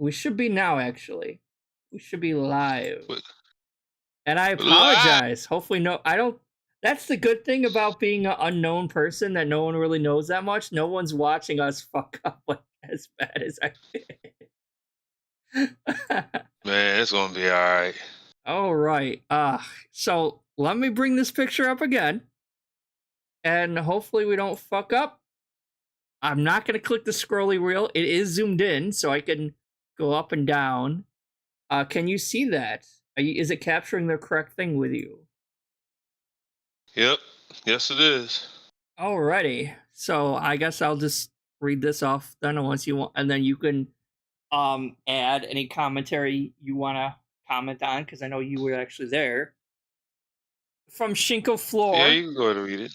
We should be now, actually. We should be live. What? And I apologize. Hopefully, no, I don't. That's the good thing about being an unknown person that no one really knows that much. No one's watching us fuck up like as bad as I did. Man, it's gonna be all right. All right. So let me bring this picture up again, and hopefully we don't fuck up. I'm not gonna click the scrolly wheel. It is zoomed in, so I can go up and down. Can you see that? Is it capturing the correct thing with you? Yep. Yes, it is. Alrighty. So I guess I'll just read this off then once you want, and then you can add any commentary you want to comment on, because I know you were actually there. From Shinko Floor. Yeah, you can go ahead and read it.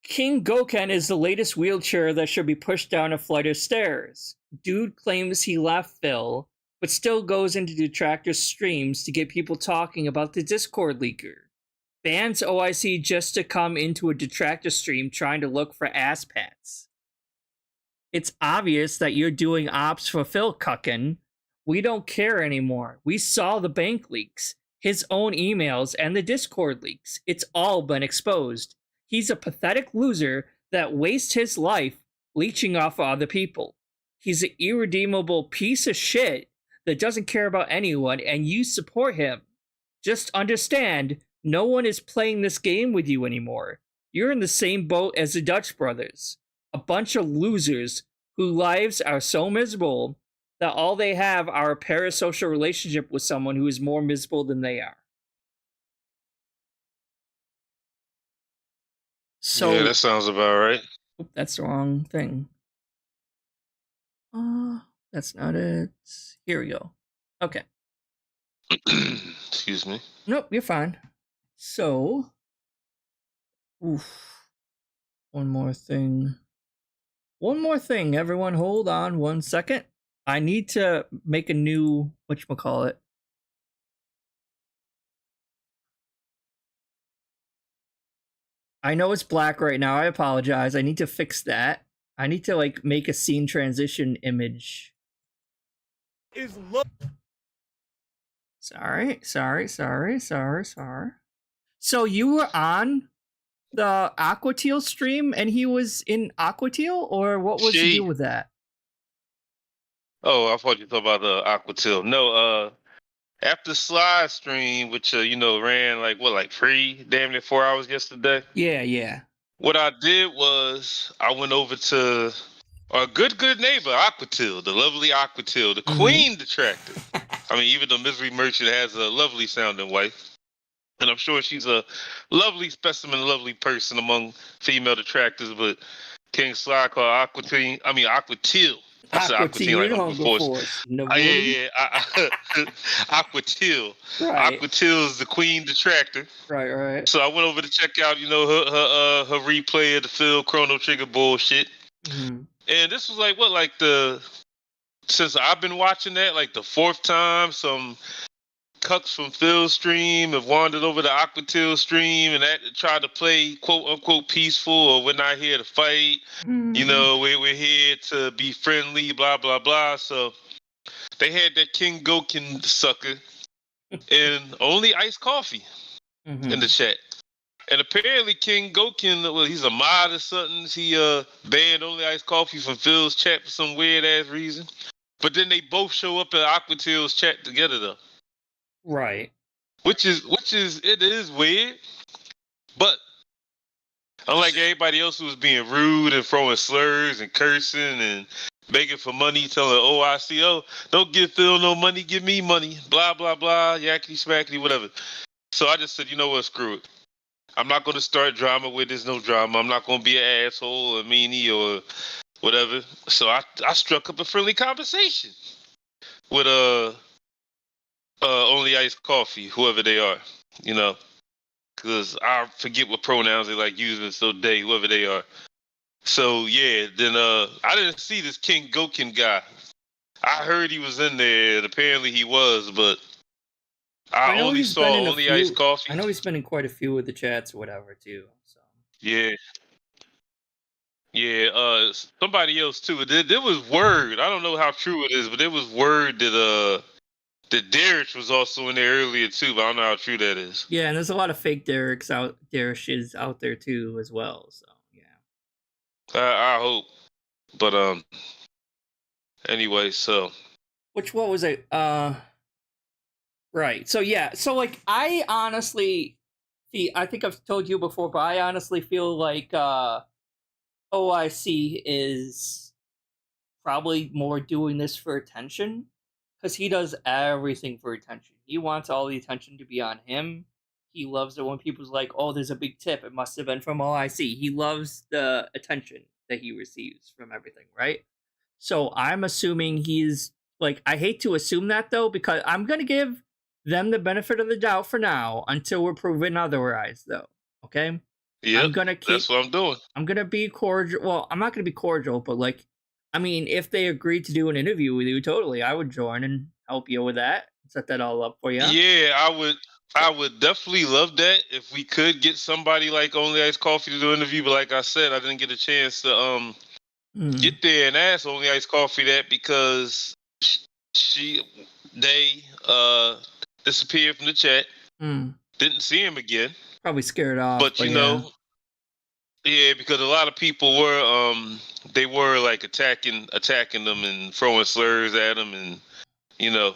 King Goken is the latest wheelchair that should be pushed down a flight of stairs. Dude claims he left Phil, but still goes into Detractor streams to get people talking about the Discord leaker. Bans OIC just to come into a Detractor stream trying to look for ass pats. It's obvious that you're doing ops for Phil Cuckin. We don't care anymore. We saw the bank leaks, his own emails, and the Discord leaks. It's all been exposed. He's a pathetic loser that wastes his life leeching off of other people. He's an irredeemable piece of shit that doesn't care about anyone, and you support him. Just understand, no one is playing this game with you anymore. You're in the same boat as the Dutch brothers. A bunch of losers whose lives are so miserable that all they have are a parasocial relationship with someone who is more miserable than they are. So, yeah, that sounds about right. Oop, that's the wrong thing. That's not it. Here we go. Okay. Excuse me. Nope, you're fine. So, one more thing. One more thing, everyone. Hold on 1 second. I need to make a new, whatchamacallit. I know it's black right now. I apologize. I need to fix that. I need to like make a scene transition image. Sorry. So you were on the Aquateal stream and he was in Aquateal, or what was the deal with that? Oh, I thought you thought about the Aquateal. No, after Slide stream, which ran like 3 damn near 4 hours yesterday. Yeah. What I did was I went over to our good neighbor Aquateal, the lovely Aquateal, the queen Detractor. I mean, even though Misery Merchant has a lovely sounding wife, and I'm sure she's a lovely specimen, a lovely person among female detractors, but King Slide called Aquateal. I said Aquateal before. Yeah. Aquateal. Right. Aquateal is the queen detractor. Right. So I went over to check out, her replay of the Phil Chrono Trigger bullshit. And this was since I've been watching that, like the 4th time some cucks from Phil's stream have wandered over to Aquateal stream and that tried to play quote unquote peaceful, or we're not here to fight. We're here to be friendly, blah blah blah. So they had that King Goken sucker and only iced coffee in the chat. And apparently King Goken, well, he's a mod or something. He banned only iced coffee from Phil's chat for some weird ass reason. But then they both show up at Aquateal's chat together though. Right. Which is it is weird, but unlike everybody else who was being rude and throwing slurs and cursing and begging for money, telling OICO, don't give Phil no money, give me money, blah blah blah, yakety smackety, whatever. So I just said, you know what, screw it. I'm not going to start drama where there's no drama. I'm not going to be an asshole or meanie or whatever. So I struck up a friendly conversation with only iced coffee, whoever they are, because I forget what pronouns they like using, so they, whoever they are. So yeah, then I didn't see this King Goken guy. I heard he was in there, and apparently he was, but I only saw only iced coffee. I know he's been in quite a few of the chats or whatever too. So yeah. Yeah, somebody else too. There was word. I don't know how true it is, but there was word that Derek was also in there earlier too. But I don't know how true that is. Yeah, and there's a lot of fake Derek's out there too as well. So yeah. I hope. But anyway, so what was it? Right. So yeah. So like, I honestly, I think I've told you before, but I honestly feel like OIC is probably more doing this for attention, because he does everything for attention. He wants all the attention to be on him. He loves it when people's like, "Oh, there's a big tip. It must have been from OIC." He loves the attention that he receives from everything, right? So I'm assuming he's like, I hate to assume that though, because I'm gonna give them the benefit of the doubt for now until we're proven otherwise, though. Okay. yeah, I'm gonna keep. That's what I'm doing. I'm gonna be cordial. Well, I'm not gonna be cordial, but like, I mean, if they agreed to do an interview with you, totally, I would join and help you with that. Set that all up for you. Yeah, I would definitely love that if we could get somebody like Only Ice Coffee to do an interview. But like I said, I didn't get a chance to get there and ask Only Ice Coffee that because they disappeared from the chat. Didn't see him again. Probably scared off. But you know, yeah, because a lot of people were they were like attacking them and throwing slurs at them, and you know,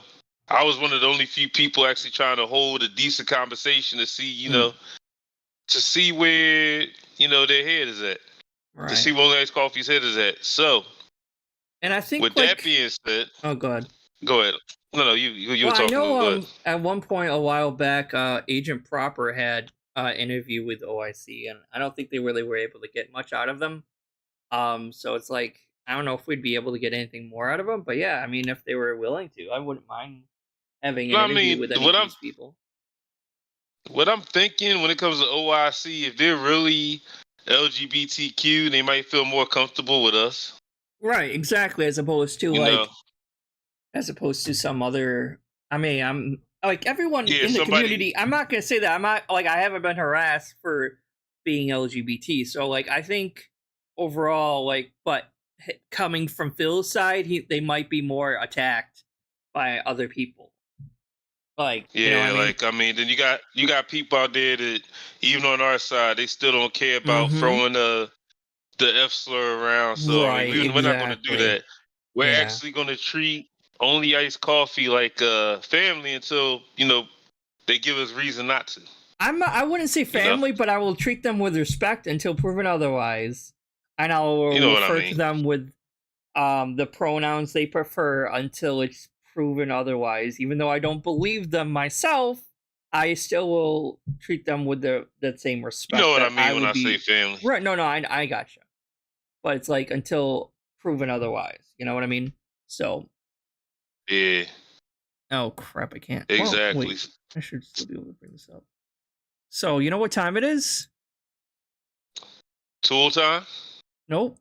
I was one of the only few people actually trying to hold a decent conversation to see, you know, to see where, you know, their head is at. Right. To see where Only Ice Coffee's head is at. So, and I think with that being said, oh, go ahead. Go ahead. No, you were talking. I know at one point a while back, Agent Proper had an interview with OIC, and I don't think they really were able to get much out of them. So it's like, I don't know if we'd be able to get anything more out of them, but yeah, I mean, if they were willing to, I wouldn't mind having an interview with any of these people. What I'm thinking when it comes to OIC, if they're really LGBTQ, they might feel more comfortable with us. Right, exactly, as opposed to as opposed to some other. I mean, I'm like everyone in the community. I'm not gonna say that. I'm not like, I haven't been harassed for being LGBT. So like, I think overall, like, but coming from Phil's side, they might be more attacked by other people. Like, yeah, you know what I mean? Like, I mean, then you got people out there that even on our side, they still don't care about throwing the F slur around. So right, I mean, we're not going to do that. We're actually going to treat Only Ice Coffee like family until, you know, they give us reason not to. I wouldn't say family, but I will treat them with respect until proven otherwise, and I'll refer to them with the pronouns they prefer until it's proven otherwise. Even though I don't believe them myself, I still will treat them with that same respect. You know what I mean when I say family, right? No, I gotcha. But it's like until proven otherwise. You know what I mean? So. Yeah. Oh crap! I can't. Exactly. Oh, wait. I should still be able to bring this up. So you know what time it is? Tool time? Nope.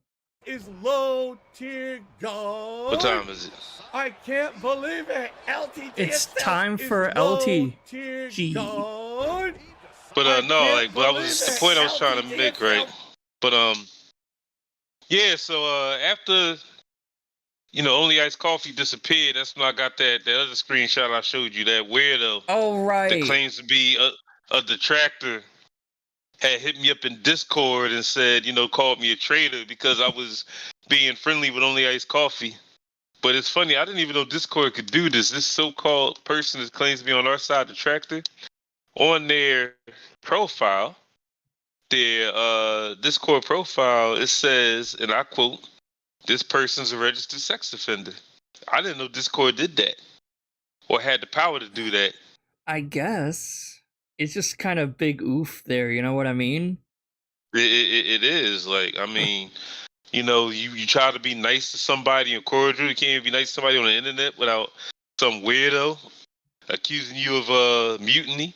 Is LowTierGod. What time is it? I can't believe it. LTG. It's time for LTG. But no, like, but that was the point I was trying to make, right? But yeah. So after, you know, Only Ice Coffee disappeared, that's when I got that other screenshot I showed you, that weirdo. Oh right. That claims to be a detractor. Had hit me up in Discord and said, you know, called me a traitor because I was being friendly with Only Ice Coffee. But it's funny, I didn't even know Discord could do this. This so-called person that claims to be on our side, Detractor, on their profile, their Discord profile, it says, and I quote, "This person's a registered sex offender." I didn't know Discord did that or had the power to do that. I guess. It's just kind of big oof there, you know what I mean? It is. Like, I mean, you know, you try to be nice to somebody and cordial. You can't even be nice to somebody on the internet without some weirdo accusing you of mutiny.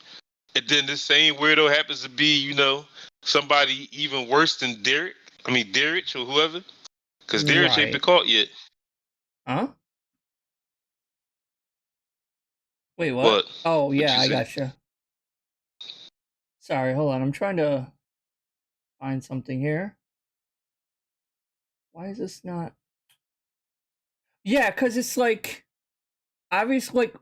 And then this same weirdo happens to be, you know, somebody even worse than Derek or whoever. Because Derek ain't been caught yet. Huh? Wait, what? Oh, yeah, I gotcha. Sorry, hold on. I'm trying to find something here. Why is this not? Yeah, because it's like, obviously, like,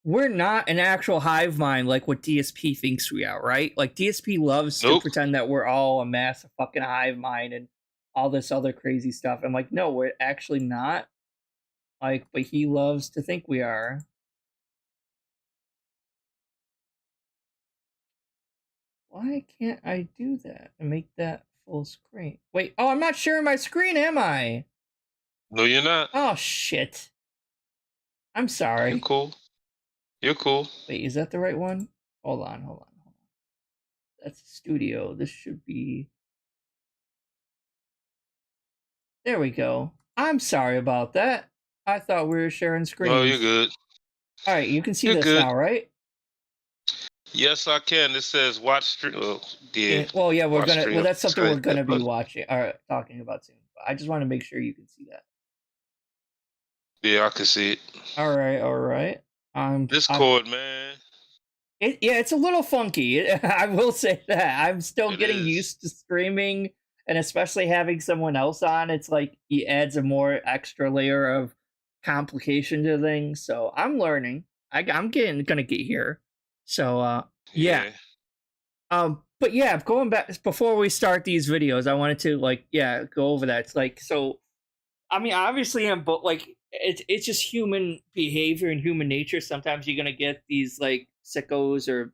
we're not an actual hive mind like what DSP thinks we are, right? Like, DSP loves to pretend that we're all a massive fucking hive mind and all this other crazy stuff. I'm like, no, we're actually not. Like, but he loves to think we are. Why can't I do that and make that full screen? Wait, oh, I'm not sharing my screen, am I? No, you're not. Oh, shit. I'm sorry. You're cool. You're cool. Wait, is that the right one? Hold on. That's studio. This should be... There we go. I'm sorry about that. I thought we were sharing screens. Oh, you're good. All right, you can see this now, right? Yes, I can. It says watch stream. Oh, yeah. Well, yeah, we're gonna. Well, that's something we're gonna be watching or talking about soon. But I just want to make sure you can see that. Yeah, I can see it. All right. Discord, man. It's a little funky. I will say that. I'm still getting used to streaming, and especially having someone else on. It's like he adds a more extra layer of complication to things. So I'm learning. I'm gonna get here. So yeah. But yeah, going back before we start these videos, I wanted to go over that. It's like, so I mean, obviously it's just human behavior and human nature. Sometimes you're gonna get these like sickos or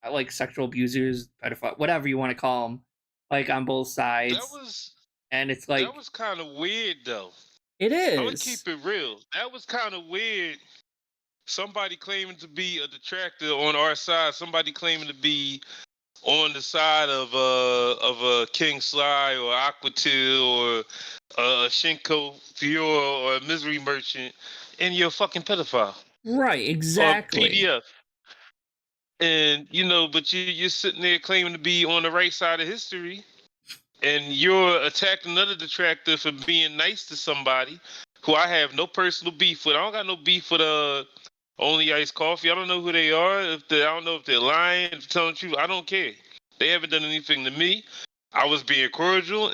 like sexual abusers, pedophile, whatever you want to call them, like on both sides. And it's like, that was kind of weird though. It is. I'm gonna keep it real. That was kind of weird. Somebody claiming to be a detractor on our side. Somebody claiming to be on the side of a King Sly or Aquatil or a Shinko Fiora or a Misery Merchant, and you're a fucking pedophile. Right, exactly. Or PDF. And, but you're sitting there claiming to be on the right side of history, and you're attacking another detractor for being nice to somebody who I have no personal beef with. I don't got no beef with Only Iced Coffee. I don't know who they are. I don't know if they're lying, if they're telling the truth. I don't care. They haven't done anything to me. I was being cordial,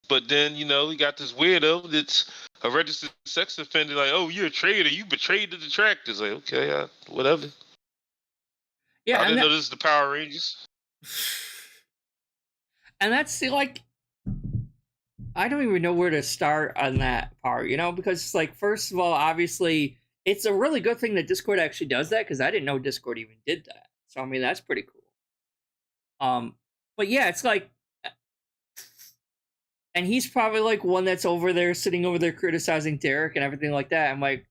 but then, we got this weirdo that's a registered sex offender. Like, oh, you're a traitor. You betrayed the detractors. Like, okay, whatever. Yeah, I didn't know this is the Power Rangers. And that's like, I don't even know where to start on that part, because it's like, first of all, obviously, it's a really good thing that Discord actually does that, because I didn't know Discord even did that. So I mean, that's pretty cool. But yeah, it's like, and he's probably like one that's sitting over there criticizing Derek and everything like that. I'm like,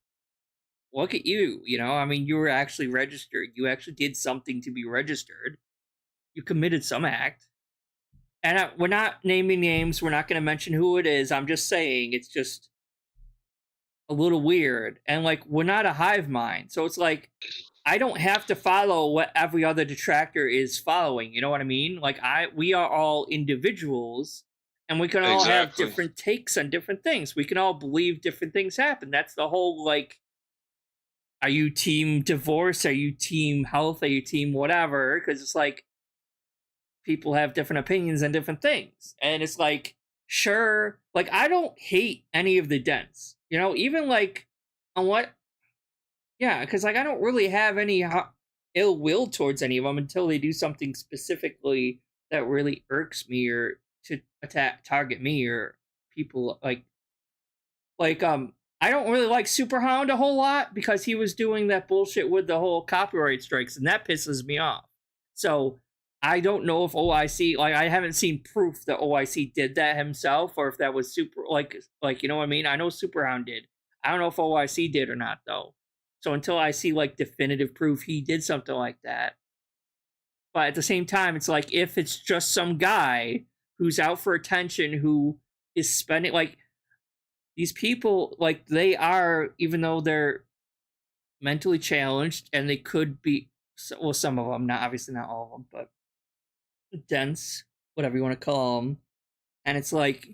look at you, I mean, you were actually registered. You actually did something to be registered. You committed some act. And we're not naming names. We're not going to mention who it is. I'm just saying it's just a little weird. And like, we're not a hive mind. So it's like, I don't have to follow what every other detractor is following. You know what I mean? Like, we are all individuals, and we can all have different takes on different things. We can all believe different things happen. That's the whole, like, are you team divorce? Are you team health? Are you team whatever? Because it's like, people have different opinions on different things. And it's like, sure, like, I don't hate any of the dents, even like on what, yeah, because like, I don't really have any ill will towards any of them until they do something specifically that really irks me or to target me or people like I don't really like Superhound a whole lot because he was doing that bullshit with the whole copyright strikes, and that pisses me off. So I don't know if OIC, like, I haven't seen proof that OIC did that himself, or if that was like, you know what I mean? I know Superhound did. I don't know if OIC did or not, though. So until I see, like, definitive proof he did something like that. But at the same time, it's like, if it's just some guy who's out for attention, who is spending, like, these people, like, they are, even though they're mentally challenged, and they could be, well, some of them, obviously not all of them, but dense, whatever you want to call them. And it's like,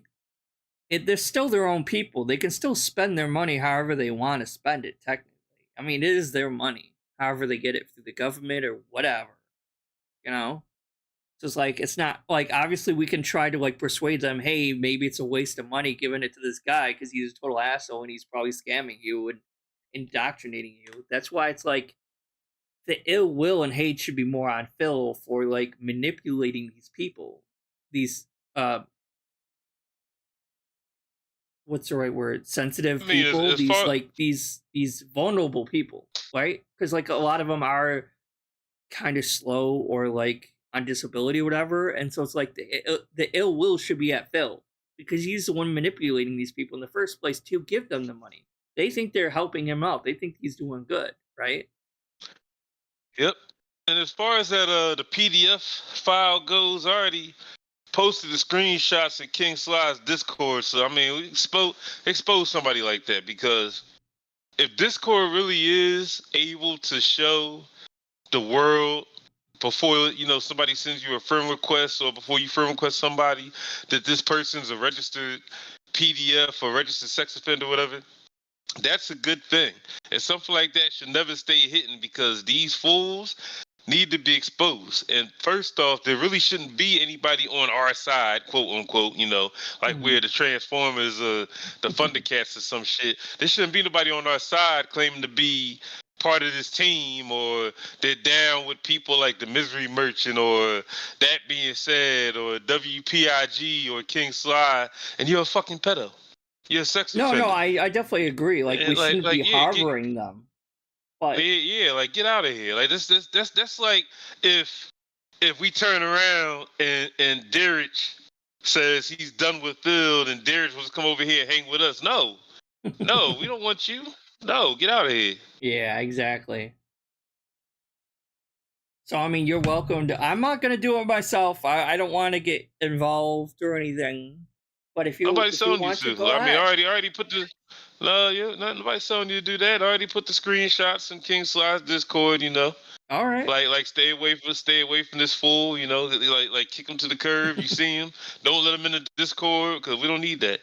they're still their own people. They can still spend their money however they want to spend it, technically. I mean, it is their money, however they get it through the government or whatever, So Just like, it's not like, obviously we can try to like persuade them, hey, maybe it's a waste of money giving it to this guy because he's a total asshole and he's probably scamming you and indoctrinating you. That's why it's like the ill will and hate should be more on Phil for like manipulating these people, these what's the right word, sensitive people, as these far... like these vulnerable people, right? Because like a lot of them are kind of slow or like on disability or whatever, and so it's like the ill will should be at Phil because he's the one manipulating these people in the first place to give them the money. They think they're helping him out. They think he's doing good, right? Yep. And as far as that the PDF file goes, I already posted the screenshots in King Sly's Discord. So I mean, we expose somebody like that, because if Discord really is able to show the world before, you know, somebody sends you a friend request, or before you friend request somebody, that this person's a registered PDF or registered sex offender or whatever, that's a good thing. And something like that should never stay hidden, because these fools need to be exposed. And first off, there really shouldn't be anybody on our side, quote unquote, you know, like we're the Transformers, the Thundercats or some shit. There shouldn't be nobody on our side claiming to be part of this team, or they're down with people like the Misery Merchant, or That Being Said, or WPIG, or King Sly, and you're a fucking pedo. You're a sex offender. No, I definitely agree. Like, we shouldn't be harboring them. But yeah, like, get out of here. Like, that's like if we turn around and Derek says he's done with Phil, and Derek was come over here and hang with us. No, we don't want you. No, get out of here. Yeah, exactly. So, I mean, you're welcome to... I'm not going to do it myself. I don't want to get involved or anything. But if you... Nobody's telling you to to. I mean, I already put the... No, nobody's telling you to do that. I already put the screenshots in King Sly's Discord, you know. All right. Like stay away from this fool, you know. Like kick him to the curb. You see him, don't let him in the Discord, because we don't need that.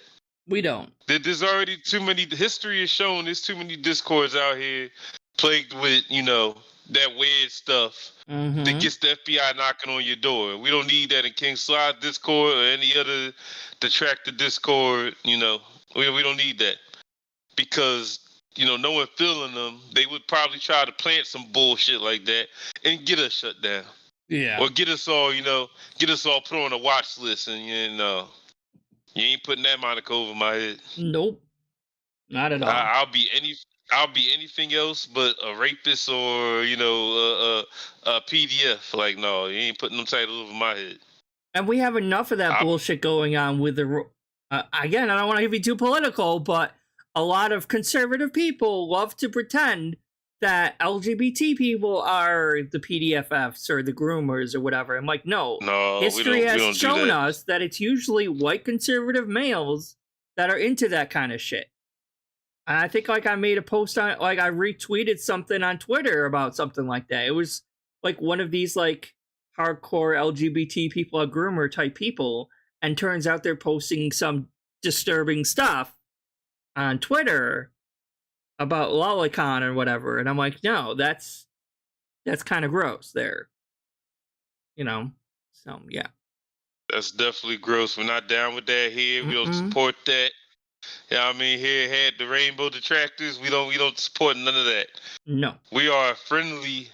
We don't. There's already too many. History has shown there's too many Discords out here plagued with, you know, that weird stuff that gets the FBI knocking on your door. We don't need that in King Sly's Discord or any other Detractor Discord. You know, we don't need that, because, you know, no one feeling them, they would probably try to plant some bullshit like that and get us shut down. Yeah. Or get us all put on a watch list, and, you know, you ain't putting that moniker over my head. Nope. Not at all. I'll be anything else but a rapist, or, you know, a PDF. Like, no, you ain't putting them titles over my head. And we have enough of that bullshit going on with the... again, I don't want to be too political, but a lot of conservative people love to pretend that LGBT people are the PDFFs or the groomers or whatever. I'm like, no. History has shown us that it's usually white conservative males that are into that kind of shit. And I think, like, I made a post on, like, I retweeted something on Twitter about something like that. It was like one of these, like, hardcore LGBT people, a groomer type people, and turns out they're posting some disturbing stuff on Twitter about lolicon or whatever, and I'm like, no, that's kind of gross there, you know. So yeah, that's definitely gross. We're not down with that here. We don't support that. Yeah, I mean, here had the Rainbow Detractors. We don't support none of that. No, we are friendly,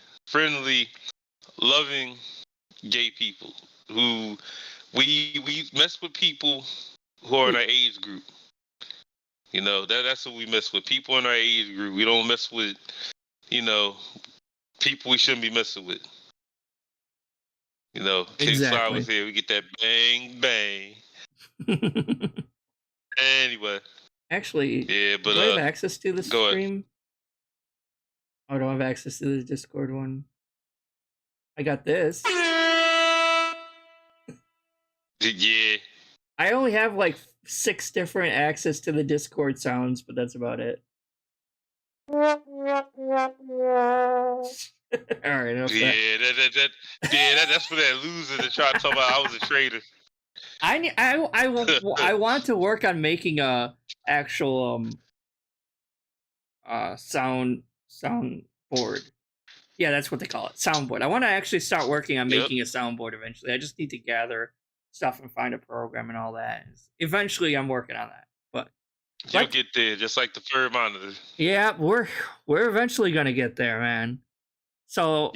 loving gay people who we mess with people who are in our age group. You know, that's what we mess with. People in our age group. We don't mess with, you know, people we shouldn't be messing with. You know, King Sly was here. We get that bang, bang. Anyway. Actually, yeah, but do I have access to the stream? Oh, I don't have access to the Discord one. I got this. Yeah. I only have like 6 different access to the Discord sounds, but that's about it. All right. That's for that loser that tried to talk about I was a traitor. I want to work on making a actual sound board. Yeah, that's what they call it. Soundboard. I want to actually start working on making a soundboard eventually. I just need to gather stuff and find a program and all that. Eventually, I'm working on that. But you'll get there, just like the third monitor. Yeah, we're eventually gonna get there, man. So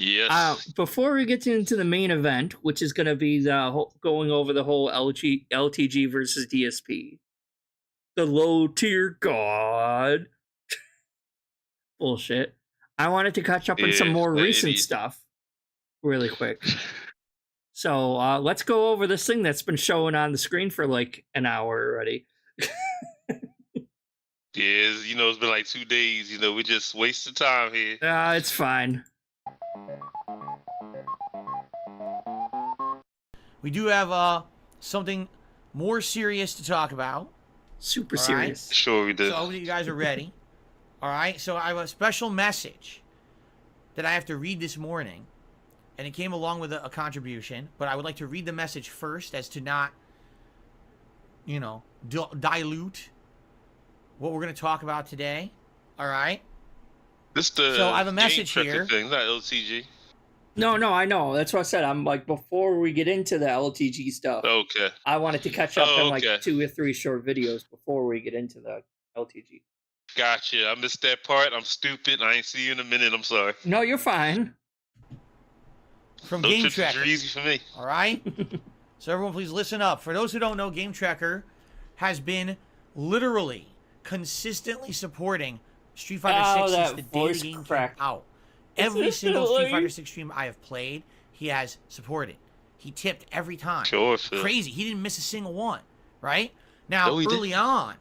before we get into the main event, which is gonna be going over the whole LTG versus DSP, the LowTierGod bullshit. I wanted to catch up on some more recent stuff really quick. So let's go over this thing that's been showing on the screen for like an hour already. Yeah, it's been like 2 days. We just wasted time here. It's fine. We do have something more serious to talk about. Super serious. Right? Sure we do. So hopefully you guys are ready. All right, so I have a special message that I have to read this morning, and it came along with a contribution, but I would like to read the message first as to not, dilute what we're going to talk about today. All right? So I have a message here. Thing, not LTG. No, I know. That's what I said. I'm like, before we get into the LTG stuff, okay, I wanted to catch up on like 2 or 3 short videos before we get into the LTG. Gotcha. I missed that part. I'm stupid. I ain't see you in a minute. I'm sorry. No, you're fine. From Game Tracker. Are easy for me. All right? So everyone please listen up. For those who don't know, Game Tracker has been literally consistently supporting Street Fighter 6 since the day the game came out. Every single Street Fighter 6 stream I have played, he has supported. He tipped every time. Sure. Crazy. He didn't miss a single one, right? Now, early on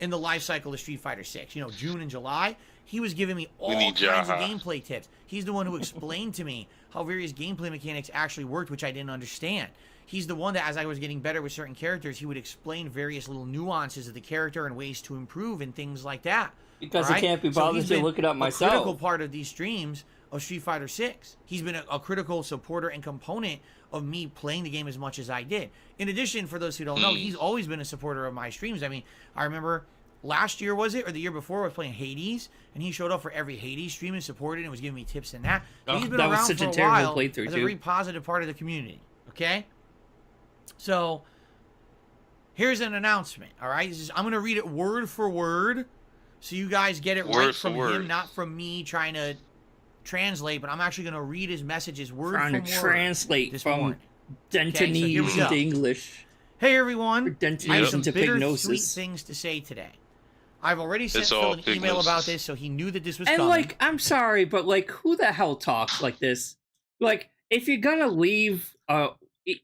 in the life cycle of Street Fighter 6, June and July, he was giving me all kinds of gameplay tips. He's the one who explained to me how various gameplay mechanics actually worked, which I didn't understand. He's the one that, as I was getting better with certain characters, he would explain various little nuances of the character and ways to improve and things like that. Because I can't be bothered to look it up myself. A critical part of these streams of Street Fighter 6. He's been a critical supporter and component of me playing the game as much as I did. In addition, for those who don't know, he's always been a supporter of my streams. I mean, I remember last year, was it, or the year before, I was playing Hades, and he showed up for every Hades stream and supported and was giving me tips in that. He's been around for a while as a very positive part of the community, okay? So, here's an announcement, all right? I'm going to read it word for word, so you guys get it right from him, not from me trying to translate, but I'm actually going to read his messages word for word. Translate from Dentonese to English. Hey everyone, I have some bittersweet things to say today. I've already sent Phil an email about this, so he knew that this was coming. And like, I'm sorry, but like, who the hell talks like this? Like, if you're gonna leave, I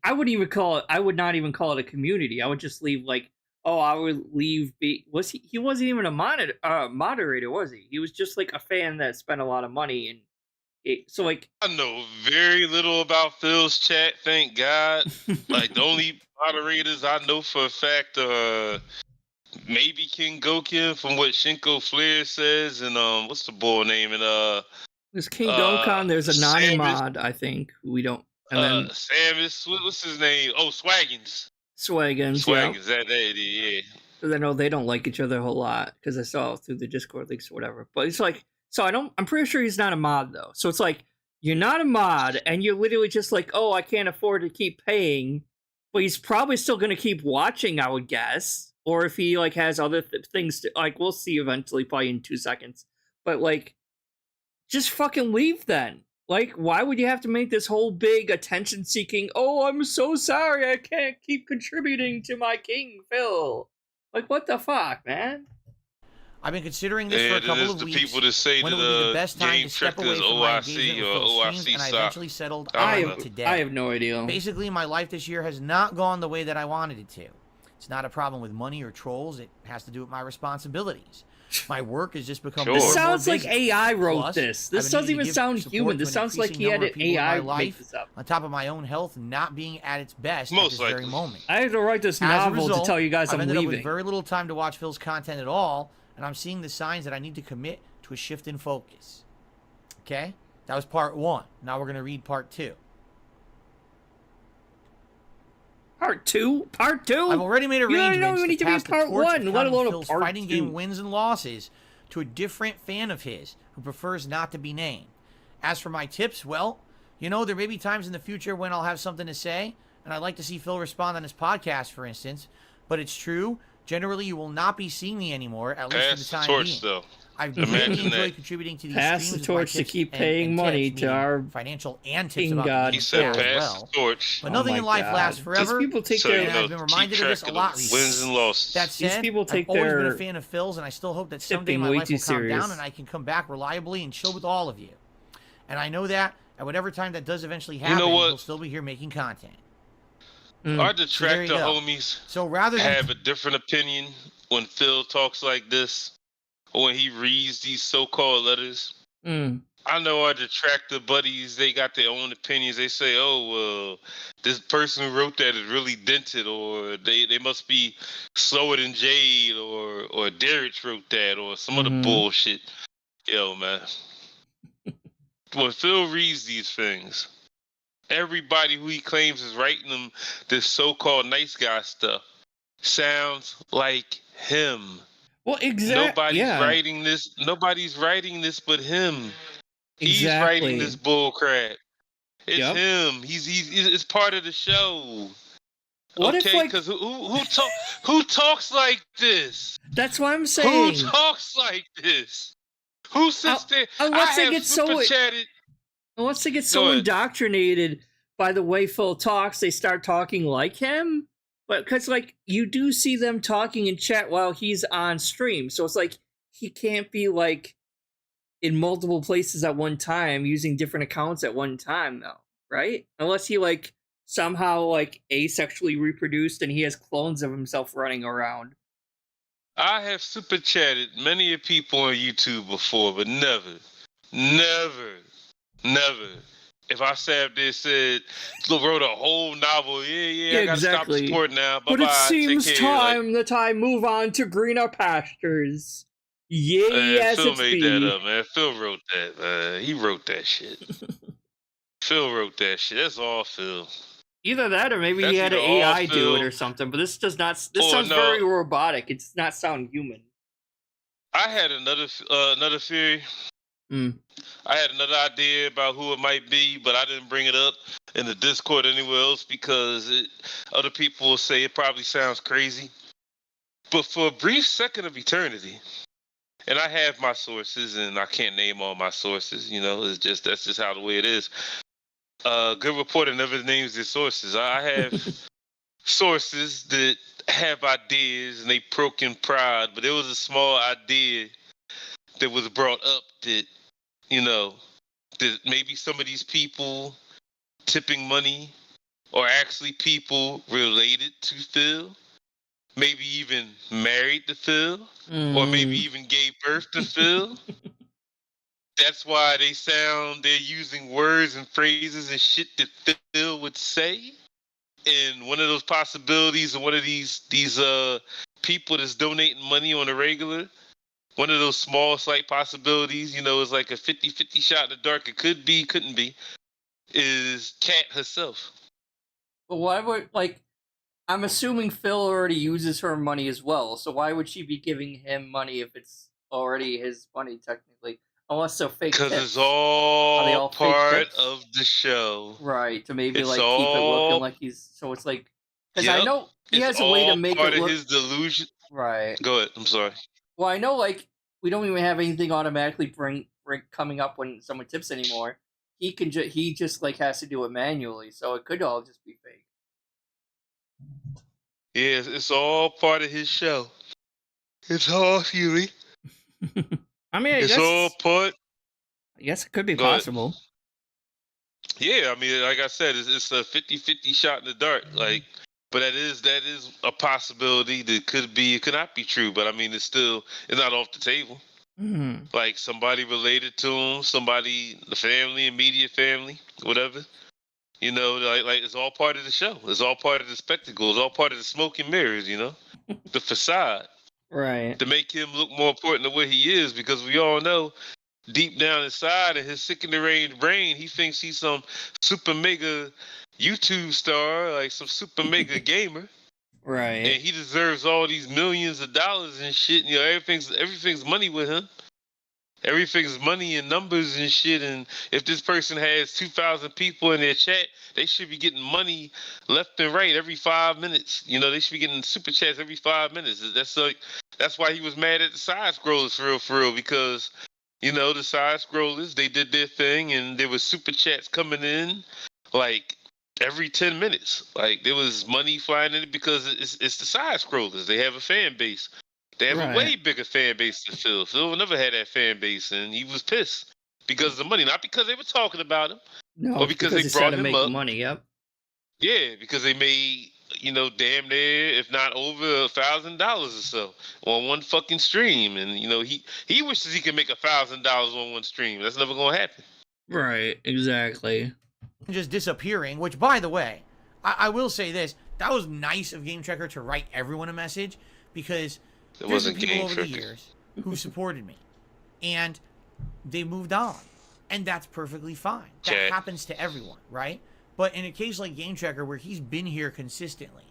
wouldn't even call it. I would not even call it a community. I would just leave like, I would leave. Was he? He wasn't even a moderator, was he? He was just like a fan that spent a lot of money and. So like, I know very little about Phil's chat, thank God. Like the only moderators I know for a fact maybe King Gokin from what Shinko Flair says, and what's the boy name? And there's King Gokan, there's a non-mod, I think. We don't and then Samus, what's his name? Oh, Swaggins, yeah. Because I know they don't like each other a whole lot because I saw it through the Discord links or whatever. But it's like, so I'm pretty sure he's not a mod though. So it's like, you're not a mod and you're literally just like, I can't afford to keep paying, but he's probably still going to keep watching, I would guess. Or if he like has other things to, like, we'll see eventually, probably in 2 seconds. But like, just fucking leave then. Like, why would you have to make this whole big attention seeking, I'm so sorry, I can't keep contributing to my King Phil. Like, what the fuck, man? I've been considering this for a couple of weeks. People that say when it would be the best time to step away from my engagement with Phil's streams, and I eventually settled on it today. I have no idea. Basically, my life this year has not gone the way that I wanted it to. It's not a problem with money or trolls. It has to do with my responsibilities. My work has just become more and more busy. It sounds like AI wrote this. This doesn't even sound human. This sounds like he had an AI make this up. On top of my own health not being at its best at this very moment. I had to write this novel to tell you guys I'm leaving. I've ended up with very little time to watch Phil's content at all, and I'm seeing the signs that I need to commit to a shift in focus. Okay? That was part 1. Now we're going to read part 2. Part 2? Part 2? I've already made arrangements to pass the torch one, let alone Phil's a part fighting 2. game wins and losses to a different fan of his who prefers not to be named. As for my tips, well, you know, there may be times in the future when I'll have something to say, and I'd like to see Phil respond on his podcast, for instance. But it's true. Generally, you will not be seeing me anymore, at least for the time being. Though. I've greatly enjoyed contributing to these pass streams the torch to keep paying money to our financial and tips King about God. He said as pass well. the torch. But nothing in life lasts forever. These people take So, their you know, I've been reminded of this a lot recently. wins and losses. That said, These people take I've always been their a fan of Phil's, and I still hope that someday tipping my way life too will calm serious. down and I can come back reliably and chill with all of you. And I know that at whatever time that does eventually happen, we'll still be here making content. Our Detractor So homies so rather than have a different opinion when Phil talks like this, or when he reads these so-called letters. I know our Detractor buddies, they got their own opinions. They say, oh, well, this person who wrote that is really dented, or they must be slower than Jade, or Derek wrote that, or some other bullshit. Yo, man. When Phil reads these things, everybody who he claims is writing them this so-called nice guy stuff sounds like him. Well, exactly. Nobody's writing this but him. He's Exactly. writing this bull crap. It's him. It's part of the show. What okay, if, like, because who talks like this? That's what I'm saying. Who talks like this? Who sits there? Unless they get so indoctrinated by the way Phil talks, they start talking like him. But because, like, you do see them talking in chat while he's on stream, so it's like he can't be like in multiple places at one time using different accounts at one time, though, right? Unless he like somehow like asexually reproduced and he has clones of himself running around. I have super chatted many of people on YouTube before, but never. If I sat up there said, wrote a whole novel, I gotta stop the sport now. Bye-bye, but it seems time that I move on to greener pastures. Yes, Phil made that up, man. Phil wrote that, man. He wrote that shit. Phil wrote that shit. That's all Phil. Either that or maybe he had an AI do it or something, but this does not. This sounds very robotic. It does not sound human. I had another theory. I had another idea about who it might be, but I didn't bring it up in the Discord anywhere else because other people will say it probably sounds crazy. But for a brief second of eternity, and I have my sources, and I can't name all my sources. You know, that's just how the way it is. Good reporter never names their sources. I have sources that have ideas, and they broke in pride. But there was a small idea that was brought up that, you know, that maybe some of these people tipping money are actually people related to Phil. Maybe even married to Phil, or maybe even gave birth to Phil. That's why they're using words and phrases and shit that Phil would say. And one of those possibilities, and one of these people that's donating money on a regular, one of those small, slight possibilities, you know, is like a 50-50 shot in the dark. It could be, couldn't be, is Kat herself. But why would, like, I'm assuming Phil already uses her money as well, so why would she be giving him money if it's already his money, technically? Unless they're fake tips. Because it's all part of the show. Right, to maybe, like, keep it looking like he's... So it's like... Because I know he has a way to make it look... part of his delusion. Right. Go ahead, I'm sorry. Well, I know, like, we don't even have anything automatically bring coming up when someone tips anymore. He just, like, has to do it manually, so it could all just be fake. Yeah, it's all part of his show. It's all Huey. I mean, it's all part. I guess it could be possible. Yeah, I mean, like I said, it's a 50-50 shot in the dark. Like, but that is a possibility that could be, it could not be true. But I mean, it's not off the table. Like somebody related to him, somebody, the family, immediate family, whatever. You know, like it's all part of the show. It's all part of the spectacle. It's all part of the smoke and mirrors, you know? The facade. Right. To make him look more important than what he is, because we all know deep down inside in his sick and deranged brain, he thinks he's some super mega YouTube star, like some super mega gamer. Right. And he deserves all these millions of dollars and shit. You know, everything's money with him. everything's money and numbers and shit. And if this person has 2,000 people in their chat, they should be getting money left and right every 5 minutes. You know, they should be getting super chats every 5 minutes. That's why he was mad at the side scrollers for real, because you know the side scrollers, they did their thing and there was super chats coming in like every 10 minutes. Like there was money flying in it because it's the side scrollers. They have a fan base. They have a way bigger fan base than Phil. Phil never had that fan base, and he was pissed because of the money, not because they were talking about him, but because they brought him up. Money, yep. Yeah, because they made, you know, damn near, if not over $1,000 or so on one fucking stream, and you know he wishes he could make $1,000 on one stream. That's never gonna happen. Right, exactly. Just disappearing. Which, by the way, I will say this: that was nice of Game Tracker to write everyone a message, because It there's wasn't people Game over the Tracker. years who supported me, and they moved on, and that's perfectly fine. That happens to everyone, right? But in a case like Game Tracker, where he's been here consistently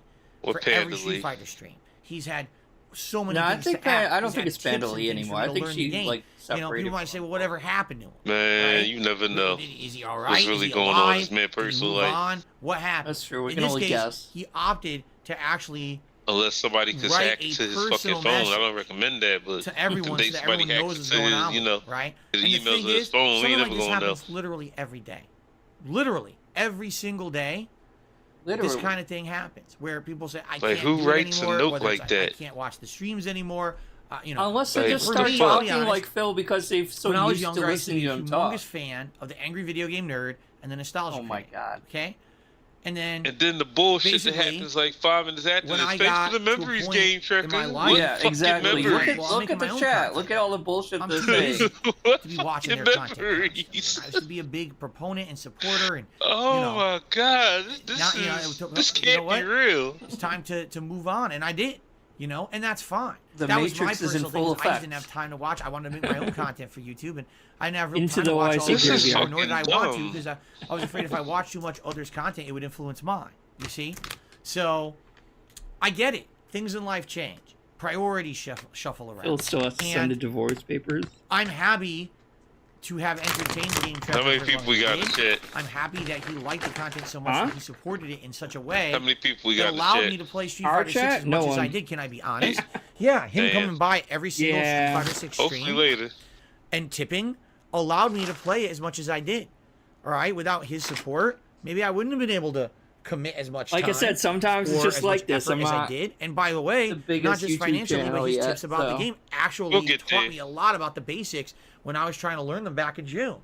for every Street Fighter stream, he's had so many things to add. I don't think it's Pandally anymore. I think she like separated. You know, people might say, "Well, whatever happened to him?" Man, right? you never know. Is he all right? What's really going on in this man's personal life? What happened? That's true. We in can this only case, guess. He opted to actually Unless somebody could hack to his fucking phone. I don't recommend that, but to everyone, if so that everyone knows what's going on, you know, right? his And the emails thing or his is, phone, we something ain't like never this gonna know. happens literally every day. Literally every single day. This kind of thing happens where people say, "I can't who do it writes a anymore," note whether it's, like that? I can't watch the streams anymore. You know, unless they just for start me, talking I'll be like honest, Phil because they've so when I was used to younger, I used to listening be to a him humongous talk. fan of the Angry Video Game Nerd and the Nostalgia. Oh my god! Okay, and then the bullshit that basically, happens like 5 minutes after when this. I Thanks got for the to a memories, point Game Tracker. in my life- What Yeah, fucking exactly. memories? Look at my own chat. content. Look at all the bullshit I'm they're too saying. busy What to be watching their fucking content. memories? I used to be a big proponent and supporter, and Oh you know, my god, this you can't know what? be real. it's time to move on, and I did. You know, and that's fine. The that was my Matrix is in personal full thing. I just effect. didn't have time to watch. I wanted to make my own content for YouTube, and I didn't have real Into time the to watch all YC this This is stuff, fucking nor did I want to, dumb. because I was afraid if I watched too much others' content, it would influence mine. You see? So, I get it. Things in life change. Priorities shuffle around. Phil still has to send the divorce papers. I'm happy to have entertained Game Tracker. How many for as long people we as got he in did. chat? I'm happy that he liked the content so much that he supported it in such a way How many people we that got in allowed chat? me to play Street Our Fighter 6 chat? as No much as I one. did. Can I be honest? Yeah, him Damn. coming by every single Street Fighter 6 Hopefully stream later. and tipping allowed me to play it as much as I did. All right, without his support, maybe I wouldn't have been able to commit as much Like time. I said, sometimes it's or just as like much this. effort I'm as I not did. And by the way, the biggest not just YouTube financially, but channel his yet, tips about the so. game actually We'll get taught there. me a lot about the basics when I was trying to learn them back in June.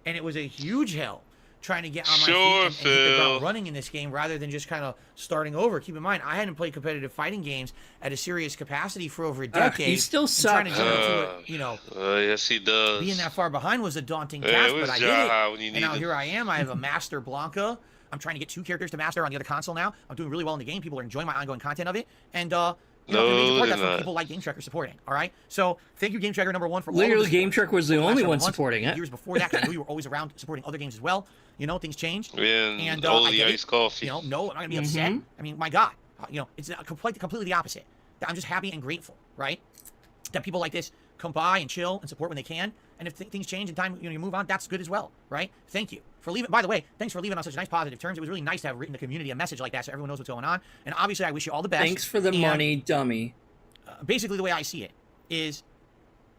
And it was a huge help trying to get on my feet and hit the ground Phil. running in this game rather than just kind of starting over. Keep in mind, I hadn't played competitive fighting games at a serious capacity for over a decade. you still and trying to suck. get into it, you know, Yes, he does. being that far behind was a daunting Yeah, task, it was but I did Jaha when it. you And now needed- here I am. I have a Master Blanca. I'm trying to get 2 characters to master on the other console now. I'm doing really well in the game. People are enjoying my ongoing content of it. And, you know, for the No, major part, they're that's what not. people like Game Tracker supporting. All right? So, thank you, Game Tracker #1, for all Literally, of the Game support. Tracker was the Over only last one several months, supporting it. Years before that, 'cause I knew you were always around supporting other games as well. You know, things changed. And And all I the get it. iced coffee. You know, no, I'm not gonna be upset. I mean, my God, you know, it's completely the opposite. I'm just happy and grateful, right? That people like this come by and chill and support when they can. And if things change in time, you know, you move on, that's good as well, right? Thank you for leaving. By the way, thanks for leaving on such nice positive terms. It was really nice to have written the community a message like that so everyone knows what's going on. And obviously, I wish you all the best. Thanks for the And, money, dummy. basically, the way I see it is,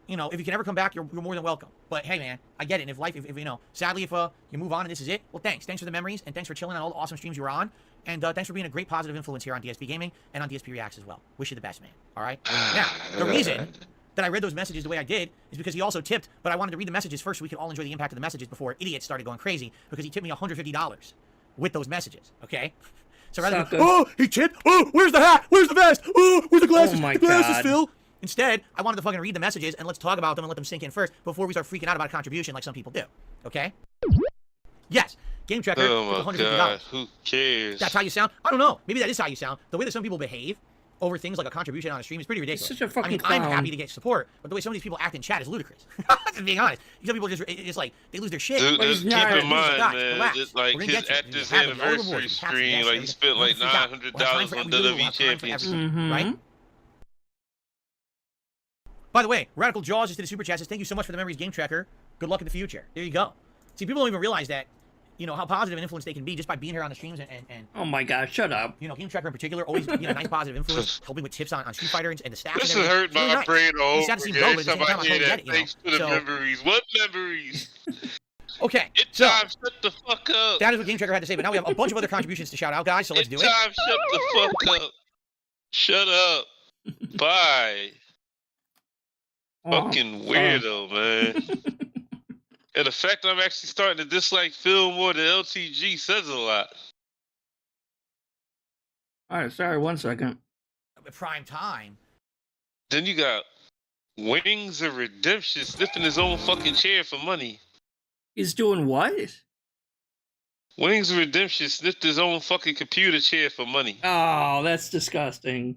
you know, if you can ever come back, you're more than welcome. But hey, man, I get it. And if life, if you know, sadly, if you move on and this is it, well, thanks. Thanks for the memories, and thanks for chilling on all the awesome streams you were on. And thanks for being a great positive influence here on DSP Gaming and on DSP Reacts as well. Wish you the best, man. All right? Now, the reason that I read those messages the way I did is because he also tipped, but I wanted to read the messages first so we could all enjoy the impact of the messages before idiots started going crazy, because he tipped me $150 with those messages, okay? So rather than, oh, he tipped, oh, where's the hat? Where's the vest? Oh, where's the glasses? Oh my the glasses, God. Phil. Instead, I wanted to fucking read the messages and let's talk about them and let them sink in first before we start freaking out about a contribution like some people do, okay? Yes, Game Tracker Oh with my $150. god, who cares? That's how you sound? I don't know. Maybe that is how you sound. The way that some people behave over things like a contribution on a stream is pretty ridiculous. Such a fucking I mean, I'm clown. happy to get support, but the way some of these people act in chat is ludicrous. Just being honest. Some people it's like, they lose their shit. Dude, But just he's keep not- in mind, Guys, man, relax. that, like We're gonna his get you. at You this have it. All the anniversary rewards, you have to stream, invest like he everything. spent like Don't freak out. We'll have time $900 for on every little, we'll WWE have time for Championship. everything, right? By the way, Radical Jaws just did a super chat. Says, thank you so much for the memories game tracker. Good luck in the future. There you go. See, people don't even realize that, you know, how positive an influence they can be just by being here on the streams and oh my god, shut up. You know, Game Tracker in particular, always being a nice positive influence, helping with tips on Street Fighter and the staff. This has hurt my really brain all over again. Every time I hear that, thanks to the memories. What memories? Okay, It's time, shut the fuck up. That is what Game Tracker had to say, but now we have a bunch of other contributions to shout out, guys, so let's do it. It's time, shut the fuck up. Shut up. Bye. Fucking weirdo, man. And the fact I'm actually starting to dislike Phil more than LTG says a lot. Alright, sorry, 1 second. Prime time. Then you got Wings of Redemption sniffing his own fucking chair for money. He's doing what? Wings of Redemption sniffed his own fucking computer chair for money. Oh, that's disgusting.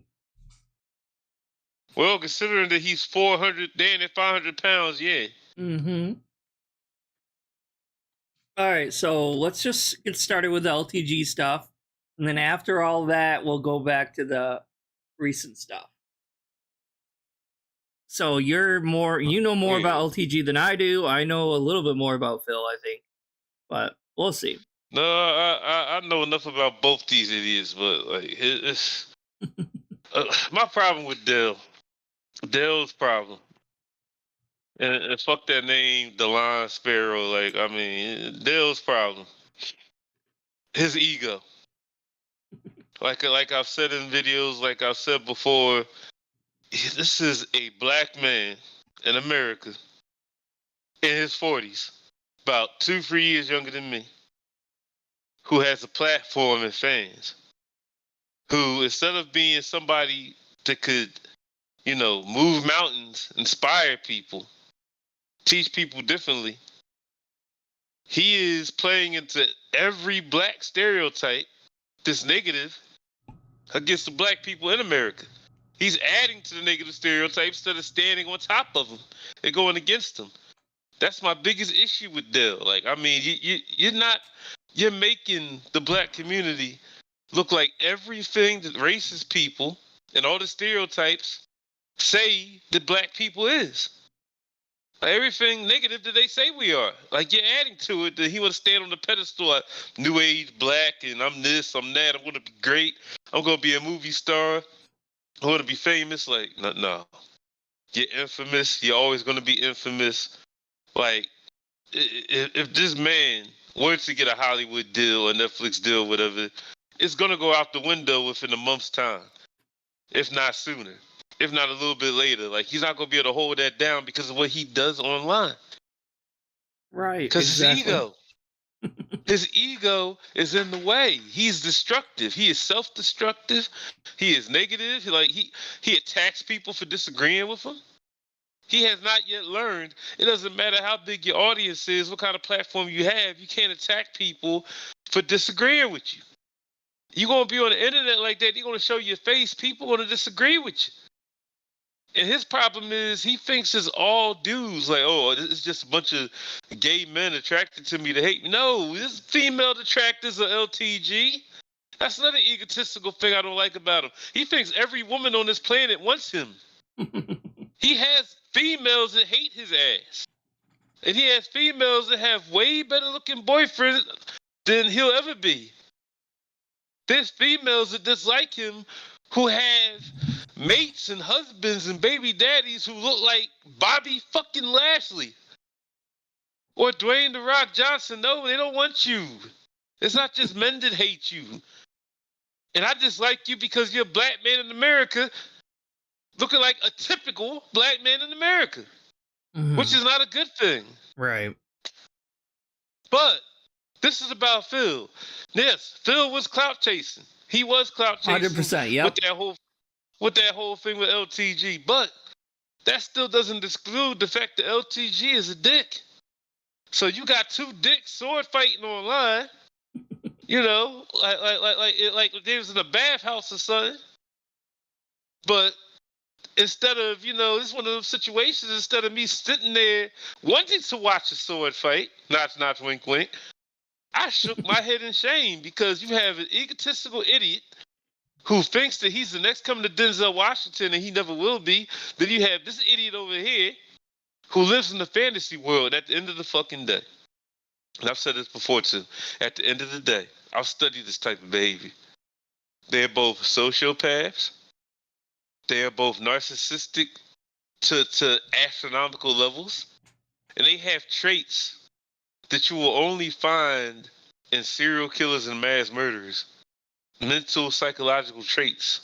Well, considering that he's 400, damn near 500 pounds, yeah. Mm-hmm. Alright, so let's just get started with the LTG stuff. And then after all that, we'll go back to the recent stuff. So you know more about LTG than I do. I know a little bit more about Phil, I think. But we'll see. No, I know enough about both these idiots, but like it's my problem with Dell's problem. And fuck that name, DeLon Sparrow. Like, I mean, Dell's problem. His ego. Like I've said in videos, like I've said before, this is a black man in America in his 40s, about 2-3 years younger than me, who has a platform and fans, who instead of being somebody that could, you know, move mountains, inspire people, teach people differently, he is playing into every black stereotype that's negative against the black people in America. He's adding to the negative stereotypes instead of standing on top of them and going against them. That's my biggest issue with Dell. Like, I mean, you're making the black community look like everything that racist people and all the stereotypes say that black people is. Like, everything negative that they say we are. Like, you're adding to it that he want to stand on the pedestal like new age black and I'm this, I'm that, I'm going to be great, I'm going to be a movie star, I'm going to be famous. Like, no. You're infamous. You're always going to be infamous. Like, if this man were to get a Hollywood deal, a Netflix deal, whatever, it's going to go out the window within a month's time, if not sooner, if not a little bit later. Like, he's not going to be able to hold that down because of what he does online. Right. Because his ego. His ego is in the way. He's destructive. He is self-destructive. He is negative. He attacks people for disagreeing with him. He has not yet learned. It doesn't matter how big your audience is, what kind of platform you have. You can't attack people for disagreeing with you. You're going to be on the internet like that. You're going to show your face. People are going to disagree with you. And his problem is he thinks it's all dudes. Like, oh, it's just a bunch of gay men attracted to me to hate me. No, this female detractors are LTG. That's another egotistical thing I don't like about him. He thinks every woman on this planet wants him. He has females that hate his ass. And he has females that have way better looking boyfriends than he'll ever be. There's females that dislike him who have mates and husbands and baby daddies who look like Bobby fucking Lashley or Dwayne "The Rock" Johnson. No, they don't want you. It's not just men that hate you. And I dislike you because you're a black man in America looking like a typical black man in America, which is not a good thing. Right. But this is about Phil. Yes, Phil was clout chasing. He was clout chasing. 100%, yep. With that whole thing with LTG. But that still doesn't exclude the fact that LTG is a dick. So you got two dicks sword fighting online. You know, like they was in a bathhouse or something. But instead of, you know, this is one of those situations, instead of me sitting there wanting to watch a sword fight, notch, wink, wink, I shook my head in shame because you have an egotistical idiot who thinks that he's the next coming to Denzel Washington and he never will be. Then you have this idiot over here who lives in the fantasy world at the end of the fucking day. And I've said this before too. At the end of the day, I've studied this type of behavior. They're both sociopaths. They are both narcissistic to astronomical levels. And they have traits that you will only find in serial killers and mass murderers. Mental, psychological traits.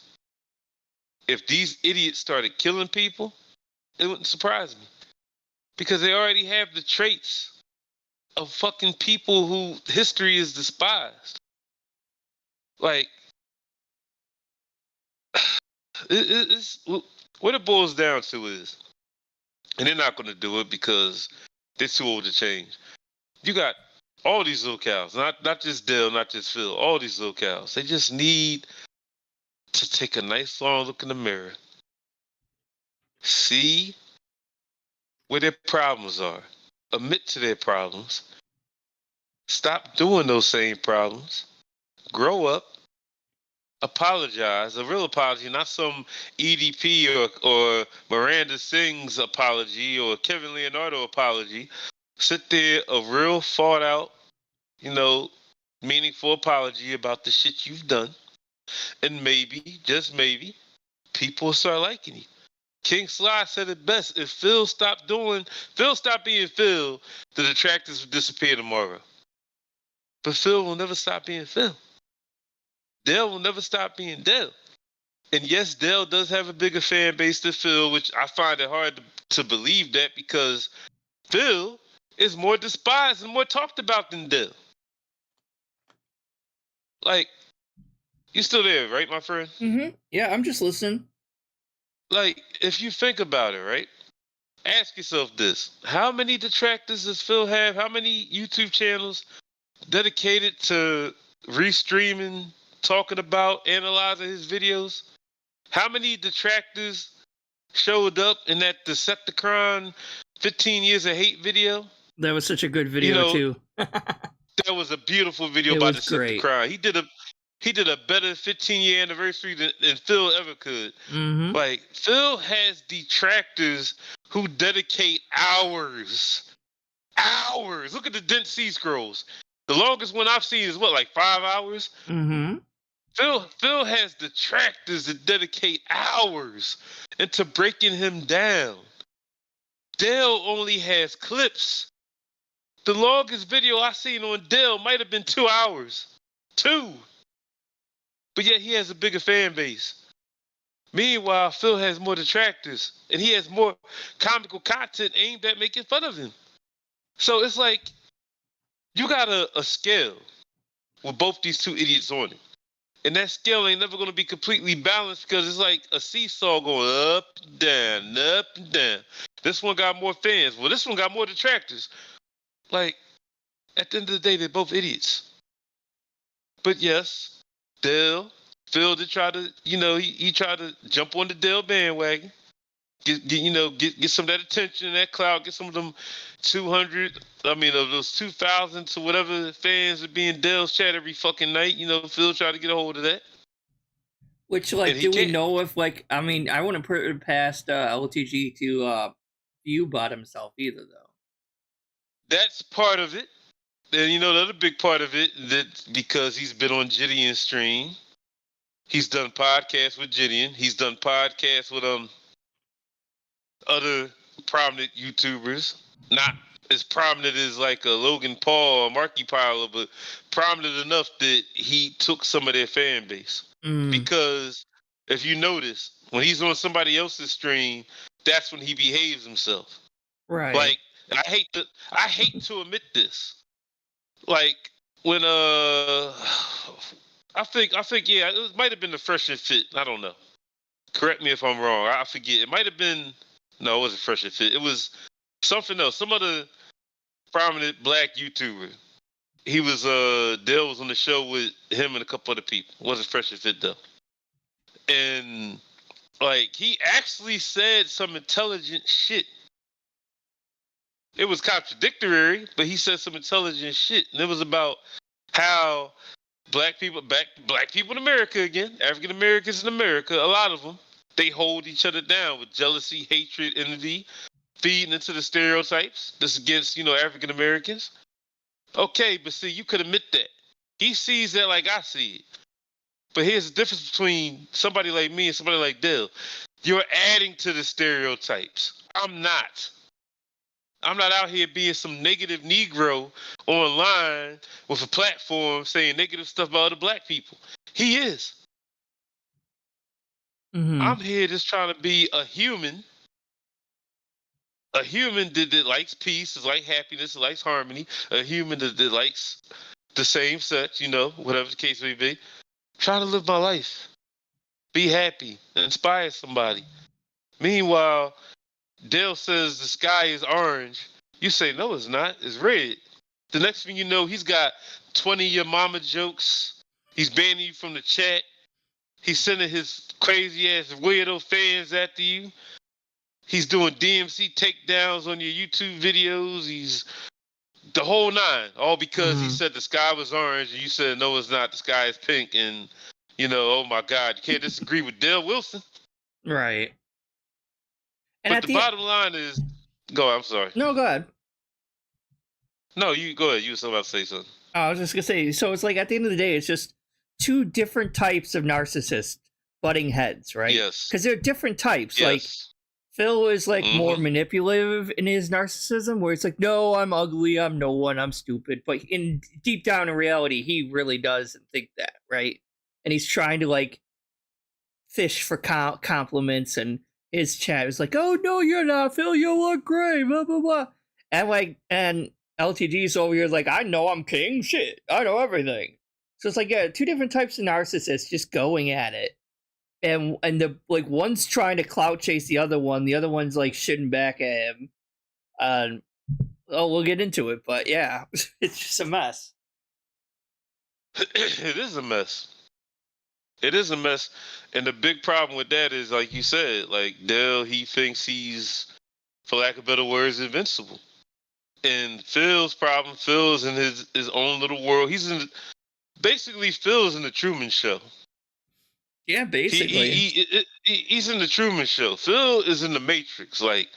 If these idiots started killing people, it wouldn't surprise me. Because they already have the traits of fucking people who history is despised. Like, it's what it boils down to is, and they're not going to do it because they're too old to change. You got all these little cows, not just Dell, not just Phil, all these little cows. They just need to take a nice long look in the mirror, see where their problems are, admit to their problems, stop doing those same problems, grow up, apologize, a real apology, not some EDP or Miranda Sings apology or Kevin Leonardo apology. Sit there, a real thought out, meaningful apology about the shit you've done. And maybe, just maybe, people will start liking you. King Sly said it best. If Phil stopped being Phil, the detractors would disappear tomorrow. But Phil will never stop being Phil. Dell will never stop being Dell. And yes, Dell does have a bigger fan base than Phil, which I find it hard to believe that because Phil is more despised and more talked about than Dell. Like, you still there, right, my friend? Mm-hmm. Yeah, I'm just listening. Like, if you think about it, right? Ask yourself this. How many detractors does Phil have? How many YouTube channels dedicated to restreaming, talking about, analyzing his videos? How many detractors showed up in that Decepticon 15 Years of Hate video? That was such a good video, too. That was a beautiful video by Decepticon. He did a better 15-year anniversary than Phil ever could. Mm-hmm. Like, Phil has detractors who dedicate hours. Hours. Look at the Dent C scrolls. The longest one I've seen is like 5 hours? Mm-hmm. Phil has detractors that dedicate hours into breaking him down. Dell only has clips. The longest video I seen on Dell might have been 2 hours. 2. But yet he has a bigger fan base. Meanwhile, Phil has more detractors. And he has more comical content aimed at making fun of him. So it's like, you got a scale with both these two idiots on it. And that scale ain't never going to be completely balanced because it's like a seesaw going up and down, up and down. This one got more fans. Well, this one got more detractors. Like, at the end of the day, they're both idiots. But yes, Phil did try to, he tried to jump on the Dell bandwagon. Get some of that attention and that clout, get some of them 200, of those 2,000 to whatever fans are being Dell's chat every fucking night. Phil tried to get a hold of that. Which, do we know if, I wouldn't put it past LTG to view bot himself either, though. That's part of it. And, the other big part of it, that because he's been on Gideon's stream, he's done podcasts with Gideon, he's done podcasts with, other prominent YouTubers, not as prominent as like a Logan Paul or Marky Pyler, but prominent enough that he took some of their fan base. Because if you notice, when he's on somebody else's stream, that's when he behaves himself. Right. Like, I hate to admit this. Like when I think yeah, it might have been the Fresh and Fit. I don't know. Correct me if I'm wrong. I forget. It might have been. No, it wasn't Fresh and Fit. It was something else. Some other prominent black YouTuber. He was Dale was on the show with him and a couple other people. It wasn't Fresh and Fit though. And like he actually said some intelligent shit. It was contradictory, but he said some intelligent shit. And it was about how black people in America again, African Americans in America, a lot of them, they hold each other down with jealousy, hatred, envy, feeding into the stereotypes that's against, African Americans. Okay, but see, you could admit that. He sees that like I see it. But here's the difference between somebody like me and somebody like Dill. You're adding to the stereotypes. I'm not. I'm not out here being some negative Negro online with a platform saying negative stuff about other black people. He is. Mm-hmm. I'm here just trying to be a human that likes peace, that likes happiness, that likes harmony, a human that likes the same sex, whatever the case may be. Trying to live my life. Be happy. Inspire somebody. Meanwhile, Dale says the sky is orange. You say, no, it's not. It's red. The next thing you know, he's got 20 your mama jokes. He's banning you from the chat. He's sending his crazy-ass weirdo fans after you. He's doing DMC takedowns on your YouTube videos. He's the whole nine. All because he said the sky was orange and you said, no, it's not. The sky is pink. And, oh, my God, you can't disagree with Dale Wilson. Right. And but the bottom line is, I'm sorry. No, go ahead. No, you go ahead. You were about to say something. I was just going to say, so it's like at the end of the day, it's just two different types of narcissists butting heads, right? Yes. Because they're different types. Yes. Like, Phil is like more manipulative in his narcissism, where it's like, no, I'm ugly, I'm no one, I'm stupid. But deep down in reality, he really doesn't think that, right? And he's trying to like fish for compliments, and his chat is like, oh no, you're not, Phil, you look great, blah blah blah. And LTG's over here like, I know I'm king, shit, I know everything. So it's like, yeah, two different types of narcissists just going at it. And the like one's trying to clout chase the other one's like shitting back at him. We'll get into it, but yeah, it's just a mess. It is a mess. It is a mess, and the big problem with that is, like you said, like Dale, he thinks he's, for lack of better words, invincible. And Phil's problem, Phil's in his own little world. Basically Phil's in the Truman Show. Yeah, basically. He's in the Truman Show. Phil is in the Matrix. Like,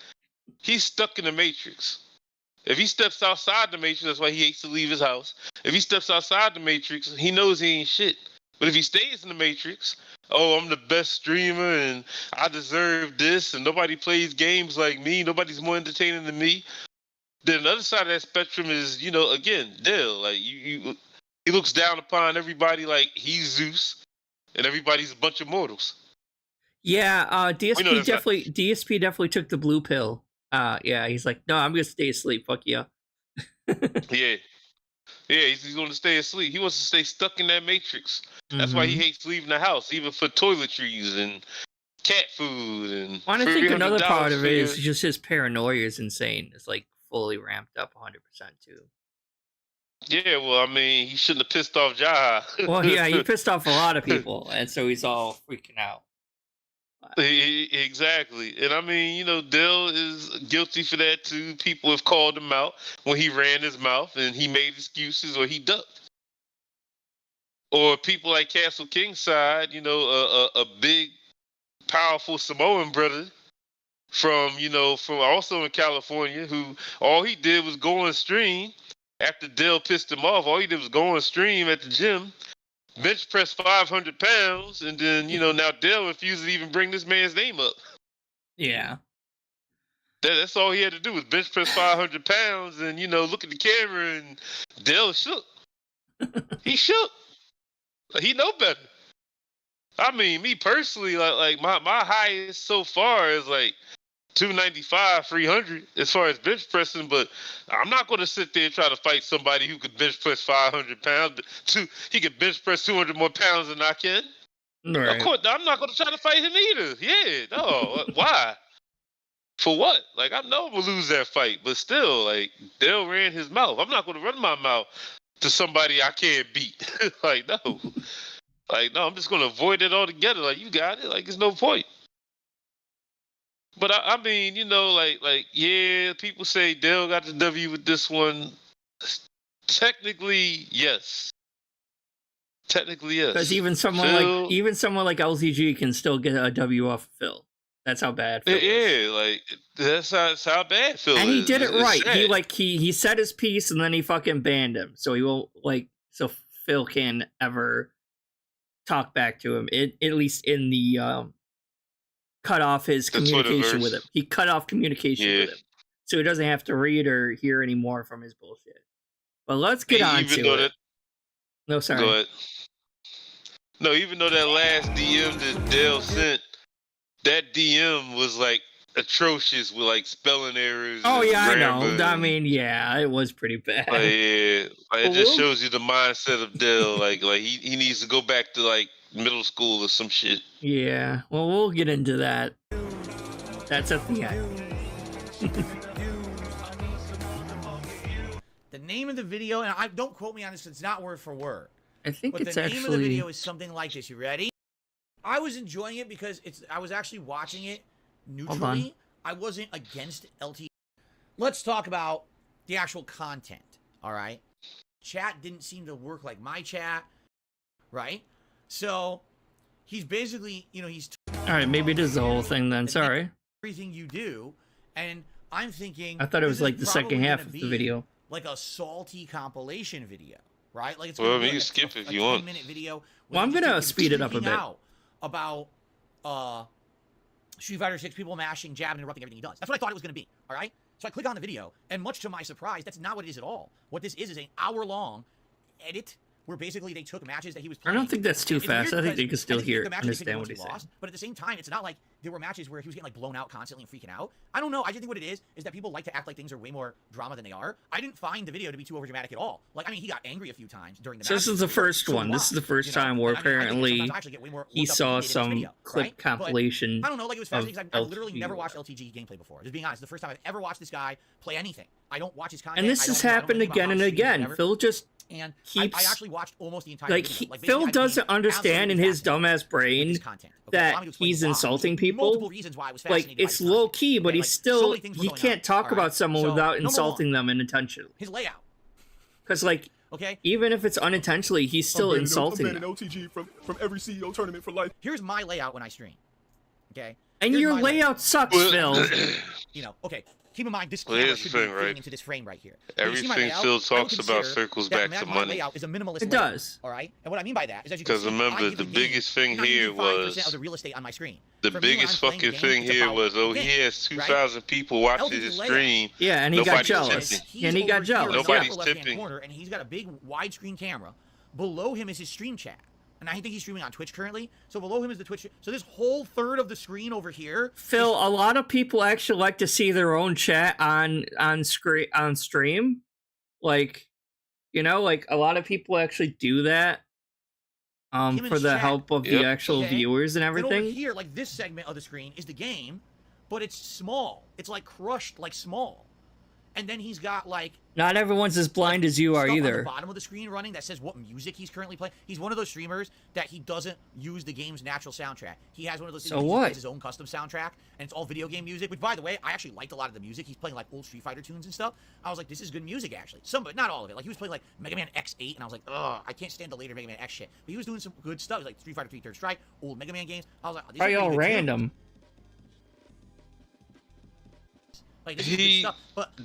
he's stuck in the Matrix. If he steps outside the Matrix, that's why he hates to leave his house. If he steps outside the Matrix, he knows he ain't shit. But if he stays in the Matrix, oh, I'm the best streamer and I deserve this and nobody plays games like me, nobody's more entertaining than me. Then the other side of that spectrum is, again, Dale. Like, he looks down upon everybody like he's Zeus. And everybody's a bunch of mortals. Yeah, DSP definitely took the blue pill. Yeah, he's like, no, I'm gonna stay asleep. Fuck yeah. Yeah, he's gonna stay asleep. He wants to stay stuck in that matrix. That's why he hates leaving the house, even for toiletries and cat food. And I think another part of it is just his paranoia is insane. It's like fully ramped up 100% too. Yeah, well, I mean, he shouldn't have pissed off Ja. Well, yeah, he pissed off a lot of people, and so he's all freaking out. Exactly. And I mean, Dale is guilty for that too. People have called him out when he ran his mouth and he made excuses or he ducked. Or people like Castle Kingside, a big, powerful Samoan brother from also in California, who all he did was go on stream. After Dale pissed him off, all he did was go on stream at the gym, bench press 500 pounds, and then, now Dale refuses to even bring this man's name up. Yeah. That's all he had to do was bench press 500 pounds and, look at the camera, and Dale shook. He shook. He know better. I mean, me personally, like my highest so far is like 295, 300 as far as bench pressing, but I'm not going to sit there and try to fight somebody who could bench press 500 pounds. He could bench press 200 more pounds than I can. Right. Of course, I'm not going to try to fight him either. Yeah, no, why? For what? Like, I know I'm going to lose that fight, but still, like, Dale ran his mouth. I'm not going to run my mouth to somebody I can't beat. Like, no. Like, no, I'm just going to avoid it altogether. Like, you got it. Like, there's no point. But I mean, yeah, people say Dale got the W with this one. Technically, yes. Technically, yes. Because even someone like LTG can still get a W off of Phil. That's how bad Phil is. Yeah, like that's how bad Phil is. And he did it right. Sad. He said his piece and then he fucking banned him. So he won't so Phil can ever talk back to him. At least in the cut off his communication with him. He cut off communication with him. So he doesn't have to read or hear any more from his bullshit. But let's get on to it. No, sorry. Go ahead. No, even though that last DM that Dale sent, that DM was like atrocious with like spelling errors. Oh yeah, I know. I mean, yeah, it was pretty bad. Like, yeah, like, it just shows you the mindset of Dale. like he needs to go back to like middle school or some shit. Yeah, well, we'll get into that. That's at the end. The name of the video, and don't quote me on this, it's not word for word. I think it's actually... the name of the video is something like this. You ready? I was enjoying it because I was actually watching it neutrally. I wasn't against LTG. Let's talk about the actual content, all right? Chat didn't seem to work like my chat, right? So, he's basically, he's... All right, maybe it is the whole thing then. Sorry. Everything you do, and I'm thinking... I thought it was like the second half of the video. Like a salty compilation video, right? Like it's well, you can skip if you want. 10-minute video. Well, I'm gonna speed it up a bit. About Street Fighter 6 people mashing, jabbing, interrupting everything he does. That's what I thought it was gonna be. All right. So I click on the video, and much to my surprise, that's not what it is at all. What this is an hour-long edit where basically they took matches that he was playing. I don't think that's too fast. I think they can still understand what he's saying. But at the same time, it's not like there were matches where he was getting like blown out constantly and freaking out. I don't know. I just think what it is that people like to act like things are way more drama than they are. I didn't find the video to be too overdramatic at all. Like, I mean, he got angry a few times during the match. So this is the first one. This is the first time where apparently he saw some clip compilation. I don't know. Like, it was fascinating because I've literally never watched LTG gameplay before. Just being honest, the first time I've ever watched this guy play anything. I don't watch his content. And this has happened again and again. Phil just keeps... I actually watched almost the entire video. Like, Phil doesn't understand in his dumbass brain that he's insulting people. Like, it's low key, but he's still... He can't talk about someone without insulting them unintentionally. His layout. Because, like, even if it's unintentionally, he's still insulting them. LTG from every CEO tournament for life. Here's my layout when I stream. Okay? And your layout sucks, Phil. Okay. Keep in mind, this camera should be fitting into this frame right here. Everything Phil talks about circles back to money. Layout is a minimalist it does. All right? And what I mean by that is, as you can see, remember, the biggest thing here was... of the real estate on my screen. The biggest fucking thing here was, he has 2,000 people watching his stream. Yeah, and he got jealous. And he got jealous. Nobody's tipping. And he's got a big widescreen camera. Below him is his stream chat. And I think he's streaming on Twitch currently. So below him is the Twitch. So this whole third of the screen over here. Phil, a lot of people actually like to see their own chat on stream. Like, like a lot of people actually do that. For the help of the actual viewers and everything. And over here, like this segment of the screen is the game, but it's small. It's like crushed, like small. And then he's got like... Not everyone's as blind as you are either. On the bottom of the screen running that says what music he's currently playing. He's one of those streamers that he doesn't use the game's natural soundtrack. He has one of those things where he plays his own custom soundtrack, and it's all video game music, which, by the way, I actually liked a lot of the music. He's playing like old Street Fighter tunes and stuff. I was like, this is good music, actually. Some, but not all of it. Like, he was playing like Mega Man X8, and I was like, ugh, I can't stand the later Mega Man X shit. But he was doing some good stuff. He was like Street Fighter 3 Third Strike, old Mega Man games. I was like, are y'all random? Like, he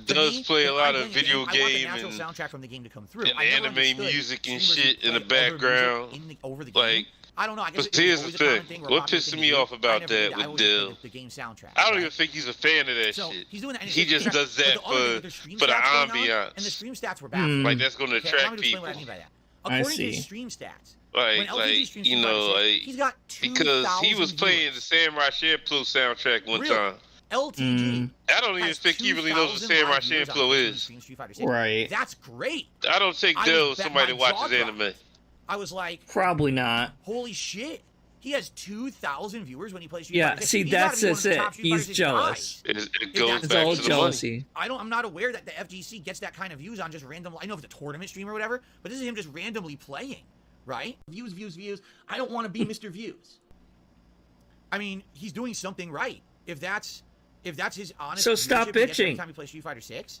does play a lot of video game and soundtrack from the game to come through. And anime music and shit in the background. Like, I don't know. I guess but here's the thing. What pisses me off about that with Dill, I don't even think he's a fan of that shit. He just does that for the ambiance. And the stream stats were bad. Like, that's going to attract people. According to his stream stats, he's got because he was playing the Samurai Champloo soundtrack one time. LTG. I don't even think he really knows what Samurai Champloo is. Right. That's great. I don't think Dill is somebody that watches anime. I was like, probably not. Holy shit. He has 2,000 viewers when he plays Street Fighter 6. See, that's just it. He's jealous. It goes it's back all to the jealousy. money. I'm not aware that the FGC gets that kind of views on just random. I know if it's a tournament stream or whatever, but this is him just randomly playing, right? Views. I don't want to be Mr. Views. I mean, he's doing something right. If that's his honest. So stop bitching. Every time he plays Street Fighter 6,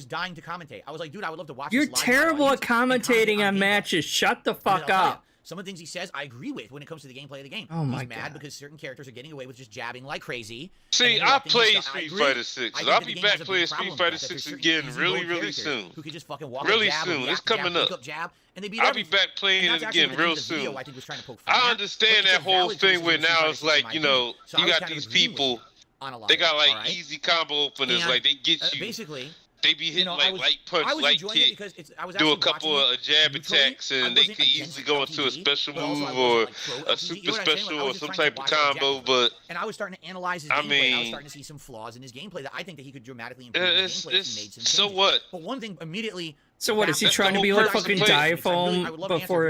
was dying to commentate. I was like, dude, I would love to watch. You're this live terrible on at commentating on matches. Shut the fuck up. Some of the things he says, I agree with when it comes to the gameplay of the game. Oh my He's mad God. because certain characters are getting away with just jabbing like crazy. See, I played Street Fighter 6. I'll be back playing Street Fighter 6 again really soon. Who could just fucking walk really jab, soon. Jab, It's coming jab, up. pick up jab, and they beat I'll be everything. back playing And it that's actually again what the real end of the video, soon. I think, was trying to poke fun I at, understand but it's that a whole valid thing where criticism of now Street it's Fighter like, 6 you in my know, opinion. So I you was got kind of these agreeing with people, you on a lot they of got it, like alright? easy combo openers, And, like they get you. basically, They be hitting I like was, light punch, I was light enjoying it kick, because I was do a actually couple watching of jab neutrally. attacks, I and they wasn't can against easily go into a LTG, special but also I move wasn't, or like, pro a LTG. You super know what I'm saying? special Like, I or was just some trying to type of watch the combo, objective. but And I was starting to analyze his I gameplay, and I was mean, starting to see some flaws in his gameplay that I think that he could dramatically improve his gameplay if he made some so changes. what? But one thing immediately. So what, is he That's trying the to be whole like purpose of fucking playing. Diaphone before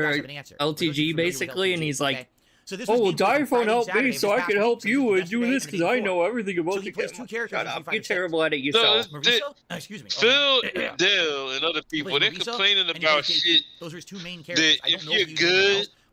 LTG basically, and he's like, So this oh, was gameplay Diaphone from Friday and helped me, Saturday so this I past can week, help so you this and was do yesterday this and the because day I before. know everything about So the he plays game. two characters Shut in up, Street you're Fighter terrible at it No, yourself. Marisa? Excuse me. Phil, Dell, and other people, they're Marisa, complaining and he about plays JP. shit Those are his two main that characters. I don't if know you're if he uses anyone good, else,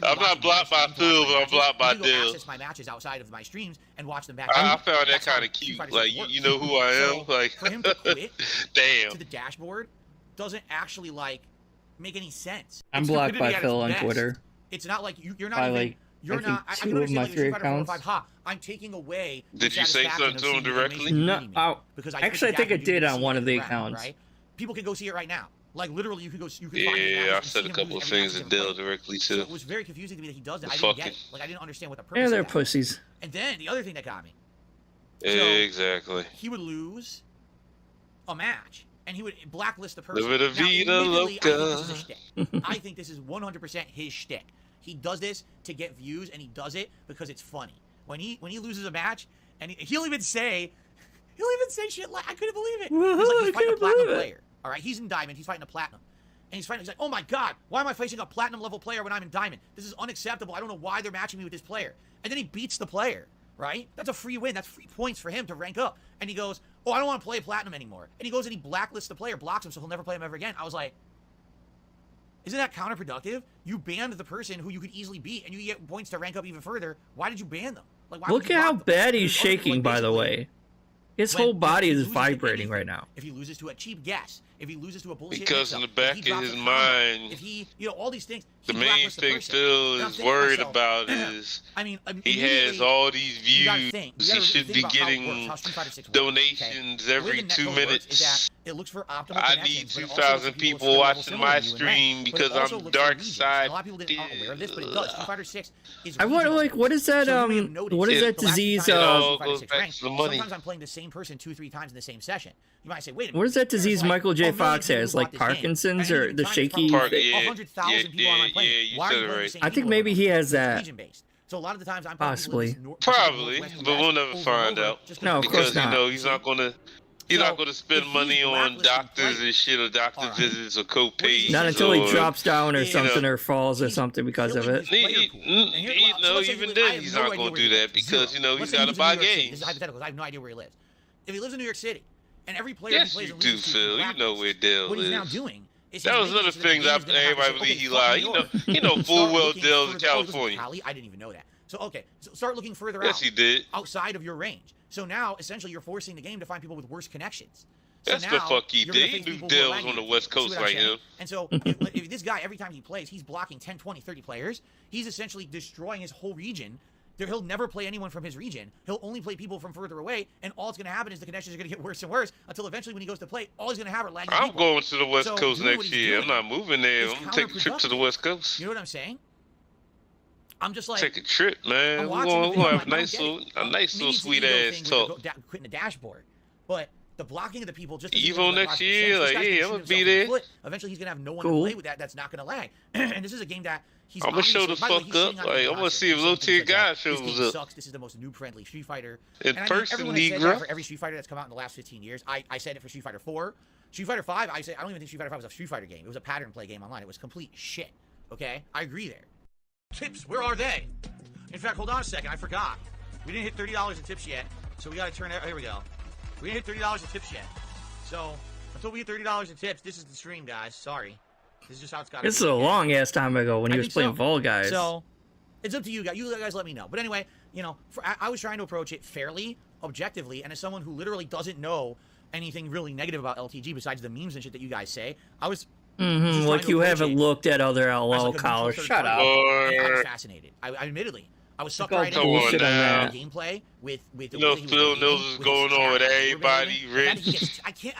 not gonna I'm not blocked by Phil, but I'm blocked by Dale. You can go Dale. access my matches outside of my streams and watch them back. I found that That's how kind of Street cute. Fighter Like, works. you know who I am? So, Like, for him to quit damn. to the dashboard doesn't actually like make any sense. I'm It's blocked stupidity by at Phil its on best. Twitter. It's not like you're not By, even. like, You're I not. think I two can of my understand like, 3 Street Fighter 4 or accounts. 5. Ha! I'm taking away. Did the you say satisfaction something of to him seeing the directly? animation No, beating me, oh, because actually, I think I did on one of the accounts. Right? People can go see it right now. Like literally, you can go. You can Yeah, I find said a couple of things to Dale directly So too. it was very confusing to me that he does that. I Fucking- didn't get it. Like I didn't understand what the purpose. Yeah, they're of that. pussies. And then the other thing that got me. So, Exactly. he would lose, a match, and he would blacklist the person. Live it a vida loca. I think this is 100% his shtick. He does this to get views, and he does it because it's funny. When he loses a match, and he'll even say shit like, I couldn't believe it. He's like, he's fighting a platinum player. All right, he's in diamond. He's fighting a platinum. And he's like, oh my God, why am I facing a platinum level player when I'm in diamond? This is unacceptable. I don't know why they're matching me with this player. And then he beats the player, right? That's a free win. That's free points for him to rank up. And he goes, oh, I don't want to play platinum anymore. And he goes and he blacklists the player, blocks him, so he'll never play him ever again. I was like, isn't that counterproductive? You banned the person who you could easily beat, and you get points to rank up even further. Why did you ban them? Like, why look at how bad he's shaking, like, by the way. His whole body is vibrating right now. If he loses to a cheap guess, if he loses to a bullshit because in the back of his mind, if he, all these things, the main thing Phil is worried about is, he has all these views. He should be getting donations every 2 minutes. It looks for optimal I need 2,000 people watching my stream because I'm dark side. A lot of people aren't aware of this, but it does. Street Fighter 6 is I wonder, like, what is that? What is that disease? Sometimes I'm playing the same person 2-3 times in the same session. You might say, wait a minute. What is that disease Michael J. Fox has? Like Parkinson's or the shaky? 100,000 people online playing. Why are you playing the same I think maybe he has that. Region-based. So a lot of the times I'm possibly. Probably, but we'll never find out. No, of course not. Because he's not gonna. He's not going to spend money on doctors and shit, or doctor visits, or co-pays. Not until he drops down or something, or falls or something because of it. Even then, he's not going to do that because, he's got to buy games. This is hypothetical. I have no idea where he lives. If he lives in New York City, and every player yes, he plays you do, Phil. You know where Dale lives. What he's now doing is that was another thing that everybody believe he lied. You know full well Dale's in California. I didn't even know that. So start looking further out. Yes, he did. Outside of your range. So now, essentially, you're forcing the game to find people with worse connections. So that's the fuck he did. He knew Dale was on the West Coast like him. And so, if this guy, every time he plays, he's blocking 10, 20, 30 players. He's essentially destroying his whole region. He'll never play anyone from his region. He'll only play people from further away. And all that's going to happen is the connections are going to get worse and worse until eventually when he goes to play, all he's going to have are lagging people. I'm going to the West Coast next year. I'm not moving there. I'm going to take a trip to the West Coast. You know what I'm saying? I'm just like, take a trip, man. We're going to have a nice little sweet ass talk. Quitting the dashboard, but the blocking of the people just Evo next year, like, yeah, I'm gonna be there. Eventually, he's gonna have no one to play with that's not gonna lag. And this is a game that he's. I'm gonna show the fuck up. Like, I'm gonna see if LowTierGod shows up. Sucks. This is the most noob-friendly Street Fighter. In person, Negro. For every Street Fighter that's come out in the last 15 years, I said it for Street Fighter 4, Street Fighter 5. I don't even think Street Fighter 5 was a Street Fighter game. It was a pattern play game online. It was complete shit. Okay, I agree there. Tips, where are they? In fact, hold on a second. I forgot. We didn't hit $30 in tips yet, so we got to turn it. Here we go. We didn't hit $30 in tips yet. So, until we hit $30 in tips, this is the stream, guys. Sorry. This is just how it's got to be. This is a long-ass time ago when he was playing Fall Guys. So, it's up to you guys. You guys let me know. But anyway, I was trying to approach it fairly, objectively, and as someone who literally doesn't know anything really negative about LTG besides the memes and shit that you guys say, I was... like you haven't looked at other lolcow. Shut up. I was fascinated. I admittedly, I was sucked right into the gameplay with Phil knows what's going on with everybody. Rich. I can't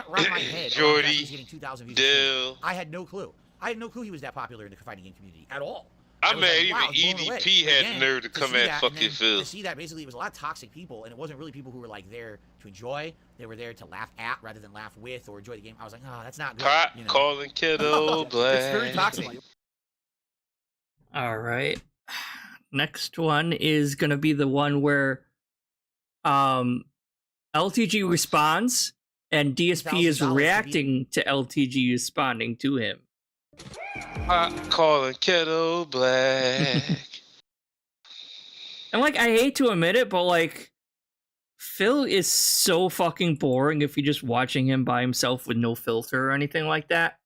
wrap my head around that he's getting 2,000 views. Dill. I had no clue. I had no clue he was that popular in the fighting game community at all. I'm mad even EDP had the nerve to come at fucking Phil. To see that, basically, it was a lot of toxic people, and it wasn't really people who were like there to enjoy. They were there to laugh at rather than laugh with or enjoy the game. I was like, oh, that's not good. Pot calling kiddo black. It's very toxic. All right. Next one is gonna be the one where LTG responds and DSP is reacting to LTG responding to him. Pot calling kiddo black. And like, I hate to admit it, but like, Phil is so fucking boring if you're just watching him by himself with no filter or anything like that.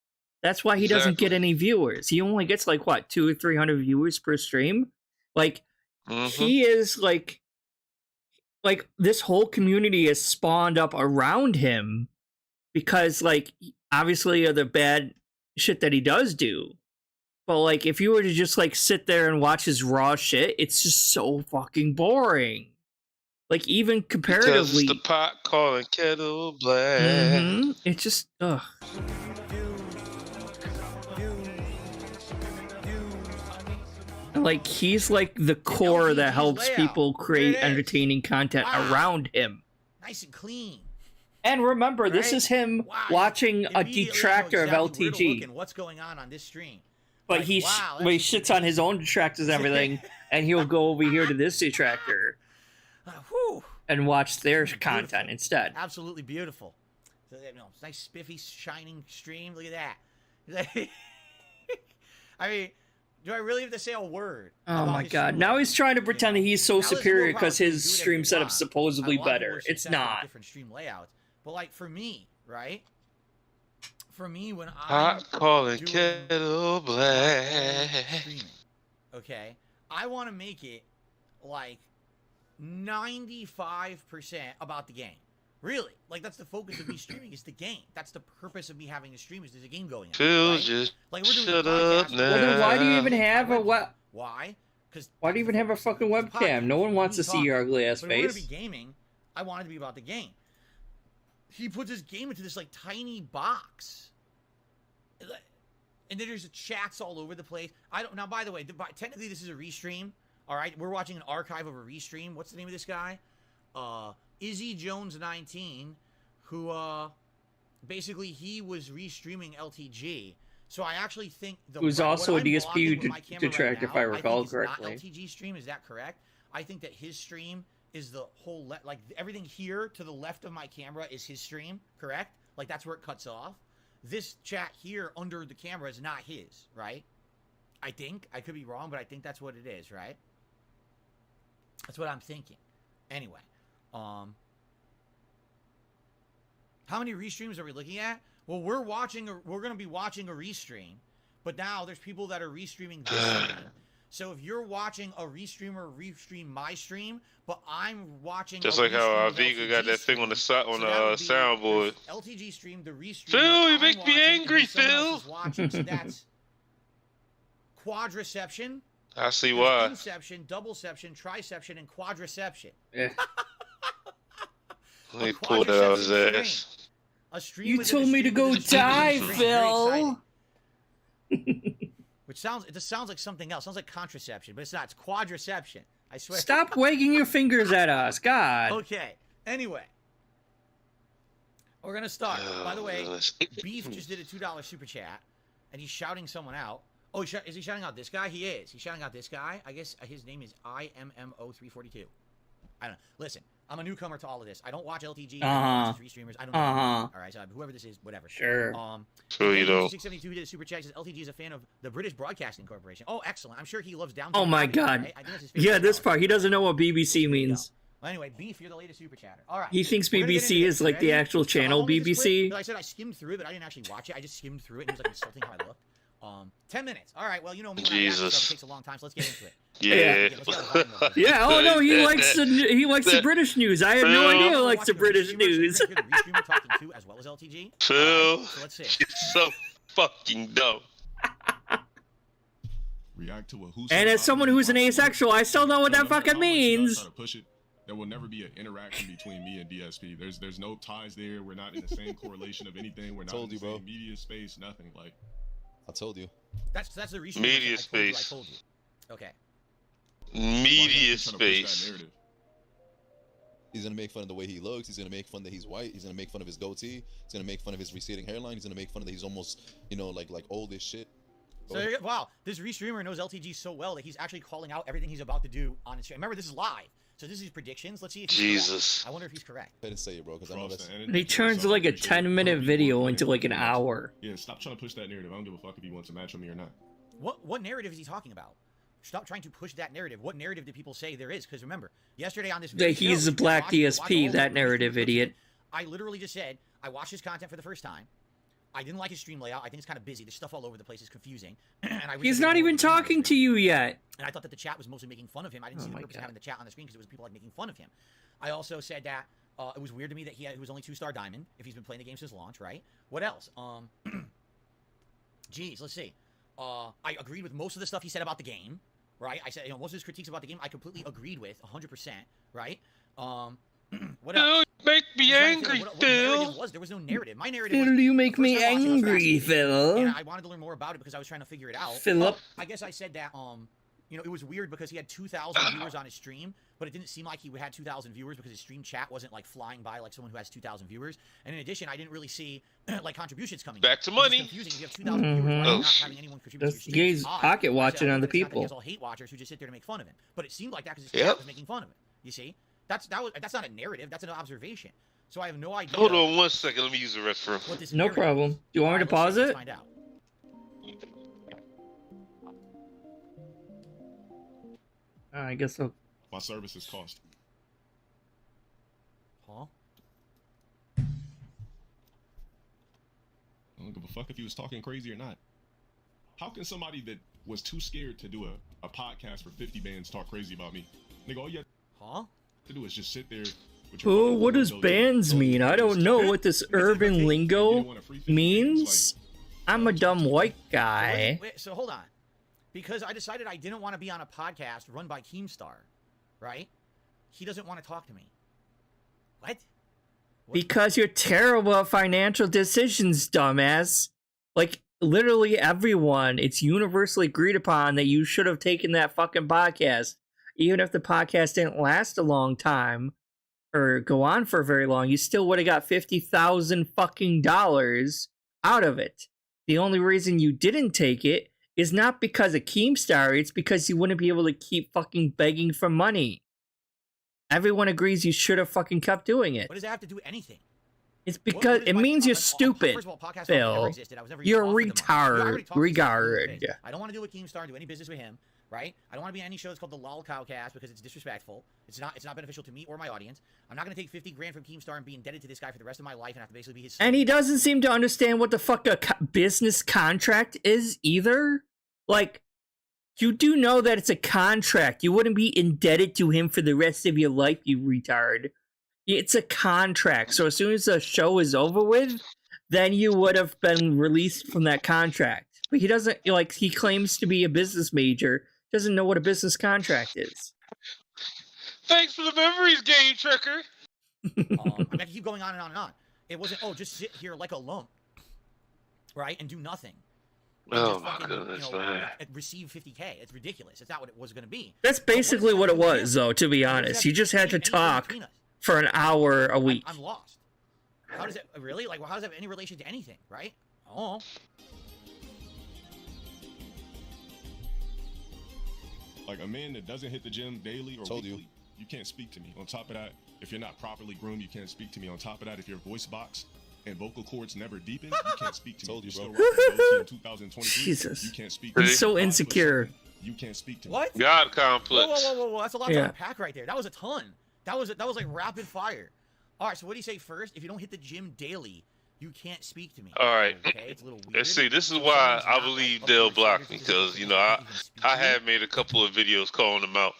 That's why he doesn't get any viewers. He only gets like what, 200 or 300 viewers per stream. Like, he is like this whole community is spawned up around him because like obviously of the bad shit that he does do. But like, if you were to just like sit there and watch his raw shit, it's just so fucking boring. Like, even comparatively, because the pot calling kettle black. It's just ugh. Like, he's like the core that helps people create entertaining content around him. Nice and clean. And remember, this Right? is him Wow, watching a immediately I know detractor exactly of where to look LTG. and what's going on this stream. But Like, he wow, well, he that's shits on his own detractors and everything, and he'll go over here to this detractor Whew. and watch their Beautiful. content instead. Absolutely beautiful. So, nice spiffy shining stream. Look at that. I mean, do I really have to say a word? Oh about my his god! stream Now layout? he's trying to pretend that he's so Now, listen, superior more power because to you, his do whatever stream you setup's want. supposedly A lot of people better. are It's successful with not. different stream layouts, but like for me, right? For me, when I'm Hot calling doing kettle black. streaming, okay, I want to make it like 95% about the game. Really, like that's the focus of me streaming is the game. That's the purpose of me having a stream is there's a game going on. Phil, Right? just Like we're doing shut a podcast. up now. Well, then why do you even have a what? Why? Because Why do you even have a fucking webcam? No one wants to see your ugly ass But if we're gonna face. be gaming, I want it to be about the game. He puts his game into this like tiny box, and then there's chats all over the place. I don't. Now, by the way, technically this is a restream. All right, we're watching an archive of a restream. What's the name of this guy? Izzy Jones 19, who basically he was restreaming LTG. So I actually think Who's also a DSP Detractor, if I recall correctly. Not LTG stream, is that correct? I think that his stream is the whole like everything here to the left of my camera is his stream, correct? Like that's where it cuts off. This chat here under the camera is not his, right? I think I could be wrong, but I think that's what it is, right? That's what I'm thinking. Anyway, how many restreams are we looking at? Well, we're going to be watching a restream, but now there's people that are restreaming this stream. So if you're watching a restreamer restream my stream, but I'm watching Just a like how restream of Vega got LTG that thing on the stream, on so the that would be soundboard. LTG stream, the restream. Phil, you make me angry, Phil. Watching, so that's quadriception. I see There's why. Inception, doubleception, triception, and quadriception. Yeah. Let me pull that out his ass. A stream You within a told me to stream go within a stream die, within a stream. Very Phil. exciting. It just sounds like something else. It sounds like contraception, but it's not. It's quadriception. I swear. Stop wagging your fingers at us, God. Okay. Anyway, we're gonna start. By the way, Beef just did a $2 super chat, and he's shouting someone out. Oh, is he shouting out this guy? He is. He's shouting out this guy. I guess his name is IMMO342. I don't know. Listen, I'm a newcomer to all of this. I don't watch LTG. I don't watch three streamers. I don't know. All right, so whoever this is, whatever. Sure. True, you know. 672 did a super chat. Says LTG is a fan of the British Broadcasting Corporation. Oh, excellent. I'm sure he loves down. Oh my God. Right? I think that's his favorite Yeah, this show. part. He doesn't know what BBC means. Well, anyway, Beef, you're the latest super chatter. All right. He thinks We're gonna get BBC into is this. like the Ready? actual So channel how long is this clip? BBC. Like I said, I skimmed through it, but I didn't actually watch it. I just skimmed through it, and he was like insulting how I looked. 10 minutes. All right. Well, you know me. When I react to Jesus. stuff, it takes a long time, so let's get into it. Yeah. Let's get on the bottom of it. Yeah. Oh no, he likes the British news. I had no Phil. idea he We're likes the watching a British restreamer, so news. we're gonna hear the restreamer talking to, as well as LTG. Phil, So let's see. it's so fucking dumb. React to a who's And as someone who's an asexual, I still know what that fucking means. Try to push it. There will never be an interaction between me and DSP. There's no ties there. We're not in the same correlation of anything. We're not in the same media space. Nothing. Like I told you. That's the restreamer. Media I space. told you. Okay. Media trying to push that space. narrative. He's gonna make fun of the way he looks. He's gonna make fun that he's white. He's gonna make fun of his goatee. He's gonna make fun of his receding hairline. He's gonna make fun of that he's almost, like old as shit. Go So ahead. wow, this restreamer knows LTG so well that he's actually calling out everything he's about to do on his stream. Remember, this is live, so this is his predictions. Let's see if he's Jesus. correct. I wonder if he's correct. Go ahead and say it, bro, because I know that's. And he turns like a 10-minute video into like an hour. Yeah, stop trying to push that narrative. I don't give a fuck if he wants to match with me or not. What narrative is he talking about? Stop trying to push that narrative. What narrative did people say there is? Because remember, yesterday on this video, That he's a we black watched all DSP, the that restreamers narrative clips. idiot. I literally just said I watched his content for the first time. I didn't like his stream layout. I think it's kind of busy. There's stuff all over the place. It's confusing. And I wish He's there was not more even stream on talking the to you yet. And I thought that the chat was mostly making fun of him. I didn't Oh see the my purpose of God. having the chat on the screen because it was people like making fun of him. I also said that it was weird to me that he was only 2-star diamond if he's been playing the game since launch, right? What else? Geez, let's see. I agreed with most of the stuff he said about the game, right? I said, most of his critiques about the game I completely agreed with 100%, right? What Phil, else? you make me I'm trying to angry, think what narrative Phil. was. There was no narrative. My narrative was Phil, you make the first me time watching, I was angry, fascinated, Phil. and I wanted to learn more about it because I was trying to figure it out. Philip. I guess I said that You know, it was weird because he had 2,000 viewers on his stream, but it didn't seem like he had 2,000 viewers because his stream chat wasn't like flying by like someone who has 2,000 viewers. And in addition, I didn't really see like contributions coming. Back to money. It's confusing. If you have 2,000 viewers, why are you not having anyone contribute to your stream? He's pocket watching on the people. He has all hate watchers who just sit there to make fun of him. But it seemed like that because his chat was making fun of him. You see, that's not a narrative. That's an observation. So I have no idea. Hold on 1 second. Let me use the restroom. No problem. Do you want me to pause it? Find out. I guess so. My services cost. Huh? I don't give a fuck if he was talking crazy or not. How can somebody that was too scared to do a podcast for 50 bands talk crazy about me? Nigga, all you have to do is just sit there. Oh, what does bands mean? I don't know what this urban lingo means. I'm a dumb white guy. Wait, so hold on. Because I decided I didn't want to be on a podcast run by Keemstar, right? He doesn't want to talk to me. What? Because you're terrible at financial decisions, dumbass. Like, literally everyone, it's universally agreed upon that you should have taken that fucking podcast. Even if the podcast didn't last a long time, or go on for very long, you still would have got $50,000 fucking dollars out of it. The only reason you didn't take it is not because of Keemstar, it's because you wouldn't be able to keep fucking begging for money. Everyone agrees you should have fucking kept doing it. What does that have to do with anything? It's because it means you're stupid, First of all, podcast Phil. You're a retard. Regard. I don't want to do with Keemstar, do any business with him, right? I don't want to be on any shows called the LolCow cast because it's disrespectful. It's not beneficial to me or my audience. I'm not going to take 50 grand from Keemstar and be indebted to this guy for the rest of my life and have to basically be his. And he doesn't seem to understand what the fuck a business contract is either. Like, you do know that it's a contract. You wouldn't be indebted to him for the rest of your life, you retard. It's a contract. So as soon as the show is over with, then you would have been released from that contract. But he doesn't, like, he claims to be a business major, doesn't know what a business contract is. Thanks for the memories, Game Tricker. I can keep going on and on and on. It wasn't, just sit here like a lump, right, and do nothing. Oh my goodness, man. Receive 50K. It's ridiculous. It's not what it was going to be. That's basically what it was, though, to be honest. You just had to talk for an hour a week. I'm lost. How does it, really? Like, how does that have any relation to anything, right? Oh. Like, a man that doesn't hit the gym daily or weekly, you can't speak to me. On top of that, if you're not properly groomed, you can't speak to me. On top of that, if your voice box and vocal cords never deepen, you can't speak to me. Told you, bro. In 2023, Jesus. you can't speak to me. He's so insecure. You can't speak to me. What? God complex. Whoa. That's a lot to unpack right there. That was a ton. That was like rapid fire. All right, so what do you say first? If you don't hit the gym daily, you can't speak to me. All right. Okay, it's a little weird. Let's see. This is why I believe they'll block me, because I have made a couple of videos calling him out.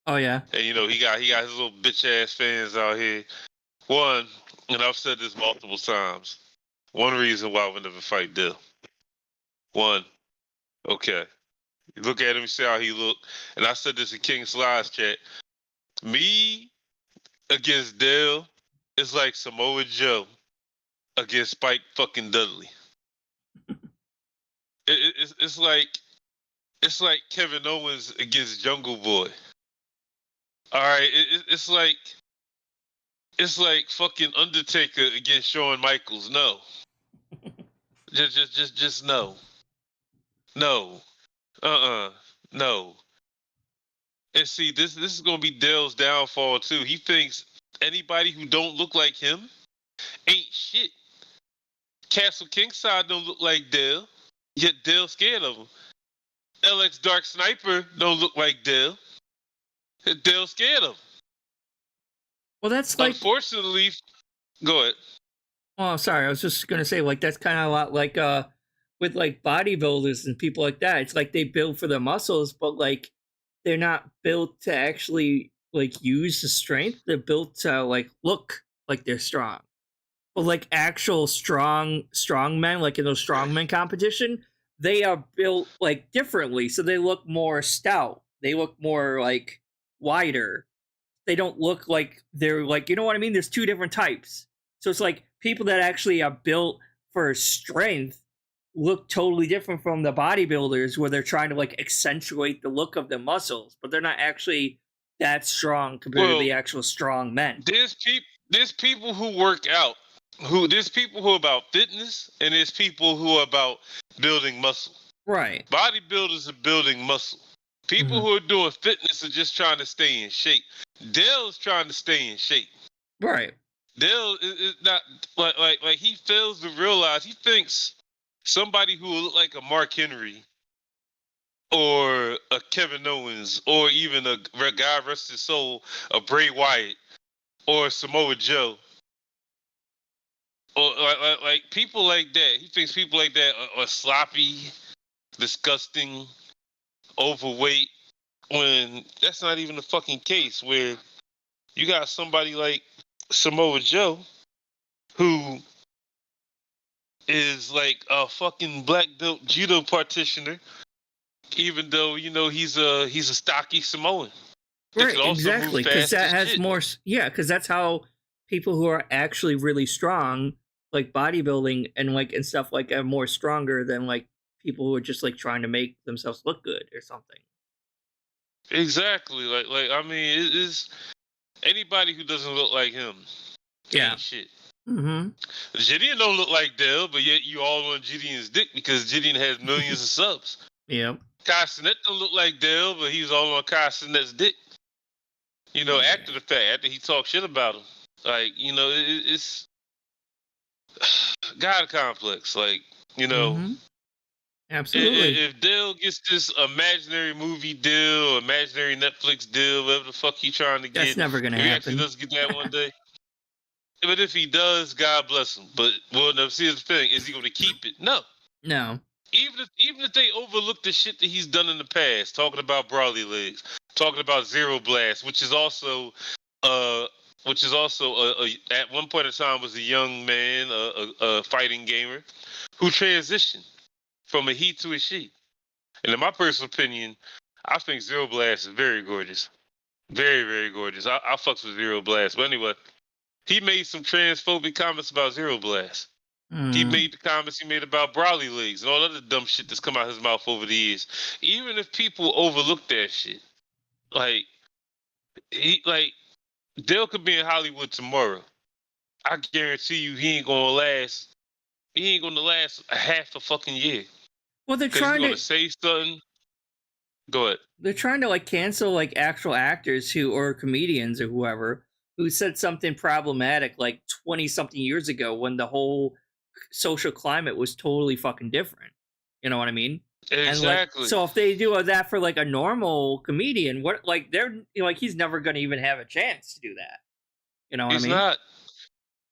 Oh yeah. And he got his little bitch ass fans out here. One, and I've said this multiple times. One reason why I would never fight Dill. One, okay. You look at him, you see how he look. And I said this in King Slide's chat. Me against Dill is like Samoa Joe against Spike fucking Dudley. It's like Kevin Owens against Jungle Boy. All right, it's like fucking Undertaker against Shawn Michaels. No, just no, no, no. And see, this is gonna be Dell's downfall too. He thinks anybody who don't look like him ain't shit. Castle Kingside don't look like Dell, yet Dell scared of him. LX Dark Sniper don't look like Dell. Dell scared of him. Well, that's like... Unfortunately... Go ahead. Oh, sorry. I was just going to say, like, that's kind of a lot like with, like, bodybuilders and people like that. It's like they build for their muscles, but, like, they're not built to actually, like, use the strength. They're built to, like, look like they're strong. But, like, actual strong men, like in those strongmen competition, they are built, like, differently. So they look more stout. They look more, like, wider. They don't look like they're, like, you know what I mean? There's two different types. So it's like people that actually are built for strength look totally different from the bodybuilders, where they're trying to like accentuate the look of the muscles, but they're not actually that strong compared to the actual strong men. There's people who work out. There's people who are about fitness, and there's people who are about building muscle. Right. Bodybuilders are building muscle. People who are doing fitness are just trying to stay in shape. Dale's trying to stay in shape. Right. Dale is not like he fails to realize, he thinks somebody who will look like a Mark Henry or a Kevin Owens or even a God rest his soul, a Bray Wyatt or a Samoa Joe, or like people like that. He thinks people like that are sloppy, disgusting, overweight, when that's not even the fucking case. Where you got somebody like Samoa Joe who is like a fucking black belt judo practitioner, even though he's a stocky Samoan. Right, exactly, because that has more. Yeah, because that's how people who are actually really strong, like bodybuilding and stuff like, are more stronger than like people who are just like trying to make themselves look good or something. Exactly, like I mean, it is anybody who doesn't look like him. Yeah. Shit. Mm-hmm. Gideon don't look like Dale, but yet you all on Gideon's dick because Gideon has millions of subs. Yeah. Kai Cenat don't look like Dale, but he was all on Kai Cenat's dick. After the fact, after he talked shit about him. Like, it's God complex. Like, Absolutely. If Dale gets this imaginary movie deal, or imaginary Netflix deal, whatever the fuck he trying to get, that's never gonna happen. He actually does get that one day. But if he does, God bless him. But see, the thing is, he going to keep it? No. Even if they overlook the shit that he's done in the past, talking about Brawley Legs, talking about Zero Blast, which is also at one point in time was a young man, a fighting gamer, who transitioned from a he to a she. And in my personal opinion, I think Zero Blast is very gorgeous, very, very gorgeous. I fucks with Zero Blast, but anyway. He made some transphobic comments about Zero Blast. He made the comments he made about Brawley Legs and all other dumb shit that's come out his mouth over the years. Even if people overlook that shit, Dale could be in Hollywood tomorrow. I guarantee you he ain't gonna last a half a fucking year. Well, they're trying to say something. Go ahead. They're trying to cancel actual actors or comedians or whoever who said something problematic 20-something years ago when the whole social climate was totally fucking different. You know what I mean? Exactly. And so if they do that for a normal comedian, what they're he's never going to even have a chance to do that. You know what I mean? He's not.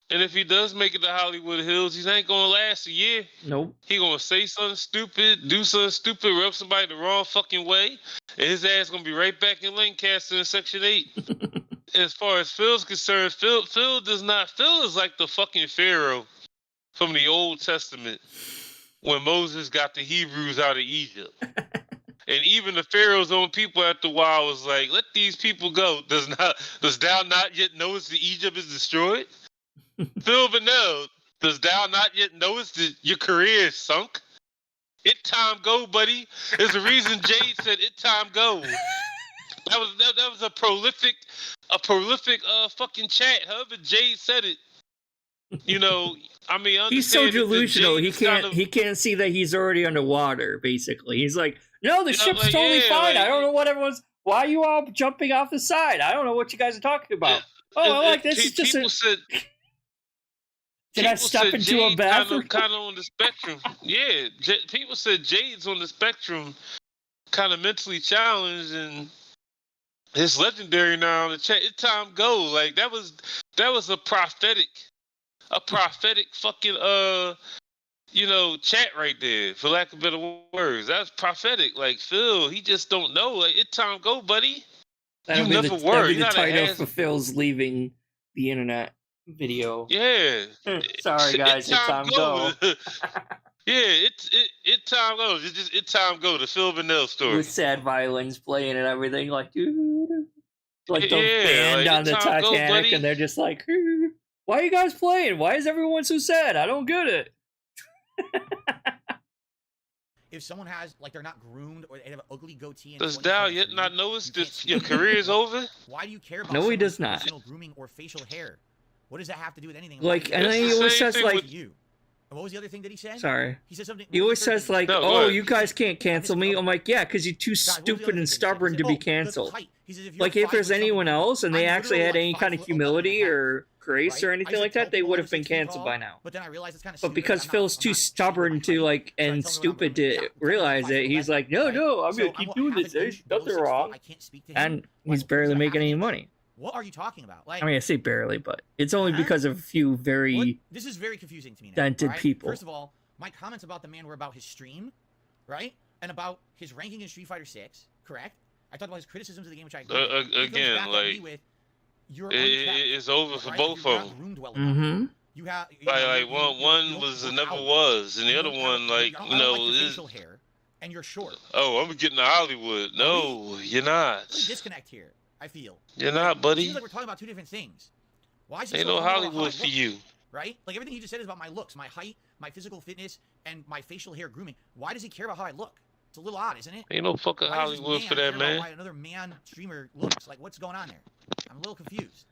And if he does make it to Hollywood Hills, he ain't going to last a year. Nope. He going to say something stupid, do something stupid, rub somebody the wrong fucking way, and his ass going to be right back in Lancaster in Section 8. As far as Phil's concerned, Phil is like the fucking Pharaoh from the Old Testament when Moses got the Hebrews out of Egypt. And even the Pharaoh's own people after a while was like, let these people go. Does thou not yet knowest that Egypt is destroyed? Phil Burnell, does thou not yet knowest that your career is sunk? It time go, buddy. There's a reason Jade said it time go. That was a prolific fucking chat. However Jade said it. I mean, he's so delusional. He can't see that he's already underwater. Basically, he's like, no, the ship's totally fine. I don't know what everyone's. Why are you all jumping off the side? I don't know what you guys are talking about. This is just people said. Did I step into a bathroom? Kind of on the spectrum. Yeah, people said Jade's on the spectrum, kind of mentally challenged, and it's legendary now in the chat. It time go. That was a prophetic fucking chat right there, for lack of better words. That's prophetic. Phil, he just don't know. It time go, buddy. You never worry. That'll be the title for Phil's leaving the internet video. Yeah. Sorry guys, it time go. Yeah, it time go. It time go. The Phil Burnell story with sad violins playing and everything, the band on the Titanic, and they're just like, why are you guys playing? Why is everyone so sad? I don't get it. if someone has like they're not groomed or they have an ugly goatee. In Does Dow yet not notice that your career is over? Why do you care about? No, he does not. Personal grooming or facial hair. What does that have to do with anything? Like, and then he always says like, you. And what was the other thing that he said? Sorry. He said something. He always says like, No, "Oh, you guys can't cancel me." I'm like, "Yeah, because you're too stupid and stubborn to be canceled." Like, if there's anyone else and they actually had any kind of humility or grace or anything like that, they would have been canceled by now. But then I realized it's kind of. But because Phil's too stubborn to like and stupid to realize it, he's like, "No, I'm gonna keep doing this. There's nothing wrong," and he's barely making any money. What are you talking about? Like, I mean, I say barely, but it's only because of a few very this is very confusing to me now, dented people. First of all, my comments about the man were about his stream, right? And about his ranking in Street Fighter 6, correct? I talked about his criticisms of the game, which I agree. Again, like, it's over for both of them. Mm-hmm. You have like one was and never was, and the other one, like, you know, facial hair, and you're short. Oh, I'm getting to Hollywood. No, you're not. There's a disconnect here. I feel. You're not, buddy. It seems like we're talking about two different things. Why is Ain't no Hollywood for you. Right? Like everything he just said is about my looks, my height, my physical fitness, and my facial hair grooming. Why does he care about how I look? It's a little odd, isn't it? Ain't no fucking Hollywood for that, man. Why another man streamer looks? Like, what's going on there? I'm a little confused.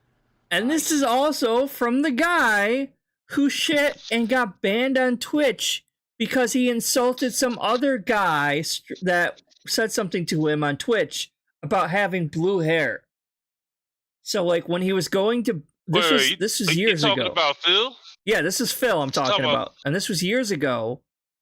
And this is also from the guy who shit and got banned on Twitch because he insulted some other guy that said something to him on Twitch about having blue hair. So, like, when he was going to... This was years ago. You talking about Phil? Yeah, this is Phil I'm talking about. And this was years ago.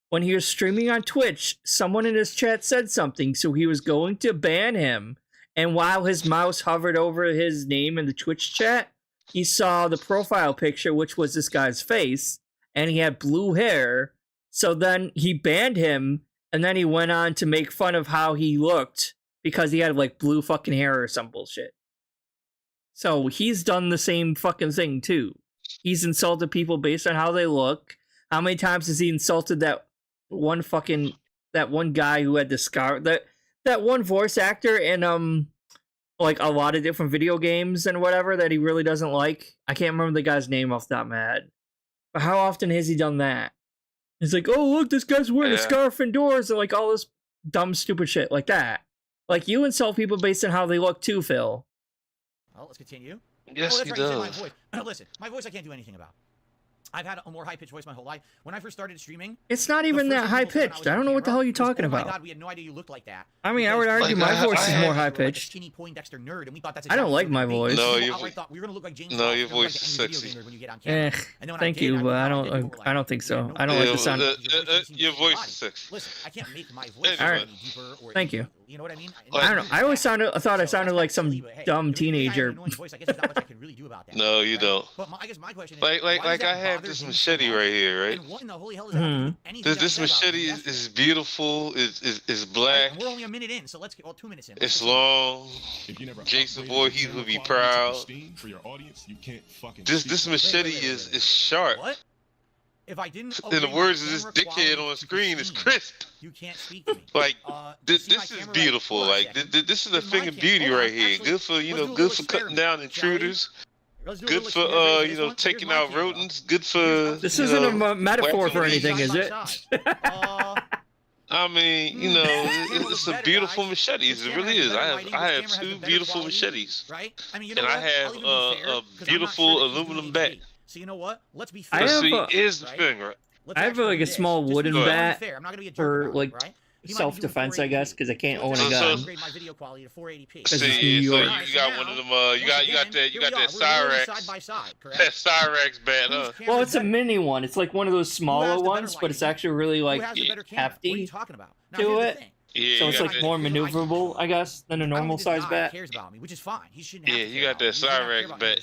When he was streaming on Twitch, someone in his chat said something, so he was going to ban him. And while his mouse hovered over his name in the Twitch chat, he saw the profile picture, which was this guy's face, and he had blue hair. So then he banned him, and then he went on to make fun of how he looked because he had, like, blue fucking hair or some bullshit. So he's done the same fucking thing, too. He's insulted people based on how they look. How many times has he insulted that one guy who had the scar, that one voice actor in like a lot of different video games and whatever that he really doesn't like? I can't remember the guy's name off the top of my head. But how often has he done that? He's like, "Oh, look, this guy's wearing a scarf indoors," and like all this dumb stupid shit like that. Like, you insult people based on how they look too, Phil. Well, let's continue. Yes, he does. My voice. Listen, my voice I can't do anything about. I've had a more high-pitched voice my whole life. When I first started streaming... It's not even that high-pitched. I don't know what the hell you're talking about. Oh my God, we had no idea you looked like that. I mean, I would argue my voice is more high-pitched. Skinny Poindexter nerd, and we thought that's I don't like my voice. No, we were gonna look like James. No, your voice is sexy. Thank you, but I don't think so. I don't like the sound. Your voice is sexy. Listen, I can't make my voice any deeper or... Thank you. You know what I mean? I don't know. I always thought I sounded like some dumb teenager. No, you don't. But I guess my question is, like I have this machete right here, right? What in the holy hell is that? This machete is beautiful. Is black. And we're only a minute in, so let's get 2 minutes in. It's long. Jason Voorhees would be proud. This machete is sharp. What? If I didn't, in the words of this dickhead on the screen, it's crisp. You can't speak to me. Like, this is beautiful. Like, this is a thing of beauty right here. Good for, good for cutting down intruders. Good for, taking out rodents. Good for. This isn't a metaphor for anything, is it? I mean, it's a beautiful machete. It really is. I have two beautiful machetes. Right? I mean, and I have a beautiful aluminum bat. So you know what? Let's be fair. Here's the thing, right? I have like a small wooden bat for like self-defense, I guess, because I can't own a gun. Upgrade my video quality to 480p. See, you got one of them. You got that Cyrex. Side by side, correct? That Cyrex bat, huh? Well, it's a mini one. It's like one of those smaller ones, but it's actually really like hefty to it. Yeah, so it's like more maneuverable, I guess, than a normal size bat. Cares about me, which is fine. He shouldn't have. Yeah, you got that Cyrex bat.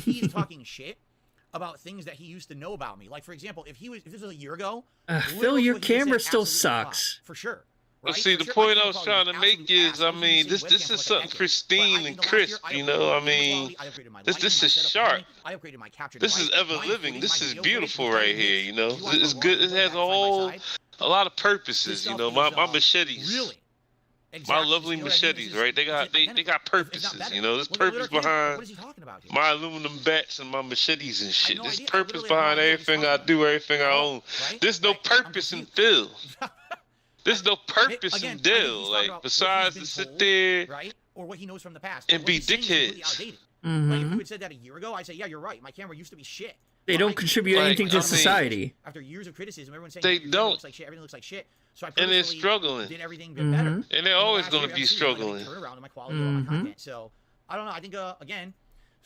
He's talking shit about things that he used to know about me. Like, for example, if this was a year ago, Phil, your camera still sucks. For sure. Right? See, the point I was trying to make is, I mean, this is something pristine and crisp, I mean, this is sharp. This is ever living. This is beautiful right here, It's good. It has a lot of purposes, My machetes. Really? My lovely machetes, right? They got purposes, There's purpose behind my aluminum bats and my machetes and shit. There's purpose behind everything I do, everything I own. There's no purpose in Phil. There's no purpose Again, in I think he's deal, talking like about besides what to he's sit been there told, right? Or what he knows from the past. and What be he's saying is completely dickheads. outdated. Mm-hmm. Like if you had said that a year ago, I'd say, yeah, you're right. My camera used to be shit. They don't contribute Like, anything I to mean, society. After years of criticism, everyone's saying They your camera don't. looks like shit, everything looks like shit. So I And they're purposely struggling. did everything bit better. Mhm. And they're In the always last gonna year, be I've seen, like, a struggling. turn around in my quality of all my Mhm. content. So I don't know. I think again,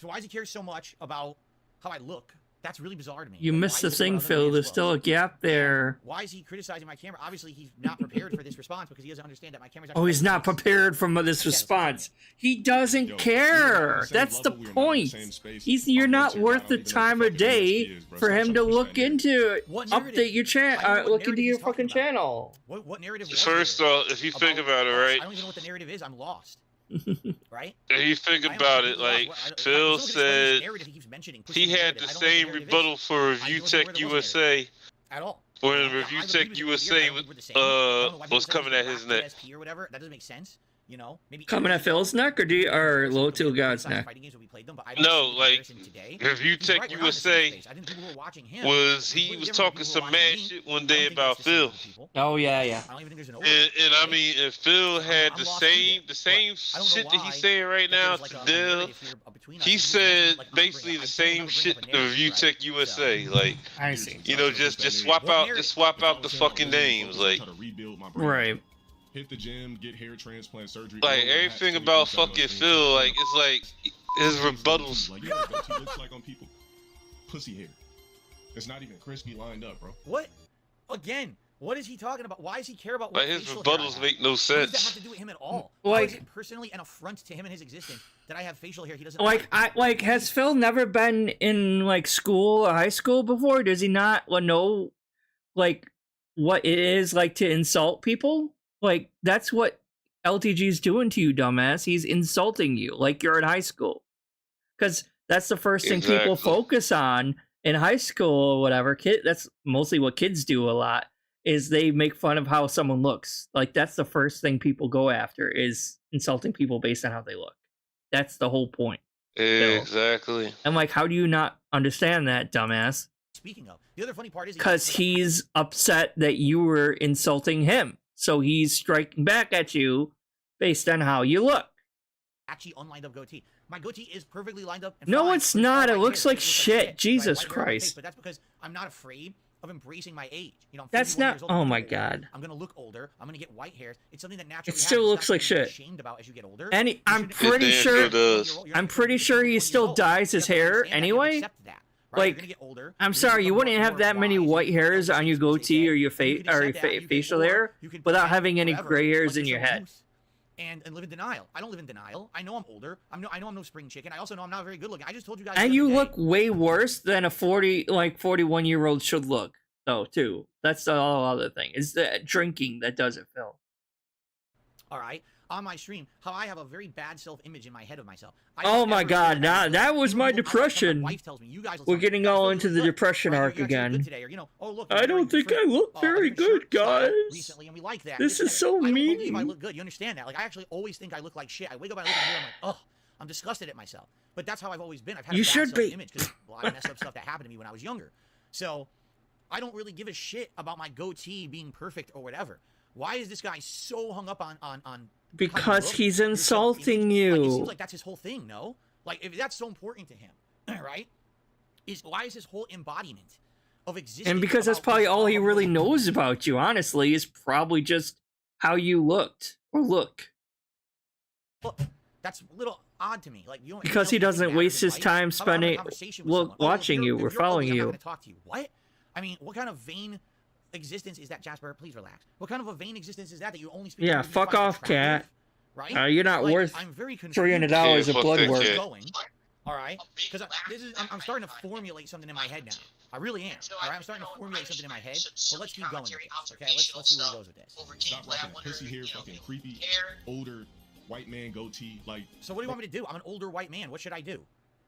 so why does he care so much about how I look? That's really bizarre to me. You Like, missed why the is it thing, other Phil. man's There's clothes? still a gap there. Why is he criticizing my camera? Obviously, he's not prepared for this response because he doesn't understand that my camera's Oh, he's not actually prepared for this response. He doesn't Yo, care. That's the point. You're not worth the time of day for him to look into it. What narrative? Update your I don't know channel. what Look into narrative your he's talking fucking about. channel. What narrative was First there off, if you think about it, right? I don't even know what the narrative is. I'm lost. Right? If you think I am about it, completely like lost. If Phil someone can explain this said, narrative he keeps mentioning, he pushing the had narrative, the I don't know what same narrative is. rebuttal for I Review don't know where Tech there was USA at all. when I Review believe Tech it was USA weird. I think we're the same. I don't know why people was say coming it's at his rap neck. DSP or whatever. That doesn't make sense. You know, maybe Coming at Phil's neck or LowTierGod's neck? fighting games when we played them, but I don't No, see the like comparison today. Review He's Tech right, we're not in the same USA space. I think people who were watching him was he completely was different talking than people some who were mad watching me. shit one I day don't think about it's the same Phil. with people. Oh yeah, yeah. I don't even think there's an And I mean, if Phil had I'm the lost same too, the same but I don't know shit that why he's saying right that now there's to like a Dill, narrative here between us. he Like, said like, I'm basically bringing- the I same don't ever shit bring to up a Review narrative, Tech right? USA. So, Like, I see. you know, just swap What out narrative? the fucking names. Like, Right. Hit the gym, get hair transplant surgery. like all that everything shit about you got fucking on Phil, like screen. it's like his rebuttals. Like, you know what goatee looks like on people? Pussy hair. It's not even crispy lined up, bro. What? Again, what is he talking about? Why does he care about what Like his facial hair I rebuttals have? make no What does that have sense. to do with him at all? How Like- is it personally an affront to him and his existence that I have facial hair he doesn't Has Phil never been in like school or high school before? Does he not know like what it is like to insult people? Like that's what LTG's doing to you, dumbass. He's insulting you like you're in high school. Because that's the first thing people Exactly. focus on in high school or whatever. That's mostly what kids do a lot, is they make fun of how someone looks. Like that's the first thing people go after, is insulting people based on how they look. That's the whole point. Exactly. And like, how do you not understand that, dumbass? Speaking of, the other funny part is Because he's upset that you were insulting him. So he's striking back at you based on how you look. actually unlined up goatee. My goatee is perfectly lined up. And No, fine, it's but not. all It my looks hair like shit. right? Jesus White hair on my face, Christ. But that's because I'm not afraid of embracing my age. You know, I'm That's 51 not. years old, Oh I'm my gonna get older, god. I'm gonna look older. I'm gonna get white hair. It's something that naturally It still happens. looks like It's not something shit. you're ashamed about as you get older. And You I'm shouldn't- pretty It damn sure. sure does. You're I'm not pretty 50, sure he 20 still years old. dyes his You have to hair understand that. You have to anyway. accept that, right? Like, You're gonna get older. I'm You're sorry, gonna you become wouldn't more have that many wise. white hairs on your That's what goatee or your you face can or accept that, you can- facial or hair you can without pretend having any forever gray hairs like in you're your so head. loose and live in denial. I don't live in denial. I know I'm older. I know I'm no spring chicken. I also know I'm not very good looking. I just told you guys. And the you other look day- way worse than a 41-year-old should look, though, too. That's the whole other thing. It's the drinking that does it, Phil. All right, on my stream, how I have a very bad self-image in my head of myself. I Oh don't my ever God, feel now I'm that good. was Even my when depression. My wife tells me, you guys will We're tell me, getting "Guys, all Phil, into you the look good." depression Right? arc You're actually again. good today, or oh look, I you're don't wearing think different- I look a very different good, shirt style guys. recently, and we like that. This and is so I don't believe I mean. look good. You understand that? Like, I actually always think I look like shit. I wake up, I look in the mirror, I'm like, oh, I'm disgusted at myself. But that's how I've always been. I've had You a bad should be. self-image because a lot of messed up stuff that happened to me when I was younger. So I don't really give a shit about my goatee being perfect or whatever. Why is this guy so hung up on how you Because look, he's your insulting self-image? Like, it seems you. like that's his whole thing, no? Like, if that's so important to him, right? Why is his whole embodiment of existence? And because that's about probably this all he horrible- really knows about you, honestly, is probably just how you looked or look. Look, that's a little odd to me. Like, you don't, Because he anything doesn't matters waste in his life? time How about having a spending conversation with someone? Oh, watching if you you're or following ugly, I'm not you. gonna talk to you. What? I mean, what kind of vain existence is that, Jasper? Please relax. What kind of a vain existence is that you only speak? Yeah, to people you fuck find off, cat. attractive, Right? You're not Like, worth I'm very confused. $300 of fuck blood that work. cat. Going, all right, because I'm starting to formulate something in my head now. I really am. All right, I'm starting to formulate something in my head. But let's keep going with this. Okay, let's see where it goes with this. Stop rocking that pussy hair, fucking creepy, older white man goatee. Like, So what do you want me to do? I'm an older white man. What should I do?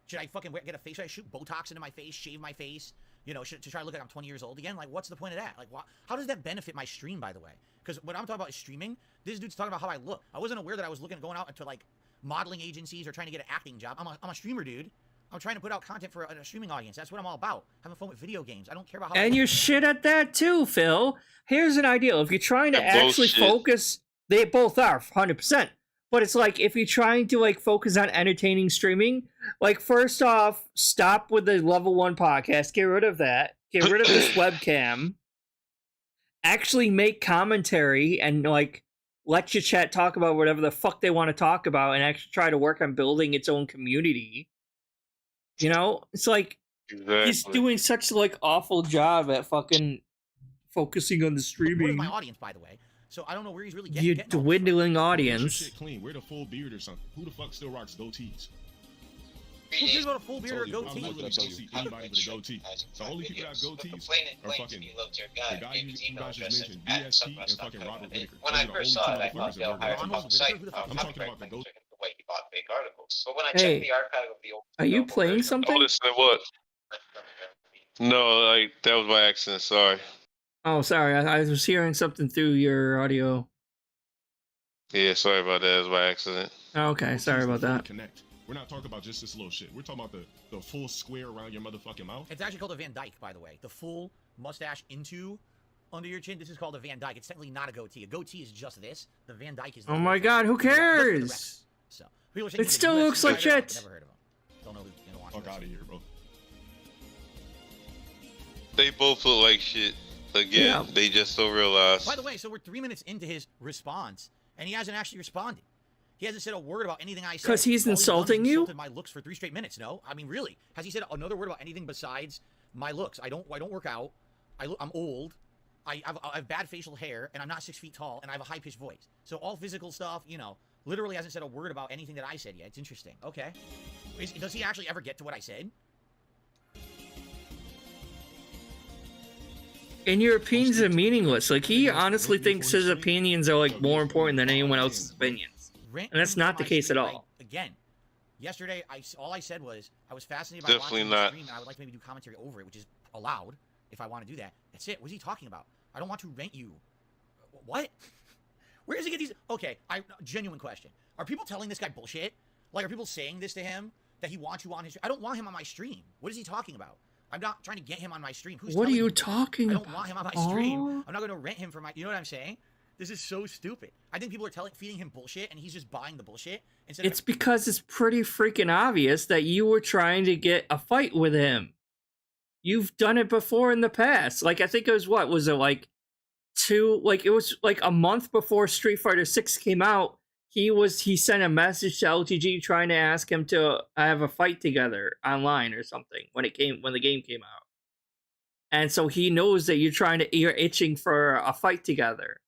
Should I fucking get a face? Should I shoot Botox into my face, shave my face? You know, to try to look like I'm 20 years old again? Like, what's the point of that? Like, how does that benefit my stream, by the way? Because what I'm talking about is streaming. This dude's talking about how I look. I wasn't aware that I was going out into like modeling agencies or trying to get an acting job. I'm a streamer, dude. I'm trying to put out content for a streaming audience. That's what I'm all about. Having fun with video games. I don't care about how. And you're shit at that too, Phil. Here's an idea. If you're trying to actually focus, they both are 100%. But it's like if you're trying to like focus on entertaining streaming, like first off, stop with the level 1 podcast. Get rid of that. Get rid of this webcam. Actually make commentary and like let your chat talk about whatever the fuck they want to talk about and actually try to work on building its own community. You know, it's like he's doing such like awful job at fucking focusing on the streaming. What is my audience, by the way? So I don't know where he's really getting. You're dwindling audience. Shit clean. Wear the full beard or something. Who the fuck still rocks goatees? Who cares about a full beard or a goatee? I'm not see anybody with a goatee. The only people that have goatees are fucking the guy you guys just mentioned, DSP and fucking Robert Whitaker. When I first saw it, I thought they'll hire him on site. I'm talking about the goatee. The way he bought fake articles. But when I checked the archive of the old, are you playing something? Oh, listen to what? No, like that was by accident. Sorry. Oh, sorry. I was hearing something through your audio. Yeah, sorry about that. It was by accident. Okay, sorry about that. Connect. We're not talking about just this little shit. We're talking about the full square around your motherfucking mouth. It's actually called a Van Dyke, by the way. The full mustache into under your chin. This is called a Van Dyke. It's technically not a goatee. A goatee is just this. The Van Dyke is. Oh my god, who cares? So people it still looks like shit. Never heard of him. Don't know who's gonna watch. Fuck out of here, bro. They both look like shit. Again, they just don't realize. By the way, so we're 3 minutes into his response, and he hasn't actually responded. He hasn't said a word about anything I said. Because he's insulting you? Insulted my looks for 3 straight minutes. No, I mean really. Has he said another word about anything besides my looks? I don't work out. I'm old. I have bad facial hair, and I'm not 6 feet tall, and I have a high pitched voice. So all physical stuff, you know, literally hasn't said a word about anything that I said yet. It's interesting. Okay, does he actually ever get to what I said? And your opinions are meaningless. Like, he honestly thinks his opinions are, like, more important than anyone else's opinions. And that's not the case at all. Again, yesterday, all I said was, I was fascinated by watching the stream, and I would like to maybe do commentary over it, which is allowed, if I want to do that. That's it. What is he talking about? I don't want to rent you. What? Where does he get these? Okay, genuine question. Are people telling this guy bullshit? Like, are people saying this to him, that he wants you on his stream? I don't want him on my stream. What is he talking about? I'm not trying to get him on my stream. What are you talking about? I don't want him on my stream. I'm not going to rent him for my... You know what I'm saying? This is so stupid. I think people are feeding him bullshit, and he's just buying the bullshit. It's because it's pretty freaking obvious that you were trying to get a fight with him. You've done it before in the past. Like, I think it was, what? Was it like it was like a month before Street Fighter 6 came out. He sent a message to LTG trying to ask him to have a fight together online or something when the game came out. And so he knows that you're itching for a fight together.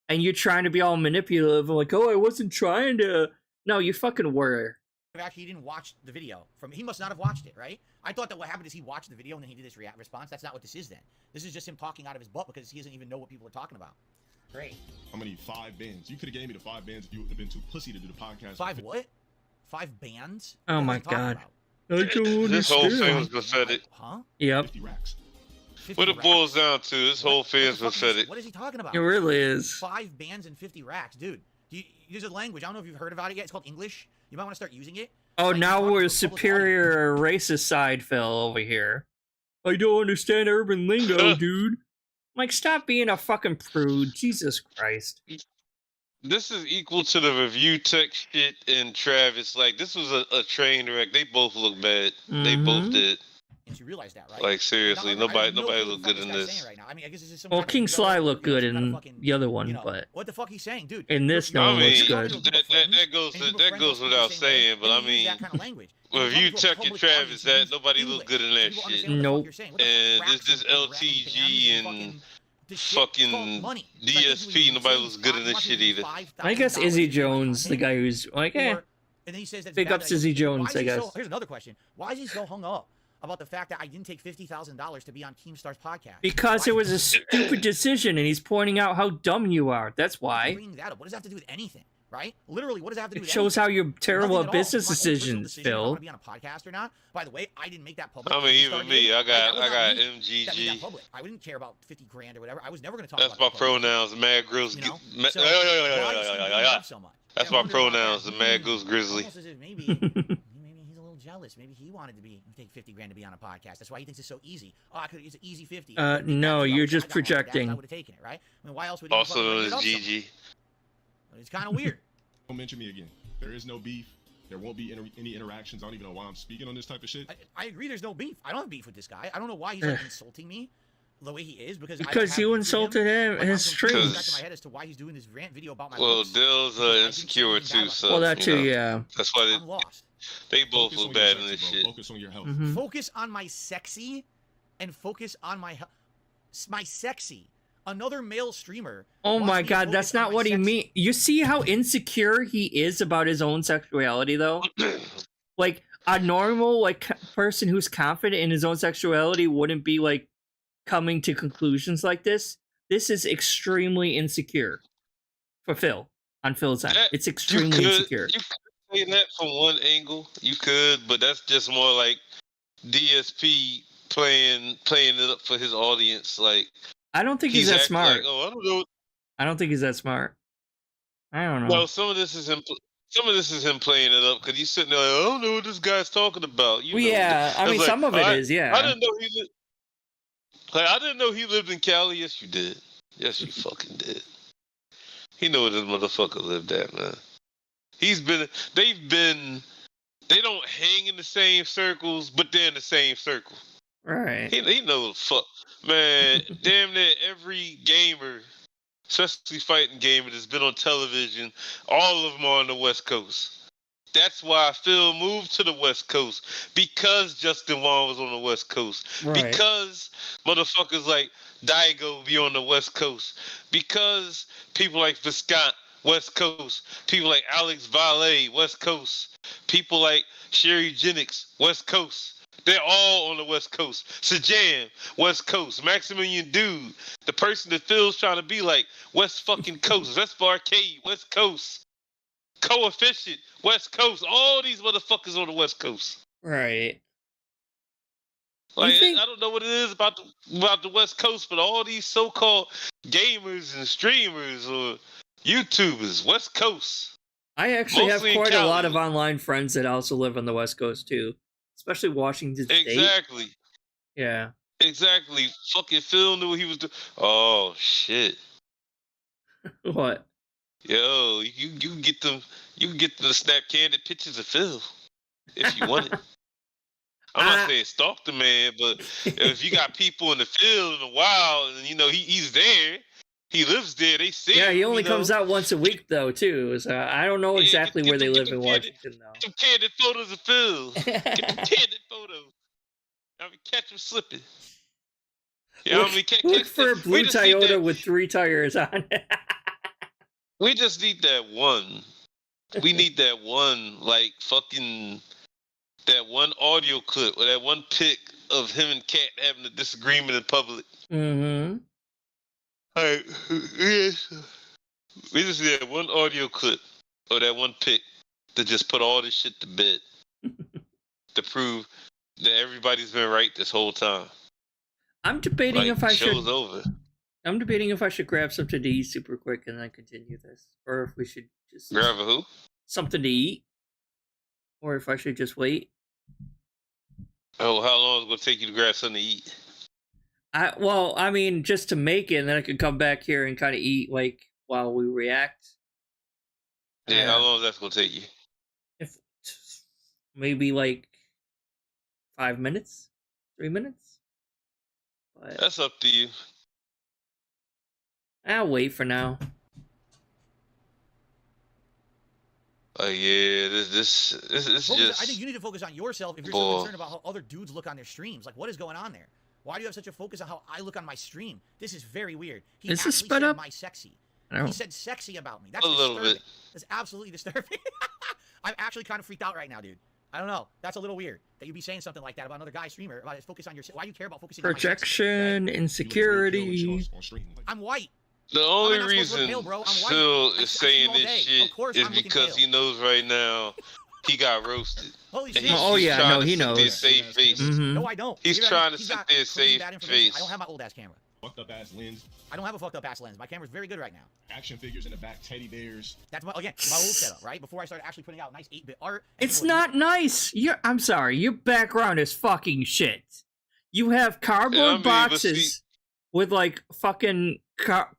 And you're trying to be all manipulative and like, oh, I wasn't trying to. No, you fucking were. Actually, he didn't watch the video. He must not have watched it, right? I thought that what happened is he watched the video and then he did this response. That's not what this is then. This is just him talking out of his butt because he doesn't even know what people are talking about. Great. How many 5 bands? You could have gave me the 5 bands if you would have been too pussy to do the podcast. 5 what? 5 bands? Oh my god. This whole thing was pathetic. Huh? Yep. 50 racks. What it boils down to, this whole thing is pathetic. What is he talking about? It really is. 5 bands and 50 racks. Dude, there's a language. I don't know if you've heard about it yet. It's called English. You might want to start using it. Oh, like, now we're superior racist side, Phil, over here. I don't understand urban lingo, dude. Like, stop being a fucking prude. Jesus Christ. This is equal to the review tech shit and Travis. Like, this was a train wreck. They both look bad. They both did. And you realize that, right? Like, seriously, nobody looked good in this. Right now. I mean, I guess this is some well, King Sly looked good in the other one, but what the fuck he's saying, dude? In this, no one looks good. That goes without saying, but I mean, review tech and Travis, that nobody looked good in that shit. Nope. And this LTG and fucking DSP, nobody looks good in this shit either. I guess Izzy Jones, the guy who's like, big ups Izzy Jones, I guess. Here's another question: why is he so hung up about the fact that I didn't take $50,000 to be on Keemstar's podcast? Because it was a stupid decision, and he's pointing out how dumb you are. That's why. Bringing that up. What does that have to do with anything? Right? Literally, what does that have to do with anything? It shows how you're terrible at business decisions, Phil. I want to be on a podcast or not. By the way, I didn't make that public. I mean, even me, I got MGG. I didn't care about 50 grand or whatever. I was never going to talk about. That's my pronouns. Mad Grills. That's my pronouns. The Mad Goose Grizzly. Maybe he's a little jealous. jealous. Maybe he wanted to take 50 grand to be on a podcast. That's why he thinks it's so easy. Oh, it's an easy 50. No, you're just projecting. I would have taken it, right? I mean, why else would he? Also known as GG. It's kind of weird. Don't mention me again. There is no beef. There won't be any interactions. I don't even know why I'm speaking on this type of shit. I agree. There's no beef. I don't have beef with this guy. I don't know why he's like insulting me the way he is because you insulted him in his streams. Back in my head as to why he's doing this rant video about my Well, looks. Dill's insecure too, so well, that too, yeah. That's why I'm lost. they both look bad in this shit. Focus on your health. Focus on my sexy, and focus on my sexy. Another male streamer. Oh my god, that's not what he means. You see how insecure he is about his own sexuality, though? Like, a normal, like, person who's confident in his own sexuality wouldn't be, like, coming to conclusions like this. This is extremely insecure for Phil, on Phil's end. It's extremely insecure. You could say that from one angle. You could, but that's just more like DSP playing it up for his audience, like... I don't think he's that smart. Like, oh, I don't know. I don't think he's that smart. I don't know. No, some of this is him. Some of this is him playing it up because he's sitting there like, I don't know what this guy's talking about. Well, yeah, I mean, some of it is, yeah. I didn't know he lived. Like, I didn't know he lived in Cali. Yes, you did. Yes, you fucking did. He know where this motherfucker lived at, man. They don't hang in the same circles, but they're in the same circle. Right. He knows fuck. Man, damn near every gamer, especially fighting gamer that's been on television, all of them are on the West Coast. That's why Phil moved to the West Coast, because Justin Wong was on the West Coast. Right. Because motherfuckers like Daigo be on the West Coast. Because people like Viscont, West Coast. People like Alex Valle, West Coast. People like Sherry Jennings, West Coast. They're all on the West Coast. Sajam, West Coast. Maximilian Dude, the person that Phil's trying to be like, West fucking Coast. Vespa Arcade, West Coast. Coefficient, West Coast. All these motherfuckers on the West Coast. Right. Like, I don't know what it is about the West Coast, but all these so-called gamers and streamers or YouTubers, West Coast. I actually Mostly have quite a lot of online friends that also live on the West Coast, too. Especially Washington State. Exactly. Yeah. Exactly. Fucking Phil knew what he was doing. Oh, shit. What? Yo, you can get them to snap candid pictures of Phil if you want it. I'm not saying stalk the man, but if you got people in the field in the wild and he's there, he lives there, they see him. Yeah, he only comes out once a week though too. So I don't know exactly where they live in Washington though. Get some candid photos of Phil. Get some candid photos. I mean, catch him slipping. Look for a blue Toyota with 3 tires on it. We just need that one. We need that one, like, fucking, that one audio clip or that one pic of him and Kat having a disagreement in public. Mm-hmm. Alright, yes. We just need that one audio clip or that one pic to just put all this shit to bed. To prove that everybody's been right this whole time. I'm debating like, if I should. Show's over. I'm debating if I should grab something to eat super quick and then continue this, or if we should just grab a who? Something to eat, or if I should just wait. Oh, how long is it gonna take you to grab something to eat? I mean, just to make it, and then I could come back here and kind of eat like while we react. Yeah, how long is that gonna take you? If maybe like 5 minutes, 3 minutes. But that's up to you. I'll wait for now. Yeah, this just. I think you need to focus on yourself if you're so concerned about how other dudes look on their streams. Like, what is going on there? Why do you have such a focus on how I look on my stream? This is very weird. He is this sped up? My sexy. He said sexy about me. That's a little bit. That's absolutely disturbing. I'm actually kind of freaked out right now, dude. I don't know. That's a little weird that you'd be saying something like that about another guy streamer. About focus on your. Why do you care about focusing projection, on my insecurity? I'm white. The only reason Phil is saying this shit is because he knows right now he got roasted. Holy shit. Oh yeah, no, he knows. Save face. Mm-hmm. No, I don't. He's trying to sit there and save face. I don't have my old ass camera. fucked up ass lens. I don't have a fucked up ass lens. My camera's very good right now. Action figures in the back, teddy bears. That's my old setup, right? Before I started actually putting out nice 8-bit art. It's not nice. I'm sorry. Your background is fucking shit. You have cardboard boxes with like fucking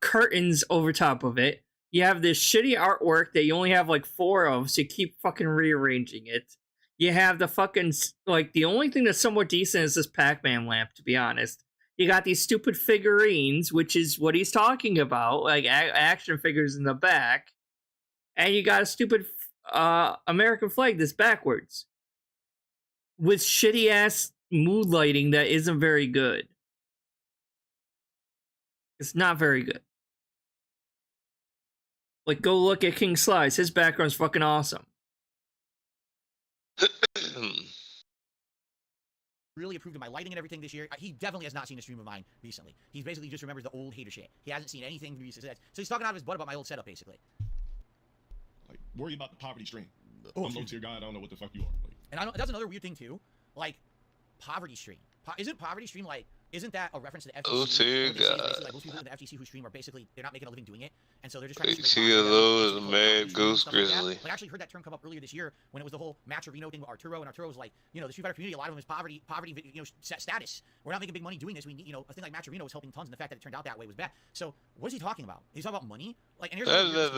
curtains over top of it. You have this shitty artwork that you only have like 4 of, so you keep fucking rearranging it. You have the fucking, like, the only thing that's somewhat decent is this Pac-Man lamp, to be honest. You got these stupid figurines, which is what he's talking about, like action figures in the back. And you got a stupid American flag that's backwards. With shitty-ass mood lighting that isn't very good. It's not very good. Like, go look at King Slice. His background's fucking awesome. Really approved of my lighting and everything this year. He definitely has not seen a stream of mine recently. He basically just remembers the old hater shit. He hasn't seen anything recent. So he's talking out of his butt about my old setup, basically. Like, worry about the poverty stream. Oh, I'm LowTierGod. I don't know what the fuck you are. Like, and that's another weird thing too. Like, poverty stream. Isn't poverty stream like? Isn't that a reference to the FGC? LowTierGod. Like, most people in the FGC who stream are basically they're not making a living doing it, and so they're just trying to. is a mad goose grizzly. Like, I actually heard that term come up earlier this year when it was the whole Matcherino thing with Arturo, and Arturo was like, the Street Fighter community, a lot of them is poverty, status. We're not making big money doing this. We need, a thing like Matcherino was helping tons, and the fact that it turned out that way was bad. So, what is he talking about? He's talking about money. Like, and here's. I'm getting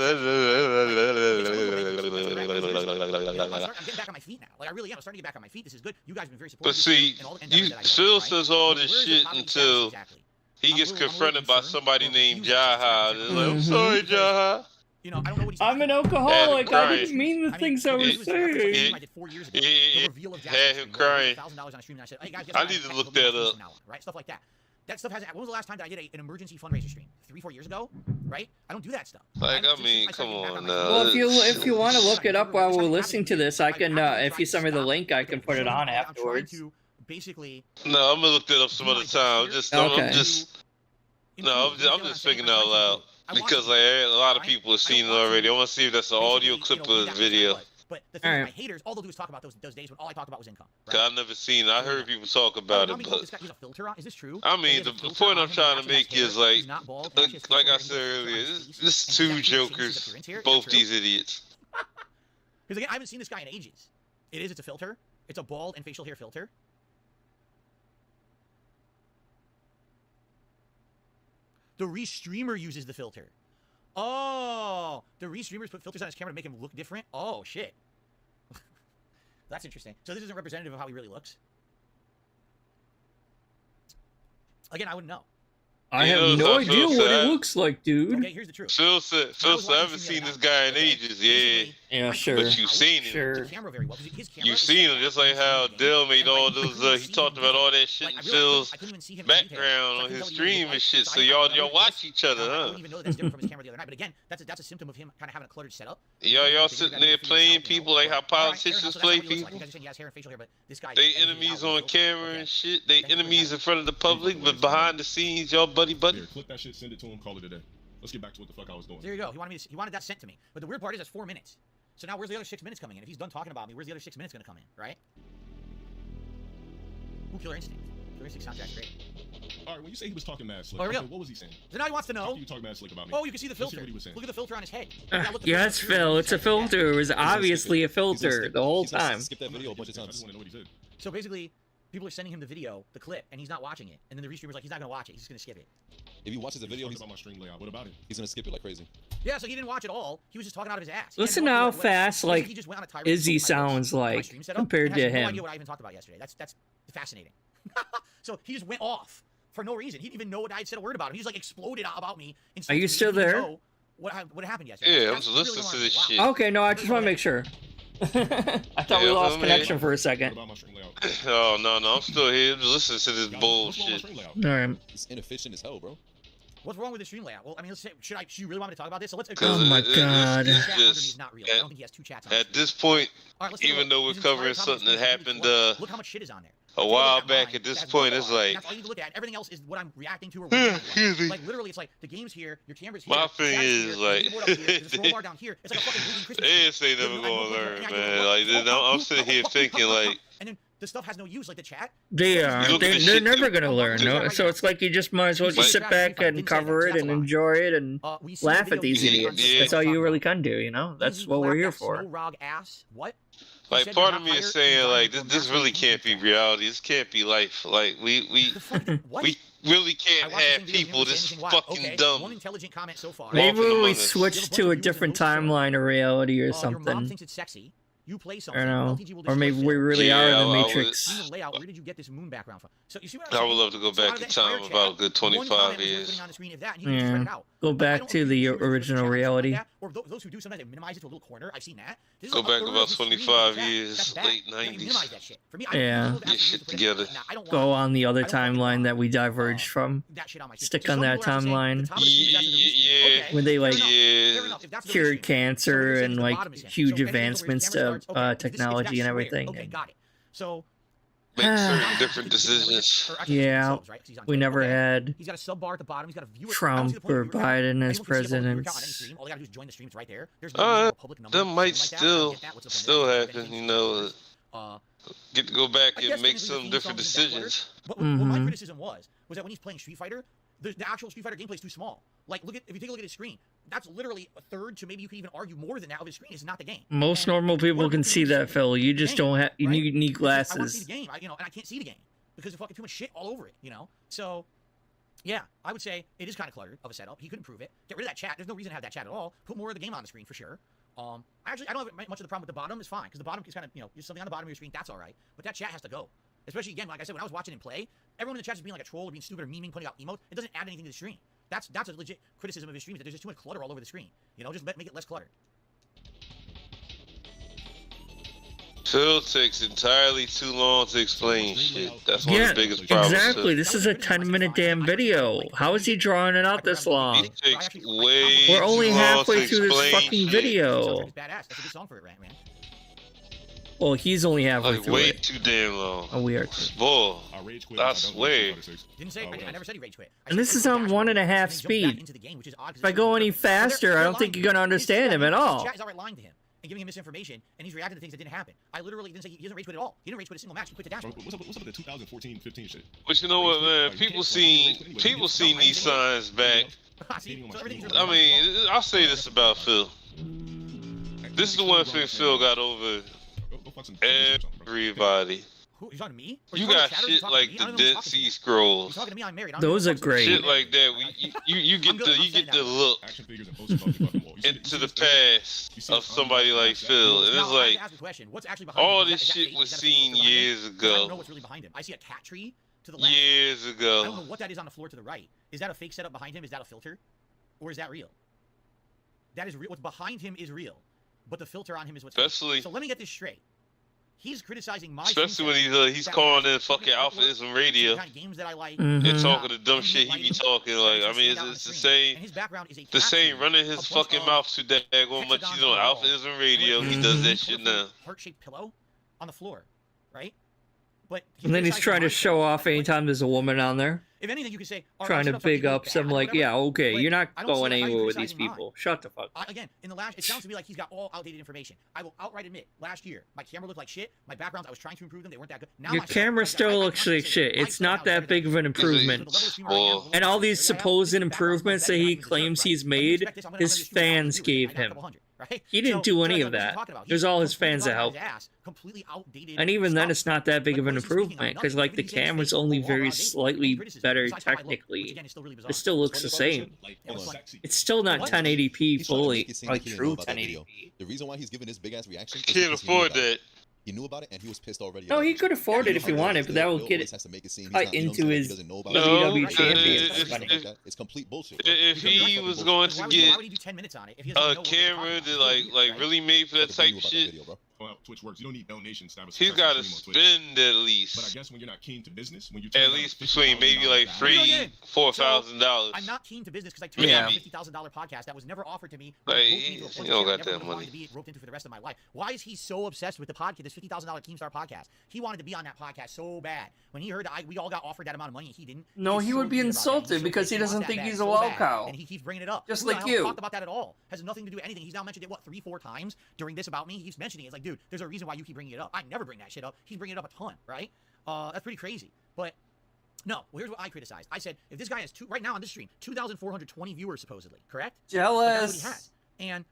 back on my feet now. Like, I really am. I'm starting to get back on my feet. This is good. You guys have been very supportive. But see, Phil says all this shit until he gets confronted by somebody named Jaha. Like, I'm sorry, Jaha. I don't know what he's I'm an alcoholic. I didn't mean the things I was saying. I did 4 years ago. Had him crying. I need to look that up. Right, stuff like that. That stuff hasn't. When was the last time that I did an emergency fundraiser stream? 3-4 years ago, right? I don't do that stuff. Like, I mean, come on now. Well, if you want to look it up while we're listening to this, I can. If you send me the link, I can put it on afterwards. Basically. No, I'm gonna look that up some other time. I'm just thinking out loud because like a lot of people have seen it already. I want to see if that's an audio clip or a video. But the thing with my haters, all they'll do is talk about those days when all I talked about was income. Right? I've never seen it. I heard people talk about it, but he's a filter on. Is this true? I mean, the point I'm trying to make is like I said earlier, this is 2 jokers, both these idiots. Because again, I haven't seen this guy in ages. It's a filter. It's a bald and facial hair filter. The restreamer uses the filter. Oh, the restreamers put filters on his camera to make him look different? Oh, shit. That's interesting. So this isn't representative of how he really looks? Again, I wouldn't know. I have no idea what it looks like, dude. Okay, here's the truth. Phil said, I haven't seen this guy in ages. Yeah, sure. But you've seen him. Sure. You've seen him, just like how Dell made all those. He talked about all that shit in Phil's background on his stream and shit. So y'all watch each other, huh? I don't even know that's different from his camera the other night. But again, that's a symptom of him kind of having a cluttered setup. Y'all sitting there playing people like how politicians play people. They enemies on camera and shit. They enemies in front of the public, but behind the scenes, y'all buddy. Here, clip that shit, send it to him, call it a day. Let's get back to what the fuck I was doing. There you go. He wanted that sent to me. But the weird part is that's 4 minutes. So now where's the other 6 minutes coming in? If he's done talking about me, where's the other 6 minutes gonna come in, right? Ooh, Killer Instinct. Killer Instinct soundtrack's great. Alright, when you say he was talking mad slick, okay, what was he saying? So now he wants to know. You talk mad slick about me. Oh, you can see the filter. Let's hear what he was saying. Look at the filter on his head. Yeah, it's Phil. It's a filter. It was obviously a filter the whole time. Skip that video a bunch of times. I just want to know what he said. So basically, people are sending him the video, the clip, and he's not watching it. And then the restreamer's like, he's not gonna watch it. He's just gonna skip it. If he watches the video, he's about my stream layout. What about it? He's gonna skip it like crazy. Yeah, so he didn't watch it all. He was just talking out of his ass. Listen to how fast, like, Izzy sounds like compared to him. No idea what I even talked about yesterday. That's fascinating. So he just went off for no reason. He didn't even know what I had said a word about him. He just like exploded about me. Are you still there? What happened yesterday? Yeah, I'm just listening to this shit. Okay, no, I just want to make sure. I thought we lost connection for a second. Oh no, I'm still here. Just listening to this bullshit. Alright. It's inefficient as hell, bro. What's wrong with the stream layout? Well, I mean, let's say, should you really want me to talk about this? So let's. Oh my god. Just, not real. I don't think he has 2 chats on. At this point, even though we're covering something that happened look how much shit is on there. A while back, at this point, it's like. That's all you need to look at. Everything else is what I'm reacting to or excuse me. like literally, it's like the game's here, your camera's here. My thing is like. There's a scroll bar down here. It's like a fucking moving Christmas tree. They ain't never gonna learn, man. Like, I'm sitting here thinking like. And then this stuff has no use, like the chat. They are. look at this They're shit never too. gonna learn. No? So it's like you just might as well just sit back and cover it and enjoy it and laugh at these idiots. Yeah. That's all you really can do, you know? That's what we're here for. What? Like, part of me is saying, like, this really can't be reality. This can't be life. Like, we really can't have people this fucking dumb. One intelligent comment so far. Maybe Walking we among us. switch to a different timeline of reality or Your mom something. thinks it's sexy. You play I something. don't know. LTG will Or maybe destroy we Phil. really Yeah, are in I the would- Matrix. In the layout, where did you get this moon background from? So you see what I'm I saying? would love to go So out back of in that entire time chat, about a good one 25 comment was years. putting on the screen of that, and you can just spread it out. Go But I back don't to think the you should original chat reality. like that, or those who do sometimes they minimize it to a little corner. I've seen that. This is Go a back third about of the stream 25 in the chat. years, That's bad. late You 90s. minimize that shit. For me, Yeah. Get shit together. I don't Go want on the other I don't want timeline that we diverged from. that shit on my stream. Stick So on some that people are actually saying timeline. the top of the stream is actually the least stream. Yeah. Okay, When they, fair like, enough. Yeah. Fair enough. If that's the least Cured stream. cancer Somebody says and the like bottom is him. huge So anything where his advancements camera to starts, okay, if technology that's and straight, everything. Okay, and got it. So Make certain different decisions. Yeah, we never had He's got a sub bar at the bottom. He's got a viewer. Trump or Biden as presidents. All they gotta do is join the stream. It's right there. There's public number. That might something like that. still What's the point of that? happen, you know. Get to go back I guess and make technically some the different theme song isn't that decisions. But what my Mhm. criticism was that when he's playing Street Fighter, the actual Street Fighter gameplay is too small. Like, if you take a look at his screen, that's literally a third to maybe you could even argue more than that of his screen. It's not the game. Most And normal people what can if we see do that, the Phil. You game, just don't have. You right? need Because I want to see glasses. the game, and I can't see the game because there's fucking too much shit all over it, you know. So, yeah, I would say it is kind of cluttered of a setup. He couldn't prove it. Get rid of that chat. There's no reason to have that chat at all. Put more of the game on the screen for sure. I don't have much of the problem with the bottom. It's fine because the bottom is kind of, there's something on the bottom of your screen. That's all right. But that chat has to go. Especially again, like I said, when I was watching him play, everyone in the chat is being like a troll or being stupid or memeing, putting out emotes. It doesn't add anything to the stream. That's a legit criticism of his stream. That there's just too much clutter all over the screen. Just make it less cluttered. Phil takes entirely too long to explain shit. That's one of Yeah, the biggest problems. exactly. Phil. This is a 10-minute damn video. How is he drawing it out this long? It takes way We're only too long halfway to through this explain fucking shit. video. It's badass. That's a good song for it, man. Well, he's only halfway Like, through way it. too damn long. Oh, we are too. Boy, I rage quit. I don't swear. do 6. Didn't say. I never said he rage quit. I And said this he is put on dash 1.5 and then he jumped back speed. into the game, which is odd 'cause If I it's go so any different. But faster, I don't think you're gonna understand him at all. His chat is outright lying to him and giving him misinformation, and he's reacting to things that didn't happen. I literally didn't say he doesn't rage quit at all. He didn't rage quit a single match. He quit the dash. What's up with the 2014-15 shit? But you know what, man? People seen these signs back. See? So everything's I mean, I'll say this about Phil. This is the one thing Phil got over Go fuck some shit, bro. everybody. Who, you talking to me? Or You talking to got chat or you shit talking to like me? I the don't know who you're Dead talking Sea to. Scrolls. You talking to me? I'm married. I don't Those know are who great. Shit like that. You get the look Action figures and posters above the fucking wall. You see- into you the see this? past of somebody like Phil, and Now, it's I have like to ask the question. What's actually behind all him? this Is that shit fake? was Is that a fake seen behind him? years I don't know ago. what's really behind him. I see a cat tree to the left. Years I don't know ago. what that is on the floor to the right. Is that a fake setup behind him? Is that a filter? Or is that real? That is real. What's behind him is real. But the filter on him is what's fake. Especially- So let me get this straight. He's criticizing my Especially when screen he's set calling that in fucking Alphaism Radio the kind of games that I like. and Mhm. talking the dumb shit he be talking. Like, I mean, it's the same. And his background is a The cat same tree running of his a bunch fucking of mouth too daggone much. He's on Alphaism Radio. He does that shit now. Heart-shaped pillow on the floor, right? But And then he's criticizing trying to my show screen off set. anytime there's a woman on there. If anything, you could say all right, Trying to setups on big people up bad, some, like, whatever. yeah, okay, But you're not I don't see going how you're anywhere with these criticizing mine. people. Shut the fuck. Again, in the last, it sounds to me like he's got all outdated information. I will outright admit, last year my camera looked like shit. My backgrounds, I was trying to improve them. They weren't that good. Now Your my camera still looks like shit. It's not that big of an improvement. And all these supposed improvements that he claims he's made, his fans gave him. He didn't do any of that. It was all his fans that helped. And even then, it's not that big of an improvement, because, like, the camera's only very slightly better technically. It still looks the same. It's still not 1080p He's trying to fully, make it seem like he didn't true know about that video. 1080p. The reason why he's giving this big ass reaction is Can't because he knew afford about it. that. He knew about it and he was pissed already. No, about he it. could afford it if he wanted, but that will get it cut into his WWE champion. It's complete bullshit. If he was going to get why would he do 10 minutes on it if he doesn't a know what we're talking camera about? that like really made for that type of shit, Well, Twitch works. You don't need donations to have a he's successful got to stream on Twitch. spend at But I least guess when you're not keen to business, when you at least between maybe like $3,000-$4,000. I'm not keen to business because I turned Yeah. down a $50,000 podcast that was never offered to me. Like, roped me he into a point don't that I got never that wanted money. to be roped into for the rest of my life. Why is he so obsessed with the podcast, this $50,000 Keemstar podcast? He wanted to be on that podcast so bad. When he heard that we all got offered that amount of money and he didn't. No, he's he so would be weird about that. insulted He's so because he pissed doesn't off think that he's bad, a so bad, lolcow. and he keeps bringing it up. Just Who the like hell you. talked about that at all. Has nothing to do with anything. He's now mentioned it, what, 3-4 times during this about me? He keeps mentioning it. It's like, dude, there's a reason why you keep bringing it up. I never bring that shit up. He's bringing it up a ton, right? That's pretty crazy. But no, well, here's what I criticized. I said, if this guy has right now on this stream, 2,420 viewers supposedly, correct? Jealous. Like, that's what he has. And,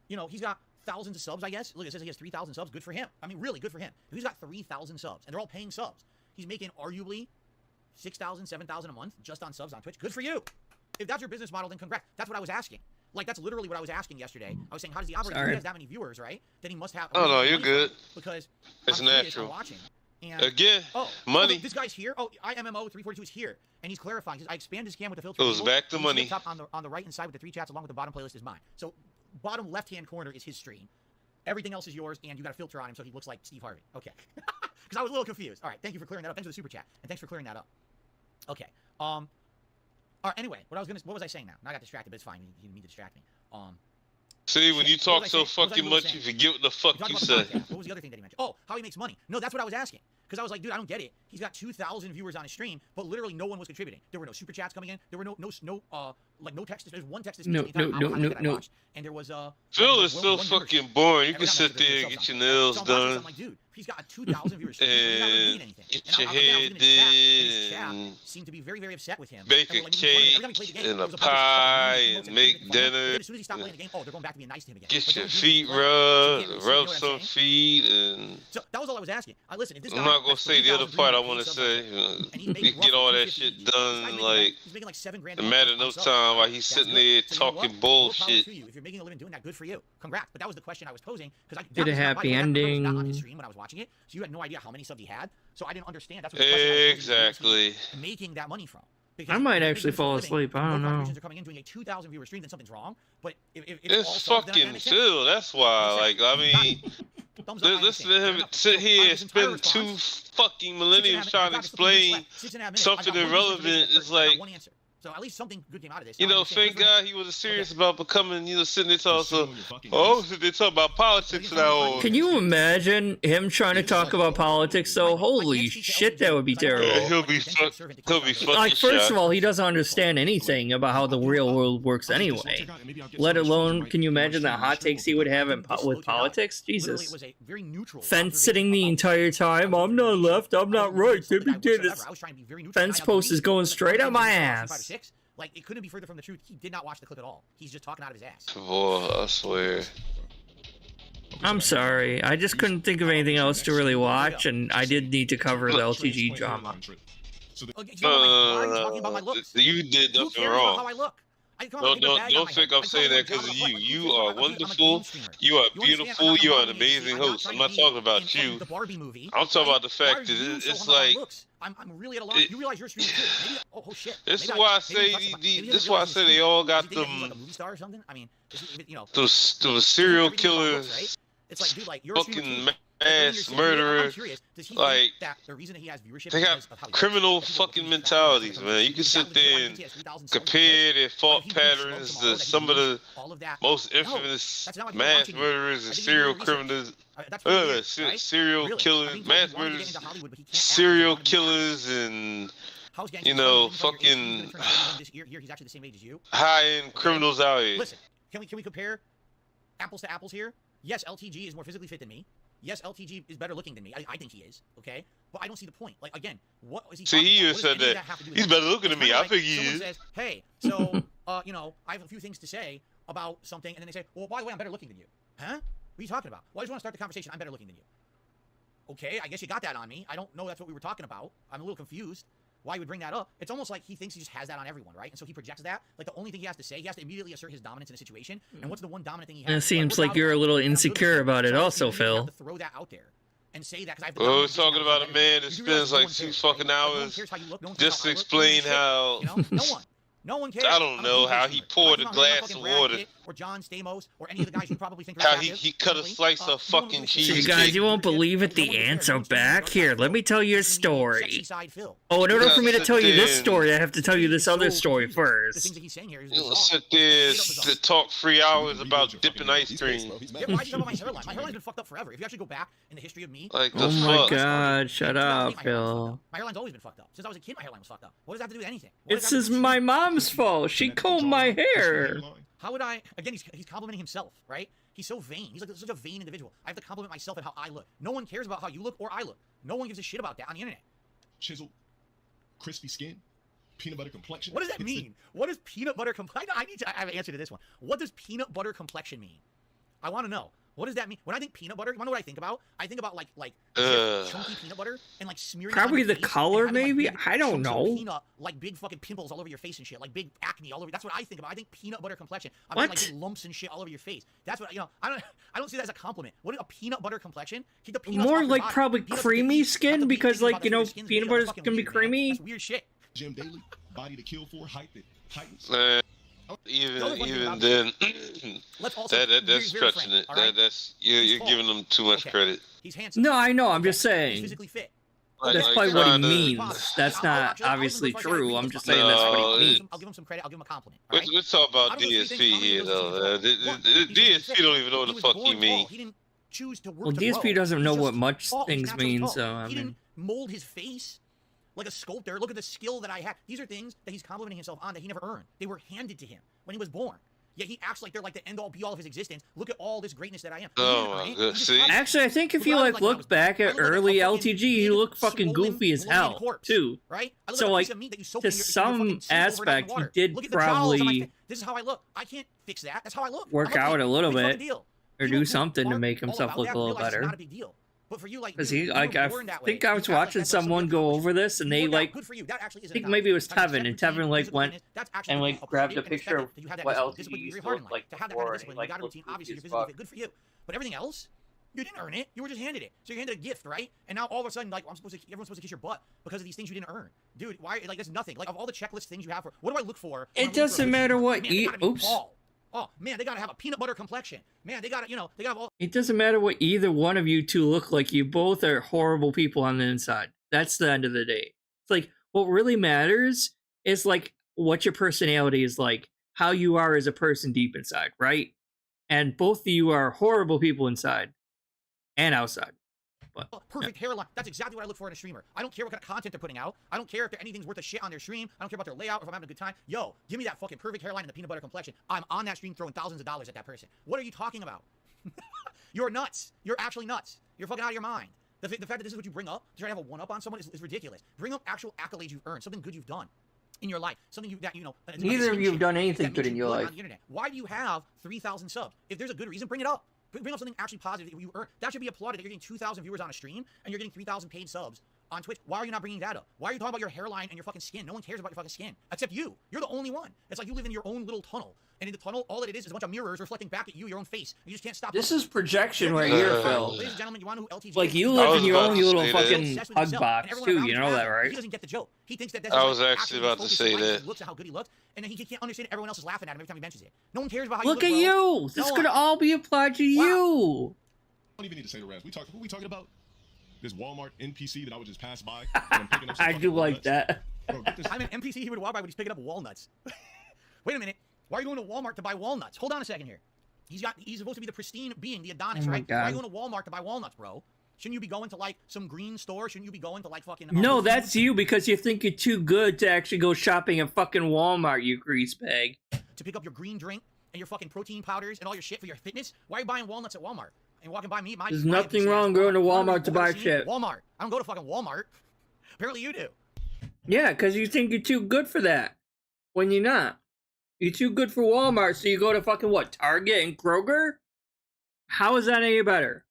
you know, he's got thousands of subs, I guess. Look, it says he has 3,000 subs. Good for him. I mean, really good for him. If he's got 3,000 subs, and they're all paying subs, he's making arguably 6,000, 7,000 a month just on subs on Twitch. Good for you. If that's your business model, then congrats. That's what I was asking. Like, that's literally what I was asking yesterday. I was saying, how does he operate? If he has that many viewers, right? Then he must have... Oh, no, you're good. Because it's natural. Watching. And, again, money. This guy's here. Oh, IMMO342 is here. And he's clarifying. He says, I expand his cam with the filter. It goes back to money. Top on the right-hand side with the 3 chats along with the bottom playlist is mine. So, bottom left-hand corner is his stream. Everything else is yours, and you got a filter on him so he looks like Steve Harvey. Okay. Because I was a little confused. All right, thank you for clearing that up. Thanks for the super chat. And thanks for clearing that up. Okay. All right, anyway, what was I saying now? Now I got distracted, but it's fine. You didn't mean to distract me. See, when you talk so fucking much, you forget what the fuck you said. What was the other thing that he mentioned? Oh, how he makes money. No, that's what I was asking. Because I was like, dude, I don't get it. He's got 2,000 viewers on his stream, but literally no one was contributing. There were no super chats coming in. There were no text. There's one text. No. And there was Phil is so fucking boring. You can sit there and get your nails done. I'm like, dude, he's got 2,000 viewers. And get your head did. Seemed to be very, very upset with him. Bake a cake and a pie and make dinner. As soon as he stopped playing the game, they're going back to being nice to him again. Get your feet rubbed, rub some feet, and... So that was all I was asking. Listen, if this I'm not gonna say the other part I want to say. You can get all that shit done like a matter of no time while he's sitting there talking bullshit. If you're making a living doing that, good for you. Congrats. But that was the question I was posing because did a happy ending on his stream when I was watching it, so you had no idea how many subs he had. So I didn't understand. That's what the question exactly making that money from. I might actually fall asleep. I don't know. Are coming in doing a 2,000 viewer stream, then something's wrong. But if it's fucking Phil. That's why. Like, I mean, listen to him sit here and spend 2 fucking millenniums trying to explain something irrelevant. It's like, so at least something good came out of this. You know, thank God he was serious about becoming, sitting there talking, they talk about politics now. Can you imagine him trying to talk about politics, though? Holy shit, that would be terrible. Yeah, he'll be fucking like, first of all, he doesn't understand anything about how the real world works anyway. Let alone, can you imagine the hot takes he would have with politics? Jesus. Fence sitting the entire time. I'm not left, I'm not right. Fence post is going straight up my ass. Like, it couldn't be further from the truth. He did not watch the clip at all. He's just talking out of his ass. Boy, I swear. I'm sorry. I just couldn't think of anything else to really watch, and I did need to cover the LTG drama. You did nothing wrong. How I look? Don't think I'm saying that because of you. You are wonderful. You are beautiful. You are an amazing host. I'm not talking about you. I'm talking about the fact that it's like. I'm really at a loss. You realize you're streaming too. Oh shit. This is why I say this is why I say they all got them. Like a movie star or something. I mean, those serial killers. It's like, dude, like you're fucking mass murderers. Like, they got criminal fucking mentalities, man. You can sit there and compare their thought patterns to some of the most infamous mass murderers and serial criminals. Serial killers, mass murderers, serial killers, and fucking high-end criminals out here. Listen, can we compare apples to apples here? Yes, LTG is more physically fit than me. Yes, LTG is better looking than me. I think he is, okay? But I don't see the point. Like, again, what is he talking about? See, he said that. He's better looking than me. I think he is. Says, hey, so, I have a few things to say about something, and then they say, well, by the way, I'm better looking than you. Huh? What are you talking about? Well, I just want to start the conversation. I'm better looking than you. Okay, I guess you got that on me. I don't know that's what we were talking about. I'm a little confused why you would bring that up. It's almost like he thinks he just has that on everyone, right? And so he projects that. Like, the only thing he has to say, he has to immediately assert his dominance in a situation. And what's the one dominant thing he has? And it seems like you're a little insecure about it also, Phil. To throw that out there and say that, because we're talking about a man that spends like 2 fucking hours just to explain how... No one cares. I don't know how he poured a glass of water. Or John Stamos, or any of the guys you probably think are how he cut a slice of fucking cheese. So you guys, you won't believe it. The ants are back. Here, let me tell you a story. Oh, in order for me to tell you this story, I have to tell you this other story first. You'll sit there to talk 3 hours about dipping ice cream. Why are you talking about my hairline? My hairline's been fucked up forever. If you actually go back in the history of me... Like the oh my god, shut up, Phil. My hairline's always been fucked up. Since I was a kid, my hairline was fucked up. What does that have to do with anything? This is my mom's fault. She combed my hair. How would I? Again, he's complimenting himself, right? He's so vain. He's like such a vain individual. I have to compliment myself and how I look. No one cares about how you look or I look. No one gives a shit about that on the internet. Chisel, crispy skin, peanut butter complexion. What does that mean? What does peanut butter complexion? I have an answer to this one. What does peanut butter complexion mean? I want to know. What does that mean? When I think peanut butter, you want to know what I think about? I think about like chunky peanut butter and like smearing. Probably it on your the face color, and having, maybe. big I don't chunks of know. Peanut, like big fucking pimples all over your face and shit, like big acne all over. That's what I think about. I think peanut butter complexion. I mean, like big lumps and shit all over your face. That's what I don't see that as a compliment. What is a peanut butter complexion? Keep the peanuts More off your like body. probably Peanuts creamy are skin because like peanut butter can be creamy. That's weird shit. Gym daily, body to kill for, height that heightens. Even then, that's stretching it. That's you're giving them too much credit. He's handsome. No, I know. I'm just He's saying. physically fit. That's probably what he means. That's not obviously true. I'm just saying that's what he means. I'll give him some credit. I'll give him a compliment. Let's talk about DSP here, though. DSP don't even know what the fuck he means. He didn't choose to work. Well, DSP doesn't know what much things mean, so I he mean. didn't mold his face like a sculptor. Look at the skill that I have. These are things that he's complimenting himself on that he never earned. They were handed to him when he was born. Yet he acts like they're like the end all be all of his existence. Look at all this greatness that I am. Oh my god! See, actually, I think if you like look back at early LTG, you look fucking goofy as hell too. Right? So like, to some aspect, he did probably. This is how I look. I can't fix that. That's how I look. Work out a little bit or do something to make himself look a little better. Not a big deal. But for you, like, because he, like, I think I was watching someone go over this, and they like, I think maybe it was Tevin, and Tevin like went and like grabbed a picture of what LTG used to look like before, and like looked obviously you're goofy as physically fuck. fit. Good for you. But everything else, you didn't earn it. You were just handed it. So you're handed a gift, right? And now all of a sudden, like, everyone's supposed to kiss your butt because of these things you didn't earn, dude. Why? Like, that's nothing. Like, of all the checklist things you have for, what do I look for? It doesn't matter what. Oops. Oh man, they gotta have a peanut butter complexion. Man, they gotta, they gotta have all. It doesn't matter what either one of you two look like. You both are horrible people on the inside. That's the end of the day. It's like what really matters is like what your personality is like, how you are as a person deep inside, right? And both of you are horrible people inside and outside. But, perfect hairline. That's exactly what I look for in a streamer. I don't care what kind of content they're putting out. I don't care if anything's worth a shit on their stream. I don't care about their layout or if I'm having a good time. Yo, give me that fucking perfect hairline and the peanut butter complexion. I'm on that stream throwing thousands of dollars at that person. What are you talking about? You're nuts. You're actually nuts. You're fucking out of your mind. The fact that this is what you bring up to try to have a one-up on someone is ridiculous. Bring up actual accolades you've earned, something good you've done in your life, something that neither of you have done anything good in your life. On the internet. Why do you have 3,000 subs? If there's a good reason, bring it up. Bring up something actually positive that you earn. That should be applauded that you're getting 2,000 viewers on a stream and you're getting 3,000 paid subs on Twitch. Why are you not bringing that up? Why are you talking about your hairline and your fucking skin? No one cares about your fucking skin except you. You're the only one. It's like you live in your own little tunnel. And in the tunnel, all that it is a bunch of mirrors reflecting back at you, your own face. You just can't stop. This is projection right here, Phil. Ladies and gentlemen, you want to know who LTG like you live in your own little fucking hug box too. You know that, right? He doesn't get the joke. He thinks that. I was actually about to say that. He looks at how good he looks, and then he can't understand everyone else is laughing at him every time he mentions it. No one cares about how you look. Look at you. This could all be applied to you. I don't even need to say the rest. Who we talking about? This Walmart NPC that I would just pass by. And I'm picking up some I do like that. Bro, I'm an NPC he would walk by when he's picking up walnuts. Wait a minute. Why are you going to Walmart to buy walnuts? Hold on a second here. He's supposed to be the pristine being, the Adonis, right? God. Why are you going to Walmart to buy walnuts, bro? Shouldn't you be going to like some green store? Shouldn't you be going to like fucking? No, that's you because you think you're too good to actually go shopping at fucking Walmart, you grease bag. To pick up your green drink and your fucking protein powders and all your shit for your fitness. Why are you buying walnuts at Walmart and walking by me? There's nothing wrong going to Walmart to buy shit. Walmart. I don't go to fucking Walmart. Apparently you do. Yeah, because you think you're too good for that when you're not. You're too good for Walmart, so you go to fucking what, Target and Kroger? How is that any better?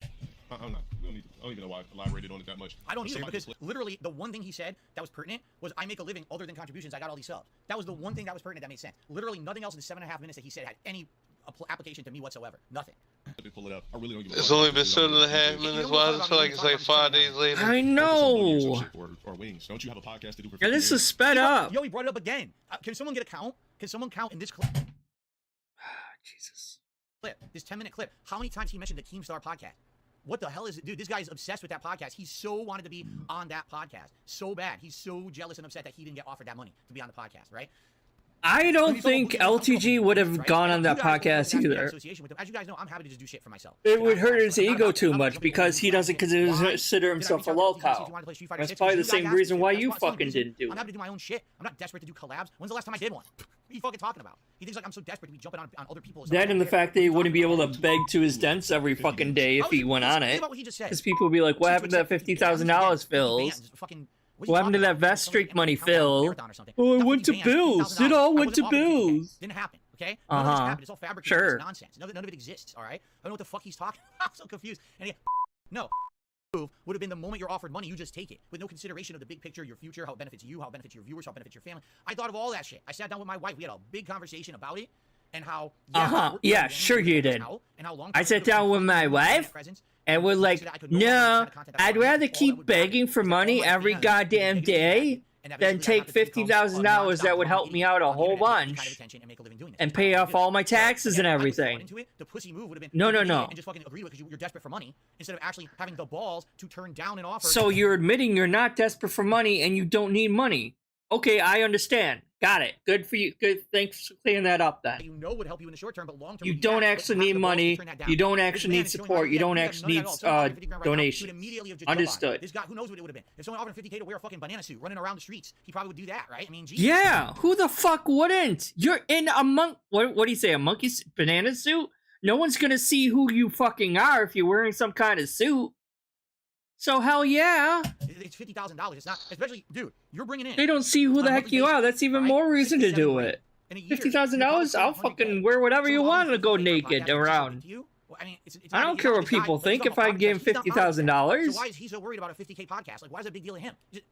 I'm not. I don't even know why I elaborated on it that much. I don't either, because literally the one thing he said that was pertinent was I make a living other than contributions. I got all these subs. That was the one thing that was pertinent that made sense. Literally nothing else in the 7.5 minutes that he said had any application to me whatsoever. Nothing. Pull it up. I really don't give a it's only been 7.5 minutes. Why does it feel like it's like 5 days later? I know. Or wings. Don't you have a podcast to do? Yeah, this is sped up. Yo, he brought it up again. Can someone get a count? Can someone count in this clip? Jesus. This 10-minute clip. How many times he mentioned the Keemstar podcast? What the hell is it? Dude, this guy is obsessed with that podcast. He so wanted to be on that podcast. So bad. He's so jealous and upset that he didn't get offered that money to be on the podcast, right? I don't think LTG would have gone on that podcast either. As you guys know, I'm happy to just do shit for myself. It would hurt his ego too much because he doesn't consider himself a lolcow. That's probably the same reason why you fucking didn't do it. I'm happy to do my own shit. I'm not desperate to do collabs. When's the last time I did one? What are you fucking talking about? He thinks like I'm so desperate to be jumping on other people's. That and the fact that he wouldn't be able to beg to his dents every fucking day if he went on it. Because people would be like, what happened to that $50,000, Phil? What happened to that vest streak money, Phil? Oh, I went to Bill's. It all went to Bill's. Didn't happen, okay? It's all fabricated. Sure. It's nonsense. None of it exists, all right? I don't know what the fuck he's talking about. I'm so confused. And no. Would have been the moment you're offered money, you just take it with no consideration of the big picture, your future, how it benefits you, how it benefits your viewers, how it benefits your family. I thought of all that shit. I sat down with my wife. We had a big conversation about it and how. Yeah, sure you did. I sat down with my wife. And we're like, no, I'd rather keep begging for money every goddamn day than take $50,000 that would help me out a whole bunch and pay off all my taxes and everything. No. You're desperate for money instead of actually having the balls to turn down an offer. So you're admitting you're not desperate for money and you don't need money. Okay, I understand. Got it. Good for you. Good. Thanks for clearing that up then. You know would help you in the short term, but long term. You don't actually need money. You don't actually need support. You don't actually need donations. Understood. This guy, who knows what it would have been? If someone offered $50K to wear a fucking banana suit running around the streets, he probably would do that, right? I mean, geez. Yeah. Who the fuck wouldn't? You're in a what do you say? A monkey banana suit? No one's gonna see who you fucking are if you're wearing some kind of suit. So hell yeah. It's $50,000. It's not, especially, dude, you're bringing in. They don't see who the heck you are. That's even more reason to do it. $50,000? I'll fucking wear whatever you want to go naked around. I don't care what people think if I give him $50,000. So why is he so worried about a $50K podcast? Like, why is it a big deal to him? It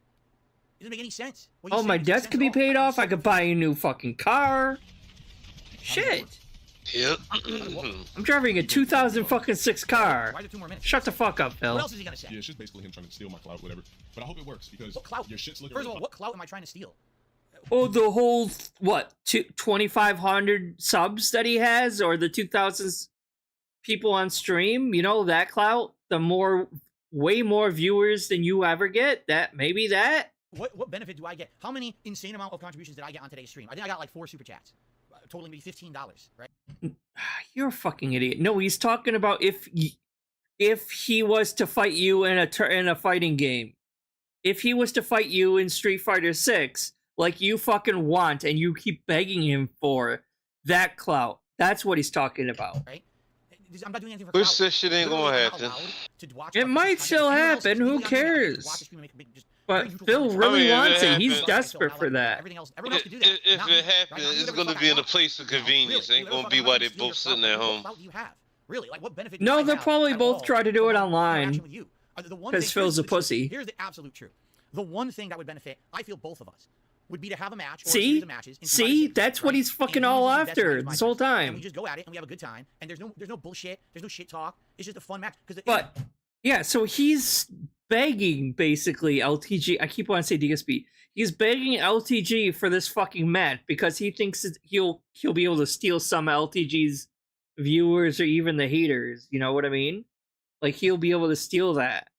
doesn't make any sense. Oh, my debt could be paid off. I could buy a new fucking car. Shit. Yep. I'm driving a 2006 car. Shut the fuck up, Phil. What else is he gonna say? Yeah, it's just basically him trying to steal my clout, whatever. But I hope it works because your shit's looking. First of all, what clout am I trying to steal? Oh, the whole, what, 2,500 subs that he has, or the 2,000 people on stream, you know, that clout, way more viewers than you ever get, maybe that? What benefit do I get? How many insane amount of contributions did I get on today's stream? I think I got like 4 super chats, totaling maybe $15, right? You're a fucking idiot. No, he's talking about if he was to fight you in a fighting game. If he was to fight you in Street Fighter 6, like you fucking want, and you keep begging him for that clout. That's what he's talking about. Right? I'm not doing anything for clout. This shit ain't gonna happen. It might still happen. Who cares? But Phil really wants it. He's desperate for that. If it happens, it's going to be in a place of convenience. It ain't going to be while they're both sitting at home. No, they'll probably both try to do it online. Because Phil's a pussy. Here's the absolute truth. The one thing that would benefit, I feel, both of us, would be to have a match or a See? series of matches. See? That's what he's fucking all after this whole time. And we just go at it and we have a good time. And there's no bullshit. There's no shit talk. It's just a fun match. But, yeah, so he's begging, basically, LTG. I keep wanting to say DSP. He's begging LTG for this fucking match because he thinks that he'll be able to steal some LTG's viewers or even the haters. You know what I mean? Like, he'll be able to steal that.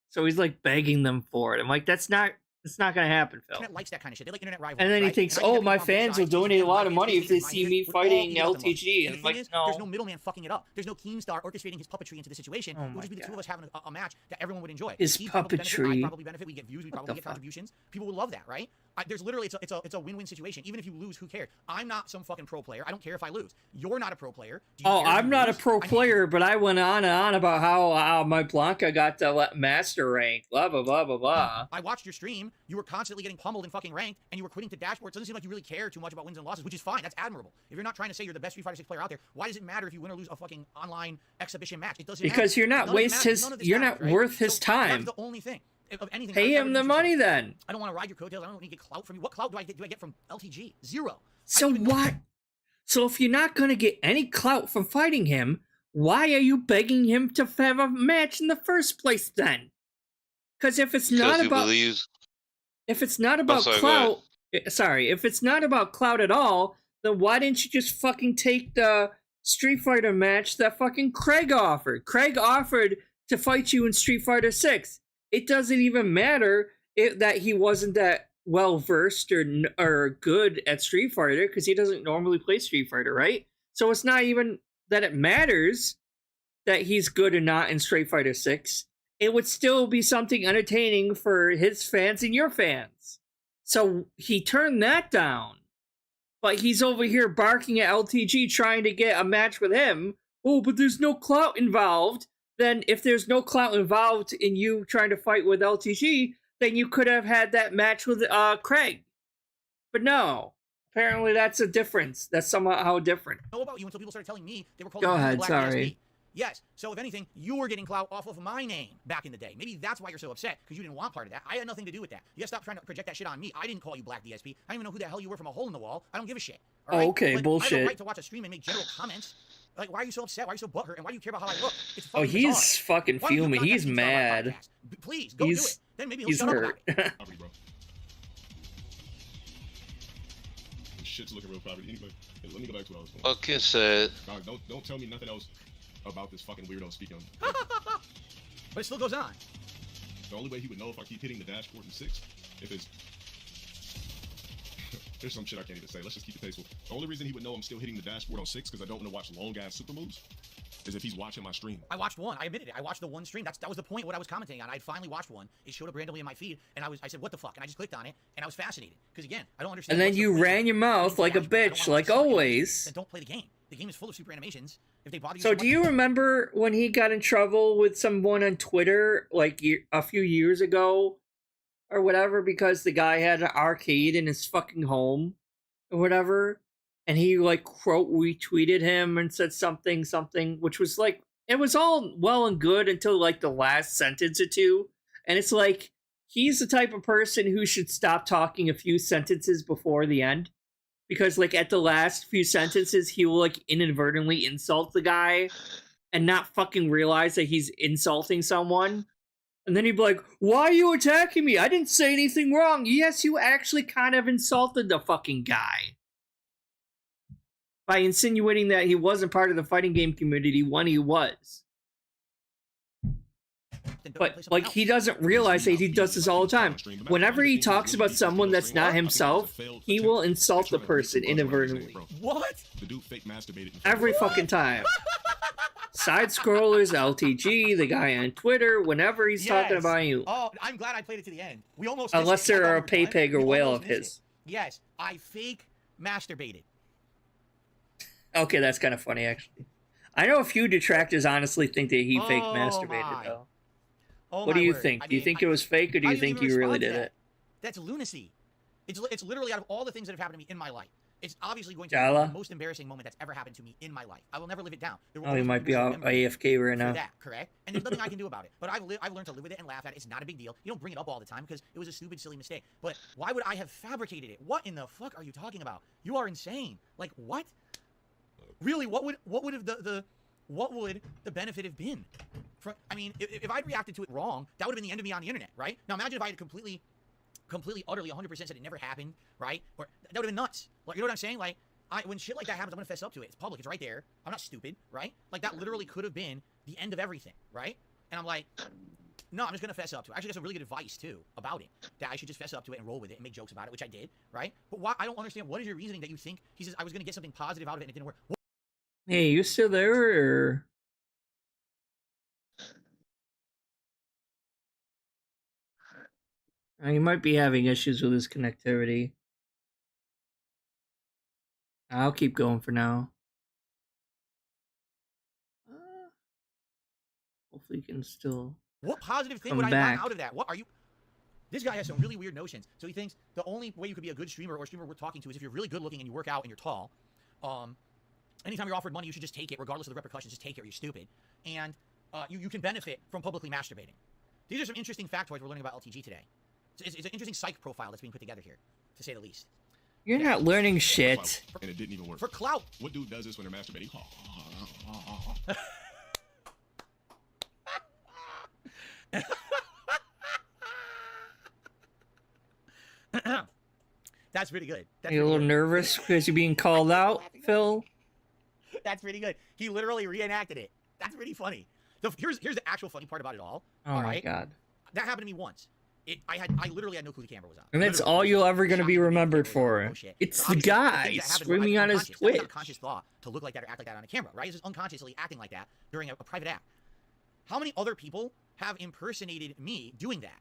So he's, like, begging them for it. I'm like, that's not gonna happen, Phil. Internet likes that kind of shit. They like internet rivalry. And then he thinks, oh, my fans will donate a lot of money if they see me fighting LTG. And I'm like, no. There's no middleman fucking it up. There's no Keemstar orchestrating his puppetry into the situation. It would just be the two of us having a match that everyone would enjoy. His puppetry. I probably benefit. We get views. We probably get contributions. People would love that, right? There's literally, it's a win-win situation. Even if you lose, who cares? I'm not some fucking pro player. I don't care if I lose. You're not a pro player. Oh, I'm not a pro player, but I went on and on about how my Blanca got the master rank. Blah, blah, blah, blah, blah. I watched your stream. You were constantly getting pummeled in fucking ranked, and you were quitting to dashboard. It doesn't seem like you really care too much about wins and losses, which is fine. That's admirable. If you're not trying to say you're the best Street Fighter 6 player out there, why does it matter if you win or lose a fucking online exhibition match? It doesn't matter. Because you're not worth his time. That's the only thing. Of anything, pay him the money then. I don't want to ride your coattails. I don't need to get clout from you. What clout do I get from LTG? Zero. So what? So if you're not going to get any clout from fighting him, why are you begging him to have a match in the first place then? Because if it's not about if it's not about clout, if it's not about clout at all, then why didn't you just fucking take the Street Fighter match that fucking Craig offered? Craig offered to fight you in Street Fighter 6. It doesn't even matter that he wasn't that well versed or good at Street Fighter because he doesn't normally play Street Fighter, right? So it's not even that it matters that he's good or not in Street Fighter 6. It would still be something entertaining for his fans and your fans. So he turned that down. But he's over here barking at LTG trying to get a match with him. Oh, but there's no clout involved. Then if there's no clout involved in you trying to fight with LTG, then you could have had that match with Craig. But no. Apparently that's a difference. That's somehow different. I know about you until people started telling me they were calling Go you ahead, the Black sorry. DSP. Yes, so if anything, you were getting clout off of my name back in the day. Maybe that's why you're so upset, because you didn't want part of that. I had nothing to do with that. You gotta stop trying to project that shit on me. I didn't call you Black DSP. I don't even know who the hell you were from a hole in the wall. I don't give a shit. All right? Okay, like, bullshit. I have a right to watch a stream and make general comments. Like, why are you so upset? Why are you so butthurt? And why do you care about how I look? It's fucking He's bizarre. fucking Why don't you fuming. contact He's me about my mad. podcast? Please, go do it. Then maybe he'll He's shut up hurt. about it. Property, bro. This shit's looking real property. Anyway, let me go back to what I was going. Fucking sad. Dog, don't tell me nothing else about this fucking weirdo speaking on. But it still goes on. The only way he would know if I keep hitting the dashboard in 6, if it's... There's some shit I can't even say. Let's just keep it tasteful. The only reason he would know I'm still hitting the dashboard on 6 because I don't want to watch long-ass super moves is if he's watching my stream. I watched one. I admitted it. I watched the one stream. That was the point of what I was commenting on. I finally watched one. It showed up randomly in my feed, and I said, what the fuck? And I just clicked on it, and I was fascinated. Because again, I don't understand. And then what's the you point ran of your mouth like a bitch, like always. Then don't play the game. The game is full of super animations. If they bother you So so do much, you remember when he got in trouble with someone on Twitter like a few years ago or whatever because the guy had an arcade in his fucking home or whatever, and he like quote retweeted him and said something which was like, it was all well and good until like the last sentence or two, and it's like he's the type of person who should stop talking a few sentences before the end. Because, like, at the last few sentences, he will, like, inadvertently insult the guy and not fucking realize that he's insulting someone. And then he'd be like, why are you attacking me? I didn't say anything wrong. Yes, you actually kind of insulted the fucking guy. By insinuating that he wasn't part of the fighting game community when he was. But, like, he doesn't realize that he does this all the time. Whenever he talks about someone that's not himself, he will insult the person inadvertently. What? The dude fake masturbated. Every fucking time. Side scrollers, LTG, the guy on Twitter, whenever he's talking about you. Oh, I'm glad I played it to the end. We almost Unless missed it. they're a pay pig or We whale almost of missed his. it. Yes, I fake masturbated. Okay, that's kind of funny, actually. I know a few detractors honestly think that he fake masturbated, though. Oh, what do you word. think? I Do you mean, think it was fake, or do I you didn't think even you really respond to did that. it? That's lunacy. It's literally out of all the things that have happened to me in my life. It's obviously going to Jala? be the most embarrassing moment that's ever happened to me in my life. I will never live it down. There will Oh, he always might be people who off remember me AFK right for now. that, correct? And there's nothing I can do about it. But I've learned to live with it and laugh at it. It's not a big deal. You don't bring it up all the time because it was a stupid, silly mistake. But why would I have fabricated it? What in the fuck are you talking about? You are insane. Like, what? Really, what would the benefit have been? I mean, if I'd reacted to it wrong, that would have been the end of me on the internet, right? Now imagine if I had completely, utterly, 100% said it never happened, right? Or that would have been nuts. Like, you know what I'm saying? Like, when shit like that happens, I'm gonna fess up to it. It's public. It's right there. I'm not stupid, right? Like, that literally could have been the end of everything, right? And I'm like, no, I'm just gonna fess up to it. Actually, that's some really good advice too about it. That I should just fess up to it and roll with it and make jokes about it, which I did, right? But why? I don't understand. What is your reasoning that you think he says I was gonna get something positive out of it and it didn't work? Hey, you still there, or? He might be having issues with his connectivity. I'll keep going for now. Hopefully he can still... What positive thing come would I back. want out of that? What are you... This guy has some really weird notions. So he thinks the only way you could be a good streamer or a streamer worth talking to is if you're really good looking and you work out and you're tall. Anytime you're offered money, you should just take it, regardless of the repercussions. Just take it or you're stupid. And you can benefit from publicly masturbating. These are some interesting factoids we're learning about LTG today. It's an interesting psych profile that's being put together here, to say the least. You're not learning shit. And it didn't even work. For clout. What dude does this when they're masturbating? That's pretty good. Are you a little nervous because you're being called out, Phil? That's pretty good. He literally reenacted it. That's pretty funny. Here's the actual funny part about it all. Oh my god. That happened to me once. I literally had no clue the camera was on. And that's all you're ever going to be remembered for. It's the guy screaming on his Twitch. It's not a conscious thought to look like that or act like that on a camera, right? It's just unconsciously acting like that during a private app. How many other people have impersonated me doing that?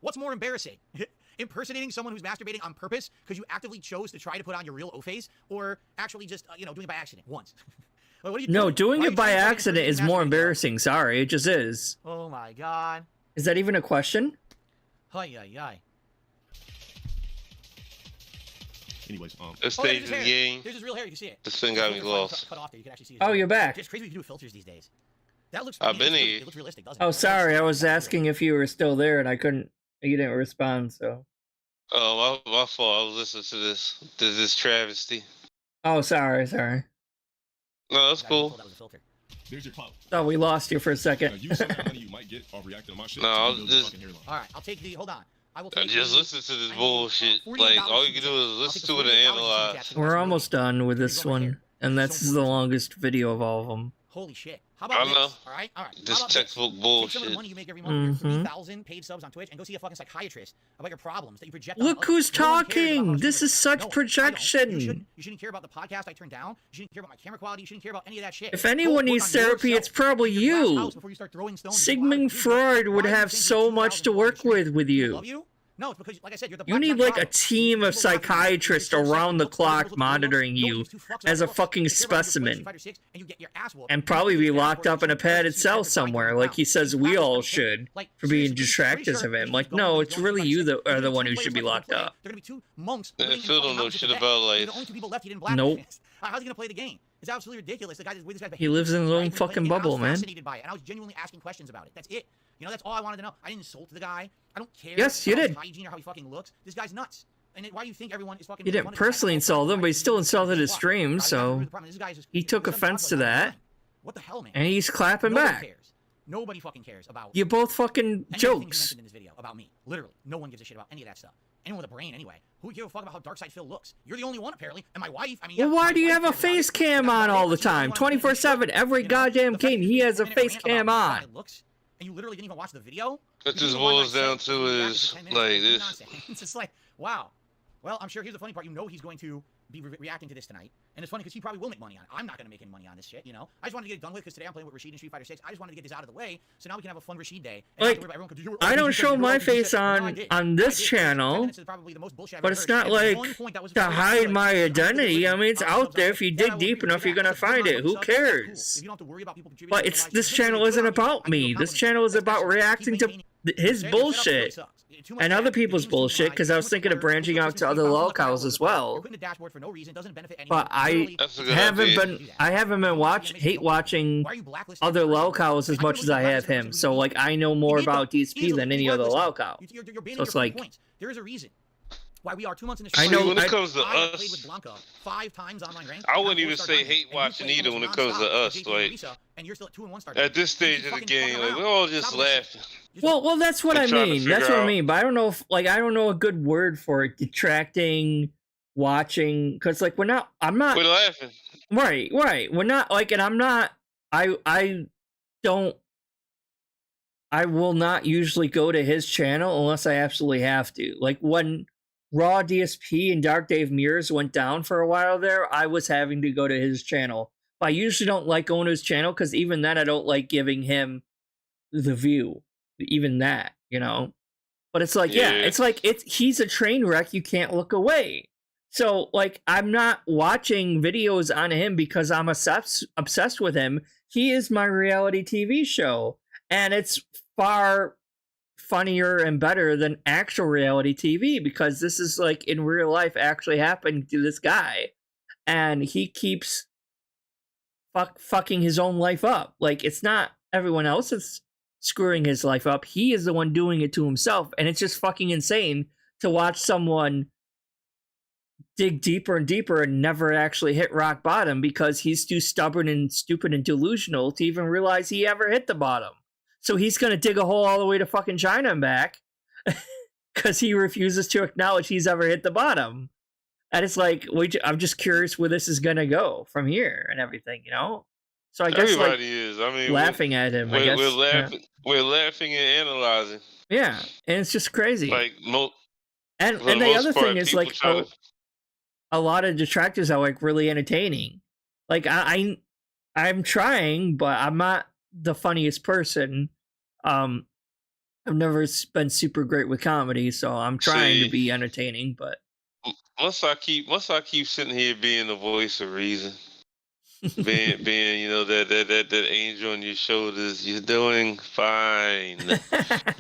What's more embarrassing? Impersonating someone who's masturbating on purpose because you actively chose to try to put on your real O face, or actually just, doing it by accident once? What are you no, doing it by trying accident is more embarrassing. Sorry, it just is. Oh my god. Is that even a question? Hi. Anyways, This stage of the game. There's his real hair. You can see it. This thing got me lost. Cut off there. You can actually see it. Oh, you're back. It's crazy we can do filters these days. That looks. I've been here. It looks realistic, doesn't it? Oh, sorry. I was asking if you were still there, and I couldn't. You didn't respond, so. Oh, my fault. I was listening to this travesty. Oh, sorry. No, that's cool. That was a filter. there's your clout. Oh, we lost you for a second. Use some of that money you might get off reacting to my shit. No, I'll to build just- your fucking hairline. All right, I'll take the. Hold on. I will take. Just the- listen to this I need, bullshit. $48 Like, all you can super do chat. is I'll listen take to the it and $48 super analyze. chat. We're almost done with this Here we go right one, here. and this is the longest video of all of them. Holy shit. How about this? know. All right. This How about textbook Take some of the bullshit. money you make every month, your Mhm. 3,000 paid subs on Twitch, and go see a fucking psychiatrist about your problems that you project on Look others. who's No one cares about talking! how This you is such No, I don't. projection. You shouldn't care about the podcast I turned down. You shouldn't care about my camera quality. You shouldn't care about any of that shit. If Go anyone work needs on therapy, yourself. it's probably Clean your glass you. house before you start throwing stones. Sigmund Freud would have so much to work with you. Love you? No, it's because, like I said, you're the You black need guy like a problem. team of People laughing at you. psychiatrists You're so around the sick. clock Those monitoring don't you give two fucks as a about fucking looks. You care about your specimen. Street Fighter 6 and you get your ass whooped. And probably be locked up in a padded cell Like somewhere, like he says we all should, for being detractors of him. Like, no, it's really you that are the one who should be locked up. They're gonna be two monks. Yeah, Phil don't know shit about life. The only two people left he didn't black. Nope. How's he gonna play the game? It's absolutely ridiculous. The guy's with this guy. He lives in his own fucking bubble, man. I was fascinated by it, and I was genuinely asking questions about it. That's it. That's all I wanted to know. I didn't insult the guy. I don't care. Yes, you about his did. hygiene or how he fucking looks. This guy's nuts. And why do you think everyone is fucking? He didn't personally insult him, but he still insulted his stream, so he took offense to that, What the hell, man? and he's clapping Nobody back. cares. Nobody fucking cares about You both fucking any of the things you jokes. mentioned in this video about me. Literally, no one gives a shit about any of that stuff. Anyone with a brain, anyway. Who gives a fuck about how darksydephil looks? You're the only one, apparently. And my wife. I mean, Well, yeah, why my do you wife have a cares about face it. cam That's on about all it. the She's only time? one 24/7, every goddamn The fact game, that he you has a 10-minute face rant cam about how on. it looks, and you literally didn't even watch the video. What You this don't know what I boils said. down to You reacted is, for 10 minutes, like, it's this. nonsense. It's just like, wow. Well, I'm sure here's the funny part. He's going to be reacting to this tonight. And it's funny because he probably will make money on it. I'm not going to make any money on this shit, I just wanted to get it done with because today I'm playing with Rashid in Street Fighter 6. I just wanted to get this out of the way so now we can have a fun Rashid day. And Like, not have to worry about everyone, I don't show my face on this channel, but it's not like to hide my identity. I mean, it's out there. If you dig deep enough, you're gonna find it. Who cares? But this channel isn't about me. This channel is about reacting to his bullshit and other people's bullshit, because I was thinking of branching out to other lolcows as well. But I That's a good haven't idea. been hate watching other lolcows as much as I have him. So like I know more about DSP than any other lolcow. So it's like there is a reason why we are 2 months in the I show. know- when it I- comes to I played with us, Blanca 5 times online ranked. I and wouldn't I'm even 4-star say diamond, hate and you watching play either almost when it comes to nonstop us. with JT Like, Risa, and you're still at 2 and 1 star. at this stage of the game, like, we're all just laughing. well, that's what I'm I trying to mean. That's figure what I out- mean. But I don't know if I don't know a good word for it. Detracting, watching, because like I'm not We're laughing. right. We're not like, and I'm not. I will not usually go to his channel unless I absolutely have to. Like when Raw DSP and Dark Dave Mears went down for a while there, I was having to go to his channel. But I usually don't like going to his channel because even then I don't like giving him the view. Even that, But it's like, yeah, it's like he's a train wreck. You can't look away. So like I'm not watching videos on him because I'm obsessed with him. He is my reality TV show, and it's far funnier and better than actual reality TV because this is like in real life actually happening to this guy, and he keeps fucking his own life up. Like it's not everyone else that's screwing his life up. He is the one doing it to himself, and it's just fucking insane to watch someone dig deeper and deeper and never actually hit rock bottom because he's too stubborn and stupid and delusional to even realize he ever hit the bottom. So he's going to dig a hole all the way to fucking China and back because he refuses to acknowledge he's ever hit the bottom. And it's like, I'm just curious where this is going to go from here and everything, So I guess Everybody like is. I mean, laughing at him. I guess we're laughing and analyzing. Yeah, and it's just crazy. Like and for the the most other part, thing is people like try to. a lot of detractors are like really entertaining. Like I'm trying, but I'm not the funniest person. I've never been super great with comedy, so I'm trying to See, be entertaining. But once I keep sitting here being the voice of reason, being you know that angel on your shoulders, you're doing fine.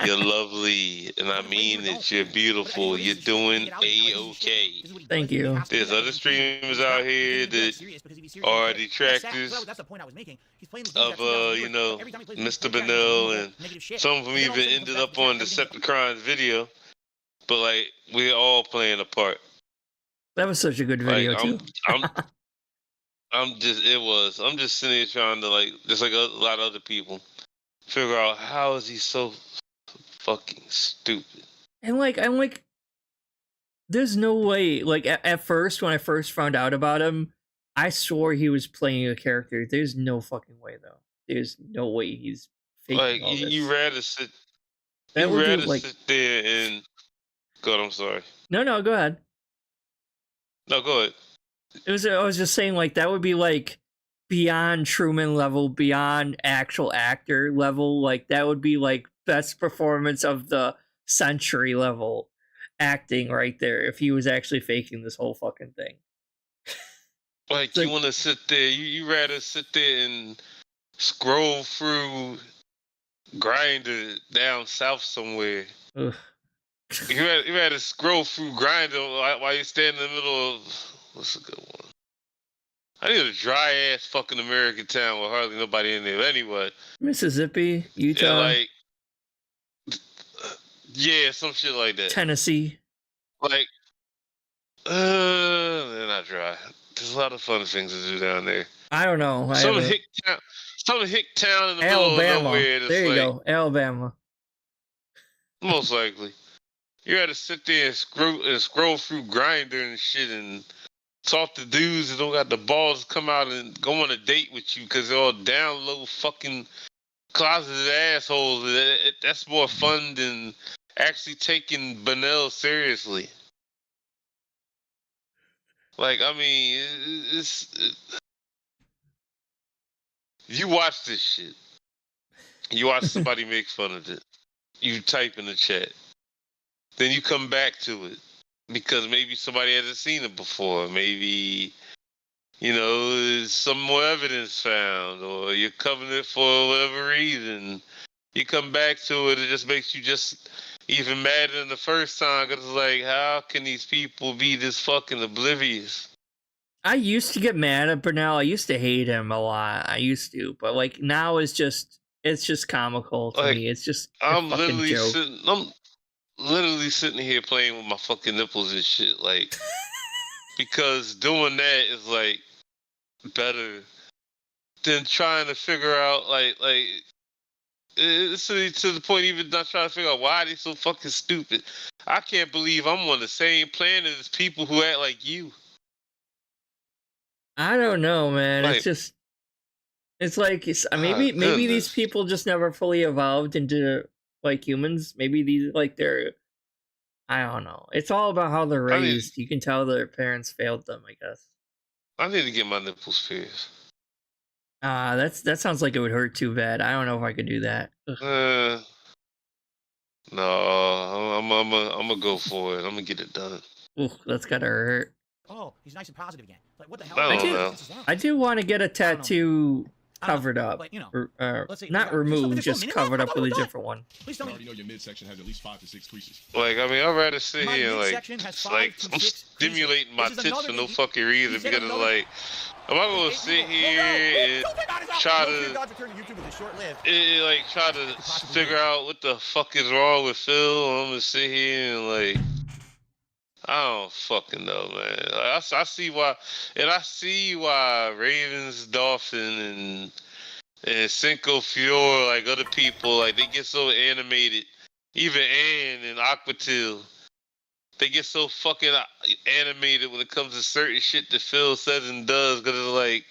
You're lovely, and I mean it. You're beautiful. You're doing a-okay. Thank you. There's other streamers out here that are detractors of you know, Mr. Burnell, and some of them even ended up on Decepticon's video. But like, we're all playing a part. That was such a good video like, too. I'm just sitting here trying to, like, just like a lot of other people, figure out how is he so fucking stupid. And like, I'm like, there's no way. Like at first, when I first found out about him, I swore he was playing a character. There's no fucking way though. There's no way he's faking Like, all this. you rather sit. That You would rather be like. sit there and. God, I'm sorry. No, go ahead. No, go ahead. I was just saying, like, that would be like beyond Truman level, beyond actual actor level. Like, that would be like best performance of the century level acting right there if he was actually faking this whole fucking thing. Like, you want to sit there, you rather sit there and scroll through Grindr down south somewhere. Ugh. You rather scroll through Grindr while you stand in the middle of, what's a good one? I need a dry ass fucking American town with hardly nobody in there. Anyway, Mississippi, Utah, yeah, like, yeah, some shit like that. Tennessee. Like, they're not dry. There's a lot of fun things to do down there. I don't know. Some hick town in the middle of nowhere. There you go, Alabama. Most likely. You had to sit there and scroll through Grindr and shit and talk to dudes that don't got the balls to come out and go on a date with you because they're all down low fucking closeted assholes. That's more fun than actually taking Burnell seriously. Like, I mean, you watch this shit. You watch somebody make fun of it. You type in the chat. Then you come back to it because maybe somebody hasn't seen it before. Maybe, you know, some more evidence found, or you're covering it for whatever reason. You come back to it, it just makes you just even madder than the first time because it's like, how can these people be this fucking oblivious? I used to get mad at Burnell. I used to hate him a lot. I used to, but like now it's just comical to me. It's just I'm literally sitting here playing with my fucking nipples and shit, like, because doing that is like better than trying to figure out like it's to the point even not trying to figure out why they so fucking stupid. I can't believe I'm on the same planet as people who act like you. I don't know, man. Like, it's like maybe these people just never fully evolved into like humans. Maybe these like they're, I don't know. It's all about how they're raised. You can tell their parents failed them, I guess. I need to get my nipples pierced. That sounds like it would hurt too bad. I don't know if I could do that. No, I'm gonna go for it. I'm gonna get it done. Ooh, that's gotta hurt. Oh, he's nice and positive again. Like, what the hell? I do want to get a tattoo covered up, but, you know, not removed, just covered up with a different one. Please tell me. You already know your midsection has at least 5 to 6 creases. Like, I mean, I'd rather sit My here midsection like has 5 I'm to 6 stimulating my creases. tits for no He fucking reason said because it's another- like, am I gonna sit here and try to try to figure out what the fuck is wrong with Phil? I'm gonna sit here and like, I don't fucking know, man. Like, I see why, and I see why Ravens, Dolphin, and Cinco Fiore, like other people, like they get so animated. Even Ann and Aquatil, they get so fucking animated when it comes to certain shit that Phil says and does, because it's like,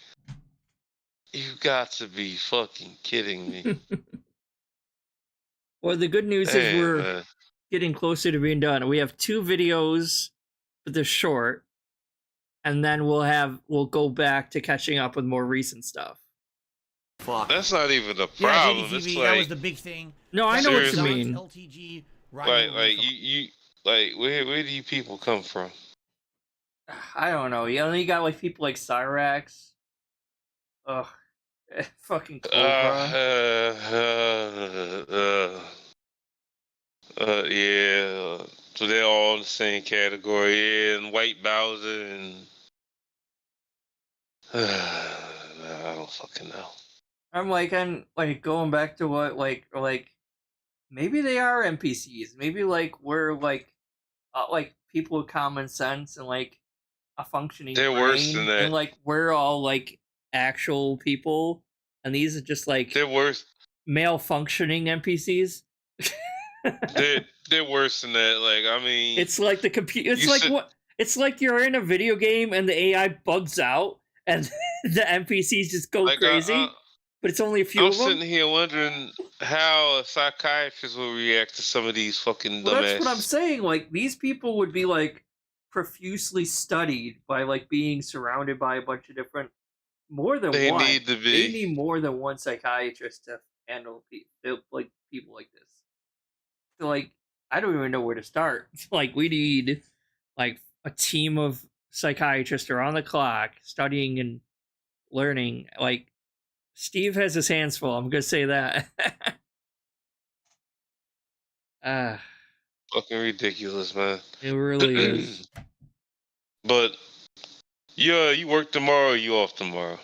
you got to be fucking kidding me. Well, the good news is we're getting closer to being done. We have 2 videos for the short, and then we'll go back to catching up with more recent stuff. Fuck. That's not even the problem. Yeah, it's JDTV, like, that was the big thing. No, I know what you mean. LTG where do you people come from? I don't know. You only got like people like Cyrax. Ugh. Fucking Cobra. Yeah. So they're all in the same category. Yeah, and White Bowser and I don't fucking know. I'm like going back to what like maybe they are NPCs. Maybe like we're like people with common sense and like a functioning They're brain, worse than that. and like we're all like actual people, and these are just like they're worse malfunctioning NPCs. they're worse than that. Like, I mean, it's like the computer. It's like you're in a video game and the AI bugs out and the NPCs just go crazy. But it's only a few of them. I'm sitting here wondering how a psychiatrist will react to some of these fucking dumbass. That's what I'm saying. Like, these people would be like profusely studied by like being surrounded by a bunch of different, more than they one. Need to be. They need more than one psychiatrist to handle people like this. So, like, I don't even know where to start. Like, we need like a team of psychiatrists around the clock studying and learning. Like, Steve has his hands full. I'm gonna say that. Fucking ridiculous, man. It really is. But yeah, you work tomorrow or you off tomorrow?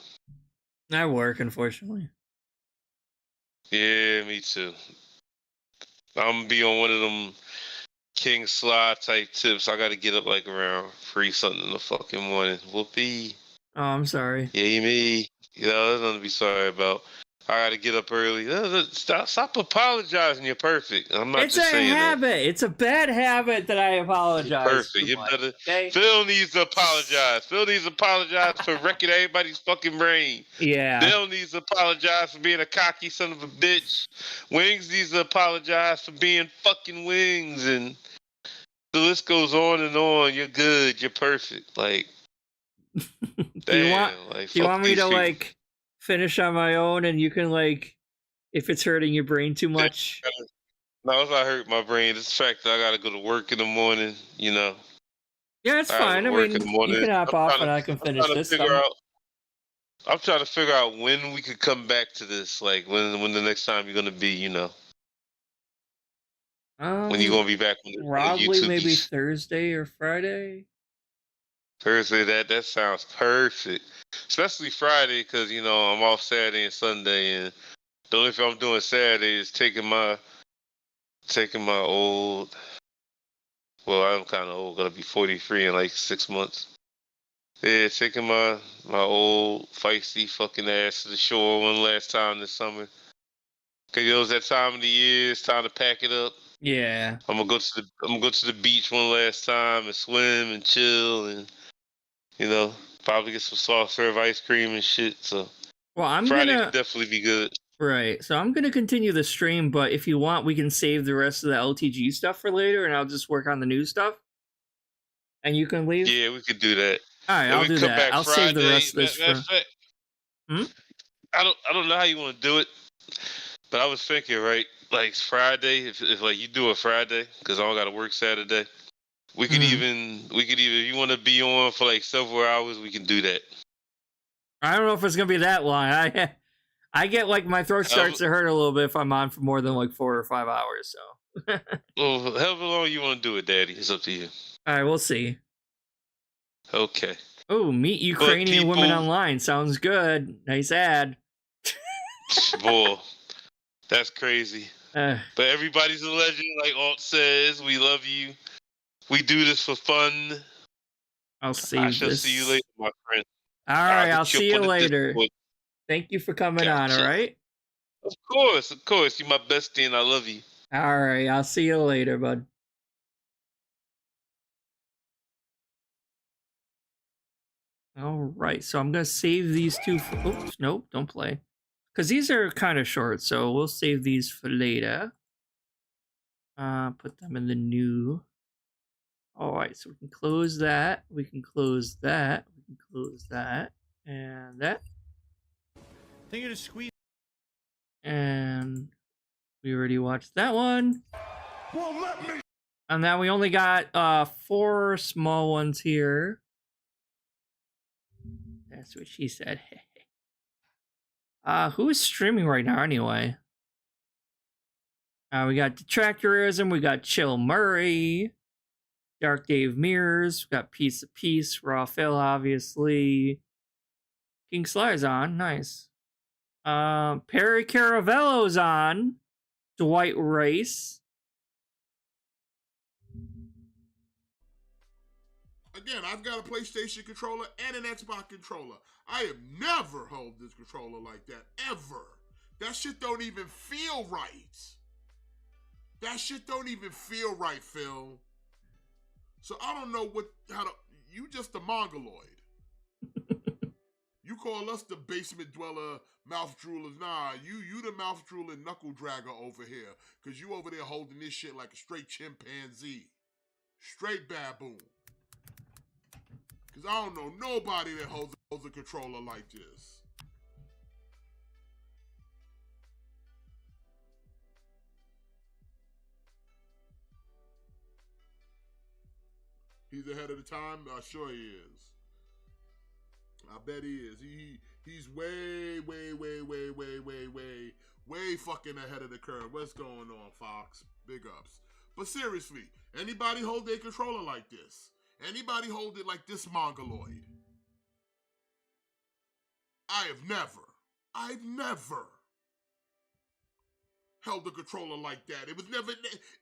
I work, unfortunately. Yeah, me too. I'm gonna be on one of them King Sly type tips. I gotta get up like around 3 something in the fucking morning. Whoopee. Oh, I'm sorry. Yeah, me. You know, there's nothing to be sorry about. I gotta get up early. Stop apologizing. You're perfect. I'm not just saying that. It's a habit. It's a bad habit that I apologize. You're perfect. You better. Okay? Phil needs to apologize. Phil needs to apologize for wrecking everybody's fucking brain. Yeah. Bill needs to apologize for being a cocky son of a bitch. Wings needs to apologize for being fucking Wings, and the list goes on and on. You're good. You're perfect. Like, do you want me to like finish on my own, and you can like, if it's hurting your brain too much? No, it's not hurt my brain. It's the fact that I gotta go to work in the morning. You know. Yeah, it's fine. I mean, you can hop off and I can finish this. I'm trying to figure out when we could come back to this. Like, when the next time you're gonna be, you know. When you gonna be back on the probably maybe Thursday or Friday. Thursday, that sounds perfect. Especially Friday, because, you know, I'm off Saturday and Sunday, and the only thing I'm doing Saturday is taking my old, well, I'm kind of old, gonna be 43 in like 6 months. Yeah, taking my old feisty fucking ass to the shore one last time this summer. Cause you know, it's that time of the year, it's time to pack it up. Yeah. I'm gonna go to the beach one last time and swim and chill, and, you know, probably get some soft serve ice cream and shit. So, well, Friday could definitely be good. Right. So I'm gonna continue the stream, but if you want, we can save the rest of the LTG stuff for later, and I'll just work on the new stuff. And you can leave. Yeah, we could do that. All right, I'll do that. I'll save the rest of this for. I don't know how you want to do it, but I was thinking, right, like Friday, if like you do a Friday, because I don't got to work Saturday. We could even if you want to be on for like several hours, we can do that. I don't know if it's gonna be that long. I get like my throat starts to hurt a little bit if I'm on for more than like 4 or 5 hours. So. Well, however long you want to do it, Daddy, it's up to you. All right, we'll see. Okay. Oh, meet Ukrainian women online. Sounds good. Nice ad. Boy, that's crazy. But everybody's a legend, like Alt says. We love you. We do this for fun. I shall see you later, my friend. All right, I'll see you later. Thank you for coming on, all right? Of course. You're my bestie and I love you. All right, I'll see you later, bud. All right, so I'm going to save these two for... Oops, nope, don't play. Because these are kind of short, so we'll save these for later. Put them in the new. Alright, so we can close that. We can close that. We can close that. And that. I think you just squeeze. And we already watched that one. Well, let me. And now we only got 4 small ones here. That's what she said. Who is streaming right now anyway? We got Detractorism, we got Chill Murray, Dark Dave Mears, we got Piece of Peace, Raw Phil, obviously. King Sly's on, nice. Perry Caravello's on. Dwight Rice. Again, I've got a PlayStation controller and an Xbox controller. I have never held this controller like that, ever. That shit don't even feel right. That shit don't even feel right, Phil. So I don't know you just a mongoloid. You call us the basement dweller, mouth droolers. Nah, you the mouth drooling knuckle dragger over here. Cause you over there holding this shit like a straight chimpanzee. Straight baboon. Cause I don't know nobody that holds a controller like this. He's ahead of the time? Sure he is. I bet he is. He's way fucking ahead of the curve. What's going on, Fox? Big ups. But seriously, anybody hold their controller like this? Anybody hold it like this mongoloid? I've never held a controller like that.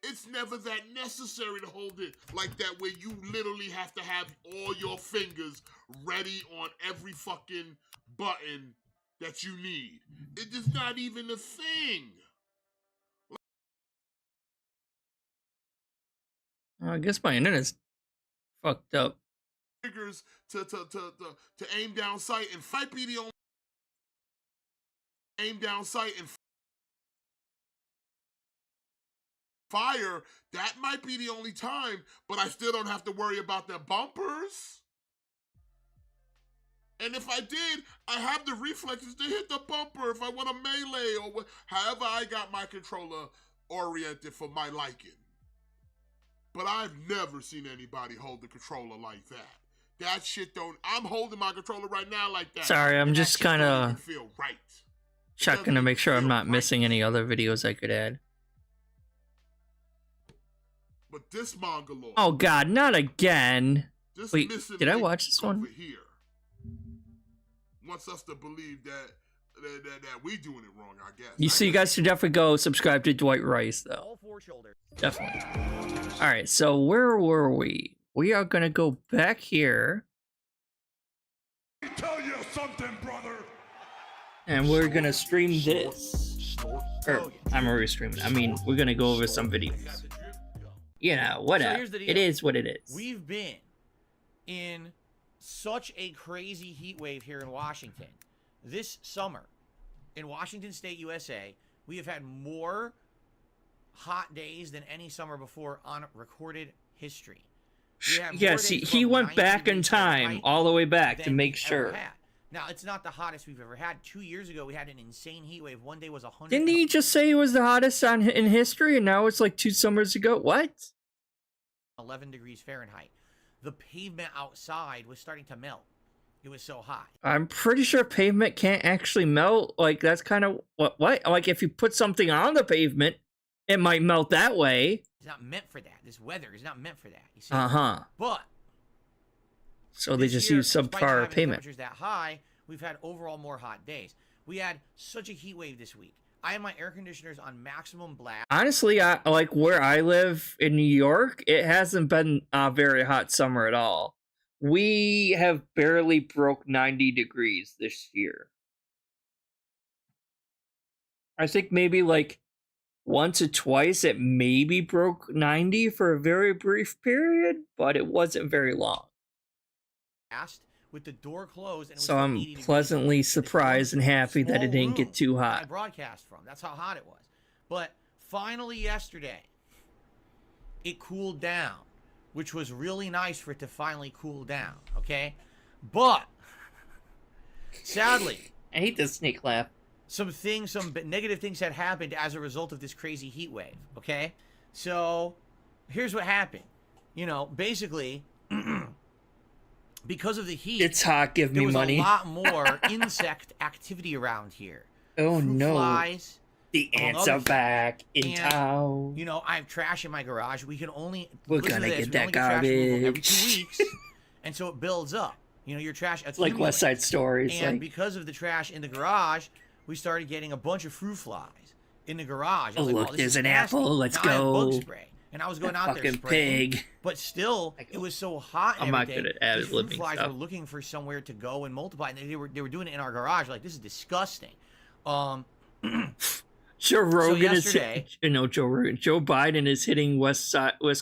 It's never that necessary to hold it like that, where you literally have to have all your fingers ready on every fucking button that you need. It is not even a thing. I guess my internet's fucked up. Triggers to aim down sight and might be the only aim down sight and fire. That might be the only time, but I still don't have to worry about the bumpers. And if I did, I have the reflexes to hit the bumper if I want a melee or however I got my controller oriented for my liking. But I've never seen anybody hold the controller like that. That shit don't. I'm holding my controller right now like that. Sorry, I'm just kind of feel right. checking to make sure I'm not missing any other videos I could add. But this mongoloid. Oh god, not again. Wait, did I link watch this one? over here wants us to believe that we doing it wrong, I guess. You guys should definitely go subscribe to Dwight Rice, though. All 4 shoulders. Definitely. Alright, so where were we? We are gonna go back here. Let me tell you something, brother. And we're gonna stream this. Or, I'm already streaming. I mean, we're gonna go over some videos. You know, whatever. So it is what it is. We've been in such a crazy heat wave here in Washington. This summer, in Washington State, USA, we have had more hot days than any summer before on recorded history. Yeah, see, he went back in time, all the way back to make sure. Now, it's not the hottest we've ever had. 2 years ago, we had an insane heat wave. One day was 100. Didn't he just say it was the hottest in history, and now it's like 2 summers ago? What? 11 degrees Fahrenheit. The pavement outside was starting to melt. It was so hot. I'm pretty sure pavement can't actually melt. Like, that's kind of what? Like, if you put something on the pavement, it might melt that way. It's not meant for that. This weather is not meant for that. You see? But so they just use subpar pavement. Temperatures that high, we've had overall more hot days. We had such a heat wave this week. I have my air conditioners on maximum blast. Honestly, like where I live in New York, it hasn't been a very hot summer at all. We have barely broke 90 degrees this year. I think maybe like once or twice it maybe broke 90 for a very brief period, but it wasn't very long. With the door closed, and so I'm pleasantly surprised and happy that it didn't get too hot. I broadcast from. That's how hot it was. But finally yesterday, it cooled down, which was really nice for it to finally cool down, okay? But, sadly, I hate this snake laugh. some negative things had happened as a result of this crazy heat wave, okay? So, here's what happened. You know, basically, because of the heat, It's hot, give me there was money. a lot more insect activity around here. Oh Fruit no. flies. The among ants other are things. back in And, town. You know, I have trash in my garage. We can only We're listen gonna to this, get we that only trash removal every garbage. 2 weeks, and so it builds up. You know, your trash It's like West Side Story. It's And like, because of the trash in the garage, we started getting a bunch of fruit flies in the garage. I oh was like, look, this there's is an nasty. apple. Let's Now I have bug go. spray. And I was going out there Fucking spraying, pig. but still, I go, it was so hot and I'm not everything. good at These fruit ad-libbing flies stuff. were looking for somewhere to go and multiply, and they were doing it in our garage. Like, this is disgusting. Joe Rogan yesterday- is, no, Joe Rogan. Joe Biden is hitting West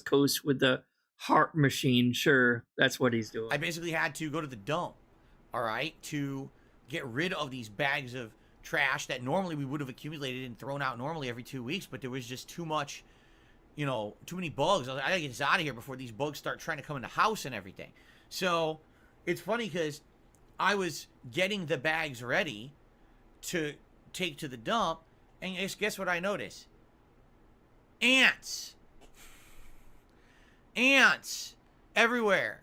Coast with the heart machine. Sure, that's what he's doing. I basically had to go to the dump, all right, to get rid of these bags of trash that normally we would have accumulated and thrown out normally every 2 weeks, but there was just too much, you know, too many bugs. I was like, I gotta get this out of here before these bugs start trying to come in the house and everything. So it's funny because I was getting the bags ready to take to the dump, and guess what I noticed? Ants. Ants everywhere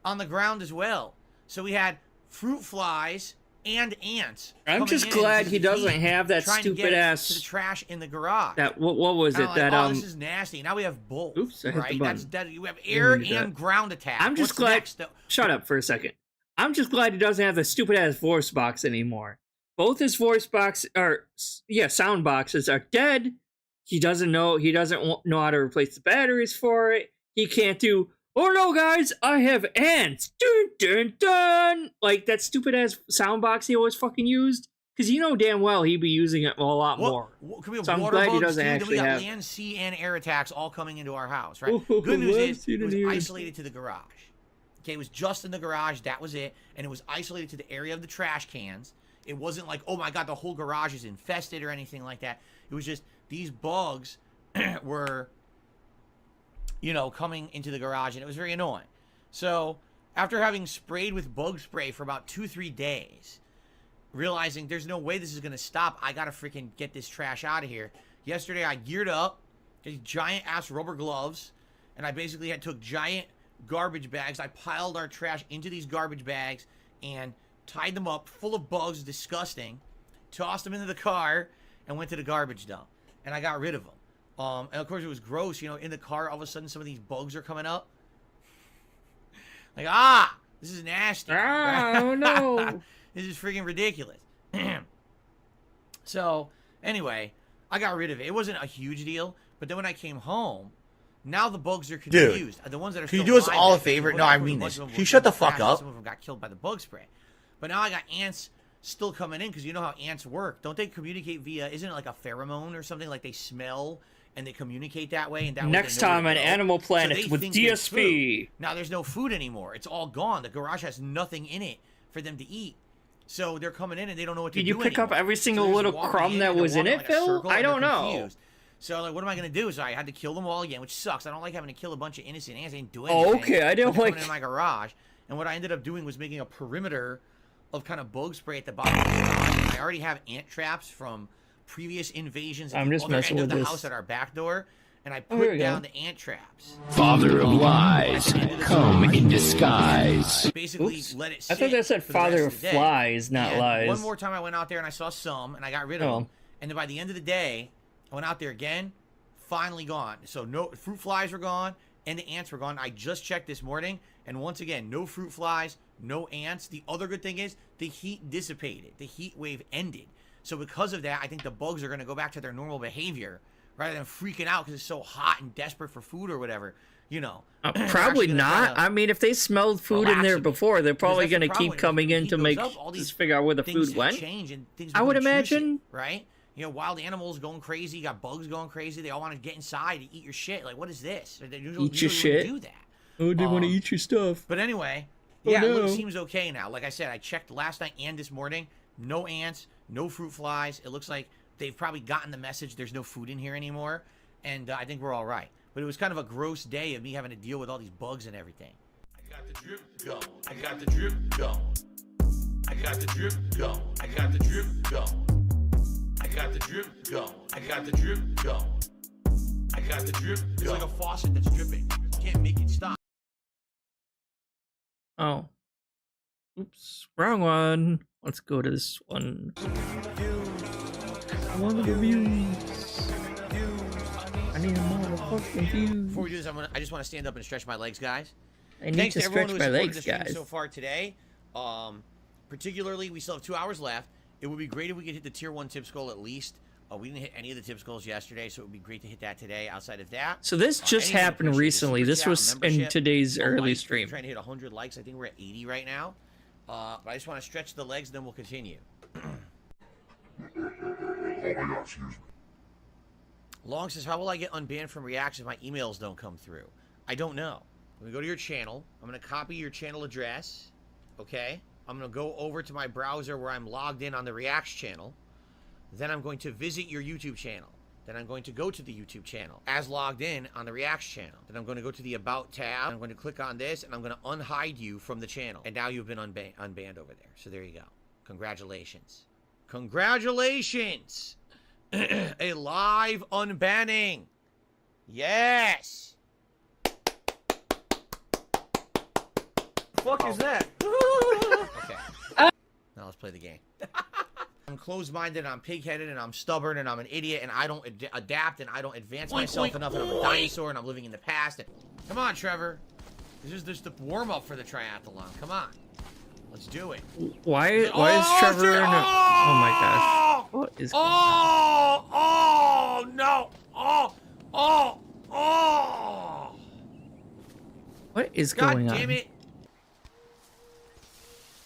on the ground as well. So we had fruit flies and ants. I'm coming just in glad into he the doesn't heat, have that trying to stupid get ass. to the trash in the garage. That what was And it? I'm That like, oh, this is nasty. Now we have both. Oops, I hit the right? button. That's you have air do that. and ground attack. I'm just What's glad. next, though? Shut up for a second. I'm just glad he doesn't have the stupid ass voice box anymore. Both his voice box sound boxes are dead. He doesn't know. He doesn't know how to replace the batteries for it. He can't do. Oh no, guys! I have ants. Dun dun dun. Like that stupid ass sound box he always fucking used. Because you know damn well he'd be using it a lot more. Can we have So I'm water glad he bugs, doesn't too? Then actually we got have- land, sea, and air attacks all coming into our house, right? Ooh, Good news well, is see it the was news. isolated to the garage. Okay, it was just in the garage. That was it. And it was isolated to the area of the trash cans. It wasn't like, oh my God, the whole garage is infested or anything like that. It was just these bugs were, you know, coming into the garage, and it was very annoying. So after having sprayed with bug spray for about 2-3 days, realizing there's no way this is going to stop, I got to freaking get this trash out of here. Yesterday, I geared up, these giant ass rubber gloves, and I basically took giant garbage bags. I piled our trash into these garbage bags and tied them up full of bugs, disgusting, tossed them into the car, and went to the garbage dump. And I got rid of them. And of course, it was gross. You know, in the car, all of a sudden, some of these bugs are coming up. Like, this is nasty. Oh no. This is freaking ridiculous. So, anyway, I got rid of it. It wasn't a huge deal. But then when I came home, now the bugs are confused. The ones that are Can you still do us alive, all a actually, favor? the No, ones I that mean a bunch this. of them Can you were shut the crashed, fuck up? Some of them got killed by the bug spray. But now I got ants still coming in because you know how ants work. Don't they communicate via, isn't it like a pheromone or something? Like they smell and they communicate that way. And that way Next they know time where on to go. Animal So Planet they with think there's food. DSP. Now there's no food anymore. It's all gone. The garage has nothing in it for them to eat. So they're coming in and they don't know what to Did do you pick up anymore. every single they're just little walking crumb that and they're was in walking it, like a Phil? circle I and don't they're know. confused. So like, what am I gonna do? So I had to kill them all again, which sucks. I don't like having to kill a bunch of innocent ants. They didn't do anything. Oh, okay, I But don't they're like. coming in my garage. And what I ended up doing was making a perimeter of kind of bug spray at the bottom of the garage. I already have ant traps from previous invasions at I'm the just other messing end of with the this. house at our back door. And I Oh, here put we down go. the ant traps. Father of at lies, the end of the come garage. in disguise. Basically, Oops. let it I sit thought that said for the rest father of of the day. flies, not And lies. One more time I went out there and I saw some and I got rid of Oh. them. And then by the end of the day, I went out there again, finally gone. So no fruit flies were gone and the ants were gone. I just checked this morning and once again, no fruit flies, no ants. The other good thing is the heat dissipated. The heat wave ended. So because of that, I think the bugs are going to go back to their normal behavior rather than freaking out because it's so hot and desperate for food or whatever, you know. They're Probably actually gonna not. kinda I mean, if they smelled food in relax there a bit. before, they're probably Because that's going to the keep problem. coming When in heat to goes make up, all these just figure out where the things food went. change and things I would become intrusive, imagine. right? You know, wild animals going crazy, you got bugs going crazy. They all want to get inside to eat your shit. Like, what is this? They usually, Eat your usually wouldn't shit? do that. Oh, they want to Um, eat your stuff. But anyway, Oh, yeah, no. it seems okay now. Like I said, I checked last night and this morning. No ants, no fruit flies. It looks like they've probably gotten the message there's no food in here anymore. And I think we're all right. But it was kind of a gross day of me having to deal with all these bugs and everything. I got the drip going. I got the drip going. I got the drip going. I got the drip going. I got the drip going. I got the drip going. I got the drip going. It's like a faucet that's dripping. Can't make it stop. Oh. Oops. Wrong one. Let's go to this one. I want the views. I need a motherfucking views. Before we do this, I just want to stand up and stretch my legs, guys. I need to stretch my legs, guys. So far today, particularly, we still have 2 hours left. It would be great if we could hit the tier 1 tips goal at least. We didn't hit any of the tips goals yesterday, so it would be great to hit that today. Outside of that, so this just happened recently. This was in today's early stream. We're trying to hit 100 likes. I think we're at 80 right now. But I just want to stretch the legs, then we'll continue. Long says, how will I get unbanned from reacts if my emails don't come through? I don't know. I'm going to go to your channel. I'm going to copy your channel address. Okay? I'm going to go over to my browser where I'm logged in on the reacts channel. Then I'm going to visit your YouTube channel. Then I'm going to go to the YouTube channel as logged in on the reacts channel. Then I'm going to go to the About tab. I'm going to click on this, and I'm going to unhide you from the channel. And now you've been unbanned over there. So there you go. Congratulations. Congratulations! A live unbanning. Yes! Fuck is that? Okay. Now let's play the game. I'm closed-minded, and I'm pig-headed, and I'm stubborn, and I'm an idiot, and I don't adapt, and I don't advance myself enough, and I'm a dinosaur, and I'm living in the past. And... Come on, Trevor. This is just the warm-up for the triathlon. Come on. Let's do it. Why is Trevor in a... Oh my gosh. What is going on? Oh, no. Oh. What is going on? God damn it.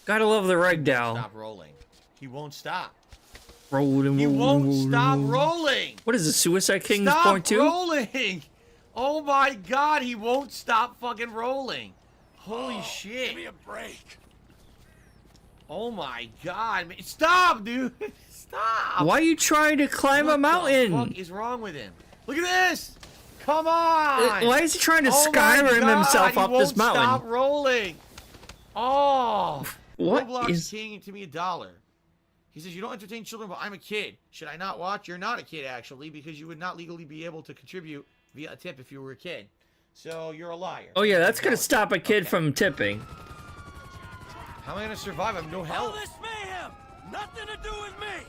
Gotta love the ragdoll. Stop rolling. He won't stop. Rolling. He won't stop rolling. What is this, Suicide King Stop point 2? rolling. Oh my god, he won't stop fucking rolling. Holy shit. Give me a break. Oh my god, man. Stop, dude. Stop. Why are you trying to climb a mountain? What the fuck is wrong with him? Look at this. Come on. Why is he trying to Skyrim himself up this mountain? Stop rolling. Oh. What Roblox is... King to me $1. He says, you don't entertain children, but I'm a kid. Should I not watch? You're not a kid, actually, because you would not legally be able to contribute via a tip if you were a kid. So you're a liar. Oh yeah, that's gonna stop a kid from tipping. How am I gonna survive? I have no health. All this mayhem, nothing to do with me.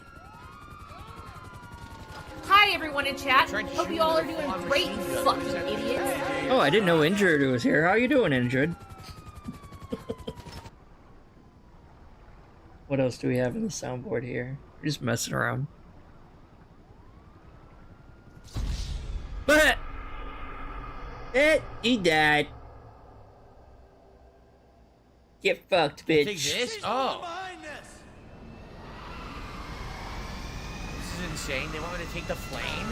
Hi everyone in chat. Hope you all are doing great, you fucking idiots. Oh, I didn't know Injured was here. How you doing, Injured? What else do we have in the soundboard here? We're just messing around. But he died. Get fucked, bitch. Take this? Oh. This is insane. They want me to take the flame?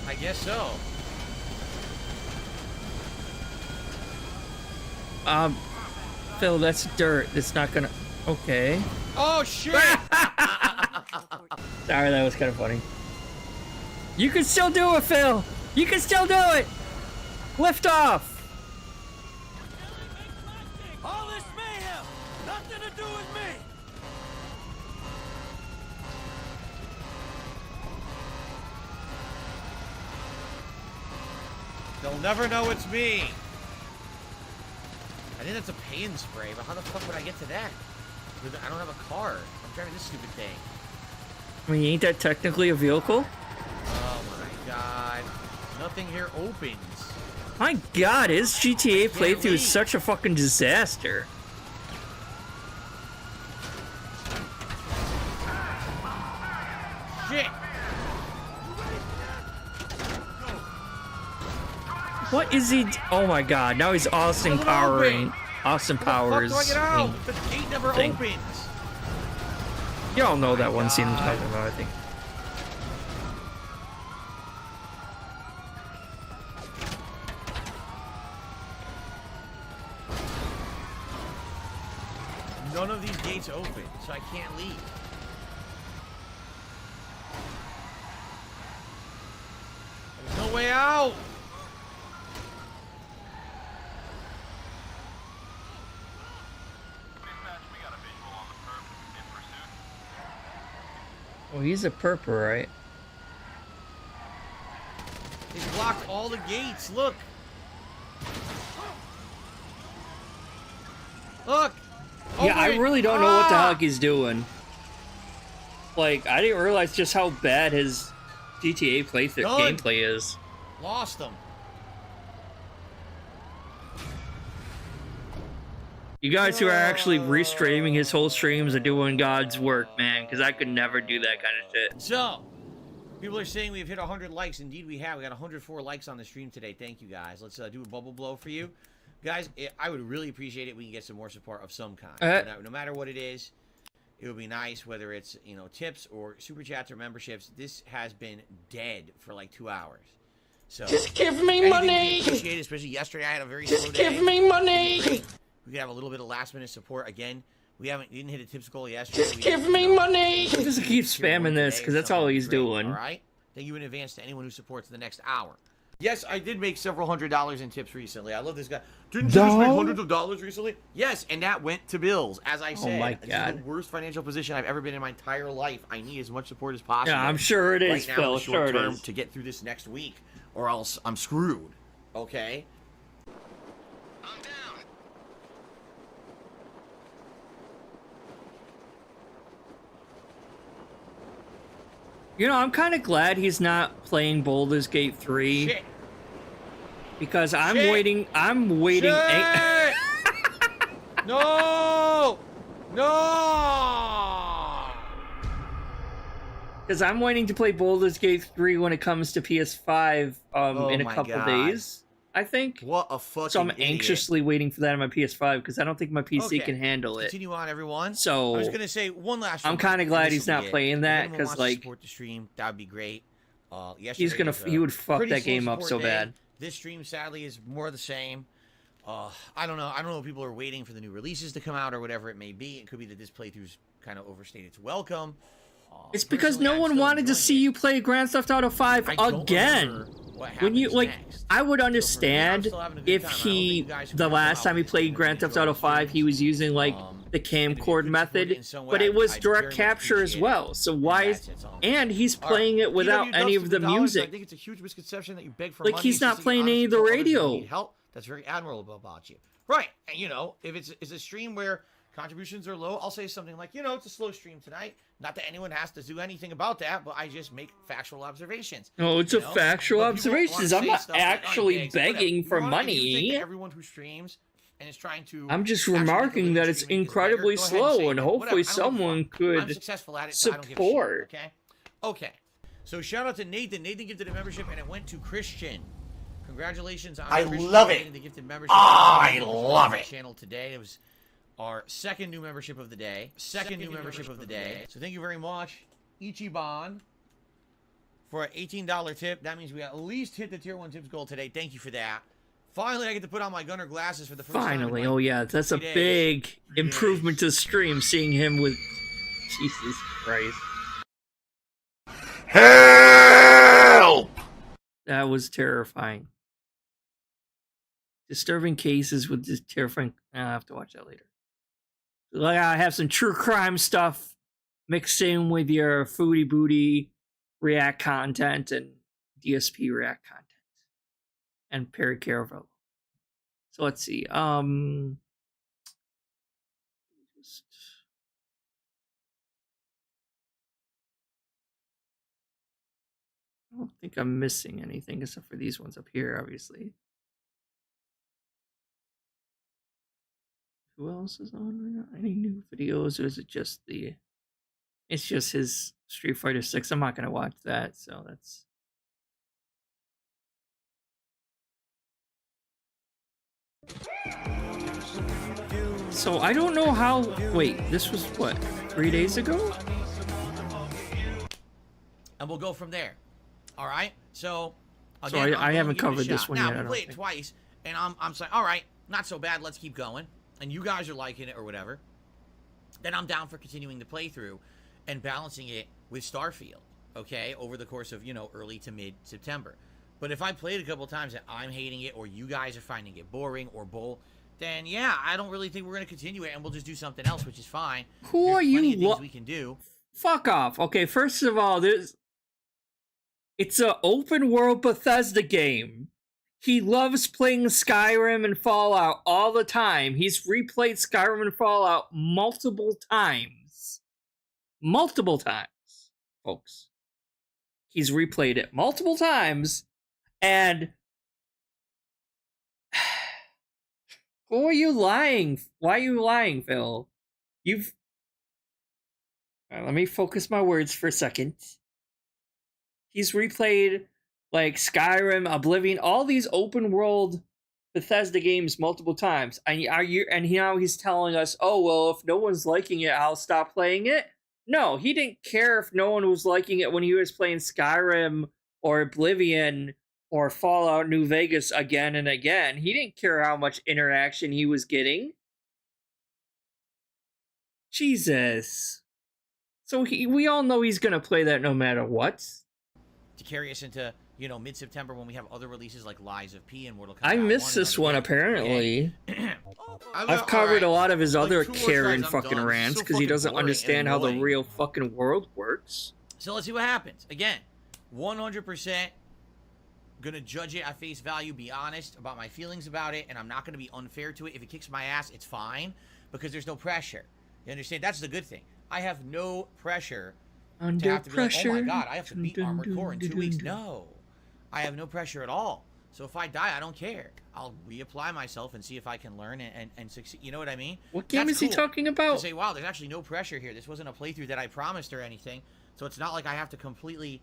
I guess so. Phil, that's dirt. That's not gonna... Okay. Oh, shit! Sorry, that was kind of funny. You can still do it, Phil! You can still do it! Lift off! All this mayhem, nothing to do with me. They'll never know it's me. I think that's a pain spray, but how the fuck would I get to that? I don't have a car. I'm driving this stupid thing. I mean, ain't that technically a vehicle? Oh my god. Nothing here opens. My god, his GTA playthrough is such a fucking disaster. Shit! What is he? Oh my god, now he's Austin Powering. Austin Powers. How the fuck do I get out? The gate never opens. Y'all know that one scene I'm talking about, I think. None of these gates open, so I can't leave. Oh, he's a purple, right? He's blocked all the gates. Look. Look. Yeah, I really don't know what the heck he's doing. Like, I didn't realize just how bad his GTA gameplay is. Lost him. You guys who are actually restreaming his whole streams are doing God's work, man, because I could never do that kind of shit. So, people are saying we've hit 100 likes. Indeed, we have. We got 104 likes on the stream today. Thank you, guys. Let's do a bubble blow for you. Guys, I would really appreciate it if we can get some more support of some kind. No matter what it is, it would be nice, whether it's, you know, tips or super chats or memberships. This has been dead for like 2 hours. So just give me money. Appreciate it, especially yesterday. I had a very slow day. Just give me money. We could have a little bit of last minute support again. We didn't hit a tips goal yesterday. Just give me money. Just keep spamming this because that's all he's doing. All right. Thank you in advance to anyone who supports the next hour. Yes, I did make several $100s in tips recently. I love this guy. Didn't you just make hundreds of dollars recently? Yes, and that went to bills, as I said. Oh my God. This is the worst financial position I've ever been in my entire life. I need as much support as possible. Yeah, I'm sure it is, right now, Phil. in the short Sure it term, is. to get through this next week, or else I'm screwed. Okay? I'm down. You know, I'm kind of glad he's not playing Baldur's Gate 3. Shit. Because I'm waiting. No! No! Because I'm waiting to play Baldur's Gate 3 when it comes to PS5 in a couple days, I think. What a fucking So I'm idiot. anxiously waiting for that on my PS5 because I don't think my PC Okay. can handle it. Continue on, everyone. So I was gonna say one last. I'm kind of glad he's not playing that because, like, support the stream, that would be great. he's gonna he would fuck that game up so bad. This stream, sadly, is more of the same. I don't know. I don't know if people are waiting for the new releases to come out or whatever it may be. It could be that this playthrough's kind of overstayed its welcome. It's because no one wanted to see you play Grand Theft Auto 5 again. When you I would understand if the last time he played Grand Theft Auto 5, he was using like the camcord method, but it was direct capture as well. So why is and he's playing it without any of the music? I think it's a huge misconception that you beg for like money. he's not playing any of the radio. Help. That's very admirable about you. Right. And you know, if it's a stream where contributions are low, I'll say something like, you know, it's a slow stream tonight. Not that anyone has to do anything about that, but I just make factual observations. No, it's a factual observations. I'm not actually begging for money. Everyone who streams and is trying to. I'm just remarking that it's incredibly slow, and hopefully someone could support. Okay. So shout out to Nathan. Nathan gifted a membership, and it went to Christian. Congratulations on I Christian love it. getting the gifted membership. I love it. Channel today. It was our second new membership of the day. Second new membership of the day. So thank you very much, Ichiban, for an $18 tip. That means we at least hit the tier 1 tips goal today. Thank you for that. Finally, I get to put on my gunner glasses for the first time. Finally, oh yeah, that's a big improvement to the stream, seeing him with Jesus Christ. Help! That was terrifying. Disturbing cases with this terrifying. I'll have to watch that later. Like, I have some true crime stuff mixed in with your foodie booty React content and DSP React content and Perry Caravello. So let's see. I don't think I'm missing anything except for these ones up here, obviously. Who else is on right now? Any new videos, or is it just the... It's just his Street Fighter 6. I'm not going to watch that, so that's... So I don't know how... Wait, this was what? 3 days ago? And we'll go from there. All right? So, again, so I haven't covered this one yet. Now, we played it twice, and I'm saying, all right, not so bad, let's keep going. And you guys are liking it or whatever. Then I'm down for continuing the playthrough and balancing it with Starfield, okay, over the course of, you know, early to mid-September. But if I played a couple times and I'm hating it, or you guys are finding it boring or bull, then yeah, I don't really think we're going to continue it, and we'll just do something else, which is fine. Who are you? Things we can do. Fuck off. Okay, first of all, it's an open world Bethesda game. He loves playing Skyrim and Fallout all the time. He's replayed Skyrim and Fallout multiple times. Multiple times, folks. He's replayed it multiple times, and who are you lying? Why are you lying, Phil? Let me focus my words for a second. He's replayed like Skyrim, Oblivion, all these open world Bethesda games multiple times. And now he's telling us, oh, well, if no one's liking it, I'll stop playing it. No, he didn't care if no one was liking it when he was playing Skyrim or Oblivion or Fallout New Vegas again and again. He didn't care how much interaction he was getting. Jesus. So we all know he's going to play that no matter what. To carry us into, mid-September when we have other releases like Lies of P and Mortal Kombat. I missed this one, apparently. I've covered a lot of his other Karen fucking rants because he doesn't understand how the real fucking world works. So let's see what happens. Again, 100% gonna judge it at face value, be honest about my feelings about it, and I'm not gonna be unfair to it. If it kicks my ass, it's fine because there's no pressure. You understand? That's the good thing. I have no pressure to have to be like, oh my god, I have to beat Armored Core in 2 weeks. No. I have no pressure at all. So if I die, I don't care. I'll reapply myself and see if I can learn and succeed. You know what I mean? What game is he talking about? To say, wow, there's actually no pressure here. This wasn't a playthrough that I promised or anything. So it's not like I have to completely,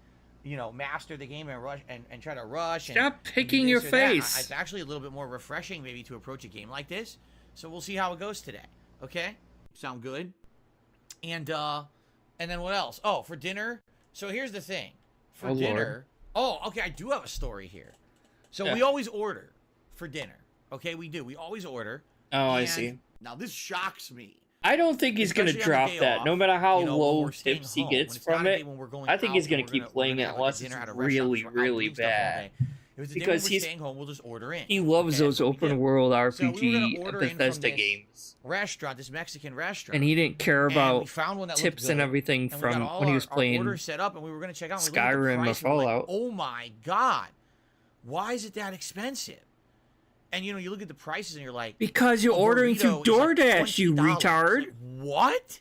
master the game and rush and try to rush. Stop picking your face. It's actually a little bit more refreshing maybe to approach a game like this. So we'll see how it goes today. Okay? Sound good? And then what else? Oh, for dinner. So here's the thing. For dinner. Lord. Oh, okay. I do have a story here. So we always order for dinner. Okay, we do. We always order. Oh, I see. Now this shocks me. I don't think he's going to drop that, no matter how low tips he gets from it. I think he's going to keep playing it unless it's really, really bad. Because he's staying home, we'll just order in. He loves those open world RPG Bethesda games. This Mexican restaurant, and he didn't care about tips and everything from when he was playing order set up, and we were going to check out Skyrim or Fallout. Oh my god, why is it that expensive? And you look at the prices and you're like, because you're ordering through DoorDash, like you retard. Like, what?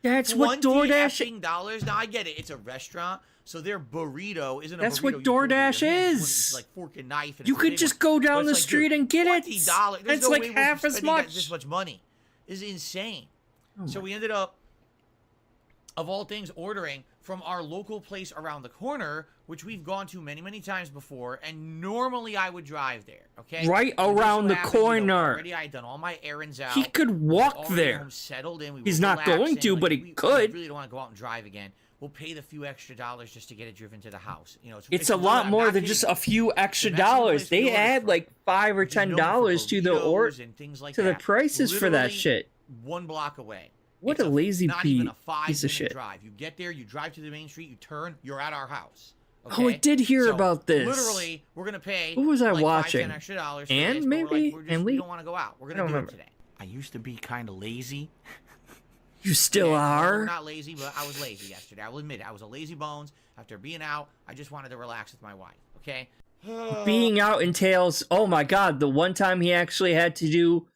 That's what DoorDash. $20. Now I get it. It's a restaurant, so their burrito isn't a burrito. That's what DoorDash is. It's like fork and knife. And you could just go down the street and get it. $20. That's like half as much. This much money is insane. So we ended up, of all things, ordering from our local place around the corner, which we've gone to many, many times before, and normally I would drive there, okay? Right around the corner. Already I had done all my errands out. He could walk there. Settled in. He's not going to, but he could. We really don't want to go out and drive again. We'll pay the few extra dollars just to get it driven to the house. It's a lot more than just a few extra dollars. They add like $5 or $10 to the the prices for that shit. 1 block away. What a lazy piece of shit. Drive. You get there, you drive to the main street, you turn, you're at our house. Okay? Oh, I did hear about this. Literally, we're gonna pay. Who was I watching? $5, $10 extra dollars. And maybe we don't want to go out. We're gonna do it today. I used to be kind of lazy. You still are? I'm not lazy, but I was lazy yesterday. I will admit it. I was a lazy bones. After being out, I just wanted to relax with my wife. Okay. Being out entails. Oh my god! The one time he actually had to do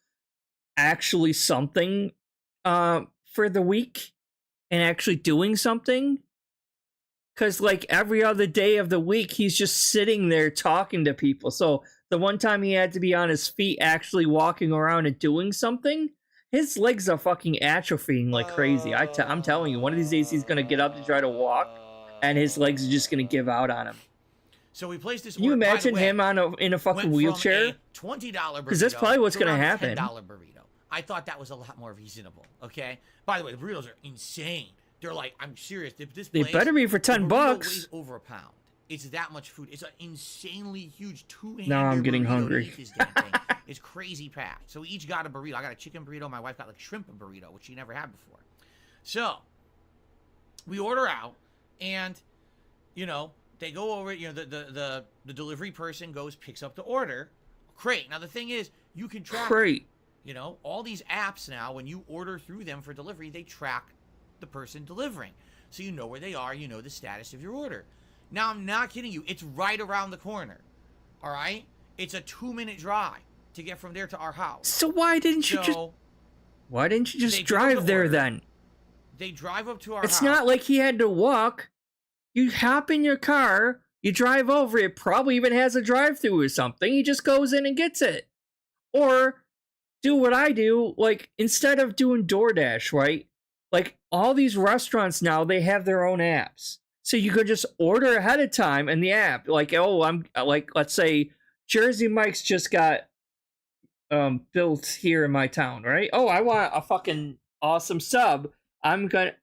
something for the week and actually doing something, because like every other day of the week he's just sitting there talking to people. So the one time he had to be on his feet actually walking around and doing something, his legs are fucking atrophying like crazy. I'm telling you, one of these days he's gonna get up to try to walk and his legs are just gonna give out on him. So we placed this. Can you imagine him in a fucking wheelchair? $20 burrito, because that's probably what's gonna happen. $10 burrito. I thought that was a lot more reasonable. Okay. By the way, the burritos are insane. They're like, I'm serious. This they better be for $10. Weighs over a pound. It's that much food. It's an insanely huge two-handed. Now I'm getting hungry. It's crazy packed. So we each got a burrito. I got a chicken burrito. My wife got like shrimp burrito, which she never had before. So we order out, and they go over. The delivery person goes, picks up the order. Great. Now the thing is, you can track. Great. All these apps now, when you order through them for delivery, they track the person delivering. so you know where they are, you know the status of your order. Now, I'm not kidding you. It's right around the corner. All right? It's a 2-minute drive to get from there to our house. So why didn't you just drive there then? They drive up to our house. It's not like he had to walk. You hop in your car, you drive over, it probably even has a drive-through or something. He just goes in and gets it. Or do what I do, like, instead of doing DoorDash, right? Like, all these restaurants now, they have their own apps. So you could just order ahead of time in the app. Like, oh, I'm like, let's say Jersey Mike's just got built here in my town, right? Oh, I want a fucking awesome sub. I'm gonna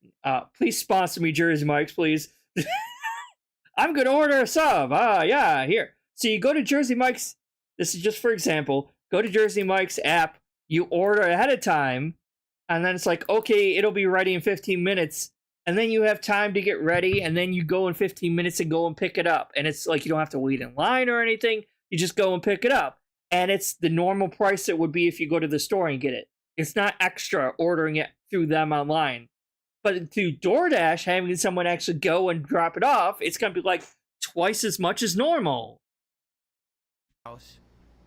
please sponsor me, Jersey Mike's, please. I'm gonna order a sub. Yeah, here. So you go to Jersey Mike's. This is just for example. Go to Jersey Mike's app. You order ahead of time, and then it's like, okay, it'll be ready in 15 minutes. And then you have time to get ready, and then you go in 15 minutes and go and pick it up. And it's like you don't have to wait in line or anything. You just go and pick it up. And it's the normal price it would be if you go to the store and get it. It's not extra ordering it through them online. But through DoorDash, having someone actually go and drop it off, it's going to be like twice as much as normal.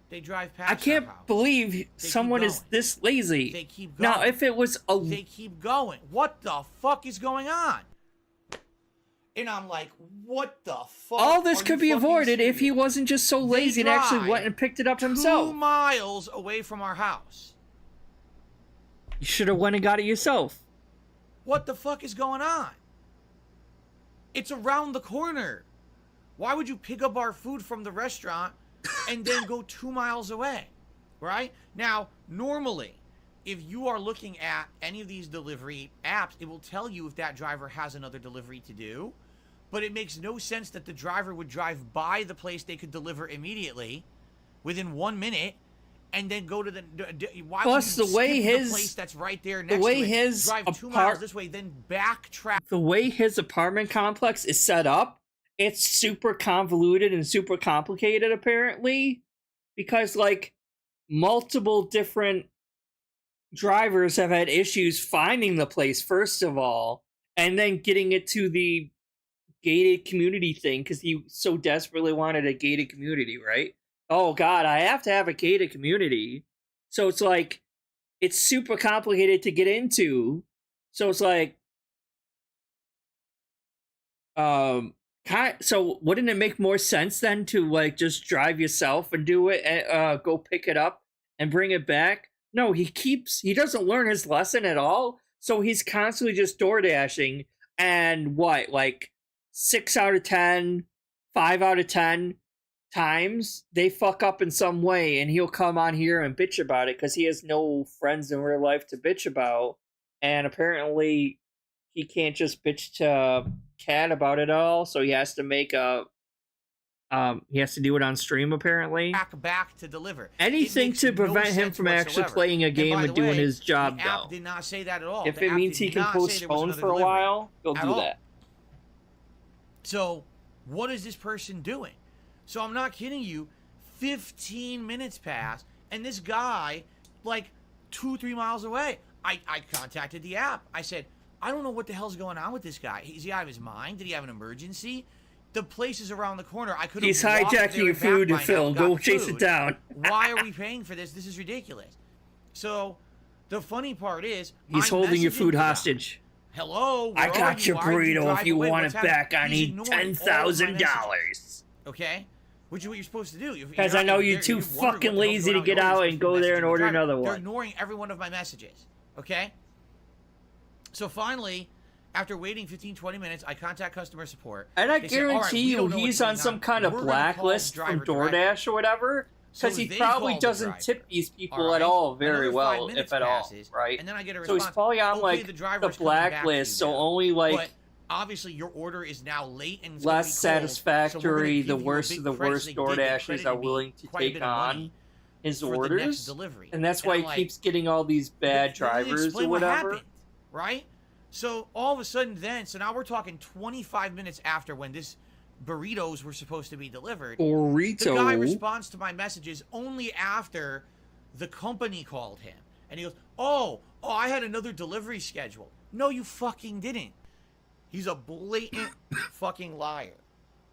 They drive past. I can't believe someone is this lazy. They keep going. Now, if it was a... They keep going. What the fuck is going on? And I'm like, what the fuck? All this could be avoided if he wasn't just so lazy and actually went and picked it up himself. 2 miles away from our house. You should have went and got it yourself. What the fuck is going on? It's around the corner. Why would you pick up our food from the restaurant and then go 2 miles away? Right? Now, normally, if you are looking at any of these delivery apps, it will tell you if that driver has another delivery to do. But it makes no sense that the driver would drive by the place they could deliver immediately within 1 minute and then go to the... Why Plus, would you the way skip his... the place that's right there next the way to it, his drive 2 miles this way, then backtrack... The way his apartment complex is set up, it's super convoluted and super complicated, apparently. Because, like, multiple different drivers have had issues finding the place, first of all, and then getting it to the gated community thing, because he so desperately wanted a gated community, right? Oh, God, I have to have a gated community. So it's like, it's super complicated to get into. So it's like, so wouldn't it make more sense then to like just drive yourself and do it and go pick it up and bring it back? No, he doesn't learn his lesson at all. So he's constantly just door dashing, and what, like 6 out of 10, 5 out of 10 times they fuck up in some way, and he'll come on here and bitch about it because he has no friends in real life to bitch about, and apparently he can't just bitch to Cat about it all, so he has to make a he has to do it on stream, apparently. Back to deliver. Anything to prevent him from actually playing a game and doing his job, the app did not say that at all. If it means he can postpone for a while, he'll do that. So, what is this person doing? So, I'm not kidding you. 15 minutes pass, and this guy, like 2-3 miles away, I contacted the app. I said, I don't know what the hell's going on with this guy. Is he out of his mind? Did he have an emergency? The place is around the corner. I could have. He's hijacking your food, Phil. Go chase it down. Why are we paying for this? This is ridiculous. So, the funny part is, he's holding your food hostage. Hello, I got your burrito. If you want it back, I need $10,000. Okay, which is what you're supposed to do. Because I know you're too fucking lazy to get out and go there and order another one. They're ignoring every one of my messages. Okay. So finally, after waiting 15-20 minutes, I contact customer support. And I guarantee you he's on some kind of blacklist from DoorDash or whatever, because he probably doesn't tip these people at all very well, if at all, right? And then I get a response. So he's probably on like the blacklist, so only like... Obviously, your order is now late and less satisfactory. The worst of the worst DoorDashers are willing to take on his orders, and that's why he keeps getting all these bad drivers or whatever. Right? So all of a sudden so now we're talking 25 minutes after when this burritos were supposed to be delivered. Burrito. The guy responds to my messages only after the company called him. And he goes, oh, I had another delivery scheduled. No, you fucking didn't. He's a blatant fucking liar.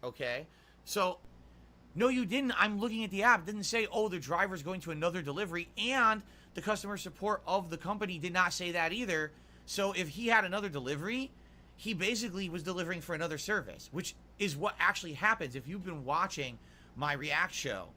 Okay? So, no, you didn't. I'm looking at the app. It didn't say, oh, the driver's going to another delivery, and the customer support of the company did not say that either. So if he had another delivery, he basically was delivering for another service, which is what actually happens. If you've been watching my React show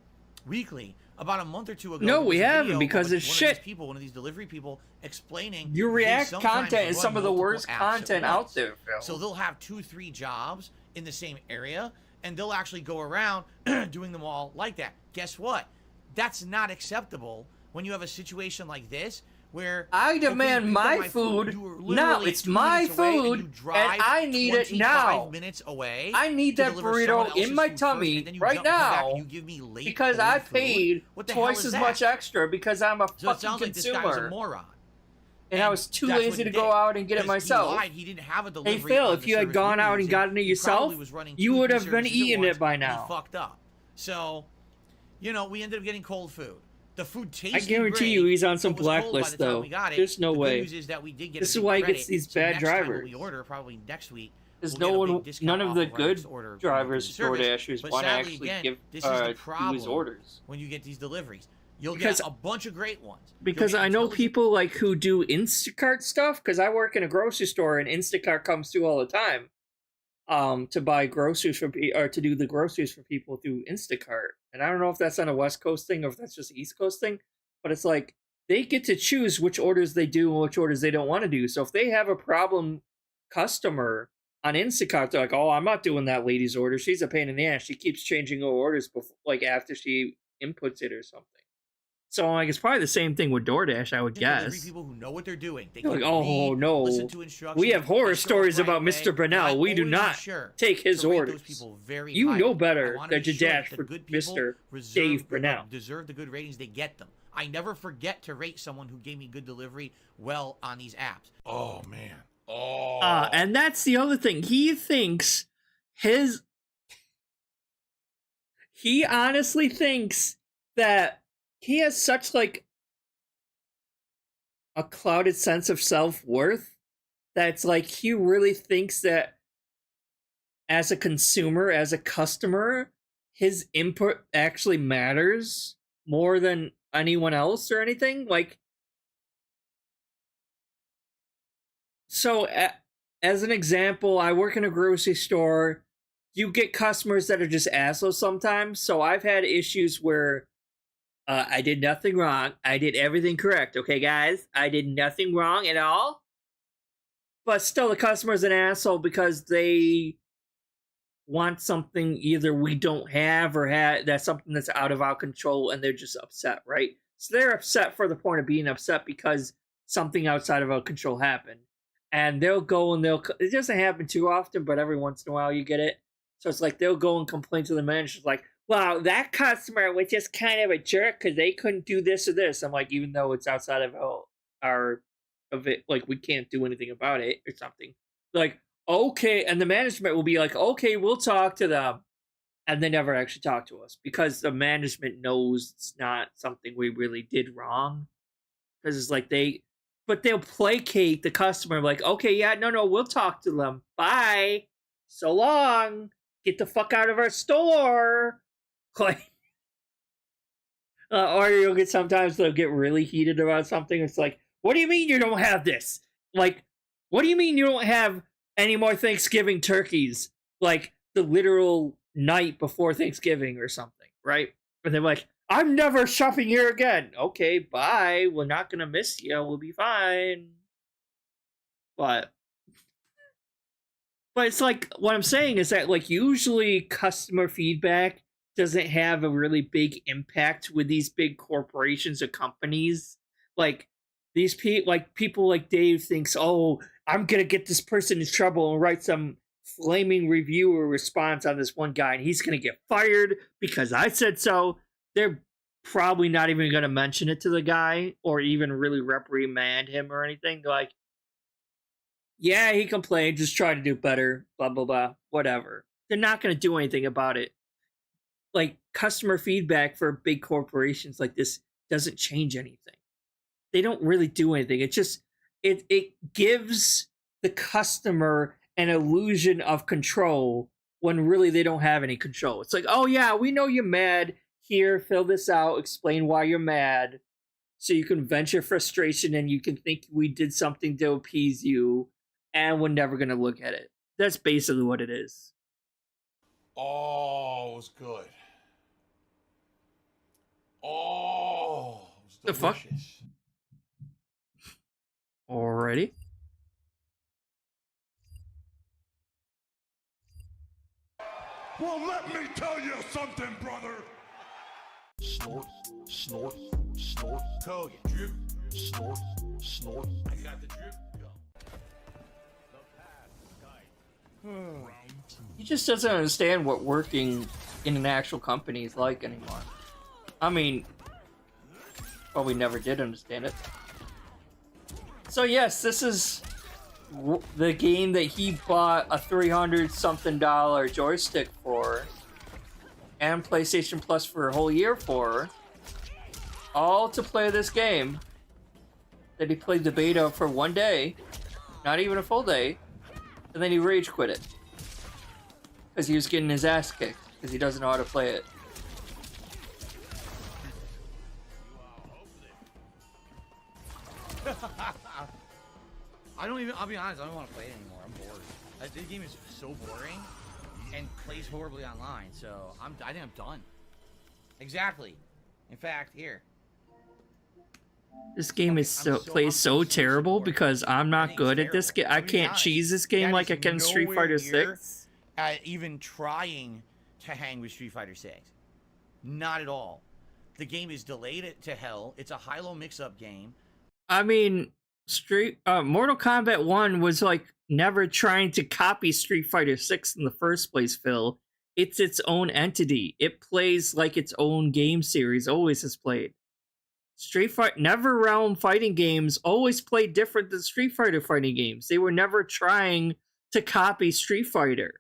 weekly, about a month or two ago, no, we haven't, because it's shit. One of these delivery people explaining your React content is some of the worst content out there, Phil. So they'll have 2-3 jobs in the same area, and they'll actually go around doing them all like that. Guess what? That's not acceptable when you have a situation like this where I demand my food. No, it's my food, and I need it now. Minutes away. I need that burrito in my tummy right now because I paid twice as much extra because I'm a fucking consumer. This guy was a moron. And I was too lazy to go out and get it myself. He didn't have a delivery. Hey Phil, if you had gone out and gotten it yourself, you would have been eating it by now. He fucked up. So, we ended up getting cold food. The food tasted I guarantee you he's on some blacklist, though. There's no way. News is that we did get this is why he gets these bad drivers. We order probably next week. There's none of the good drivers, DoorDashers, want to actually give do his orders. When you get these deliveries, you'll get a bunch of great ones. Because I know people like who do Instacart stuff. Because I work in a grocery store, and Instacart comes through all the time. To buy groceries or to do the groceries for people through Instacart. And I don't know if that's on a West Coast thing or if that's just an East Coast thing, but it's like they get to choose which orders they do and which orders they don't want to do. So if they have a problem customer on Instacart, they're like, oh, I'm not doing that lady's order. She's a pain in the ass. She keeps changing her orders before, like after she inputs it or something. So like it's probably the same thing with DoorDash, I would guess. People who know what they're doing. They like, oh no, we have horror stories about Mr. Burnell. We do not take his orders. You know better than to dash for Mr. Dave Burnell. Deserve the good ratings, they get them. I never forget to rate someone who gave me good delivery well on these apps. Oh man. Oh. And that's the other thing. He thinks he honestly thinks that he has such like a clouded sense of self-worth that it's like he really thinks that as a consumer, as a customer, his input actually matters more than anyone else or anything. Like, so as an example, I work in a grocery store. You get customers that are just assholes sometimes. So I've had issues where I did nothing wrong. I did everything correct. Okay, guys? I did nothing wrong at all. But still, the customer's an asshole because they want something either we don't have or that's something that's out of our control, and they're just upset, right? So they're upset for the point of being upset because something outside of our control happened. And they'll go and it doesn't happen too often, but every once in a while you get it. So it's like they'll go and complain to the manager, like, wow, that customer was just kind of a jerk because they couldn't do this or this. I'm like, even though it's outside of like we can't do anything about it or something. Like, okay, and the management will be like, okay, we'll talk to them, and they never actually talk to us because the management knows it's not something we really did wrong. Because it's like they'll placate the customer, like, okay, yeah, no, we'll talk to them. Bye, so long, get the fuck out of our store. Like, or you'll get sometimes they'll get really heated about something. It's like, what do you mean you don't have this? Like, what do you mean you don't have any more Thanksgiving turkeys? Like the literal night before Thanksgiving or something, right? And they're like, I'm never shopping here again. Okay, bye. We're not gonna miss you. We'll be fine. But it's like, what I'm saying is that like usually customer feedback doesn't have a really big impact with these big corporations or companies. Like these people like Dave thinks, oh, I'm gonna get this person in trouble and write some flaming review or response on this one guy, and he's gonna get fired because I said so. They're probably not even gonna mention it to the guy or even really reprimand him or anything. They're like, yeah, he complained, just try to do better, blah blah blah, whatever. They're not gonna do anything about it. Like, customer feedback for big corporations like this doesn't change anything. They don't really do anything. It just, it gives the customer an illusion of control when really they don't have any control. It's like, oh yeah, we know you're mad. Here, fill this out, explain why you're mad, so you can vent your frustration and you can think we did something to appease you, and we're never going to look at it. That's basically what it is. Oh, it was good. Oh, it was delicious. The fuck? Alrighty. Well, let me tell you something, brother. Snort, snort, snort. Code, drip. Snort, snort. I got the drip. Go. He just doesn't understand what working in an actual company is like anymore. I mean, well, we never did understand it. So yes, this is the game that he bought a $300-something joystick for, and PlayStation Plus for a whole year for, all to play this game that he played the beta for one day, not even a full day, and then he rage quit it because he was getting his ass kicked because he doesn't know how to play it. I'll be honest, I don't want to play it anymore. I'm bored. This game is so boring and plays horribly online, so I think I'm done. Exactly. In fact, here. This game is plays so terrible because I'm not good at this game. I can't cheese this game like I can Street Fighter 6. Even trying to hang with Street Fighter 6. Not at all. The game is delayed to hell. It's a high-low mix-up game. I mean, Mortal Kombat 1 was like never trying to copy Street Fighter 6 in the first place, Phil. It's its own entity. It plays like its own game series, always has played. NetherRealm fighting games always played different than Street Fighter fighting games. They were never trying to copy Street Fighter.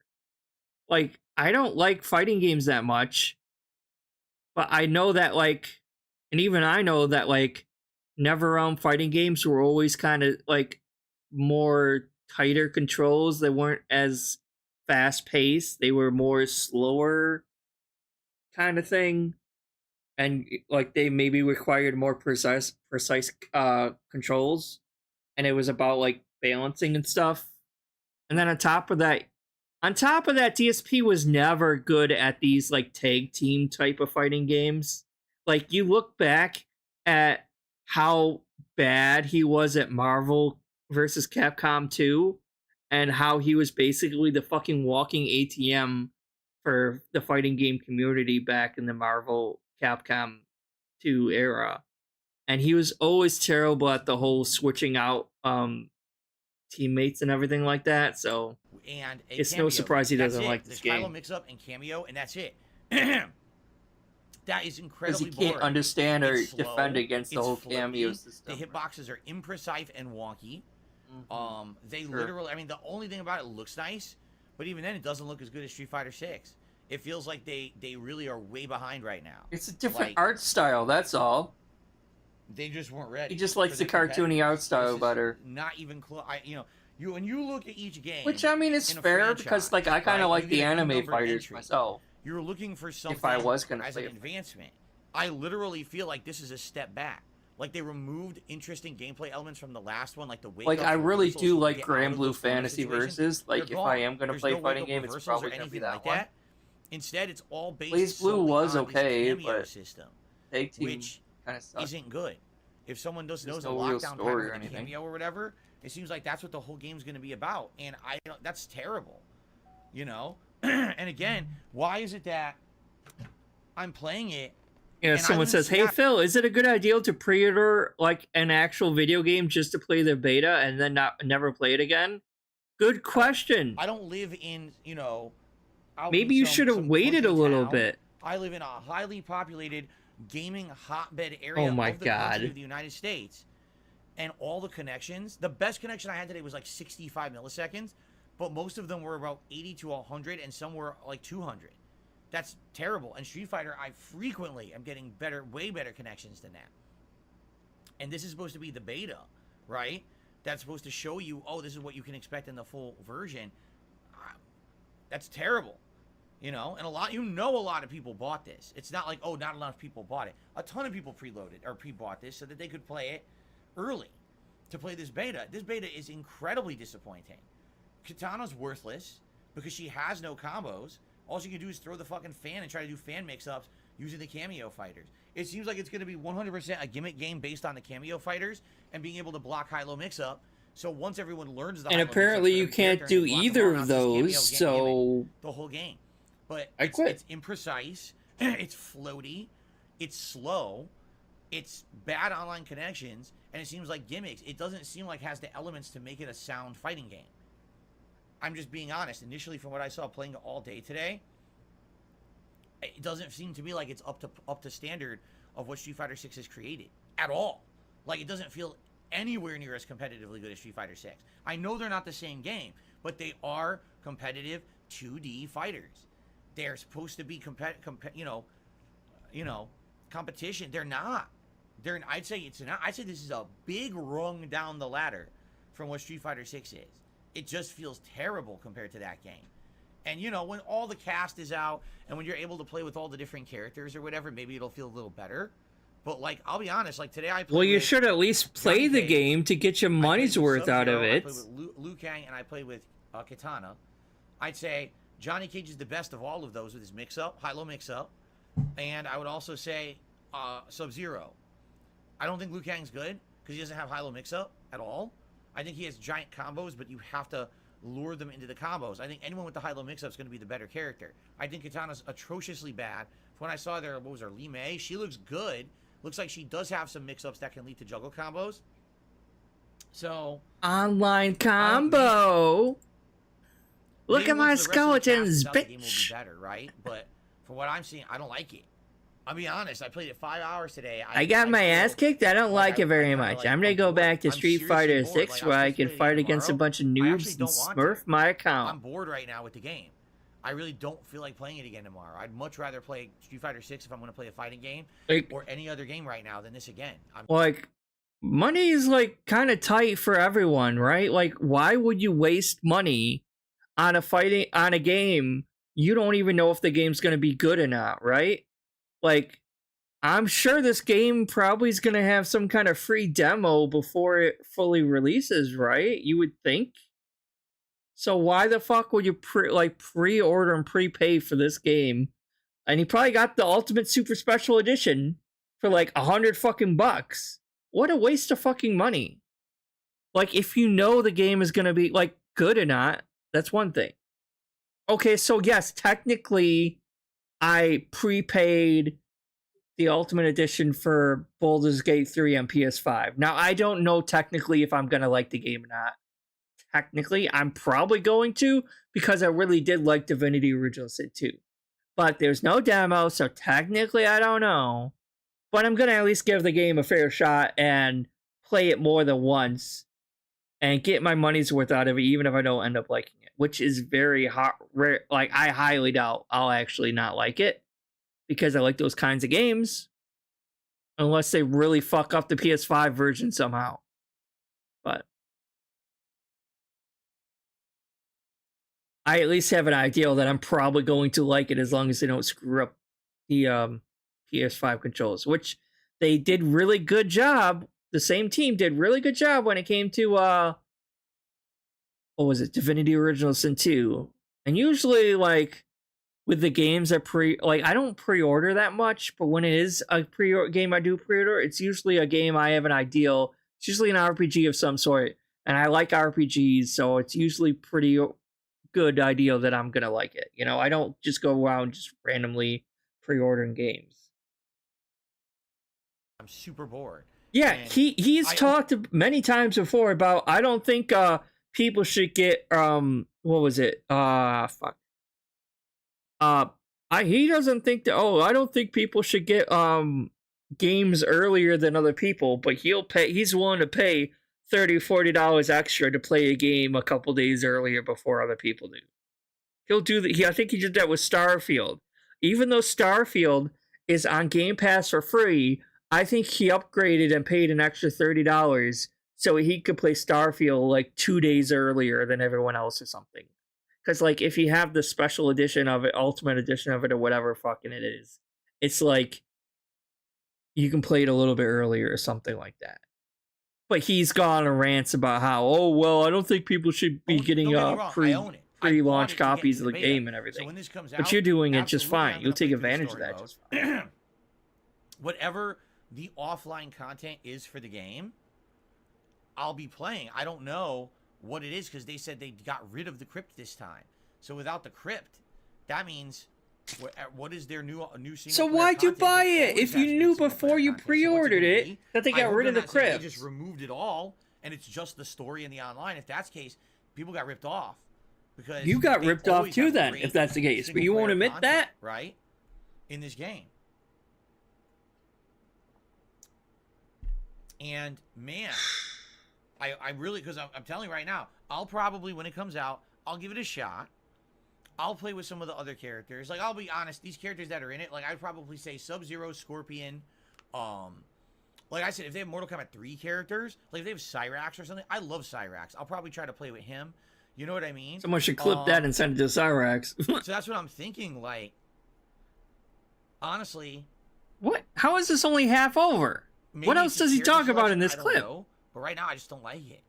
Like, I don't like fighting games that much, but I know that, like, and even I know that, like, NetherRealm fighting games were always kind of, like, more tighter controls. They weren't as fast-paced. They were more slower kind of thing. And, like, they maybe required more precise controls. And it was about, like, balancing and stuff. And then on top of that, DSP was never good at these, like, tag team type of fighting games. Like, you look back at how bad he was at Marvel vs. Capcom 2, and how he was basically the fucking walking ATM for the fighting game community back in the Marvel Capcom 2 era. And he was always terrible at the whole switching out teammates and everything like that, so and it's cameo. No surprise he doesn't like this game. There's mix-up and cameo, and that's it. That is incredibly because he can't understand or defend against the whole cameo system. The hitboxes are imprecise and wonky. They literally, I mean, the only thing about it looks nice, but even then it doesn't look as good as Street Fighter 6. It feels like they really are way behind right now. It's a different art style, that's all. They just weren't ready. He just likes the cartoony art style better. Not even close. When you look at each game, which I mean is fair because, like, I kind of like the anime fighters myself. You're looking for something if I was gonna as play an advancement. I literally feel like this is a step back. Like, they removed interesting gameplay elements from the last one, like the wake. Like, I really do like Grand Blue Fantasy Versus. Like, if I am gonna play a fighting game, it's probably gonna be that one. Instead, it's all based. Blaze Blue was okay, but system, which kind of isn't good. If someone knows a no lockdown pattern or a cameo or whatever, it seems like that's what the whole game's going to be about, and that's terrible, you know. And again, why is it that I'm playing it? Yeah, someone says, "Hey Phil, is it a good idea to pre-order like an actual video game just to play the beta and then never play it again?" Good question. I don't live in, you know. Maybe you should have waited a little bit. I live in a highly populated gaming hotbed area of the United States, and all the connections, the best connection I had today was like 65 milliseconds, but most of them were about 80 to 100, and some were like 200. That's terrible. And Street Fighter, I frequently am getting way better connections than that. And this is supposed to be the beta, right? That's supposed to show you, oh, this is what you can expect in the full version. That's terrible. And a lot of people bought this. It's not like, oh, not enough people bought it. A ton of people preloaded or pre-bought this so that they could play it early to play this beta. This beta is incredibly disappointing. Kitana's worthless because she has no combos. All she can do is throw the fucking fan and try to do fan mix-ups using the cameo fighters. It seems like it's going to be 100% a gimmick game based on the cameo fighters and being able to block high-low mix-up. So once everyone learns the and apparently you can't do either of those, so the whole game. But it's imprecise, it's floaty, it's slow, it's bad online connections, and it seems like gimmicks. It doesn't seem like it has the elements to make it a sound fighting game. I'm just being honest. Initially, from what I saw playing it all day today, it doesn't seem to me like it's up to standard of what Street Fighter 6 has created at all. Like, it doesn't feel anywhere near as competitively good as Street Fighter 6. I know they're not the same game, but they are competitive 2D fighters. They're supposed to be competition. They're not. I'd say it's not. I'd say this is a big rung down the ladder from what Street Fighter 6 is. It just feels terrible compared to that game. And when all the cast is out and when you're able to play with all the different characters or whatever, maybe it'll feel a little better. But like, I'll be honest, like today I played. Well, you should at least play the game to get your money's worth out of it. I played with Liu Kang and I played with Kitana. I'd say Johnny Cage is the best of all of those with his mix-up, high-low mix-up. And I would also say Sub-Zero. I don't think Liu Kang's good because he doesn't have high-low mix-up at all. I think he has giant combos, but you have to lure them into the combos. I think anyone with the high-low mix-up is going to be the better character. I think Kitana's atrociously bad. When I saw there, what was her, Li Mei? She looks good. Looks like she does have some mix-ups that can lead to juggle combos. So online combo. Look at my skeletons, bitch. The game will be better, right? But from what I'm seeing, I don't like it. I'll be honest. I played it 5 hours today. I got my ass kicked. I don't like it very much. I'm gonna go back to Street Fighter 6 where I can fight against a bunch of noobs and smurf my account. I'm bored right now with the game. I really don't feel like playing it again tomorrow. I'd much rather play Street Fighter 6 if I'm going to play a fighting game or any other game right now than this again. Like, money is like kind of tight for everyone, right? Like, why would you waste money on a game you don't even know if the game's going to be good or not, right? Like, I'm sure this game probably is going to have some kind of free demo before it fully releases, right? You would think. So why the fuck would you pre-order and prepay for this game? And he probably got the Ultimate Super Special Edition for like $100 fucking bucks. What a waste of fucking money. Like, if you know the game is gonna be like good or not, that's one thing. Okay, so yes, technically, I prepaid the Ultimate Edition for Baldur's Gate 3 on PS5. Now, I don't know technically if I'm gonna like the game or not. Technically, I'm probably going to because I really did like Divinity Original Sin 2. But there's no demo, so technically I don't know. But I'm going to at least give the game a fair shot and play it more than once and get my money's worth out of it, even if I don't end up liking it, which is very rare. Like, I highly doubt I'll actually not like it because I like those kinds of games, unless they really fuck up the PS5 version somehow. But I at least have an idea that I'm probably going to like it as long as they don't screw up the PS5 controls, which they did really good job. The same team did really good job when it came to what was it, Divinity Original Sin 2. And usually, like, with the games I don't pre-order that much, but when it is a game I do pre-order, it's usually a game I have an ideal. It's usually an RPG of some sort, and I like RPGs, so it's usually pretty good idea that I'm gonna like it. I don't just go around just randomly pre-ordering games. I'm super bored. Yeah, he's talked many times before about I don't think people should get what was it? He doesn't think that I don't think people should get games earlier than other people, but he's willing to pay $30-$40 extra to play a game a couple days earlier before other people do. He'll do that. I think he did that with Starfield. Even though Starfield is on Game Pass for free, I think he upgraded and paid an extra $30 so he could play Starfield like 2 days earlier than everyone else or something. Because, like, if you have the special edition of it, ultimate edition of it, or whatever fucking it is, it's like you can play it a little bit earlier or something like that. But he's gone on rants about how, oh, well, I don't think people should be getting pre-launch copies of the game and everything. So when this comes out, but you're doing it just fine. You'll take advantage of that just fine. Whatever the offline content is for the game, I'll be playing. I don't know what it is because they said they got rid of the crypt this time. So without the crypt, that means what is their new single? So why'd you buy it if you knew before you pre-ordered it that they got rid of the crypt? They just removed it all, and it's just the story and the online. If that's the case, people got ripped off because you got ripped off too. Then, if that's the case, but you won't admit that, right? In this game. And man, I really, because I'm telling you right now, I'll probably, when it comes out, I'll give it a shot. I'll play with some of the other characters. Like, I'll be honest, these characters that are in it, like, I'd probably say Sub-Zero, Scorpion, like I said, if they have Mortal Kombat 3 characters, like if they have Cyrax or something, I love Cyrax. I'll probably try to play with him. You know what I mean? Someone should clip that and send it to Cyrax. So that's what I'm thinking, like, honestly. What? How is this only half over? What else does he talk about in this clip? Know, but right now, I just don't like it.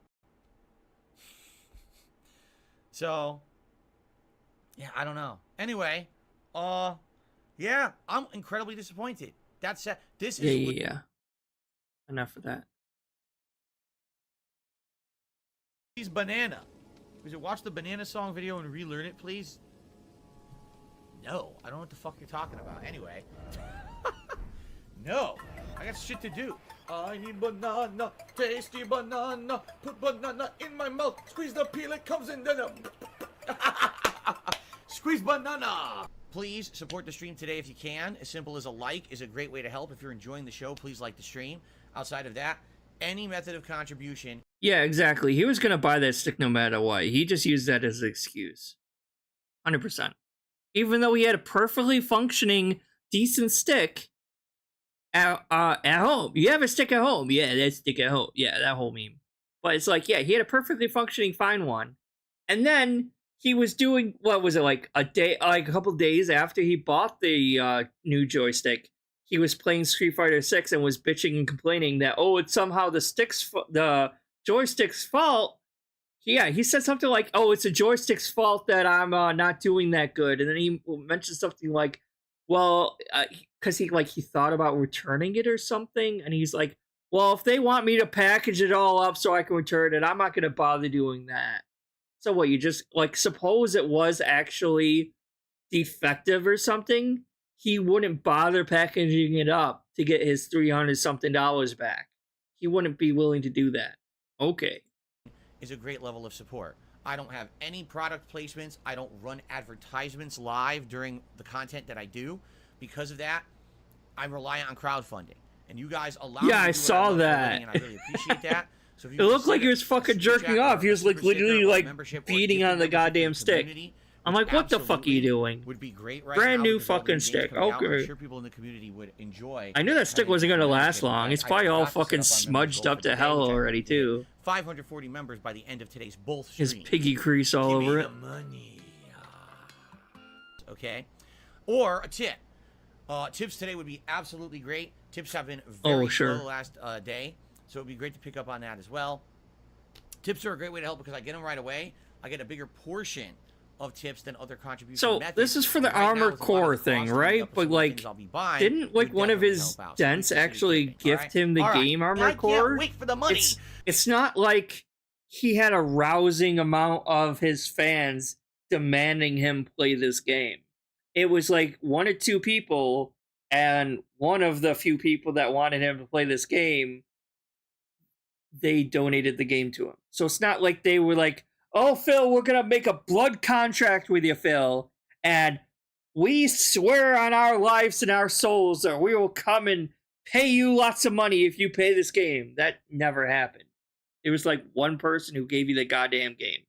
So, yeah, I don't know. Anyway, yeah, I'm incredibly disappointed. That's this is yeah. Enough of that. He's Banana. Would you watch the Banana song video and relearn it, please? No, I don't know what the fuck you're talking about. Anyway. No, I got shit to do. I need banana, tasty banana. Put banana in my mouth. Squeeze the peel, it comes in. Squeeze banana. Please support the stream today if you can. As simple as a like is a great way to help. If you're enjoying the show, please like the stream. Outside of that, any method of contribution. Yeah, exactly. He was going to buy that stick no matter what. He just used that as an excuse. 100%. Even though he had a perfectly functioning, decent stick at home. You have a stick at home. Yeah, that stick at home. Yeah, that whole meme. But it's like, yeah, he had a perfectly functioning fine one. And then he was doing, what was it, like a couple days after he bought the new joystick, he was playing Street Fighter 6 and was bitching and complaining that, oh, it's somehow the joystick's fault. Yeah, he said something like, oh, it's a joystick's fault that I'm not doing that good. And then he mentioned something like, well, because he thought about returning it or something. And he's like, well, if they want me to package it all up so I can return it, I'm not going to bother doing that. So what, you just, like, suppose it was actually defective or something, he wouldn't bother packaging it up to get his $300-something back. He wouldn't be willing to do that. Okay. Is a great level of support. I don't have any product placements. I don't run advertisements live during the content that I do. Because of that, I rely on crowdfunding. And you guys allow me to do I saw that. And I really appreciate that. So if you it looked like he was fucking jerking off. He was like literally like beating on the goddamn stick. I'm like, what the fuck are you doing? Would be great right Brand now new fucking stick. Okay. I'm sure people in the community would enjoy. I knew that stick wasn't gonna last long. It's probably all fucking smudged up to hell already too. 540 members by the end of today's both streams. His piggy crease all over it. Money. Okay. Or a tip. Tips today would be absolutely great. Tips have been very slow the last day, so it would be great to pick up on that as well. Tips are a great way to help because I get them right away. I get a bigger portion of tips than other contribution methods. So this is for the Armored Core thing, right? But like, didn't like one of his dents actually gift him the game Armored Core? Can't wait for the money. It's not like he had a rousing amount of his fans demanding him play this game. It was like one or two people, and one of the few people that wanted him to play this game, they donated the game to him. So it's not like they were like, oh, Phil, we're going to make a blood contract with you, Phil, and we swear on our lives and our souls that we will come and pay you lots of money if you pay this game. That never happened. It was like one person who gave you the goddamn game.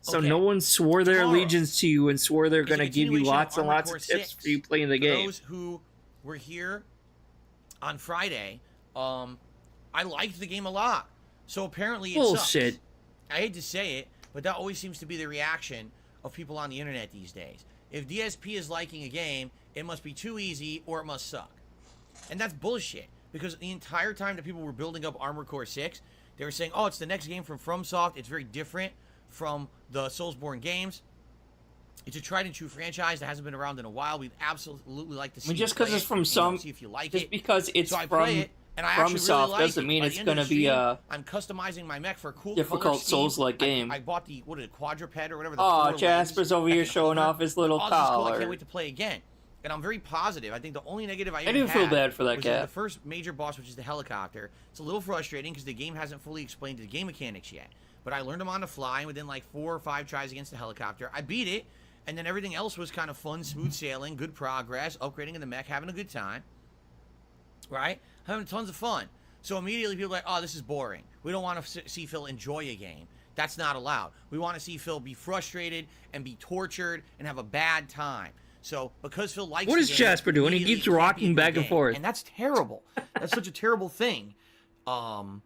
So no one swore their allegiance to you and swore they're going to give you lots and lots of tips for you playing the game. Those who were here on Friday, I liked the game a lot. So apparently it bullshit. Sucks. I hate to say it, but that always seems to be the reaction of people on the internet these days. If DSP is liking a game, it must be too easy or it must suck. And that's bullshit, because the entire time that people were building up Armored Core 6, they were saying, oh, it's the next game from FromSoft. It's very different from the Soulsborne games. It's a tried and true franchise that hasn't been around in a while. We'd absolutely like to see. I mean, just because it's from see if you like just it. because it's so I from play it, and I actually really like doesn't it. mean By it's the end going of to the be stream, a I'm customizing my mech for a cool difficult Souls-like game. I bought the, what is it, quadruped or whatever. The Oh, 4 Jasper's limbs over here showing off his little All this is cool. I collar. can't wait to play again. And I'm very positive. I think the only negative I do feel had bad for that was cat. the first major boss, which is the helicopter. It's a little frustrating because the game hasn't fully explained the game mechanics yet. But I learned them on the fly, and within like 4 or 5 tries against the helicopter, I beat it. And then everything else was kind of fun, smooth sailing, good progress, upgrading in the mech, having a good time. Right? Having tons of fun. So immediately people are like, oh, this is boring. We don't want to see Phil enjoy a game. That's not allowed. We want to see Phil be frustrated and be tortured and have a bad time. So because Phil likes what is Jasper doing? He keeps rocking back and forth. And that's terrible. That's such a terrible thing. And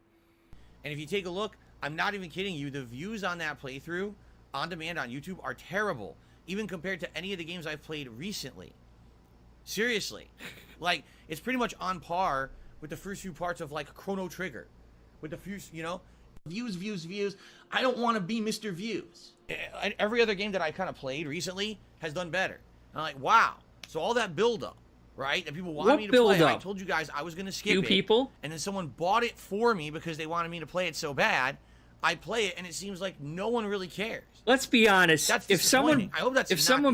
if you take a look, I'm not even kidding you, the views on that playthrough on demand on YouTube are terrible, even compared to any of the games I've played recently. Seriously. Like, it's pretty much on par with the first few parts of, like, Chrono Trigger. With the few, you know, views. I don't want to be Mr. Views. Every other game that I kind of played recently has done better. And I'm like, wow. So all that build-up, right, that people wanted me to play, I told you guys I was going to skip it. People? And then someone bought it for me because they wanted me to play it so bad. I play it, and it seems like no one really cares. Let's be honest. That's if someone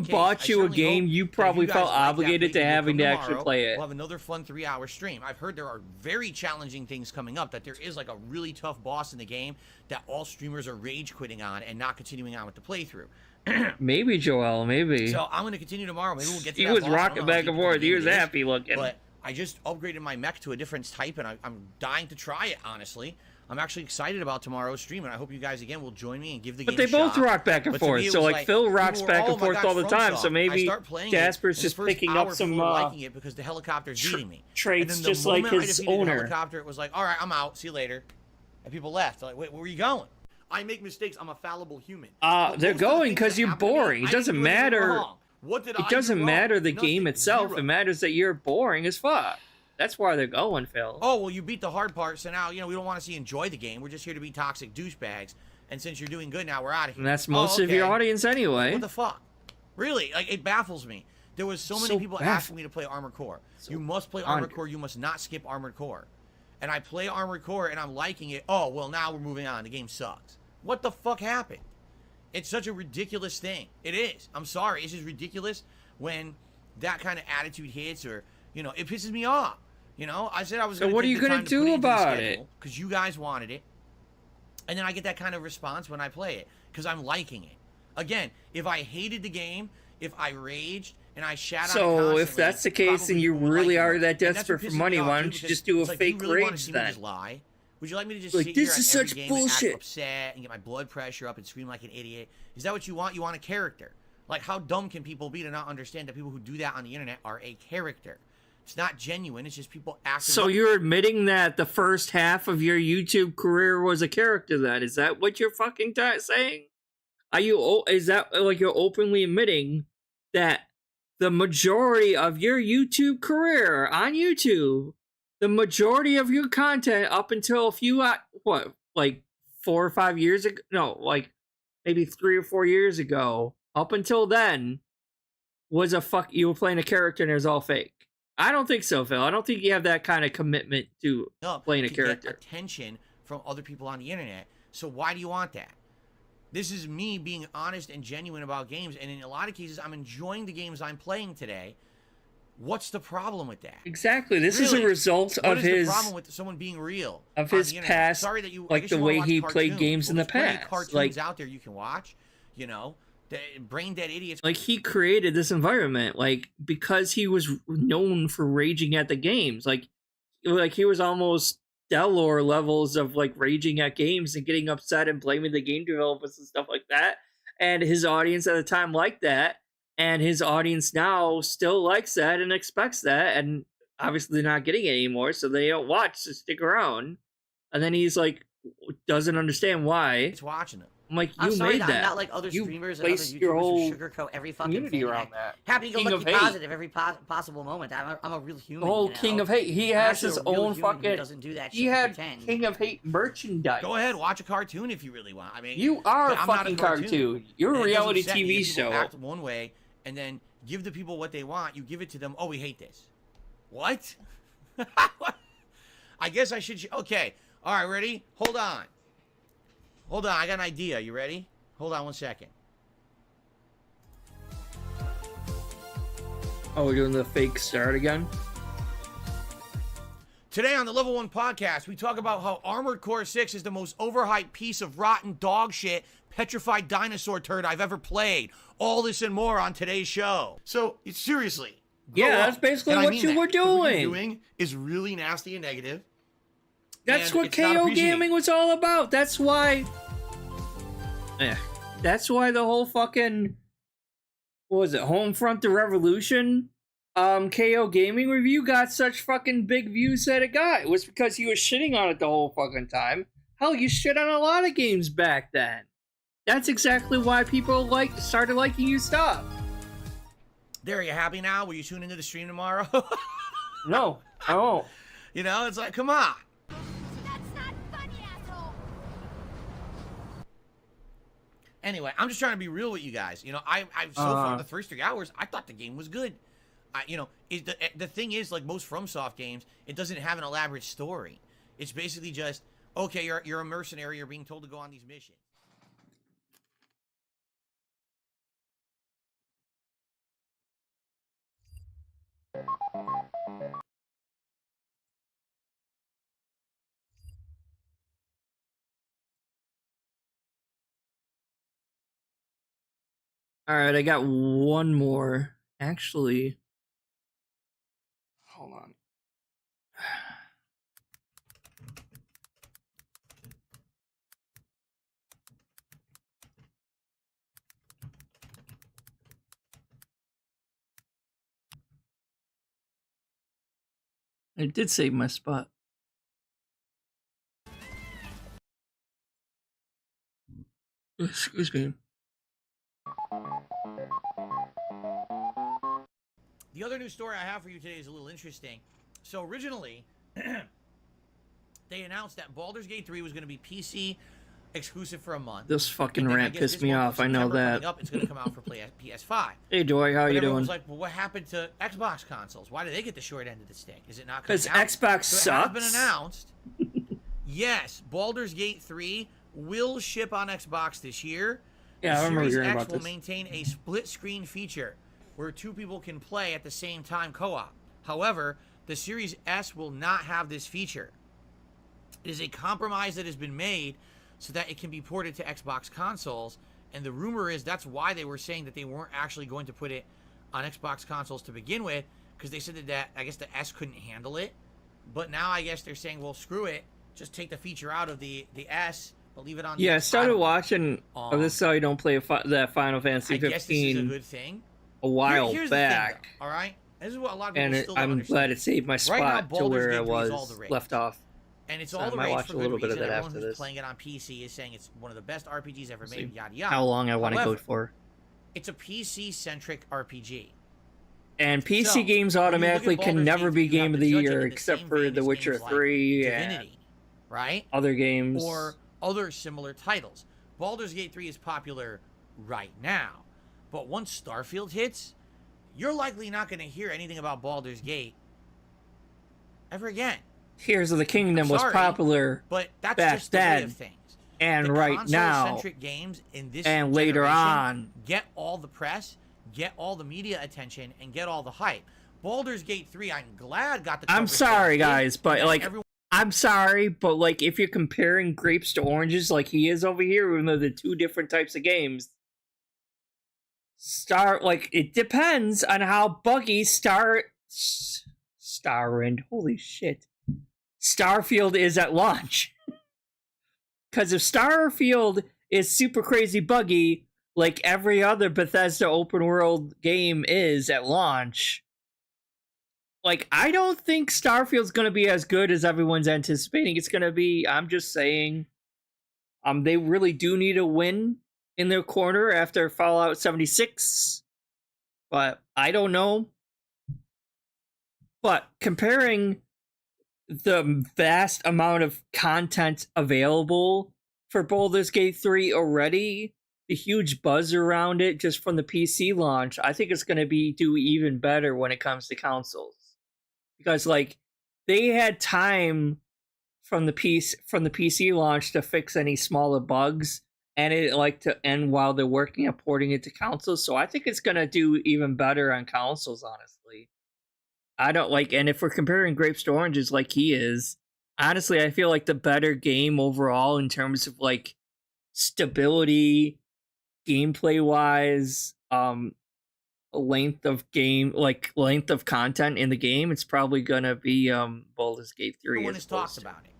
bought you a game, you probably felt obligated to having to actually play it. We'll have another fun 3-hour stream. I've heard there are very challenging things coming up, that there is like a really tough boss in the game that all streamers are rage quitting on and not continuing on with the playthrough. Maybe, Joel, maybe. So I'm going to continue tomorrow. Maybe we'll get to he that was boss. rocking back and forth. He was happy looking. But I just upgraded my mech to a different type, and I'm dying to try it, honestly. I'm actually excited about tomorrow's stream, and I hope you guys, again, will join me and give the game a shot. But they both rock back and forth. So, like, Phil rocks back and forth all the time. So maybe Jasper's just picking up some liking it because the helicopter's beating me. Traits just like his owner. The helicopter, it was like, all right, I'm out. See you later. And people left. They're like, wait, where are you going? I make mistakes. I'm a fallible human. They're going because you're boring. It doesn't matter. It doesn't matter the game itself. It matters that you're boring as fuck. That's why they're going, Phil. Oh, well, you beat the hard part, so now, you know, we don't want to see you enjoy the game. We're just here to be toxic douchebags. And since you're doing good now, we're out of here. And that's most of your audience anyway. What the fuck? Really? Like, it baffles me. There was so many people asking me to play Armored Core. You must play Armored Core. You must not skip Armored Core. And I play Armored Core, and I'm liking it. Oh, well, now we're moving on. The game sucks. What the fuck happened? It's such a ridiculous thing. It is. I'm sorry. It's just ridiculous when that kind of attitude hits, or, you know, it pisses me off. You know, I said I was going to. So what are you going to do about it? Because you guys wanted it. And then I get that kind of response when I play it, because I'm liking it. Again, if I hated the game, if I raged, and I shat on it constantly, so if that's the case and you really are that desperate for money, why don't you just do a fake rage then? Lie? Would you like me to just like, sit this here is at every such game bullshit. and act upset and get my blood pressure up and scream like an idiot? Is that what you want? You want a character? Like, how dumb can people be to not understand that people who do that on the internet are a character? It's not genuine. It's just people acting. So you're admitting that the first half of your YouTube career was a character then? Is that what you're fucking saying? Are you? Is that like you're openly admitting that the majority of your YouTube career on YouTube, the majority of your content up until a few, like 4 or 5 years ago? No, like maybe 3 or 4 years ago. Up until then, was you were playing a character and it was all fake. I don't think so, Phil. I don't think you have that kind of commitment to playing a character. Get attention from other people on the internet. So why do you want that? This is me being honest and genuine about games, and in a lot of cases, I'm enjoying the games I'm playing today. What's the problem with that? Exactly. This is a result of his. What is the problem with someone being real? Of his past. Sorry that you. Like the way he played games in the past. Cartoons like out there you can watch. You know. Brain dead idiots. Like, he created this environment, like, because he was known for raging at the games. Like he was almost Delor levels of, like, raging at games and getting upset and blaming the game developers and stuff like that. And his audience at the time liked that. And his audience now still likes that and expects that. And obviously they're not getting it anymore, so they don't watch to stick around. And then he's, like, doesn't understand why. He's watching it. I'm like, I'm you sorry made that that. I'm not like other You streamers and other placed your YouTubers whole who sugarcoat every fucking community thing. around that. Happy go King lucky of hate. positive every possible moment. I'm a real human. The whole you know? King of Hate. He I'm has actually his a real own human who fucking. doesn't do that He shit to had pretend. King of Hate merchandise. Go ahead, watch a cartoon if you really want. I mean, You are a but I'm not fucking cartoon. You're a And it doesn't reality upset me TV if people show. act one way and then give the people what they want. You give it to them. Oh, we hate this. What? I guess I should. Okay. All right. Ready? Hold on. Hold on. I got an idea. You ready? Hold on 1 second. Oh, we're doing the fake start again? Today on the Level 1 podcast, we talk about how Armored Core 6 is the most overhyped piece of rotten dog shit, petrified dinosaur turd I've ever played. All this and more on today's show. So, seriously. Yeah, that's basically what you were doing. What you're doing is really nasty and negative. That's and what KO Gaming was all about. That's why... That's why the whole fucking... What was it? Homefront to Revolution? KO Gaming review got such fucking big views that it got. It was because he was shitting on it the whole fucking time. Hell, you shit on a lot of games back then. That's exactly why people started liking your stuff. There, are you happy now? Will you tune into the stream tomorrow? No, I won't. You know, it's like, come on. Anyway, I'm just trying to be real with you guys. You know, I've so far the first 3 hours, I thought the game was good. You know, the thing is, like most FromSoft games, it doesn't have an elaborate story. It's basically just, okay, you're a mercenary, you're being told to go on these missions. Alright, I got one more. Actually, hold on. I did save my spot. Excuse me. The other news story I have for you today is a little interesting. So originally, they announced that Baldur's Gate 3 was going to be PC exclusive for a month. This fucking rant pissed me off. I know that. It's going to come out for PS5. Hey, Joy, how you doing? Was like, well, what happened to Xbox consoles? Why do they get the short end of the stick? Is it not? Because Xbox sucks. So it has been announced. Yes, Baldur's Gate 3 will ship on Xbox this year. Yeah, I remember hearing about this. Will this. maintain a split screen feature where 2 people can play at the same time co-op. However, the Series S will not have this feature. It is a compromise that has been made so that it can be ported to Xbox consoles, and the rumor is that's why they were saying that they weren't actually going to put it on Xbox consoles to begin with, because they said that I guess the S couldn't handle it. But now I guess they're saying, well, screw it, just take the feature out of the S, but leave it on. Yeah, the I started watching. This is how you don't play that Final Fantasy 15. I guess this is a good thing. A while Here's back. The thing, though, all right, this is what a lot of people And still don't I'm understand. glad it saved my spot right now, to where Gate I 3 is all was the rage. left off. And it's So all I the might rage watch for a good little bit of reason. it Everyone after who's this. playing it on PC is saying it's one of the best RPGs ever See made. Yada yada. how long I want to go However, for. It's a PC-centric RPG. And PC So, games when you look automatically at can Baldur's never Gate, be you Game have of to the judge it Year in the except same for vein The as Witcher games like 3 Divinity, right? other games. Or other similar titles. Baldur's Gate 3 is popular right now, but once Starfield hits, you're likely not going to hear anything about Baldur's Gate ever again. Tears of the Kingdom was popular but that's back just the way then, of things. and The right now, console-centric games in this and later generation on. get all the press, get all the media attention, and get all the hype. Baldur's Gate 3, I'm glad got the. I'm sorry, guys, but like, everyone... I'm sorry, but like, if you're comparing grapes to oranges, like he is over here, even though they're 2 different types of games. It depends on how buggy holy shit, Starfield is at launch. Because if Starfield is super crazy buggy, like every other Bethesda open world game is at launch, like, I don't think Starfield's going to be as good as everyone's anticipating it's going to be. I'm just saying. They really do need a win in their corner after Fallout 76, but I don't know. But comparing the vast amount of content available for Baldur's Gate 3 already, the huge buzz around it just from the PC launch, I think it's going to do even better when it comes to consoles. Because, like, they had time from the PC launch to fix any smaller bugs, and while they're working on porting it to consoles, so I think it's going to do even better on consoles, honestly. And if we're comparing grapes to oranges like he is, honestly, I feel like the better game overall in terms of, like, stability, gameplay-wise, length of content in the game, it's probably gonna be Baldur's Gate 3. Everyone has talked about it.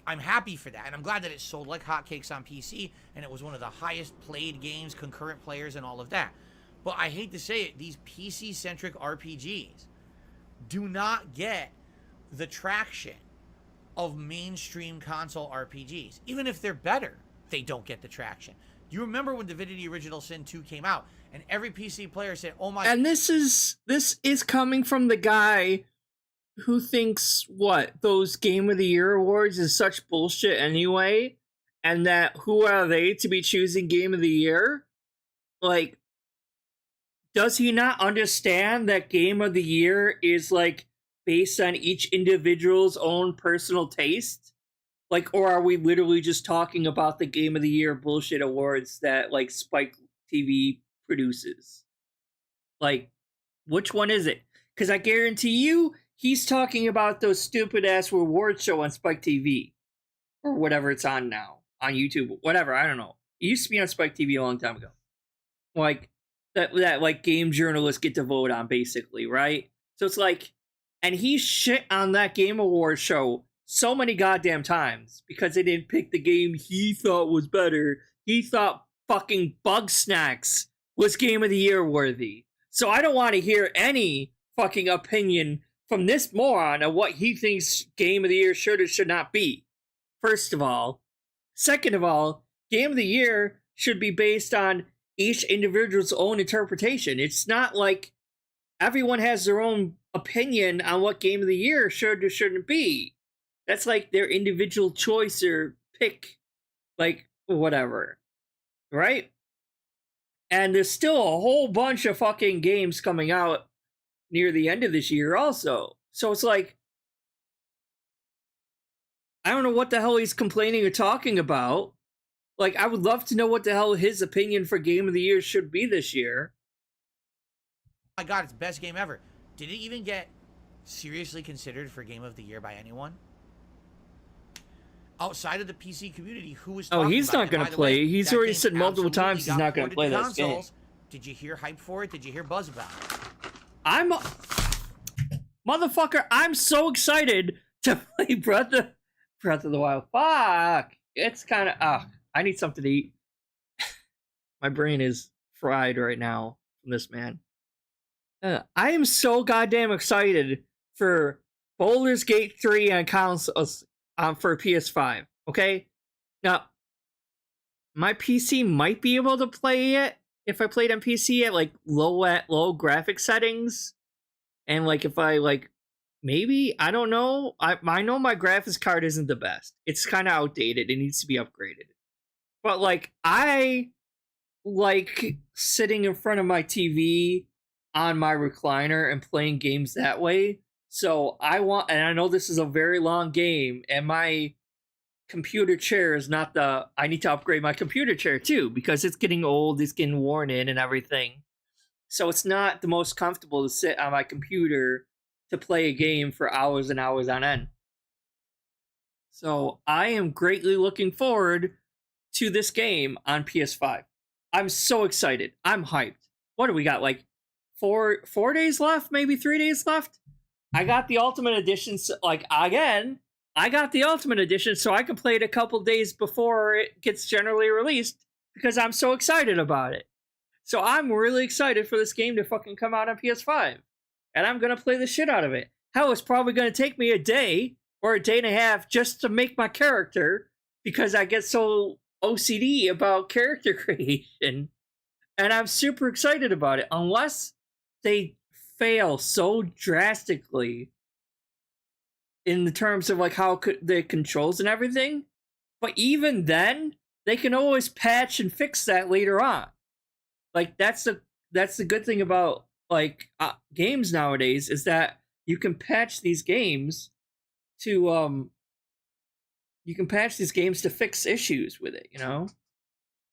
I'm happy for that, and I'm glad that it sold like hotcakes on PC, and it was one of the highest played games, concurrent players, and all of that. But I hate to say it, these PC-centric RPGs do not get the traction of mainstream console RPGs. Even if they're better, they don't get the traction. Do you remember when Divinity Original Sin 2 came out, and every PC player said, "Oh my..." And this is coming from the guy who thinks those Game of the Year awards is such bullshit anyway, and that who are they to be choosing Game of the Year? Like, does he not understand that Game of the Year is, like, based on each individual's own personal taste? Like, or are we literally just talking about the Game of the Year bullshit awards that, like, Spike TV produces? Like, which one is it? Because I guarantee you, he's talking about those stupid-ass reward show on Spike TV. Or whatever it's on now. On YouTube. Whatever, I don't know. It used to be on Spike TV a long time ago. Like, that like, game journalists get to vote on, basically, right? So it's like... And he shit on that Game Award show so many goddamn times because they didn't pick the game he thought was better. He thought fucking Bugsnax was Game of the Year worthy. So I don't want to hear any fucking opinion from this moron of what he thinks Game of the Year should or should not be. First of all. Second of all, Game of the Year should be based on each individual's own interpretation. It's not like everyone has their own opinion on what Game of the Year should or shouldn't be. That's like their individual choice or pick, like, whatever. Right? And there's still a whole bunch of fucking games coming out near the end of this year also. So it's like, I don't know what the hell he's complaining or talking about. Like, I would love to know what the hell his opinion for Game of the Year should be this year. Oh my god, it's the best game ever. Did it even get seriously considered for Game of the Year by anyone? Outside of the PC community, who was talking he's about not going to play. He's already said multiple times he's not going to play this game. Did you hear hype for it? Did you hear buzz about it? Motherfucker, I'm so excited to play Breath of the Wild. Fuck! It's kind of... I need something to eat. My brain is fried right now from this, man. I am so goddamn excited for Baldur's Gate 3 on consoles for PS5. Okay? Now, my PC might be able to play it if I played on PC at, like, low graphic settings. And, like, if I, like, maybe, I don't know. I know my graphics card isn't the best. It's kind of outdated. It needs to be upgraded. But, like, I like sitting in front of my TV on my recliner and playing games that way. So and I know this is a very long game, and my computer chair is not I need to upgrade my computer chair too, because it's getting old, it's getting worn in and everything. So it's not the most comfortable to sit on my computer to play a game for hours and hours on end. So I am greatly looking forward to this game on PS5. I'm so excited. I'm hyped. What do we got? Like 4 days left? Maybe 3 days left? I got the Ultimate Edition. I got the Ultimate Edition so I can play it a couple days before it gets generally released because I'm so excited about it. So I'm really excited for this game to fucking come out on PS5. And I'm going to play the shit out of it. Hell, it's probably going to take me a day or a day and a half just to make my character because I get so OCD about character creation, and I'm super excited about it. Unless they fail so drastically in the terms of like how the controls and everything, but even then, they can always patch and fix that later on. Like that's the good thing about like games nowadays is that you can patch these games to fix issues with it, you know?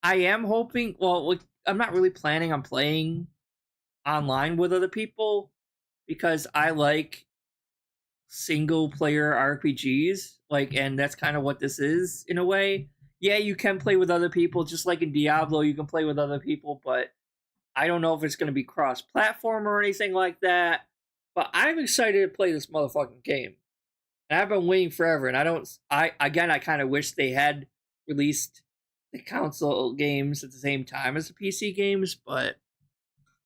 I am hoping, well, I'm not really planning on playing online with other people because I like single player RPGs, like, and that's kind of what this is in a way. Yeah, you can play with other people, just like in Diablo, you can play with other people, but I don't know if it's going to be cross-platform or anything like that. But I'm excited to play this motherfucking game. And I've been waiting forever, and I kind of wish they had released the console games at the same time as the PC games, but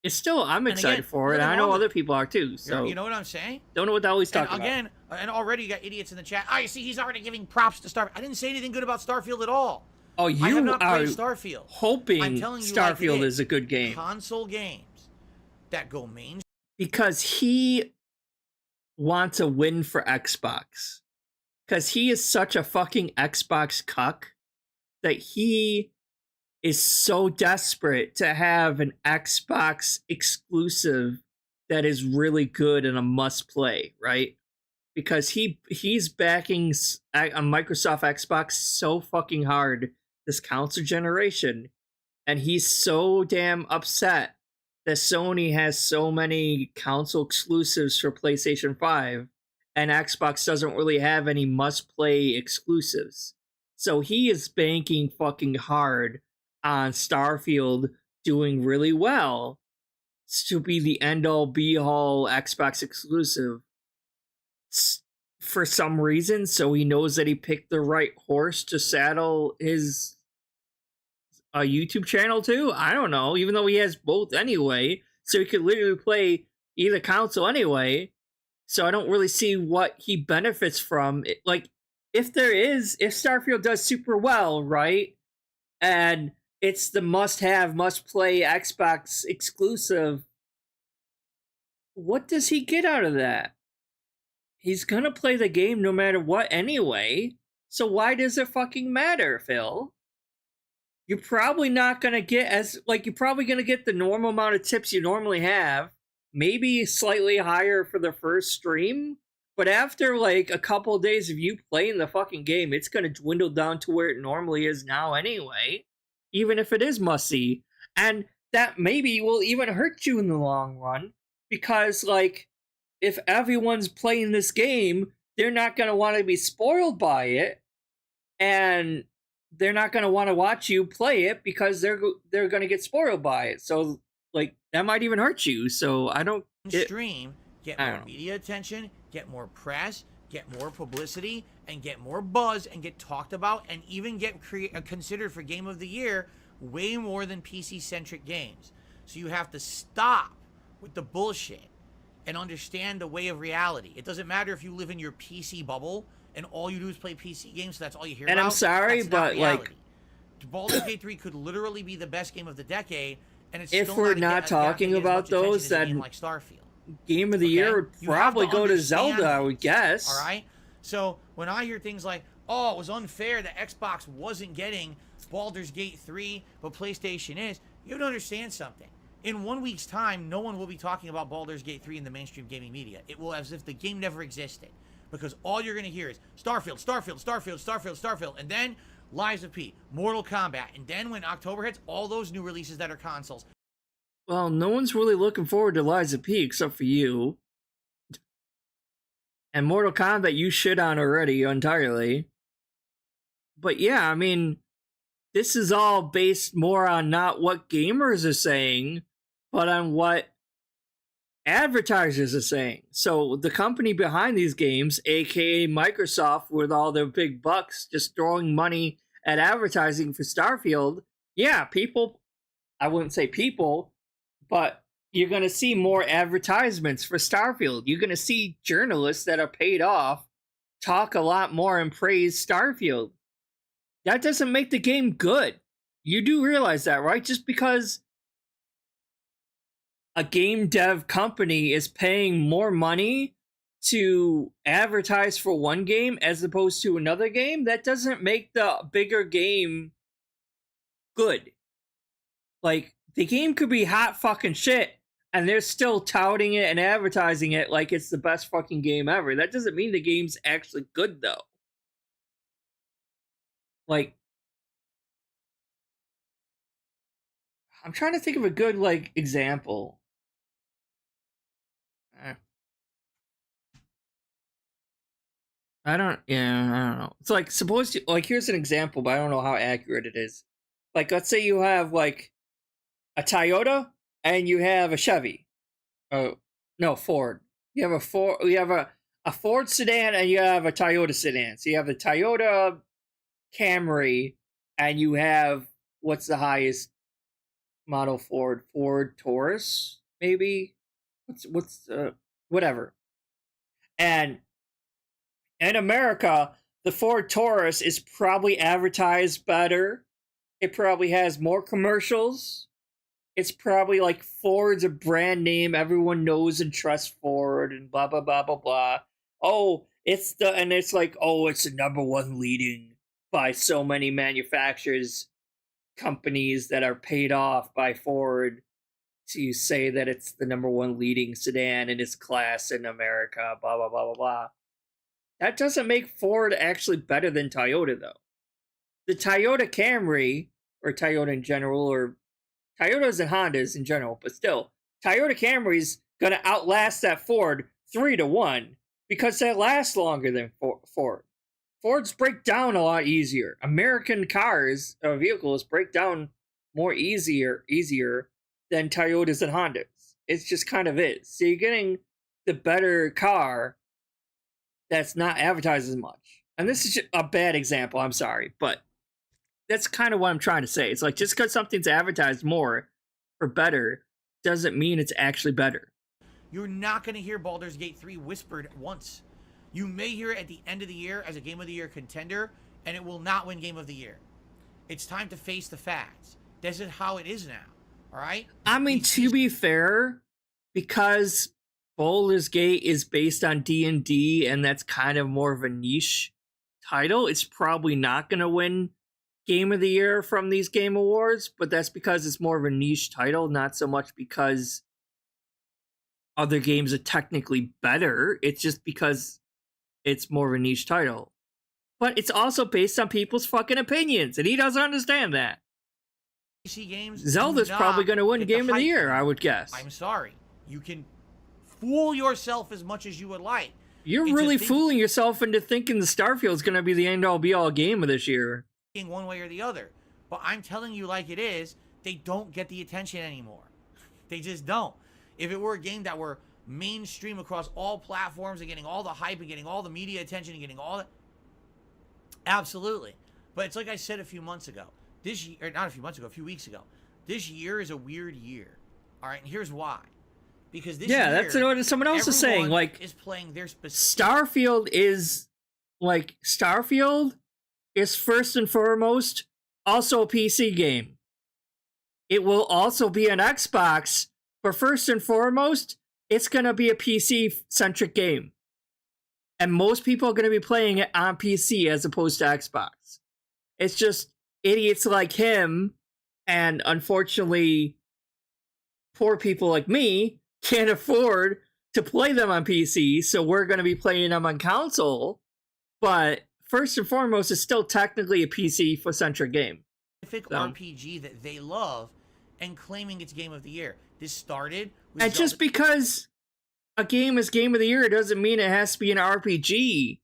it's still, I'm excited for it, and I know other people are too, so. You know what I'm saying? Don't know what the hell he's talking about. Again, and already you got idiots in the chat. Oh, you see, he's already giving props to Starfield. I didn't say anything good about Starfield at all. Oh, you I have not are played Starfield. hoping I'm telling you Starfield like is a good game. Console games that go mainstream. Because he wants a win for Xbox. Because he is such a fucking Xbox cuck that he is so desperate to have an Xbox exclusive that is really good and a must play, right? Because he's backing a Microsoft Xbox so fucking hard this console generation, and he's so damn upset that Sony has so many console exclusives for PlayStation 5 and Xbox doesn't really have any must-play exclusives. So he is banking fucking hard on Starfield doing really well to be the end-all be-all Xbox exclusive for some reason, so he knows that he picked the right horse to saddle his YouTube channel too. I don't know, even though he has both anyway, so he could literally play either console anyway. So I don't really see what he benefits from. Like, if Starfield does super well, right, and it's the must-have, must-play Xbox exclusive, what does he get out of that? He's gonna play the game no matter what anyway, so why does it fucking matter, Phil? You're probably not gonna get you're probably gonna get the normal amount of tips you normally have, maybe slightly higher for the first stream, but after like a couple of days of you playing the fucking game, it's gonna dwindle down to where it normally is now anyway, even if it is must-see. And that maybe will even hurt you in the long run, because like, if everyone's playing this game, they're not going to want to be spoiled by it, and they're not going to want to watch you play it because they're going to get spoiled by it. So, like, that might even hurt you. So, I don't get more media attention, get more press, get more publicity, and get more buzz, and get talked about, and even get considered for Game of the Year way more than PC-centric games. So you have to stop with the bullshit and understand the way of reality. It doesn't matter if you live in your PC bubble and all you do is play PC games, so that's all you hear about. And I'm sorry, but like, Baldur's Gate 3 could literally be the best game of the decade, and it's if still we're not talking about those, then like Starfield. Game of the Year would probably go to Zelda, I would guess. All right? So when I hear things like, oh, it was unfair that Xbox wasn't getting Baldur's Gate 3, but PlayStation is, you have to understand something. In 1 week's time, no one will be talking about Baldur's Gate 3 in the mainstream gaming media. It will as if the game never existed. Because all you're going to hear is Starfield, Starfield, Starfield, Starfield, Starfield. And then Lies of P, Mortal Kombat. And then when October hits, all those new releases that are consoles. Well, no one's really looking forward to Lies of P except for you. And Mortal Kombat you shit on already entirely. But yeah, I mean, this is all based more on not what gamers are saying, but on what advertisers are saying. So the company behind these games, aka Microsoft, with all their big bucks just throwing money at advertising for Starfield, yeah, people, I wouldn't say people, but you're going to see more advertisements for Starfield. You're going to see journalists that are paid off talk a lot more and praise Starfield. that doesn't make the game good. You do realize that, right? Just because a game dev company is paying more money to advertise for one game as opposed to another game, that doesn't make the bigger game good. Like, the game could be hot fucking shit, and they're still touting it and advertising it like it's the best fucking game ever. That doesn't mean the game's actually good, though. Like, I'm trying to think of a good, like, example. I don't know. It's like, suppose, like, here's an example, but I don't know how accurate it is. Like, let's say you have, like, a Toyota and you have a Chevy. Oh, no, Ford. You have a Ford sedan and you have a Toyota sedan. So you have the Toyota Camry and you have, what's the highest model Ford? Ford Taurus, maybe? Whatever. And in America, the Ford Taurus is probably advertised better. It probably has more commercials. It's probably like Ford's a brand name. Everyone knows and trusts Ford and blah, blah, blah, blah, blah. Oh, it's the number one leading by so many manufacturers, companies that are paid off by Ford to say that it's the number one leading sedan in its class in America, blah, blah, blah, blah, blah. That doesn't make Ford actually better than Toyota, though. The Toyota Camry, or Toyota in general, or Toyotas and Hondas in general, but still, Toyota Camry's gonna outlast that Ford 3-1 because they last longer than Ford. Fords break down a lot easier. American cars or vehicles break down more easier than Toyotas and Hondas. It's just kind of is. So you're getting the better car that's not advertised as much. And this is just a bad example, I'm sorry, but that's kind of what I'm trying to say. It's like, just because something's advertised more or better doesn't mean it's actually better. You're not going to hear Baldur's Gate 3 whispered once. You may hear it at the end of the year as a Game of the Year contender, and it will not win Game of the Year. It's time to face the facts. This is how it is now, all right? I mean, to be fair, because Baldur's Gate is based on D&D, and that's kind of more of a niche title, it's probably not going to win Game of the Year from these Game Awards, but that's because it's more of a niche title, not so much because other games are technically better. It's just because it's more of a niche title. But it's also based on people's fucking opinions, and he doesn't understand that. PC games Zelda's probably going to win Game of the Year, I would guess. I'm sorry. You can fool yourself as much as you would like. You're really fooling yourself into thinking the Starfield's going to be the end-all be-all game of this year. One way or the other. But I'm telling you like it is, they don't get the attention anymore. They just don't. If it were a game that were mainstream across all platforms and getting all the hype and getting all the media attention and getting all that, absolutely. But it's like I said a few months ago. This year, or not a few months ago, a few weeks ago. This year is a weird year. All right, and here's why. Because this year, that's what someone else is saying. Like, is playing their specific Starfield is first and foremost also a PC game. It will also be an Xbox, but first and foremost, it's going to be a PC-centric game. And most people are going to be playing it on PC as opposed to Xbox. It's just idiots like him, and unfortunately, poor people like me can't afford to play them on PC, so we're going to be playing them on console, but first and foremost, it's still technically a PC-centric game. RPG that they love and claiming it's Game of the Year. This started with and just because a game is Game of the Year doesn't mean it has to be an RPG.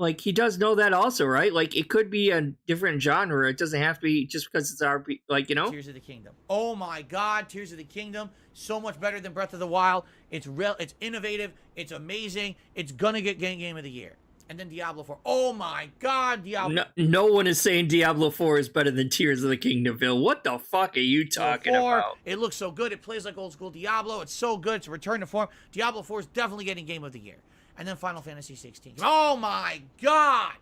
Like, he does know that also, right? Like, it could be a different genre. It doesn't have to be just because it's RPG, like, you know? Tears of the Kingdom. Oh my God, Tears of the Kingdom. So much better than Breath of the Wild. It's real. It's innovative. It's amazing. It's gonna get Game of the Year. And then Diablo 4. Oh my God, Diablo. No one is saying Diablo 4 is better than Tears of the Kingdom, Phil. What the fuck are you talking about? It looks so good. It plays like old school Diablo. It's so good. It's a return to form. Diablo 4 is definitely getting Game of the Year. And then Final Fantasy 16. Oh my God!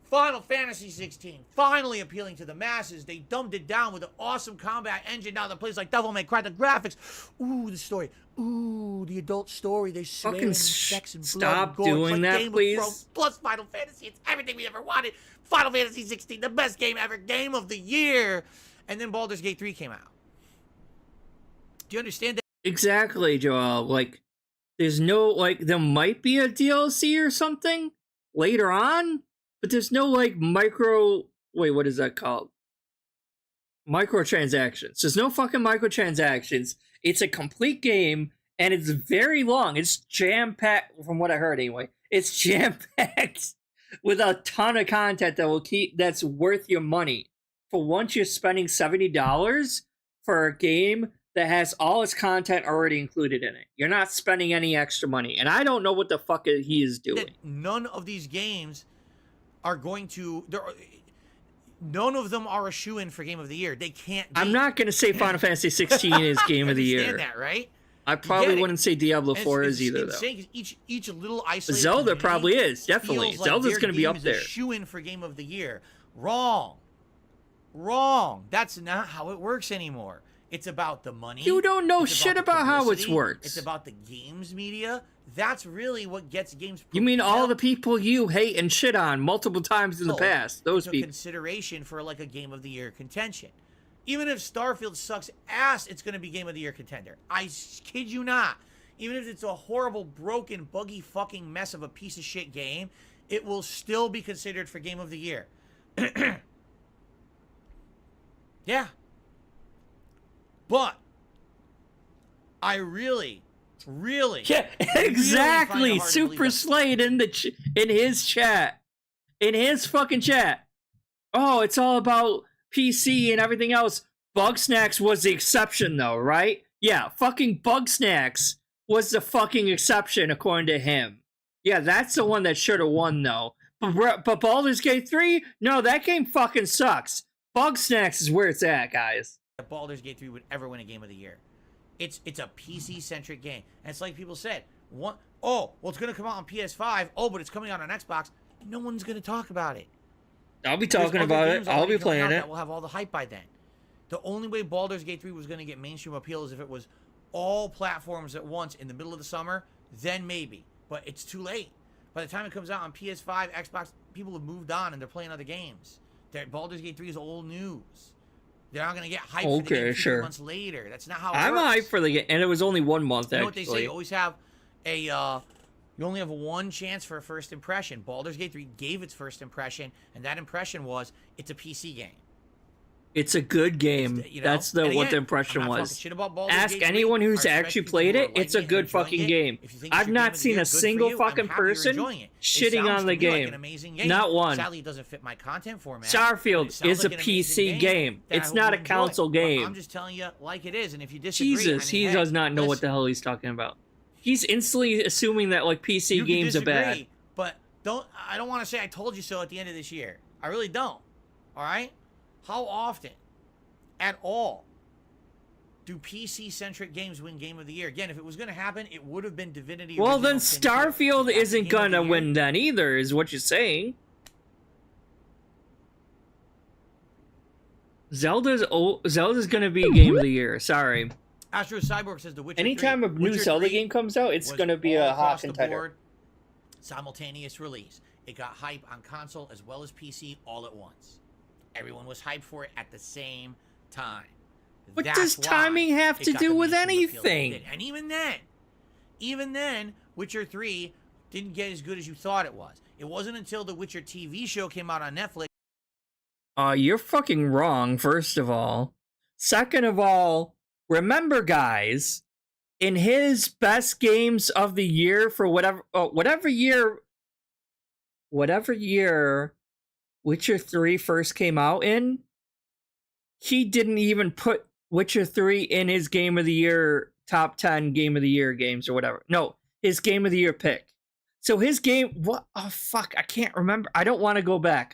Final Fantasy 16, finally appealing to the masses. They dumbed it down with an awesome combat engine now that plays like Devil May Cry. The graphics, ooh, the story, ooh, the adult story. They swear in sex and blood and gore. Doing like that, Game please. of Thrones plus Final Fantasy. It's everything we ever wanted. Final Fantasy 16, the best game ever, game of the year. And then Baldur's Gate 3 came out. Do you understand that? Exactly, Joel. Like, there's no, like, there might be a DLC or something later on, but there's no, like, wait, what is that called? Microtransactions. There's no fucking microtransactions. It's a complete game, and it's very long. It's jam-packed, from what I heard anyway. It's jam-packed with a ton of content that's worth your money. For once you're spending $70 for a game that has all its content already included in it. You're not spending any extra money. And I don't know what the fuck he is doing. None of these games are going to... None of them are a shoo-in for Game of the Year. They can't be. I'm not going to say Final Fantasy 16 is Game of the Year. You understand that, right? I probably wouldn't say Diablo 4 is either, though. Each little isolated Zelda probably is, definitely. Zelda's going to be up there. Shoo-in for Game of the Year. Wrong. That's not how it works anymore. It's about the money. You don't know shit about how it works. It's about the games media. That's really what gets games. You mean all the people you hate and shit on multiple times in the past? Those people. Consideration for like a Game of the Year contention. Even if Starfield sucks ass, it's going to be Game of the Year contender. I kid you not. Even if it's a horrible, broken, buggy fucking mess of a piece of shit game, it will still be considered for Game of the Year. Yeah. But I really yeah, exactly. Really Super Slade in his chat, in his fucking chat. Oh, it's all about PC and everything else. Bugsnax was the exception, though, right? Yeah, fucking Bugsnax was the fucking exception, according to him. Yeah, that's the one that should have won, though. But Baldur's Gate 3, no, that game fucking sucks. Bugsnax is where it's at, guys. Baldur's Gate 3 would ever win a Game of the Year. It's a PC-centric game. And it's like people said, well, it's going to come out on PS5. Oh, but it's coming out on Xbox. No one's going to talk about it. I'll be talking about it. I'll be playing it. We'll have all the hype by then. The only way Baldur's Gate 3 was going to get mainstream appeal is if it was all platforms at once in the middle of the summer. Then maybe. But it's too late. By the time it comes out on PS5, Xbox, people have moved on and they're playing other games. Baldur's Gate 3 is old news. They're not going to get hyped for the game 2 months later. That's not how it works. I'm hyped for the game, and it was only 1 month, You know what they say? You always have you only have one chance for a first impression. Baldur's Gate 3 gave its first impression, and that impression was, it's a PC game. It's a good game. That's what the impression was. Ask anyone who's actually played it. It's a good fucking game. I've not seen a single fucking person shitting on the game. Not one. Sadly, it doesn't fit my content format. Starfield is a PC game. It's not a console game. I'm just telling you like it is, and if you disagree, Jesus, he does not know what the hell he's talking about. He's instantly assuming that like PC games are bad. But I don't want to say I told you so at the end of this year. I really don't. All right? How often, at all, do PC-centric games win Game of the Year? Again, if it was going to happen, it would have been Divinity. Well, then Starfield isn't going to win then either, is what you're saying. Zelda's going to be Game of the Year. Sorry. Astro Cyborg says The Witcher 3. Anytime a new Zelda game comes out, it's going to be a hot contender. Simultaneous release. It got hype on console as well as PC all at once. Everyone was hyped for it at the same time. What does timing have to do with anything? And even then, Witcher 3 didn't get as good as you thought it was. It wasn't until the Witcher TV show came out on Netflix. You're fucking wrong, first of all. Second of all, remember, guys, in his best games of the year for whatever year Witcher 3 first came out in, he didn't even put Witcher 3 in his Game of the Year top 10 Game of the Year games or whatever. No, his Game of the Year pick. So his game, what? Oh, fuck, I can't remember. I don't want to go back.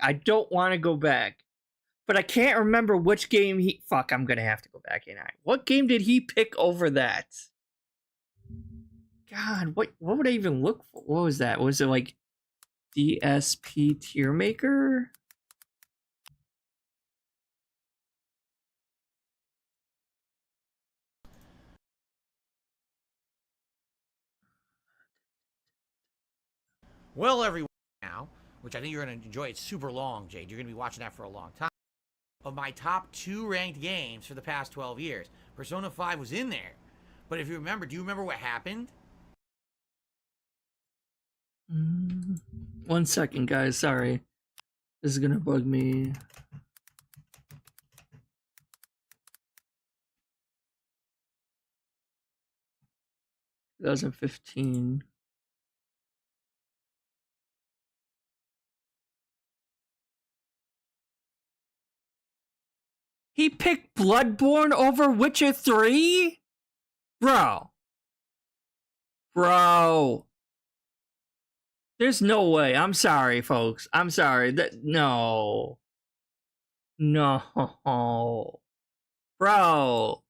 But I can't remember which game fuck, I'm going to have to go back in. What game did he pick over that? God, what would I even look for? What was that? Was it like DSP tier maker. Well, everyone, now, which I think you're going to enjoy, it's super long, Jade. You're going to be watching that for a long time. Of my top 2 ranked games for the past 12 years, Persona 5 was in there. But if you remember, do you remember what happened? 1 second, guys. Sorry. This is gonna bug me. That was in 2015. He picked Bloodborne over Witcher 3? Bro. There's no way. I'm sorry, folks. I'm sorry. No. Bro.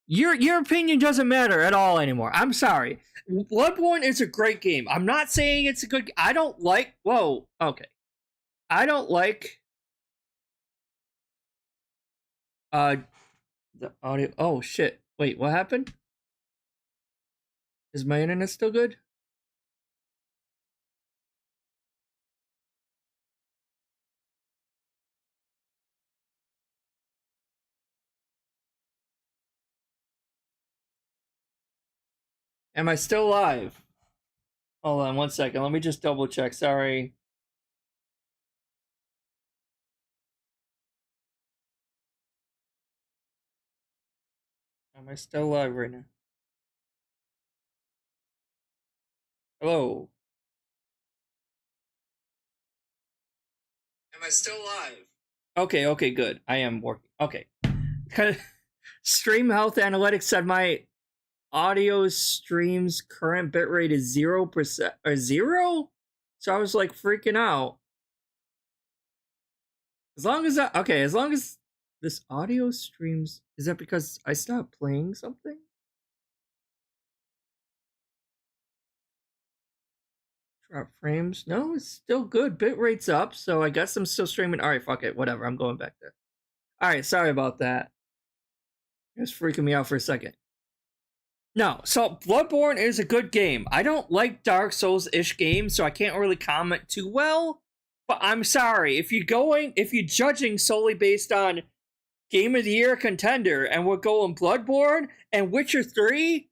Your opinion doesn't matter at all anymore. I'm sorry. Bloodborne is a great game. I'm not saying it's a good... I don't like... Whoa. Okay. I don't like... the audio... Oh, shit. Wait, what happened? Is my internet still good? Am I still live? Hold on 1 second. Let me just double check. Sorry. Am I still live right now? Hello? Am I still live? Okay, good. I am working. Okay. Stream Health Analytics said my audio stream's current bitrate is 0% or 0? So I was like freaking out. As long as this audio streams, is that because I stopped playing something? Drop frames? No, it's still good. Bitrate's up, so I guess I'm still streaming. Alright, fuck it. Whatever, I'm going back there. Alright, sorry about that. It was freaking me out for a second. No, so Bloodborne is a good game. I don't like Dark Souls-ish games, so I can't really comment too well. But I'm sorry, if you're judging solely based on Game of the Year contender, and we're going Bloodborne and Witcher 3,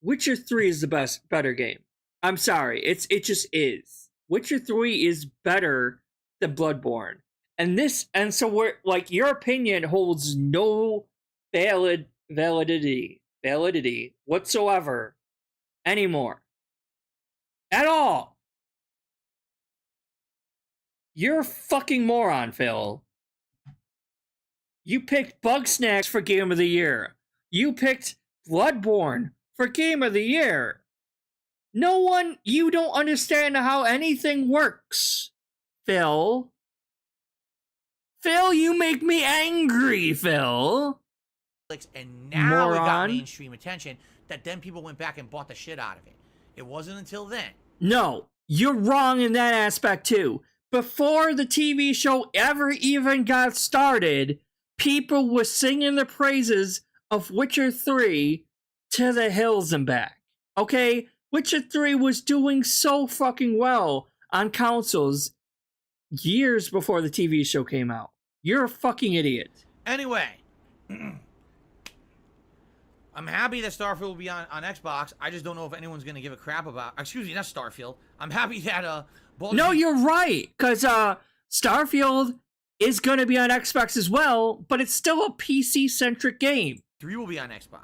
Witcher 3 is the better game. I'm sorry, it just is. Witcher 3 is better than Bloodborne. And so we're like, your opinion holds no validity whatsoever anymore. At all. You're a fucking moron, Phil. You picked Bugsnax for Game of the Year. You picked Bloodborne for Game of the Year. You don't understand how anything works, Phil. Phil, you make me angry, Phil. And now it got mainstream attention that then people went back and bought the shit out of it. It wasn't until then. No, you're wrong in that aspect too. Before the TV show ever even got started, people were singing the praises of Witcher 3 to the hills and back. Okay? Witcher 3 was doing so fucking well on consoles years before the TV show came out. You're a fucking idiot. Anyway, I'm happy that Starfield will be on Xbox. I just don't know if anyone's going to give a crap about... Excuse me, not Starfield. I'm happy that... No, you're right, because Starfield is going to be on Xbox as well, but it's still a PC-centric game. 3 will be on Xbox.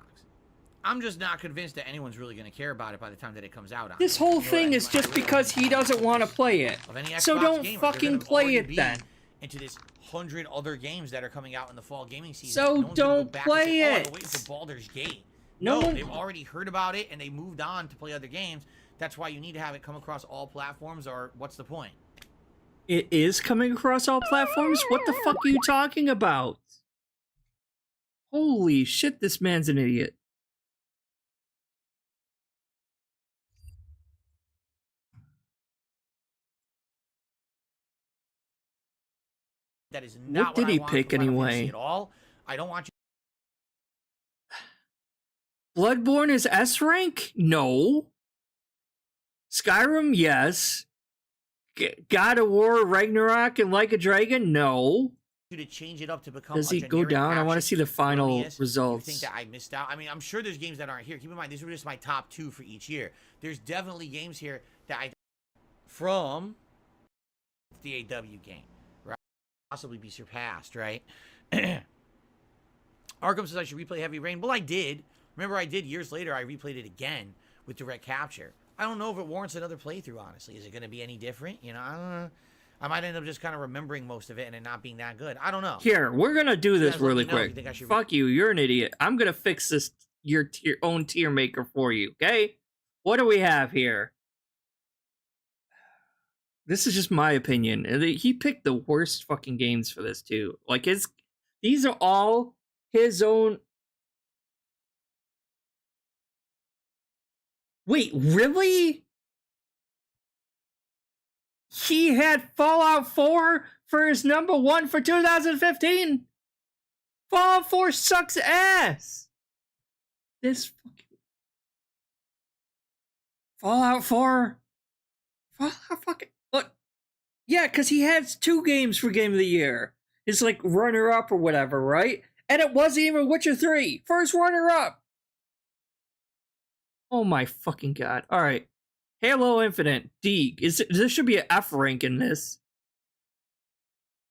I'm just not convinced that anyone's really going to care about it by the time that it comes out on. This whole thing is just because he doesn't want to play it. So don't fucking play it then. Into this 100 other games that are coming out in the fall gaming season. So don't play it. Wait for Baldur's Gate. No, they've already heard about it and they moved on to play other games. That's why you need to have it come across all platforms, or what's the point? It is coming across all platforms? What the fuck are you talking about? Holy shit, this man's an idiot. That is not what did he pick anyway? At all. I don't want you. Bloodborne is S rank? No. Skyrim, yes. God of War, Ragnarok, and Like a Dragon? No. To change it up to become. Does he go down? I want to see the final results. You think that I missed out? I mean, I'm sure there's games that aren't here. Keep in mind, these were just my top 2 for each year. There's definitely games here that I from the AW game, right? Possibly be surpassed, right? Arkham says I should replay Heavy Rain. Well, I did. Remember, I did years later. I replayed it again with direct capture. I don't know if it warrants another playthrough. Honestly, is it going to be any different? You know, I don't know. I might end up just kind of remembering most of it and it not being that good. I don't know. Here, we're going to do this really quick. Fuck you. You're an idiot. I'm going to fix this, your own tier maker for you, okay? What do we have here? This is just my opinion. He picked the worst fucking games for this, too. Like, these are all his own... Wait, really? He had Fallout 4 for his number 1 for 2015? Fallout 4 sucks ass! This fucking... Fallout 4... Fallout fucking... Look. Yeah, because he has 2 games for Game of the Year. It's like runner-up or whatever, right? And it wasn't even Witcher 3. First runner-up! Oh my fucking god. Alright. Halo Infinite, D. There should be an F rank in this.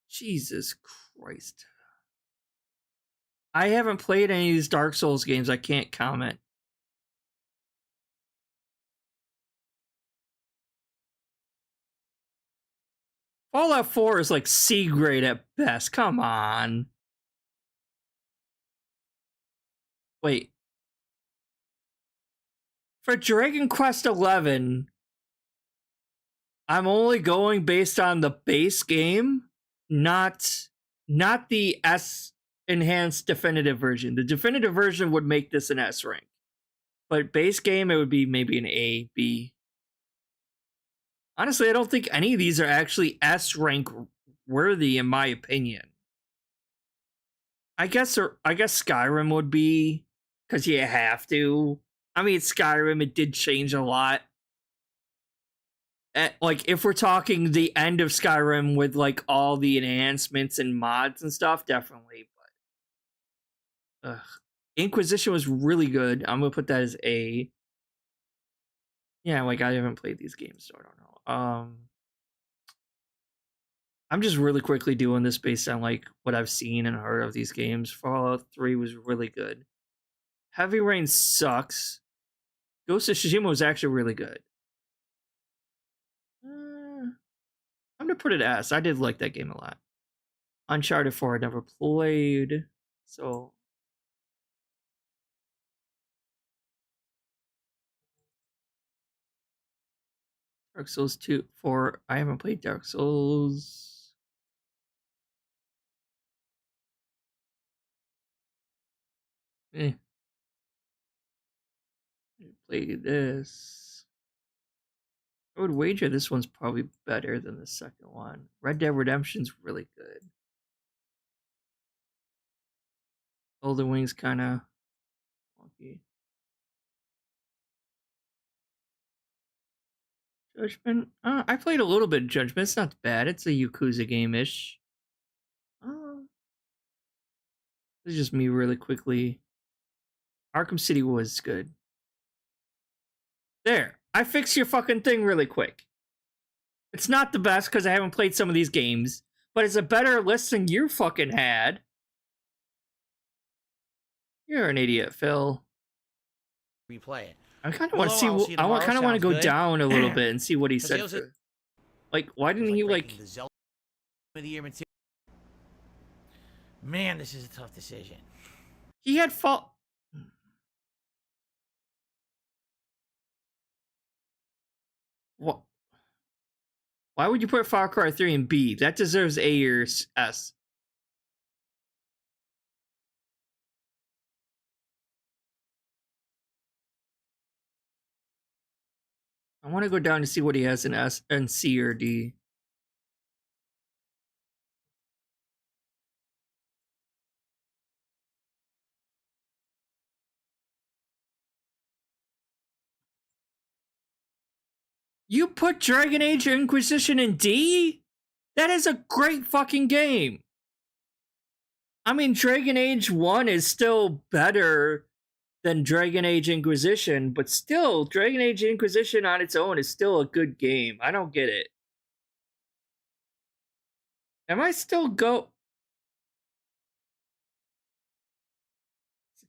Jesus Christ. I haven't played any of these Dark Souls games. I can't comment. Fallout 4 is like C grade at best. Come on. Wait. For Dragon Quest XI, I'm only going based on the base game, not the S enhanced definitive version. The definitive version would make this an S rank. But base game, it would be maybe an A, B. Honestly, I don't think any of these are actually S rank worthy, in my opinion. I guess Skyrim would be, because you have to. I mean, Skyrim, it did change a lot. Like, if we're talking the end of Skyrim with, like, all the enhancements and mods and stuff, definitely. But Inquisition was really good. I'm going to put that as A. Yeah, like, I haven't played these games, so I don't know. I'm just really quickly doing this based on, like, what I've seen and heard of these games. Fallout 3 was really good. Heavy Rain sucks. Ghost of Tsushima was actually really good. I'm gonna put it S. I did like that game a lot. Uncharted 4 I never played, so... Dark Souls 2, 4, I haven't played Dark Souls. Play this. I would wager this one's probably better than the second one. Red Dead Redemption's really good. Golden Wing's kind of wonky. Judgment? I played a little bit of Judgment. It's not bad. It's a Yakuza game-ish. This is just me really quickly. Arkham City was good. There. I fixed your fucking thing really quick. It's not the best because I haven't played some of these games, but it's a better list than you fucking had. You're an idiot, Phil. Replay it. I kind of want to see. I kind of want to go down a little bit and see what he said. Like, why didn't he like? Man, this is a tough decision. He had fault. What? Why would you put Far Cry 3 in B? That deserves A or S. I want to go down to see what he has in S and C or D. You put Dragon Age Inquisition in D? That is a great fucking game. I mean, Dragon Age 1 is still better than Dragon Age Inquisition, but still, Dragon Age Inquisition on its own is still a good game. I don't get it. Am I still It's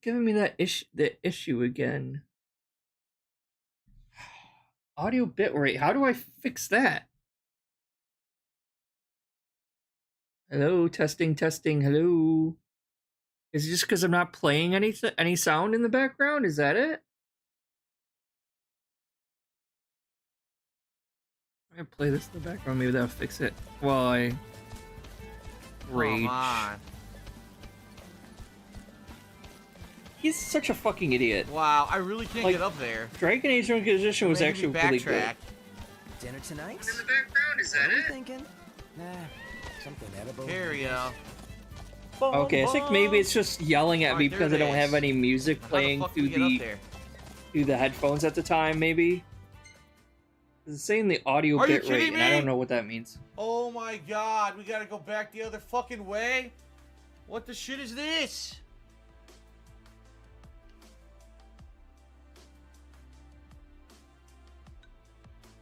giving me that issue again. Audio bitrate. How do I fix that? Hello, testing, hello. Is it just because I'm not playing any sound in the background? Is that it? I'm gonna play this in the background. Maybe that'll fix it. While I rage. Come on. He's such a fucking idiot. Wow, I really can't get up there. Dragon Age Inquisition was actually really good. Dinner tonight? In the background, is that it? Thinking? Nah, something edible. Here we go. Okay, I think maybe it's just yelling at me because I don't have any music playing through the headphones at the time, maybe. It's saying the audio bit rate, and I don't know what that means. Oh my god, we gotta go back the other fucking way? What the shit is this?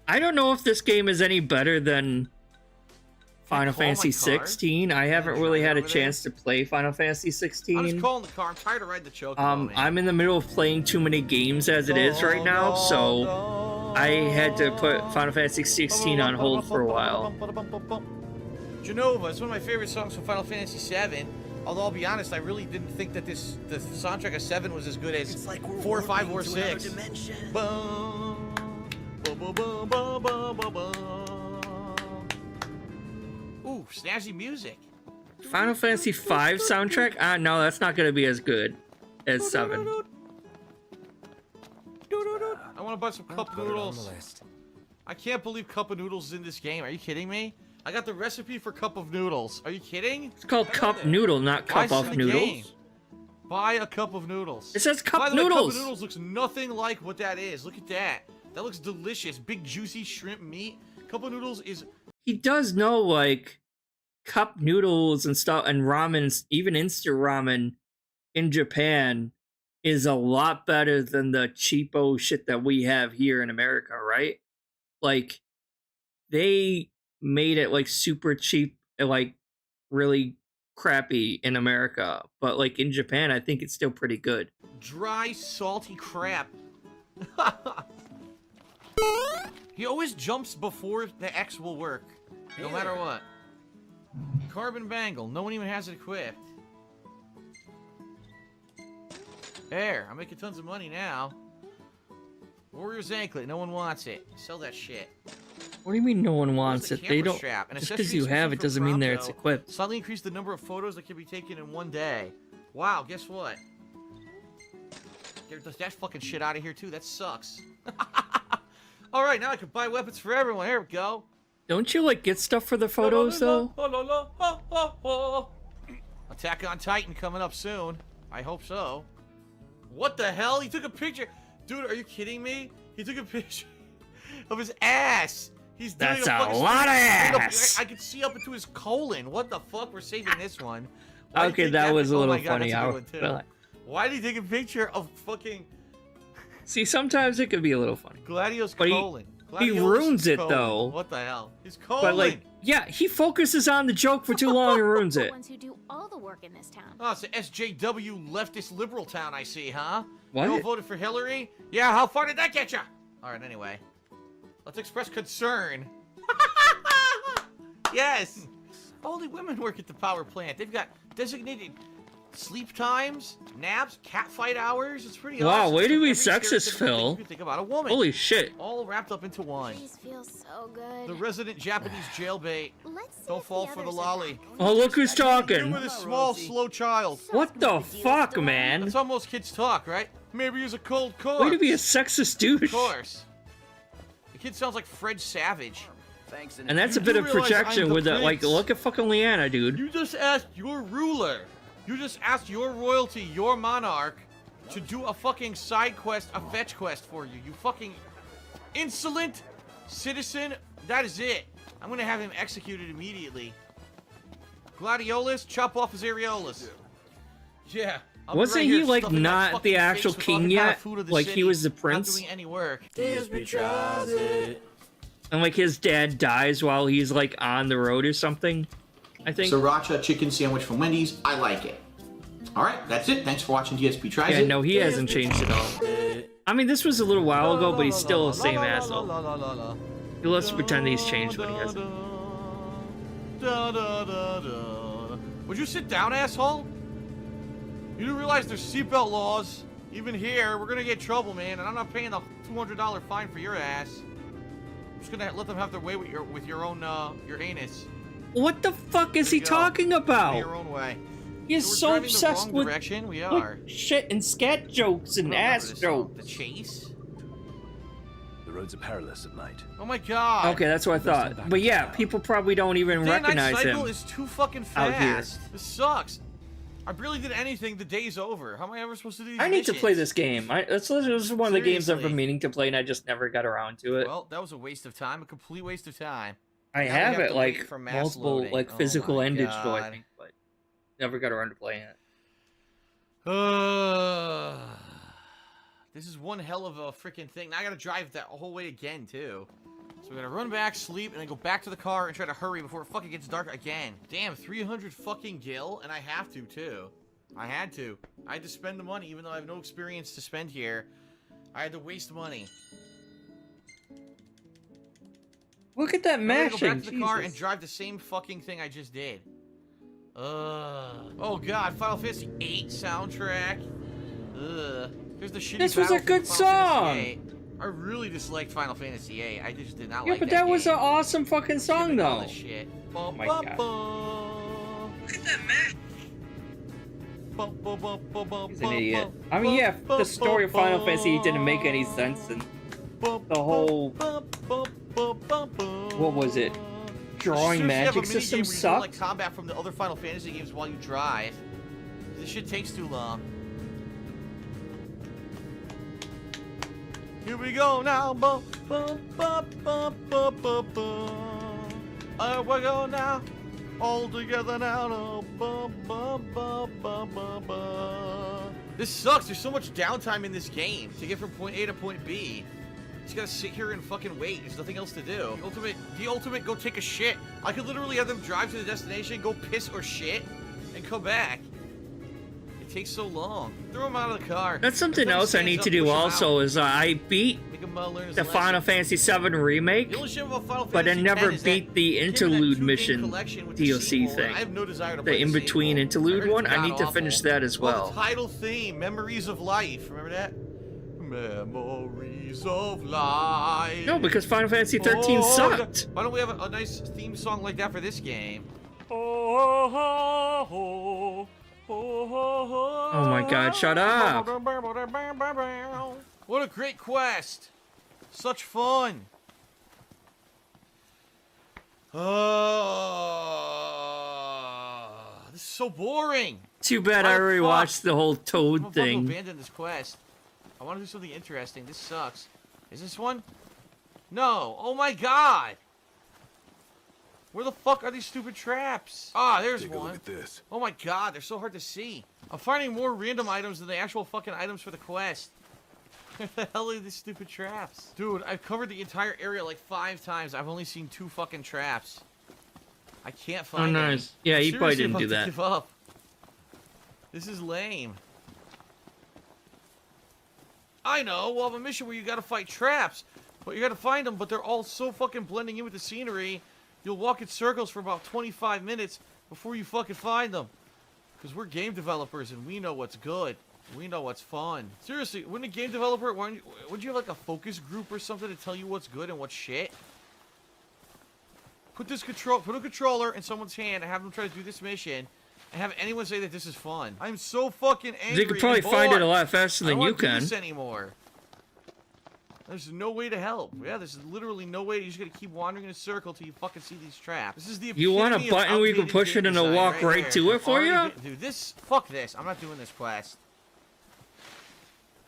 I don't know if this game is any better than Final Fantasy 16. I haven't really had a chance to play Final Fantasy 16. I'm just calling the car. I'm tired of riding the choke. I'm in the middle of playing too many games as it is right now, so I had to put Final Fantasy 16 on hold for a while. Genova is one of my favorite songs from Final Fantasy 7. Although I'll be honest, I really didn't think that the soundtrack of 7 was as good as 4, 5, or 6. Ooh, snazzy music. Final Fantasy 5 soundtrack? No, that's not going to be as good as 7. I want to buy some cup noodles. I can't believe cup of noodles is in this game. Are you kidding me? I got the recipe for cup of noodles. Are you kidding? It's called cup noodle, not cup of noodles. Buy a cup of noodles. It says cup noodles. noodles. Cup of noodles looks nothing like what that is. Look at that. That looks delicious. Big juicy shrimp meat. Cup of noodles is... He does know, like, cup noodles and stuff, and ramen, even instant ramen in Japan is a lot better than the cheapo shit that we have here in America, right? Like, they made it, like, super cheap, like, really crappy in America. But, like, in Japan, I think it's still pretty good. Dry, salty crap. He always jumps before the X will work. No matter what. Carbon bangle. No one even has it equipped. There. I'm making tons of money now. Warrior's anklet. No one wants it. Sell that shit. What do you mean no one wants it? They don't. Strap. Just because you have it doesn't mean that it's equipped. Suddenly increase the number of photos that can be taken in one day. Wow, guess what? Get that fucking shit out of here too. That sucks. Alright, now I can buy weapons for everyone. Here we go. Don't you, like, get stuff for the photos, though? Attack on Titan coming up soon. I hope so. What the hell? He took a picture. Dude, are you kidding me? He took a picture of his ass. He's doing That's a lot of ass. I could see up into his colon. What the fuck? We're saving this one. Okay, that was a little funny. Why did he take a picture of fucking... See, sometimes it could be a little funny. Gladio's colon. He ruins it, though. What the hell? His colon. But, like, yeah, he focuses on the joke for too long and ruins it. Ones who do all the work in this town. Oh, it's an SJW leftist liberal town, I see, huh? What? You all voted for Hillary? Yeah, how far did that get you? Alright, anyway. Let's express concern. Yes! Only women work at the power plant. They've got designated sleep times, naps, catfight hours. It's pretty awesome. Wow, way to be sexist, Phil. You can think about a woman. Holy shit. All wrapped up into one. These feel so good. The resident Japanese jailbait. Don't fall for the lolly. Oh, look who's talking. You're with a small, slow child. What the fuck, man? That's how most kids talk, right? Maybe he's a cold core. Way to be a sexist douche. Of course. The kid sounds like Fred Savage. And that's a bit of projection with that. Like, look at fucking Leanna, dude. You just asked your ruler. You just asked your royalty, your monarch, to do a fucking side quest, a fetch quest for you. You fucking insolent, Citizen, that is it. I'm gonna have him executed immediately. Gladiolus, chop off his areolas. Yeah. Wasn't he like not the actual king yet? Like he was the prince? Not doing any work. DSP tries it. And like his dad dies while he's like on the road or something, I think. Sriracha chicken sandwich from Wendy's. I like it. All right, that's it. Thanks for watching DSP Tries It. Yeah, no, he hasn't changed at all. I mean, this was a little while ago, but he's still the same asshole. He loves to pretend he's changed when he hasn't. Would you sit down, asshole? You do realize there's seatbelt laws. Even here, we're gonna get in trouble, man, and I'm not paying the $200 fine for your ass. I'm just gonna let them have their way with your own your anus. What the fuck is he talking about? Your own way. He is so obsessed with direction. We are. Shit and scat jokes and ass jokes. The chase. The roads are perilous at night. Oh my god. Okay, that's what I thought. But yeah, people probably don't even recognize him. Cycle is too fucking fast. This sucks. I barely did anything. The day's over. How am I ever supposed to do these I need to missions? play this game. This is one of the games I've been meaning to play, and I just never got around to it. Well, that was a waste of time. A complete waste of time. I Now have we it to like wait for mass multiple loading. like Oh physical my and digital, I God. think, but never got around to playing it. This is one hell of a freaking thing. Now I gotta drive that whole way again, too. So we gotta run back, sleep, and then go back to the car and try to hurry before it fucking gets dark again. Damn, 300 fucking gil, and I have to, too. I had to. I had to spend the money, even though I have no experience to spend here. I had to waste money. Look at that I'm gonna mashing. go back to the car and drive the same fucking thing I just did. Oh god, Final Fantasy VIII soundtrack. There's the shitty This was a battle good from Final Fantasy song. VIII. I really disliked Final Fantasy VIII. I just did not Yeah, like but that that was game. an awesome fucking song, All though. this shit. Oh my god. Look at that man. He's an idiot. I mean, yeah, the story of Final Fantasy didn't make any sense, and the whole what was it? Drawing magic system sucked. Like combat from the other Final Fantasy games while you drive. This shit takes too long. Here we go now. Here we go now. All together now. This sucks. There's so much downtime in this game to get from point A to point B. You just gotta sit here and fucking wait. There's nothing else to do. The ultimate, go take a shit. I could literally have them drive to the destination, go piss or shit, and come back. It takes so long. Throw them out of the car. That's something else I need to do also, is I beat the Final Fantasy VII Remake, but I never beat the interlude mission DLC thing. I have no desire to The play the in-between sequel. interlude one, I need to God-awful. finish that as well. The title theme, Memories of Life. Remember that? Memories of Life. No, because Final Fantasy 13 sucked. Why don't we have a nice theme song like that for this game? Oh my god, shut up. What a great quest. Such fun. This is so boring. Too bad I already watched the whole Toad I'm thing. abandon this quest. I want to do something interesting. This sucks. Is this one? No. Oh my god. Where the fuck are these stupid traps? Ah, there's one. Look at this. Oh my god, they're so hard to see. I'm finding more random items than the actual fucking items for the quest. Where the hell are these stupid traps? Dude, I've covered the entire area like 5 times. I've only seen 2 fucking traps. I can't find them. Nice. Yeah, I'm he probably seriously didn't do about to that. Give up. This is lame. I know. We'll have a mission where you gotta fight traps. But you gotta find them, but they're all so fucking blending in with the scenery. You'll walk in circles for about 25 minutes before you fucking find them. Because we're game developers and we know what's good. We know what's fun. Seriously, wouldn't a game developer, would you have like a focus group or something to tell you what's good and what's shit? Put a controller in someone's hand and have them try to do this mission and have anyone say that this is fun. I'm so fucking angry. They could probably and find it bored. a lot faster than I you don't wanna do can. this anymore. There's no way to help. Yeah, there's literally no way. You just gotta keep wandering in a circle till you fucking see these traps. This is the You want a epitome of button where you can outdated push game it and it'll design walk right there. to it for you? Dude, this, fuck this. I'm not doing this quest.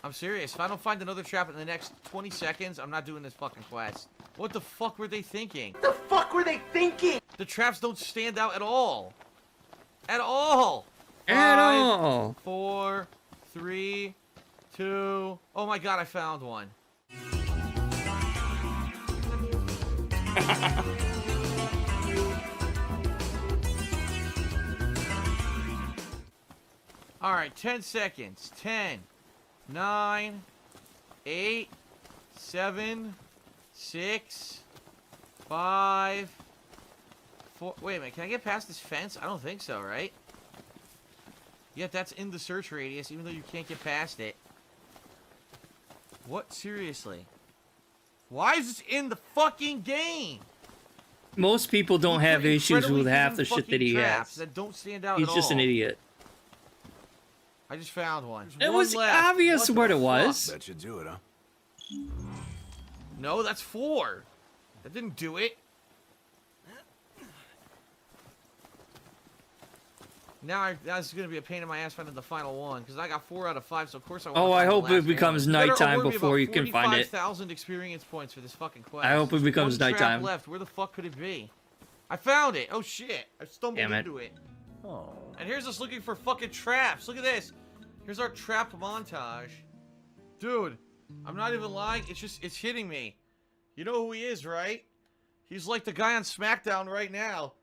I'm serious. If I don't find another trap in the next 20 seconds, I'm not doing this fucking quest. What the fuck were they thinking? The fuck were they thinking? The traps don't stand out at all. At all. At 5, all. 4, 3, 2. Oh my god, I found one. Alright, 10 seconds. 10, 9, 8, 7, 6, 5, 4. Wait a minute, can I get past this fence? I don't think so, right? Yet that's in the search radius, even though you can't get past it. What? Seriously? Why is this in the fucking game? Most people don't have issues with half the shit that he has. That don't stand out He's at just all. an idiot. I just found one. It was obvious what it was. That should do it, huh? No, that's 4. That didn't do it. Now that's going to be a pain in my ass finding the final one, because I got 4 out of 5, so of course I want Oh, to I find the hope it last becomes one. nighttime Better before you can find it. 45,000 experience points for this fucking quest. I hope it There's becomes one trap nighttime. left. Where the fuck could it be? I found it. Oh shit! I stumbled Damn it. into it. Oh. And here's us looking for fucking traps. Look at this. Here's our trap montage. Dude, I'm not even lying. It's hitting me. You know who he is, right? He's like the guy on SmackDown right now.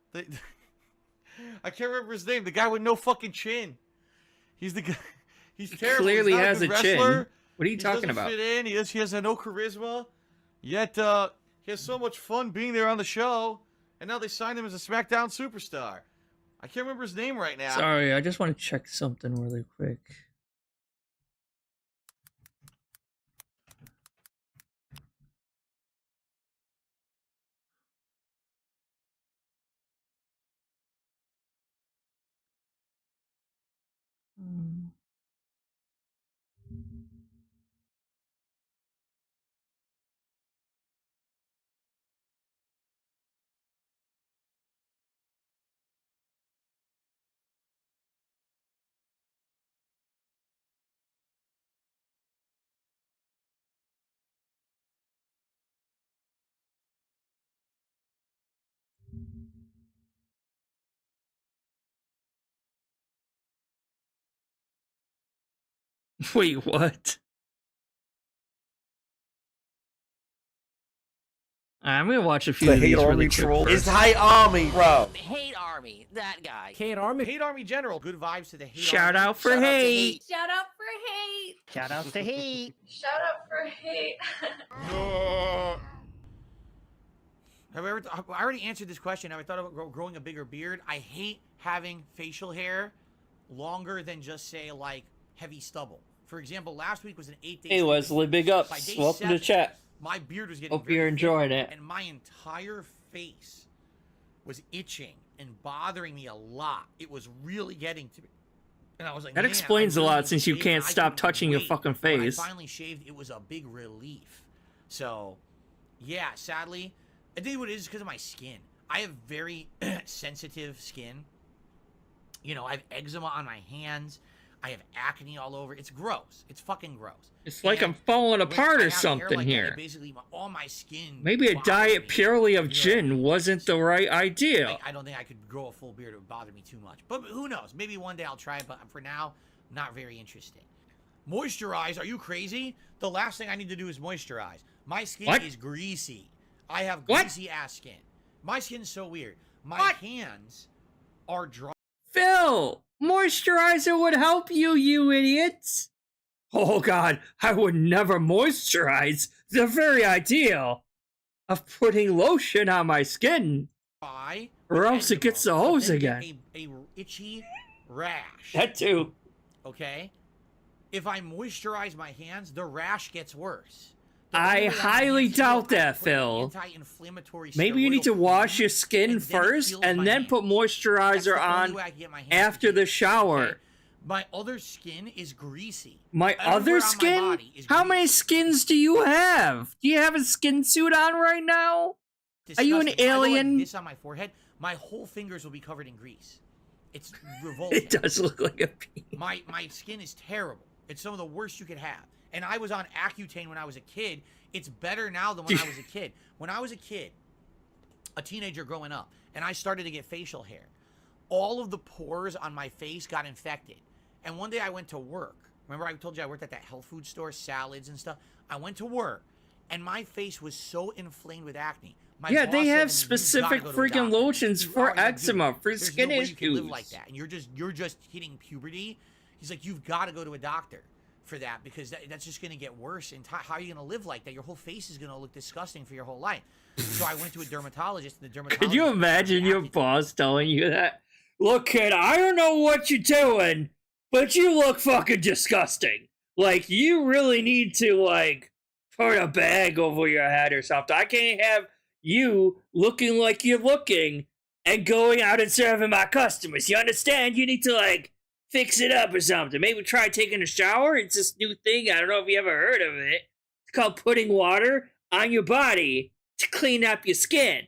I can't remember his name. The guy with no fucking chin. He's the guy. He's terrible. Clearly He's not a has good a chin. wrestler. What are you talking He about? doesn't fit in. He has no charisma. Yet he has so much fun being there on the show. And now they signed him as a SmackDown superstar. I can't remember his name right now. Sorry, I just want to check something really quick. Wait, what? I'm gonna watch a few The of these Hate really Army quick troll. first. It's Hate Army, bro. Hate Army, that guy. Hate Army. Hate Army General. Good vibes to the Hate Shout Army. out for hate. Shout out for hate. Shout out to Hate. Shout out for hate. Have I ever? I already answered this question. Have I thought about growing a bigger beard? I hate having facial hair longer than just say like heavy stubble. For example, last week was an 8-day. Hey Wesley, big ups. Welcome to chat. My beard was getting. Hope you're enjoying it. And my entire face was itching and bothering me a lot. It was really getting to me. And I was like, That man, explains I a really lot need to since you shave, can't and I stop couldn't touching your wait. fucking When face. I finally shaved, it was a big relief. So, yeah, sadly, I think what it is because of my skin. I have very sensitive skin. You know, I have eczema on my hands. I have acne all over. It's gross. It's fucking gross. It's like I'm falling apart I or have hair something like that, here. it basically, all my skin. Maybe a bothers diet me. purely of gin wasn't the right idea. I don't think I could grow a full beard. It would bother me too much. But who knows? Maybe one day I'll try it. But for now, not very interesting. Moisturize? Are you crazy? The last thing I need to do is moisturize. My skin is greasy. I have greasy ass skin. My skin's so weird. My hands are dry. Phil, moisturizer would help you, you idiots. Oh god, I would never moisturize. The very idea of putting lotion on my skin. Or else it gets the hose again. A itchy rash. That too. Okay? If I moisturize my hands, the rash gets worse. I highly doubt that, Phil. Maybe you need to wash your skin first and then put moisturizer on after the shower. My other skin is greasy. My other skin? How many skins do you have? Do you have a skin suit on right now? Are you an alien? This on my forehead, my whole fingers will be covered in grease. It's revolting. It does look like a pea. My skin is terrible. It's some of the worst you could have. And I was on Accutane when I was a kid. It's better now than when I was a kid. When I was a kid, a teenager growing up, and I started to get facial hair, all of the pores on my face got infected. And one day I went to work. Remember I told you I worked at that health food store, salads and stuff? I went to work, and my face was so inflamed with acne. Yeah, they have specific freaking lotions for eczema, for skin issues. You can live like that, and you're just hitting puberty. He's like, you've got to go to a doctor for that, because that's just going to get worse. And how are you going to live like that? Your whole face is going to look disgusting for your whole life. So I went to a dermatologist, and the dermatologist... Could you imagine your boss telling you that? Look, kid, I don't know what you're doing, but you look fucking disgusting. Like, you really need to, like, put a bag over your head or something. I can't have you looking like you're looking and going out and serving my customers. You understand? You need to, like, fix it up or something. Maybe try taking a shower. It's this new thing. I don't know if you ever heard of it. It's called putting water on your body to clean up your skin.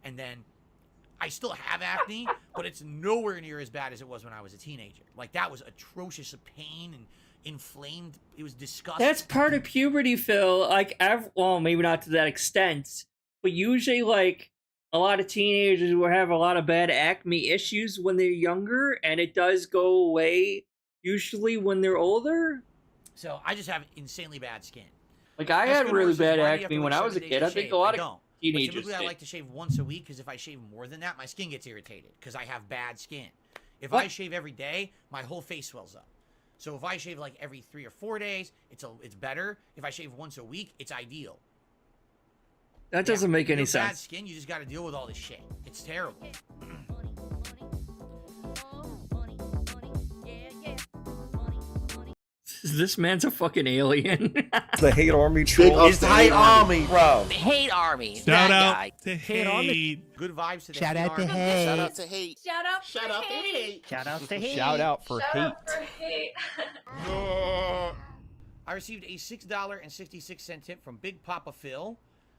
And then I still have acne, but it's nowhere near as bad as it was when I was a teenager. Like, that was atrocious of pain and inflamed. It was disgusting. That's part of puberty, Phil. Like, well, maybe not to that extent, but usually, like, a lot of teenagers will have a lot of bad acne issues when they're younger, and it does go away usually when they're older. So I just have insanely bad skin. Like, I had really bad acne when I was a kid. I think a lot of teenagers typically I like to shave once a week, because if I shave more than that, my skin gets irritated, because I have bad skin. If I shave every day, my whole face swells up. So if I shave like every 3 or 4 days, it's better. If I shave once a week, it's ideal. That doesn't make any sense. Bad skin, you just got to deal with all this shit. It's terrible. This man's a fucking alien. The hate army troll. It's the hate army, bro. The hate army. Shout that out guy. to hate. Good vibes to the Shout hate out to army. hate. Shout out to hate. Shout out Shout out to hate. Shout out to hate. Shout out for Shout hate. out for hate. I received a $6.66 tip from Big Papa Phil.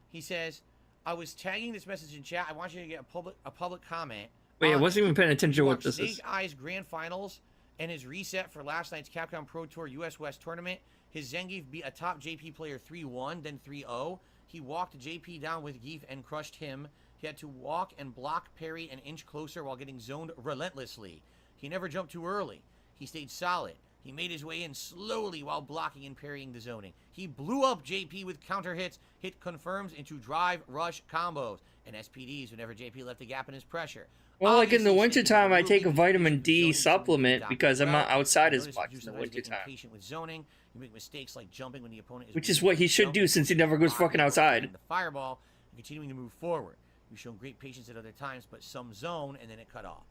He says, I was tagging this message in chat. I want you to get a public comment. Wait, I wasn't even paying attention to what this is. Snake Eyes Grand Finals and his reset for last night's Capcom Pro Tour US West Tournament. His Zangief beat a top JP player 3-1, then 3-0. He walked JP down with Geef and crushed him. He had to walk and block parry an inch closer while getting zoned relentlessly. He never jumped too early. He stayed solid. He made his way in slowly while blocking and parrying the zoning. He blew up JP with counter hits, hit confirms into drive, rush combos, and SPDs whenever JP left a gap in his pressure. Well, like in the wintertime, I take a vitamin D supplement because I'm not outside as much in the wintertime. Patient with zoning. You make mistakes like jumping when the opponent is which is what he should do since he never goes fucking outside. The fireball and continuing to move forward. You've shown great patience at other times, but some zone and then it cut off.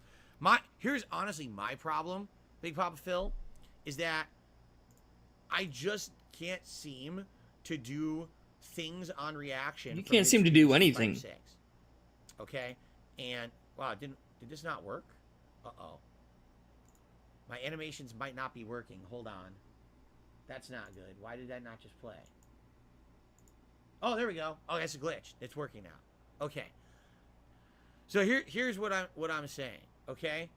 Here's honestly my problem, Big Papa Phil, is that I just can't seem to do things on reaction. You can't seem to do anything. Okay, and wow, did this not work? Uh-oh. My animations might not be working. Hold on. That's not good. Why did that not just play? Oh, there we go. Oh, that's a glitch. It's working now. Okay. So here's what I'm saying. Okay.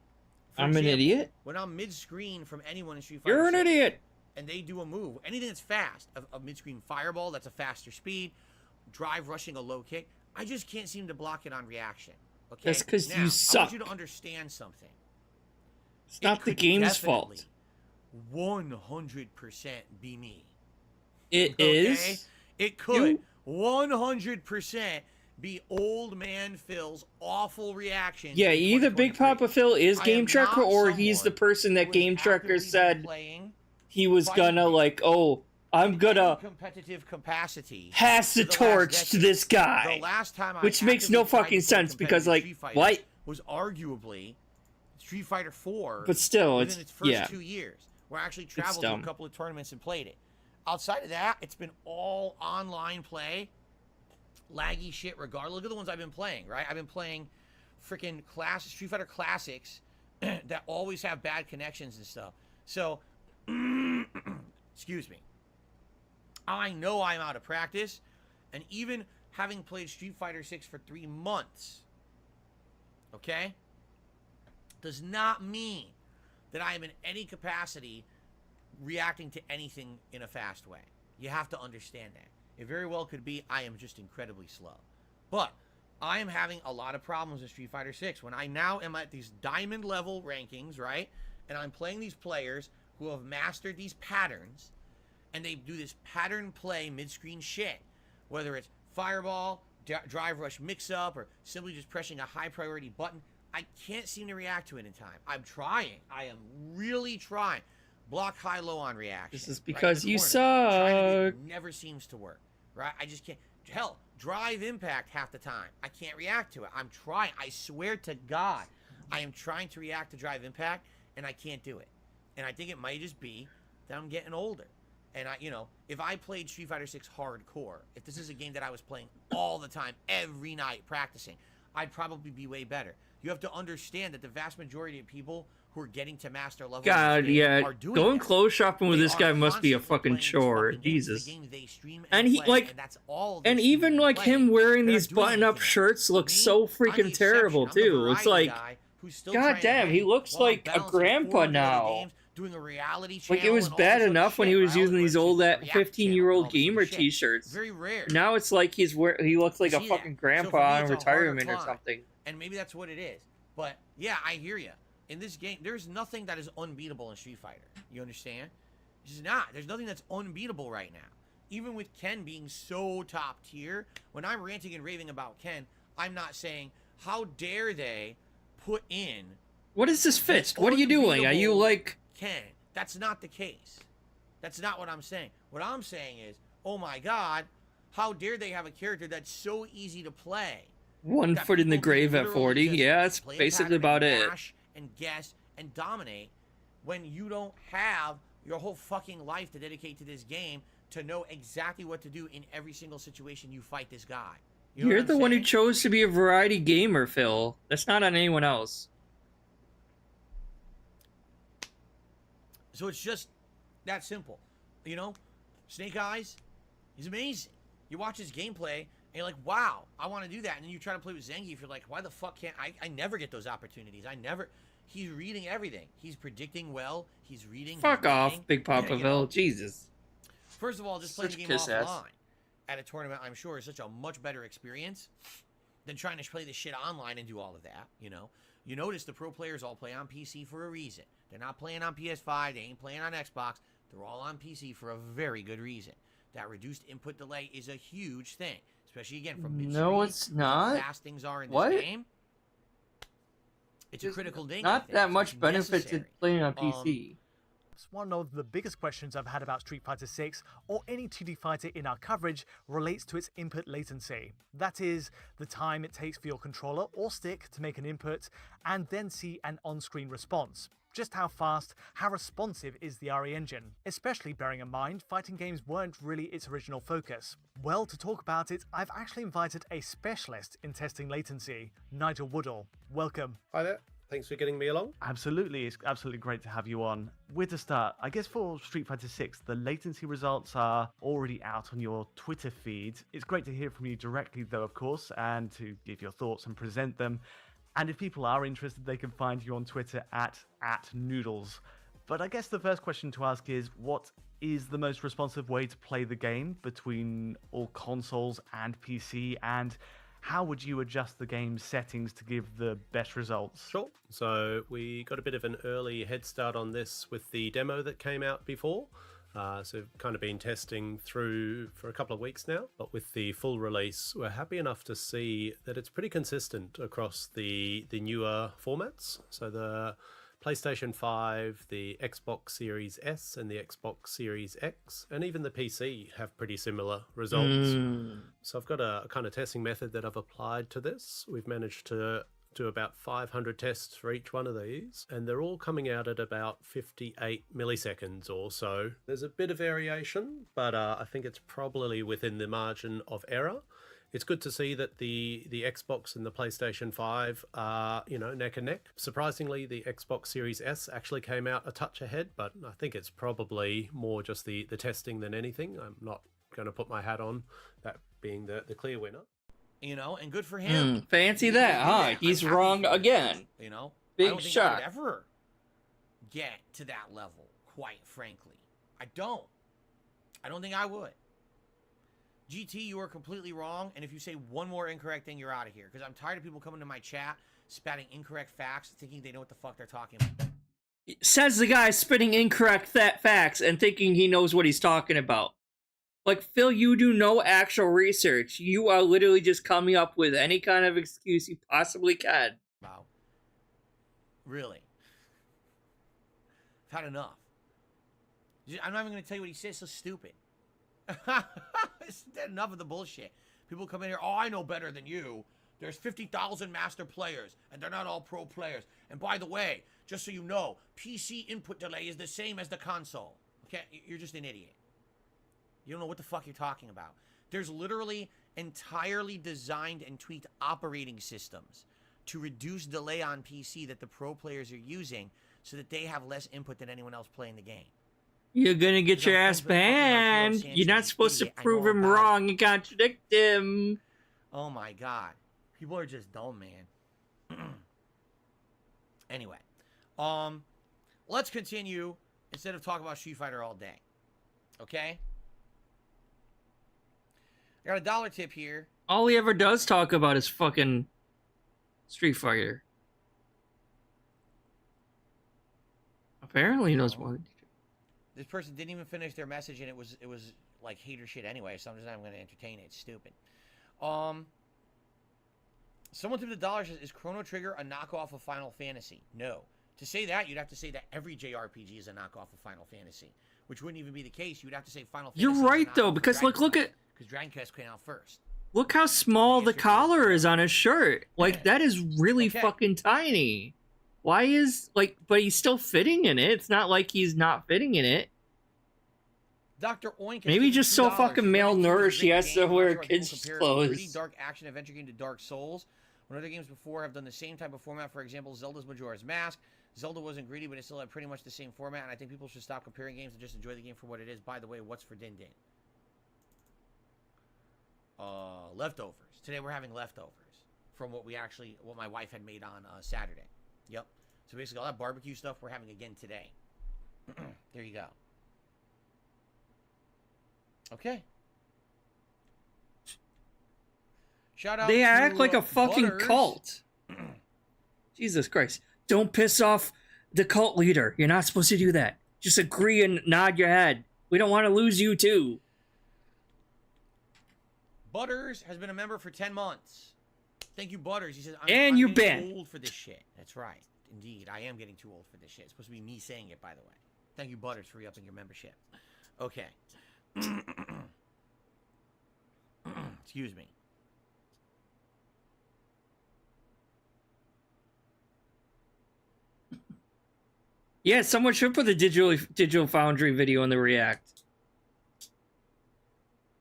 I'm an idiot. When I'm mid-screen from anyone in Street Fighter, you're an idiot. And they do a move, anything that's fast, a mid-screen fireball, that's a faster speed, drive rushing a low kick. I just can't seem to block it on reaction. Okay. That's because you suck. I want you to understand something. It's not the game's fault. 100% be me. It is. It could 100% be old man Phil's awful reaction. Yeah, either Big Papa Phil is Game Tracker or he's the person that Game Tracker said he was gonna like, oh, I'm gonna competitive capacity pass the torch to this guy. The last time which makes no fucking sense because like what was arguably Street Fighter 4, but still within its first 2 years. Where I actually traveled to a couple of tournaments and played it. Outside of that, it's been all online play, laggy shit regardless. Look at the ones I've been playing, right? I've been playing freaking Street Fighter Classics that always have bad connections and stuff. So, excuse me. I know I'm out of practice, and even having played Street Fighter 6 for 3 months, okay, does not mean that I am in any capacity reacting to anything in a fast way. You have to understand that. It very well could be I am just incredibly slow. But I am having a lot of problems in Street Fighter 6 when I now am at these diamond level rankings, right? And I'm playing these players who have mastered these patterns, and they do this pattern play mid-screen shit, whether it's fireball, drive rush mix-up, or simply just pressing a high priority button. I can't seem to react to it in time. I'm trying. I am really trying. Block high low on reaction. This is because you suck. It never seems to work, right? I just can't. Hell, drive impact half the time. I can't react to it. I'm trying. I swear to God, I am trying to react to drive impact, and I can't do it. And I think it might just be that I'm getting older. And if I played Street Fighter 6 hardcore, if this is a game that I was playing all the time, every night practicing, I'd probably be way better. You have to understand that the vast majority of people who are getting to master level God, yeah, are doing going that. clothes shopping with this guy must be a fucking chore. Jesus. And he and even like him wearing these button-up shirts looks so freaking terrible too. It's like, god damn, he looks like a grandpa now. Doing a reality like it was bad enough when he was using these old 15-year-old gamer t-shirts. Very rare. Now it's like he looks like a fucking grandpa in retirement or something. And maybe that's what it is. But yeah, I hear you. In this game, there's nothing that is unbeatable in Street Fighter. You understand? There's not. There's nothing that's unbeatable right now. Even with Ken being so top tier, when I'm ranting and raving about Ken, I'm not saying, how dare they put in... What is this fist? What are you doing? Are you like... Ken. That's not the case. That's not what I'm saying. What I'm saying is, oh my god, how dare they have a character that's so easy to play? One foot in the grave at 40. Yeah, that's basically about it. And guess and dominate when you don't have your whole fucking life to dedicate to this game to know exactly what to do in every single situation you fight this guy. You're the one who chose to be a variety gamer, Phil. That's not on anyone else. So it's just that simple. Snake Eyes, he's amazing. You watch his gameplay, and you're like, wow, I want to do that. And then you try to play with Zangief, you're like, why the fuck can't I never get those opportunities. He's reading everything. He's predicting well. He's reading. Fuck off, Big Papaville. Jesus. First of all, just playing the game offline at a tournament, I'm sure, is such a much better experience than trying to play this shit online and do all of that, You notice the pro players all play on PC for a reason. They're not playing on PS5. They ain't playing on Xbox. They're all on PC for a very good reason. That reduced input delay is a huge thing, especially again from mid-screen. No, it's not. How fast things are in this game. It's a critical thing. Not that much benefit to playing on PC. One of the biggest questions I've had about Street Fighter 6 or any 2D fighter in our coverage relates to its input latency. That is, the time it takes for your controller or stick to make an input and then see an on-screen response. Just how fast, how responsive is the RE engine, especially bearing in mind fighting games weren't really its original focus. Well, to talk about it, I've actually invited a specialist in testing latency, Nigel Woodall. Welcome. Hi there. Thanks for getting me along. Absolutely, it's absolutely great to have you on. Where to start? I guess for Street Fighter 6, the latency results are already out on your Twitter feed. It's great to hear from you directly though, of course, and to give your thoughts and present them. And if people are interested, they can find you on Twitter at @Noodles. But I guess the first question to ask is, what is the most responsive way to play the game between all consoles and PC, and how would you adjust the game's settings to give the best results? Sure. So we got a bit of an early head start on this with the demo that came out before. So kind of been testing through for a couple of weeks now, but with the full release, we're happy enough to see that it's pretty consistent across the newer formats. So the PlayStation 5, the Xbox Series S and the Xbox Series X, and even the PC have pretty similar results. So I've got a kind of testing method that I've applied to this. We've managed to do about 500 tests for each one of these, and they're all coming out at about 58 milliseconds or so. There's a bit of variation, but I think it's probably within the margin of error. It's good to see that the Xbox and the PlayStation 5 are, neck and neck. Surprisingly, the Xbox Series S actually came out a touch ahead, but I think it's probably more just the testing than anything. I'm not going to put my hat on that being the clear winner. And good for him. Fancy that, huh? He's wrong again. I Big don't think shot. I would ever get to that level, quite frankly. I don't think I would. GT, you are completely wrong, and if you say one more incorrect thing, you're out of here. Because I'm tired of people coming to my chat, spouting incorrect facts, thinking they know what the fuck they're talking about. Says the guy spitting incorrect facts and thinking he knows what he's talking about. Like, Phil, you do no actual research. You are literally just coming up with any kind of excuse you possibly can. Wow. Really? I've had enough. I'm not even going to tell you what he says. So stupid. It's enough of the bullshit. People come in here, oh, I know better than you. There's 50,000 master players, and they're not all pro players. And by the way, just so you know, PC input delay is the same as the console. Okay? You're just an idiot. You don't know what the fuck you're talking about. There's literally entirely designed and tweaked operating systems to reduce delay on PC that the pro players are using so that they have less input than anyone else playing the game. You're gonna get your ass banned. You're not supposed to prove him wrong and contradict him. Oh my god. People are just dumb, man. Anyway. Let's continue instead of talking about Street Fighter all day. Okay? I got a dollar tip here. All he ever does talk about is fucking Street Fighter. Apparently he knows more. This person didn't even finish their message, and it was like hater shit anyway, so I'm just not even going to entertain it. It's stupid. Someone tipped $1 says, is Chrono Trigger a knockoff of Final Fantasy? No. To say that, you'd have to say that every JRPG is a knockoff of Final Fantasy, which wouldn't even be the case. You'd have to say Final Fantasy. You're right, though, because look at... Because Dragon Quest came out first. Look how small the collar is on his shirt. Like, that is really fucking tiny. Why is, like, but he's still fitting in it. It's not like he's not fitting in it. Dr. Oink. Maybe just so fucking malnourished he has to wear kids' clothes. Dark action adventure game to Dark Souls. When other games before have done the same type of format, for example, Zelda's Majora's Mask. Zelda wasn't greedy, but it still had pretty much the same format, and I think people should stop comparing games and just enjoy the game for what it is. By the way, what's for Din Din? Leftovers. Today we're having leftovers from what my wife had made on Saturday. Yep. So basically all that barbecue stuff we're having again today. There you go. Okay. Shout out They to act like a fucking Butters. cult. Jesus Christ. Don't piss off the cult leader. You're not supposed to do that. Just agree and nod your head. We don't want to lose you too. Butters has been a member for 10 months. Thank you, Butters. He says, And I'm you're getting banned. too old for this shit. That's right. Indeed, I am getting too old for this shit. It's supposed to be me saying it, by the way. Thank you, Butters, for re-upping your membership. Okay. Excuse me. Yeah, someone should put the Digital Foundry video in the React.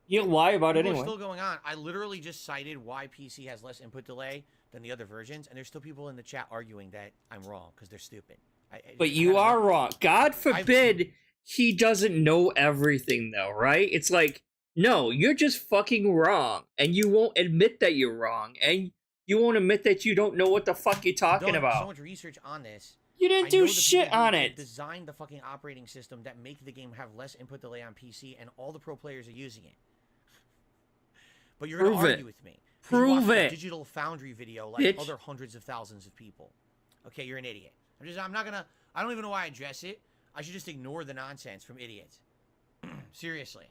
You'll lie about it People are anyway. still going on. I literally just cited why PC has less input delay than the other versions, and there's still people in the chat arguing that I'm wrong because they're stupid. But you are wrong. God forbid he doesn't know everything, though, right? It's like, no, you're just fucking wrong, and you won't admit that you're wrong, and you won't admit that you don't know what the fuck you're talking about. So much research on this. You didn't do shit on it. Designed the fucking operating system that make the game have less input delay on PC, and all the pro players are using it. But you're going to argue with me. Prove it. Digital Foundry video like other hundreds of thousands of people. Okay, you're an idiot. I'm not gonna. I don't even know why I address it. I should just ignore the nonsense from idiots. Seriously.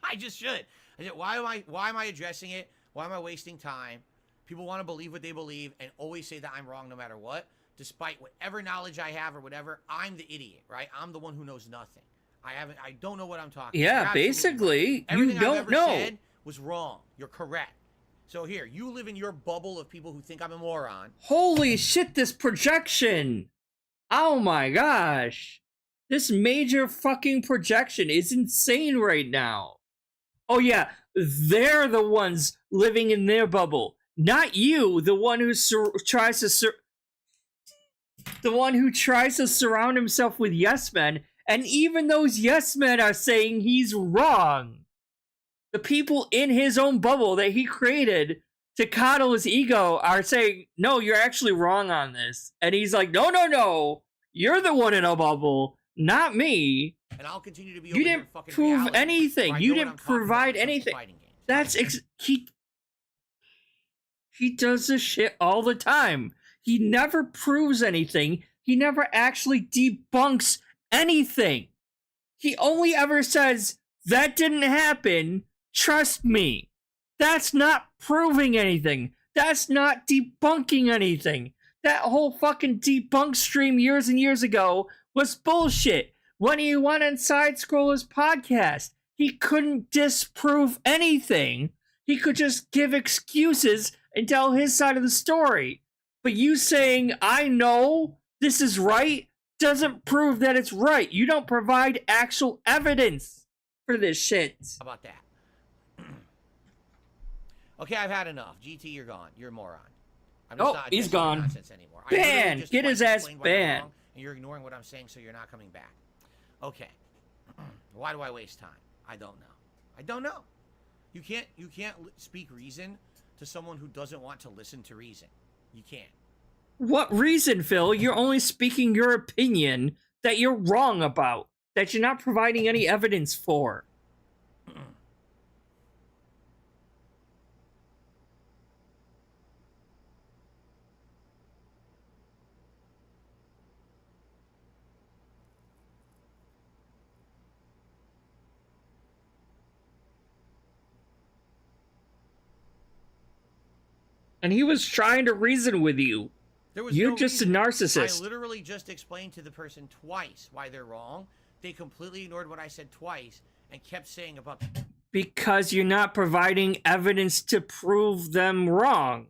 I just should. Why am I addressing it? Why am I wasting time? People want to believe what they believe and always say that I'm wrong no matter what. Despite whatever knowledge I have or whatever, I'm the idiot, right? I'm the one who knows nothing. I don't know what I'm talking about. Yeah, basically, Everything you don't I've ever know. said was wrong. You're correct. So here, you live in your bubble of people who think I'm a moron. Holy shit, this projection! Oh my gosh. This major fucking projection is insane right now. Oh yeah, they're the ones living in their bubble. Not you, the one who tries to surround himself with yes men, and even those yes men are saying he's wrong. The people in his own bubble that he created to coddle his ego are saying, no, you're actually wrong on this. And he's like, no, You're the one in a bubble, not me. And I'll continue to be. You didn't prove anything. You didn't provide anything. That's he does this shit all the time. He never proves anything. He never actually debunks anything. He only ever says, that didn't happen, trust me. That's not proving anything. That's not debunking anything. That whole fucking debunk stream years and years ago was bullshit. When he went on Side Scroller's podcast, he couldn't disprove anything. He could just give excuses and tell his side of the story. But you saying, I know this is right, doesn't prove that it's right. You don't provide actual evidence for this shit. How about that? Okay, I've had enough. GT, you're gone. You're a moron. I'm just not he's gone. nonsense anymore. Ban! Get his ass banned. And you're ignoring what I'm saying, so you're not coming back. Okay. Why do I waste time? I don't know. I don't know. You can't speak reason to someone who doesn't want to listen to reason. You can't. What reason, Phil? You're only speaking your opinion that you're wrong about, that you're not providing any evidence for. And he was trying to reason with you. You're just a narcissist. I literally just explained to the person twice why they're wrong. They completely ignored what I said twice and kept saying about... Because you're not providing evidence to prove them wrong.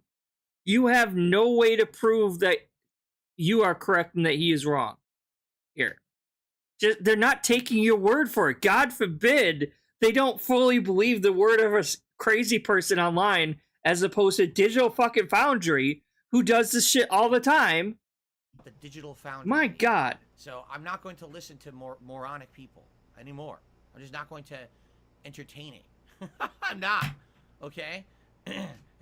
You have no way to prove that you are correct and that he is wrong. Here. They're not taking your word for it. God forbid they don't fully believe the word of a crazy person online as opposed to Digital fucking Foundry, who does this shit all the time. The Digital Foundry. My God. So I'm not going to listen to moronic people anymore. I'm just not going to entertain it. I'm not. Okay?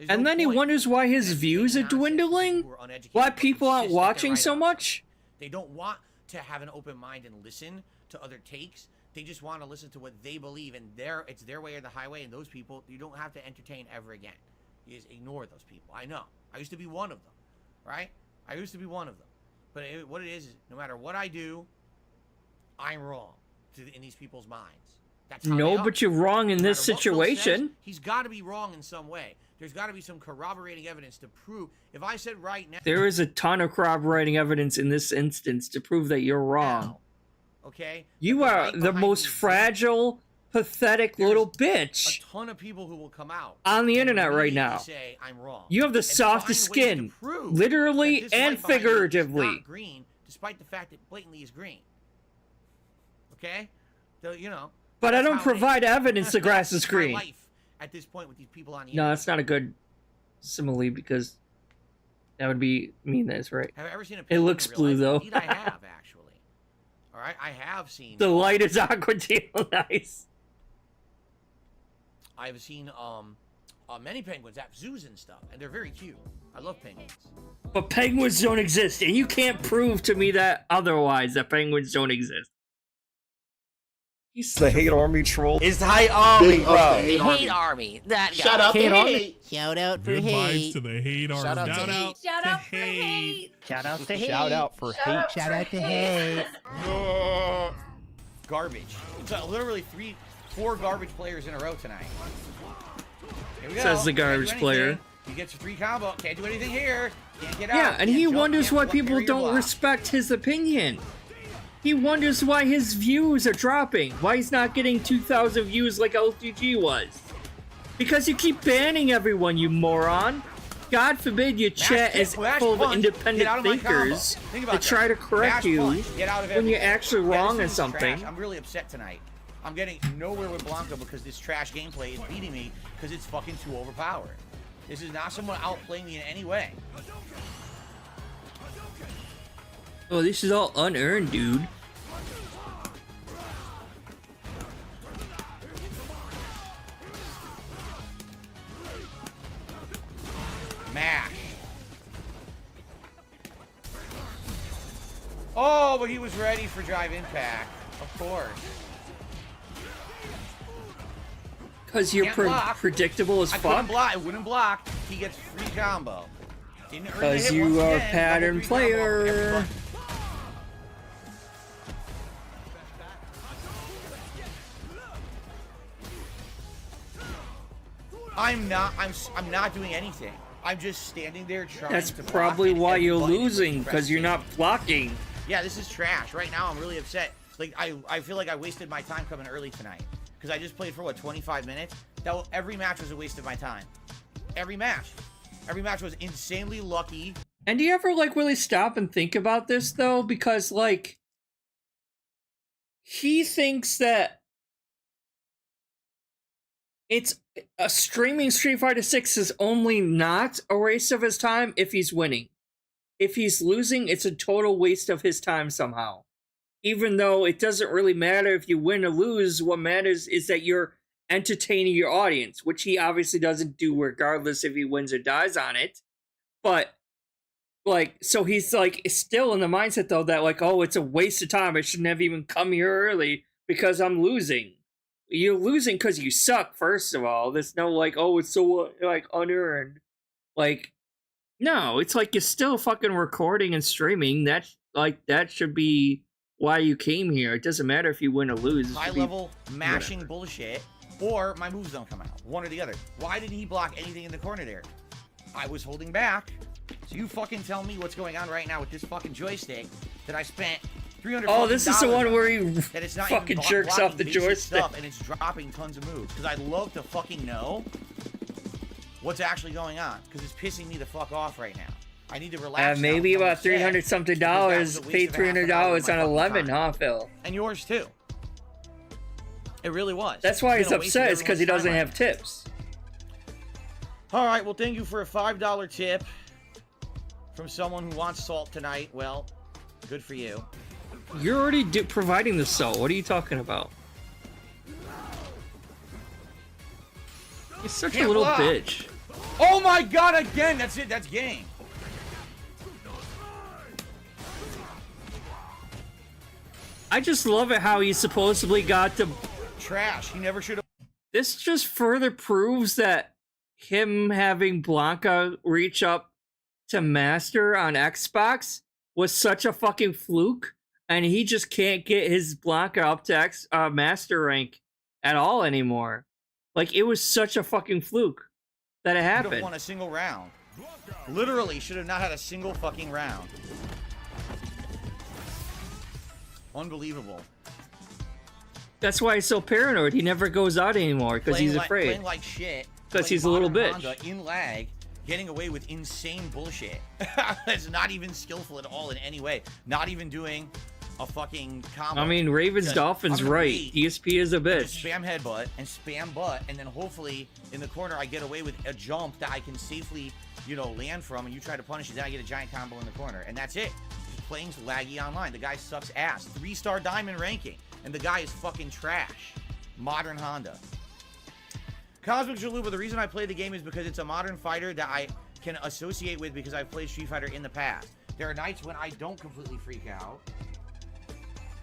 And then he wonders why his views are dwindling? Why people aren't watching so much? They don't want to have an open mind and listen to other takes. They just want to listen to what they believe, and it's their way or the highway, and those people, you don't have to entertain ever again. You just ignore those people. I know. I used to be one of them, right? I used to be one of them. But what it is, no matter what I do, I'm wrong in these people's minds. That's how no, but you're wrong in this situation. He's got to be wrong in some way. There's got to be some corroborating evidence to prove. If I said right now... There is a ton of corroborating evidence in this instance to prove that you're wrong. Now, okay? You are the most fragile... pathetic little bitch. A ton of people who will come out on the internet right now. Say, I'm wrong. You have the softest skin, literally and figuratively. Not green, despite the fact that blatantly is green. Okay, so, you know. But I don't provide evidence the grass is green. Life at this point with these people on the internet. No, that's not a good simile because that would mean that's right. Have I ever seen a? It looks blue though. Indeed, I have actually. All right, I have seen. The light is aqua teal, nice. I've seen many penguins at zoos and stuff, and they're very cute. I love penguins. But penguins don't exist, and you can't prove to me that otherwise, that penguins don't exist. He's the hate army troll. It's the hate army, bro. The hate army. That guy. Shout out to hate. Shout out for Good hate. vibes to the hate army. Shout out to hate. Shout out for hate. Shout out to hate. Shout out for hate. Shout out to hate. Garbage. It's literally 4 garbage players in a row tonight. Here we go. Says the garbage player. He gets a 3 combo. Can't do anything here. Can't get out. Yeah, and he wonders why people don't respect his opinion. He wonders why his views are dropping. Why he's not getting 2,000 views like LTG was. Because you keep banning everyone, you moron. God forbid your chat is full of independent thinkers that try to correct you when you're actually wrong on something. I'm really upset tonight. I'm getting nowhere with Blanca because this trash gameplay is beating me because it's fucking too overpowered. This is not someone outplaying me in any way. Oh, this is all unearned, dude. Mash. Oh, but he was ready for drive impact. Of course. Because you're predictable as fuck. I wouldn't block. He gets free combo. Because you are a pattern player. I'm not doing anything. I'm just standing there trying That's to block. That's probably why you're losing, because you're not blocking. Yeah, this is trash. Right now, I'm really upset. Like, I feel like I wasted my time coming early tonight. Because I just played for, what, 25 minutes? Every match was a waste of my time. Every match. Every match was insanely lucky. And do you ever, like, really stop and think about this, though? Because, like, he thinks that it's a streaming Street Fighter 6 is only not a waste of his time if he's winning. If he's losing, it's a total waste of his time somehow. Even though it doesn't really matter if you win or lose, what matters is that you're entertaining your audience, which he obviously doesn't do regardless if he wins or dies on it. But, like, so he's, like, still in the mindset, though, that, like, oh, it's a waste of time. I shouldn't have even come here early because I'm losing. You're losing because you suck, first of all. There's no, like, oh, it's so, like, unearned. Like, no, it's like you're still fucking recording and streaming. That's, like, that should be why you came here. It doesn't matter if you win or lose. High-level mashing bullshit, or my moves don't come out. One or the other. Why didn't he block anything in the corner there? I was holding back. So you fucking tell me what's going on right now with this fucking joystick that I spent $300. Oh, this is the one where he fucking jerks off the joystick. Stuff and it's dropping tons of moves. Because I'd love to fucking know what's actually going on. Because it's pissing me the fuck off right now. I need to relax. Maybe about $300-something. Paid $300 on 11, huh, Phil? And yours too. It really was. That's why he's upset. It's because he doesn't have tips. All right. Well, thank you for a $5 tip from someone who wants salt tonight. Well, good for you. You're already providing the salt. What are you talking about? He's such a little bitch. Oh my god, again! That's it. That's game. I just love it how he supposedly got to trash. He never should have. This just further proves that him having Blanca reach up to Master on Xbox was such a fucking fluke, and he just can't get his Blanca up to Master rank at all anymore. Like, it was such a fucking fluke that it happened. Should have won a single round. Literally should have not had a single fucking round. Unbelievable. That's why he's so paranoid. He never goes out anymore because he's afraid. Playing like shit. Because he's a little bitch. Honda in lag, getting away with insane bullshit. That's not even skillful at all in any way. Not even doing a fucking combo. I mean, Raven's Dolphin's right. DSP is a bitch. Spam headbutt and spam butt, and then hopefully in the corner I get away with a jump that I can safely, you know, land from, and you try to punish it, then I get a giant combo in the corner, and that's it. Just playing laggy online. The guy sucks ass. 3-star diamond ranking, and the guy is fucking trash. Modern Honda. Cosmic Jaluba, the reason I play the game is because it's a modern fighter that I can associate with because I've played Street Fighter in the past. There are nights when I don't completely freak out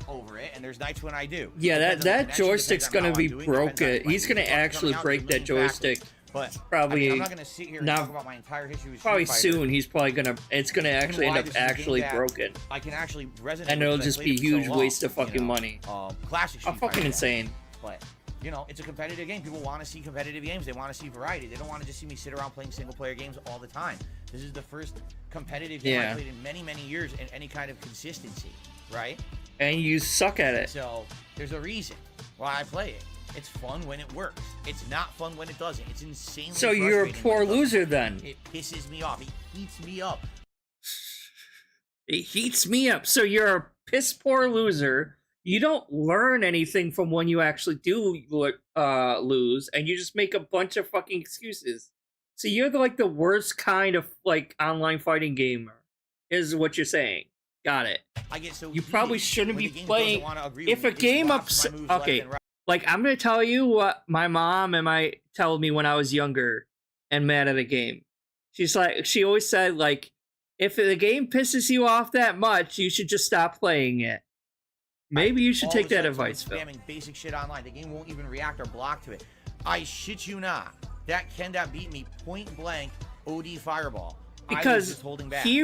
over it, and there's nights when I do. Yeah, that joystick's gonna be broken. He's gonna actually break that joystick. But probably, I mean, I'm not gonna sit here and talk about my entire history with probably Street Fighter. soon. He's probably gonna. It's gonna actually end up actually broken. I can actually resonate. And it'll just be a huge waste of fucking money. Classic Street fucking Fighter, insane. But you know, it's a competitive game. People want to see competitive games. They want to see variety. They don't want to just see me sit around playing single player games all the time. This is the first competitive game I played in many, many years in any kind of consistency, right? And you suck at it. So there's a reason why I play it. It's fun when it works. It's not fun when it doesn't. It's insanely So you're a poor loser then. It pisses me off. It heats me up. It heats me up. So you're a piss poor loser. You don't learn anything from when you actually do lose, and you just make a bunch of fucking excuses. So you're the worst kind of online fighting gamer, is what you're saying. Got it. I get so you probably shouldn't be playing. If a game okay, I'm gonna tell you what my mom told me when I was younger and mad at a game. She always said if the game pisses you off that much, you should just stop playing it. Maybe you should take that advice, Phil. Spamming basic shit online. The game won't even react or block to it. I shit you not. That Kenda beat me point blank OD Fireball. Because I was just holding back. He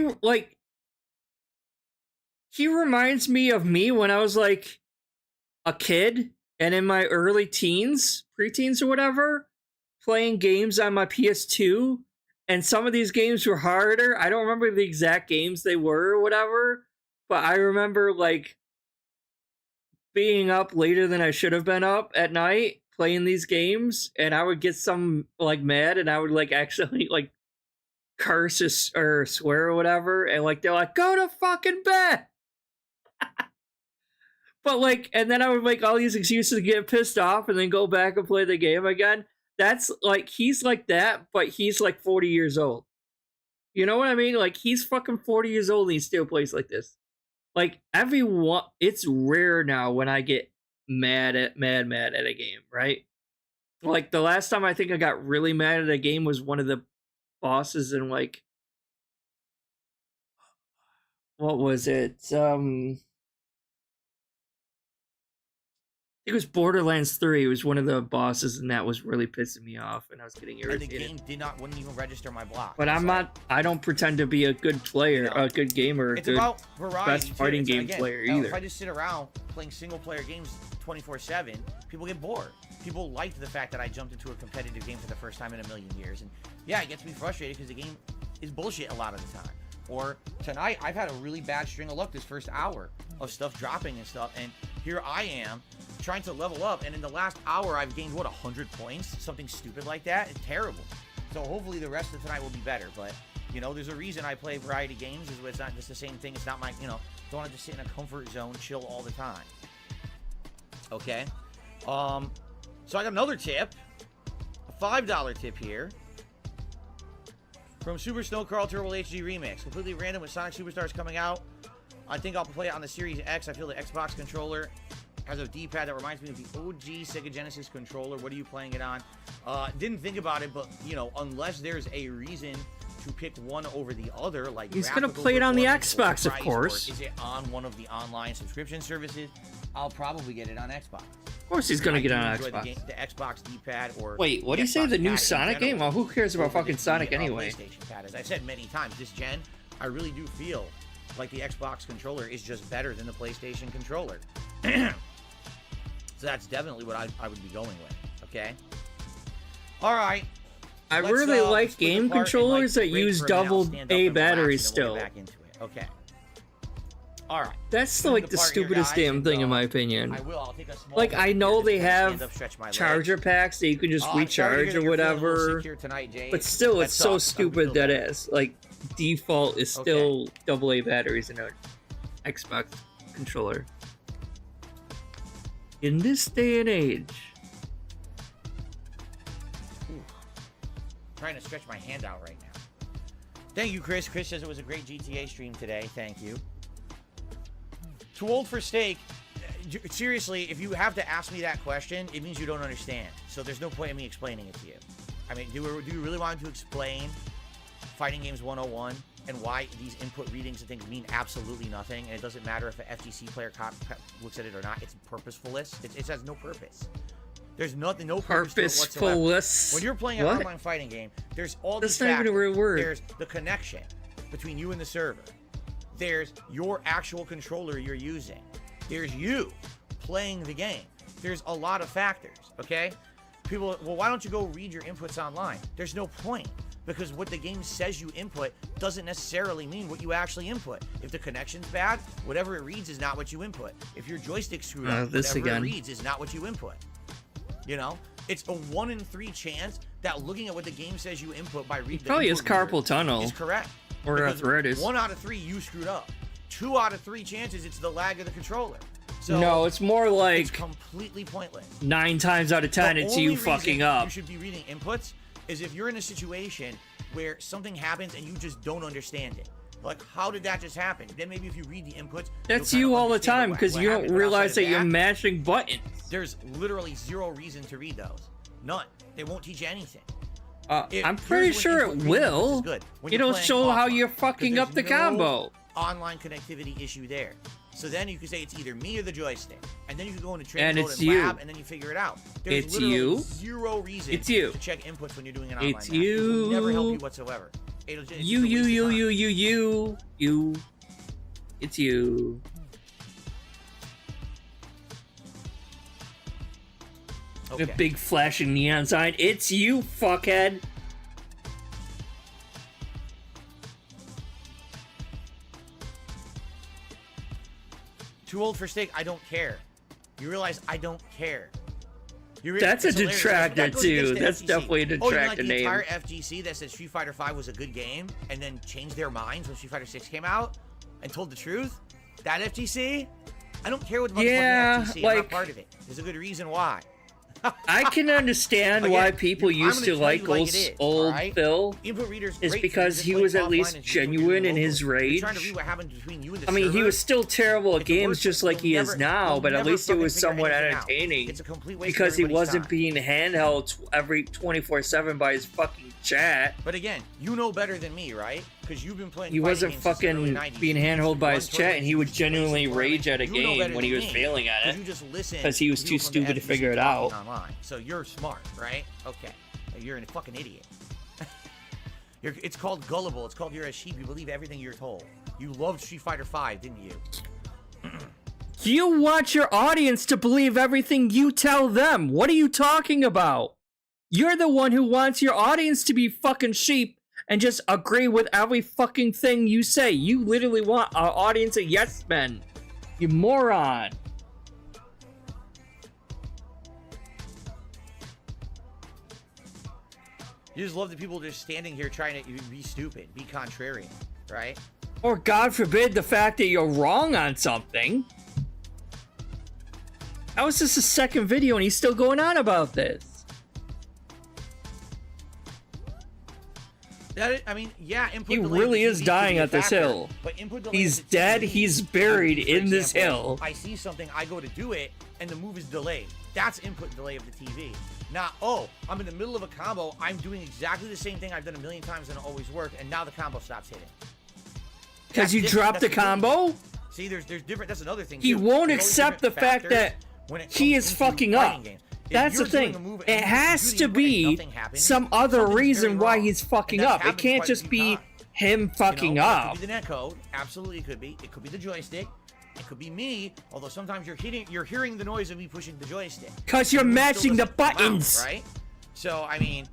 reminds me of me when I was like a kid and in my early teens, preteens or whatever, playing games on my PS2, and some of these games were harder. I don't remember the exact games they were or whatever, but I remember like being up later than I should have been up at night playing these games, and I would get some like mad, and I would like actually like curse or swear or whatever, and like they're like, go to fucking bed. But like, and then I would make all these excuses to get pissed off and then go back and play the game again. That's like, he's like that, but he's like 40 years old. You know what I mean? Like, he's fucking 40 years old and he still plays like this. Like, everyone, it's rare now when I get mad at a game, right? Like, the last time I think I got really mad at a game was one of the bosses in like, what was it? It was Borderlands 3. It was one of the bosses, and that was really pissing me off, and I was getting irritated. And the game wouldn't even register my block. But I don't pretend to be a good player, a good gamer, a good best fighting game player either. If I just sit around playing single player games 24/7, people get bored. People liked the fact that I jumped into a competitive game for the first time in a million years. And yeah, it gets me frustrated because the game is bullshit a lot of the time. Or tonight, I've had a really bad string of luck this first hour of stuff dropping and stuff. And here I am trying to level up. And in the last hour, I've gained, what, 100 points? Something stupid like that? It's terrible. So hopefully the rest of tonight will be better. But, you know, there's a reason I play variety games. It's not just the same thing. It's not my, you know, don't have to sit in a comfort zone, chill all the time. Okay. So I got another tip. A $5 tip here. From Super Snow Carl Turbo HD Remix. Completely random with Sonic Superstars coming out. I think I'll play it on the Series X. I feel the Xbox controller has a D-pad that reminds me of the OG Sega Genesis controller. What are you playing it on? Didn't think about it, but, you know, unless there's a reason to pick one over the other, like he's gonna play it on the Xbox, of course. Is it on one of the online subscription services? I'll probably get it on Xbox. Of course he's gonna get it on Xbox. The Xbox D-pad or wait, what do you say? The new Sonic game? Well, who cares about fucking Sonic anyway? PlayStation pad. As I've said many times, this gen, I really do feel like the Xbox controller is just better than the PlayStation controller. So that's definitely what I would be going with. Okay. All right. I really like game controllers that use double A batteries still. Back into it. Okay. All right. That's like the stupidest damn thing in my opinion. I will. I'll take a small like I know they have charger packs that you can just recharge or whatever, but still it's so stupid that it's like default is still double A batteries in an Xbox controller. In this day and age. Trying to stretch my hand out right now. Thank you, Chris. Chris says it was a great GTA stream today. Thank you. Too old for steak. Seriously, if you have to ask me that question, it means you don't understand. So there's no point in me explaining it to you. I mean, do you really want to explain Fighting Games 101 and why these input readings and things mean absolutely nothing? And it doesn't matter if an FGC player looks at it or not. It's purposefulness. It has no purpose. There's nothing, no purpose whatsoever. When you're playing an online fighting game, there's all these factors. That's not even a real word. There's the connection between you and the server. There's your actual controller you're using. There's you playing the game. There's a lot of factors, okay? People, well, why don't you go read your inputs online? There's no point, because what the game says you input doesn't necessarily mean what you actually input. If the connection's bad, whatever it reads is not what you input. If your joystick's screwed up, whatever it reads is not what you input. You know, it's a 1 in 3 chance that looking at what the game says you input by reading probably is carpal tunnel is correct. Or arthritis. 1 out of 3 you screwed up. 2 out of 3 chances it's the lag of the controller. So no, it's more like it's completely pointless. 9 times out of 10 it's you fucking up. You should be reading inputs is if you're in a situation where something happens and you just don't understand it. Like, how did that just happen? Then maybe if you read the inputs, that's you all the time because you don't realize that you're mashing buttons. There's literally 0 reason to read those. None. They won't teach you anything. I'm pretty sure it will. It'll show how you're fucking up the combo. Online connectivity issue there. So then you can say it's either me or the joystick, and then you can go into And training it's mode and you. lab, and then you figure it out. There's It's literally you. zero reason It's you. to check inputs when you're doing an online It's match. It will never help you. you whatsoever. It's just You. a waste of time. You. It's you. Okay. The big flashing neon sign. It's you, fuckhead. Too old for steak. I don't care. You realize I don't care. That's a It's hilarious. detractor That goes too. against the That's FGC. definitely a Oh, you detractor like the name. entire FGC that said Street Fighter V was a good game and then changed their minds when Street Fighter 6 came out and told the truth? That FGC? I don't care what the Yeah, FGC. I'm like- not part of it. There's a good reason why. I can understand Again, why people I'm used gonna to tell like you like it is, old alright? Phil. Input readers Is great because for he you to was play at offline least and see what you're genuine doing in his locally. rage. You're trying to read what happened between you and the I mean, he server. was still terrible at It's the games worst, just but like he you'll is never- now, you'll but at never least it fucking was figure somewhat anything out. entertaining. It's a complete waste of Because he everybody's wasn't time. being handheld every 24/7 by his fucking chat. But again, you know better than me, right? Because you've been playing. He fighting wasn't games since the early fucking 90s. being You used handheld to by run his chat, tournaments, and he you would used to play genuinely some rage tournaments. at a You know game better when he than was me, failing at 'cause it. you just listen Because he was to too people from the stupid to FGC figure it talking out. Online. So you're smart, right? Okay. You're a fucking idiot. It's called gullible. It's called you're a sheep. You believe everything you're told. You loved Street Fighter V, didn't you? You want your audience to believe everything you tell them. What are you talking about? You're the one who wants your audience to be fucking sheep and just agree with every fucking thing you say. You literally want our audience of yes men. You moron. You just love the people just standing here trying to be stupid, be contrarian, right? Or God forbid the fact that you're wrong on something. That was just the second video and he's still going on about this. I mean, yeah, input He delay really of is the TV dying could be a at this factor, hill. But input delay He's of the dead, TV, he's buried for in this example, hill. I see something, I go to do it, and the move is delayed. That's input delay of the TV. Not, oh, I'm in the middle of a combo, I'm doing exactly the same thing I've done a million times and it always worked, and now the combo stops hitting. Because you dropped the combo? See, there's different, that's another thing He too. won't There's always accept the different fact that factors when it he comes is into fucking fighting up. games. If That's the you're doing thing. a move It and you has do to the input and be nothing happens, some other something's reason very why wrong. he's fucking And that's up. It happened can't quite a just few be times. him fucking It up. could be the netcode. Absolutely, it could be. It could be the joystick. It could be me. Although sometimes you're hearing the noise of me pushing the joystick. 'Cause you're And it still matching the doesn't come out, buttons. right? So I mean,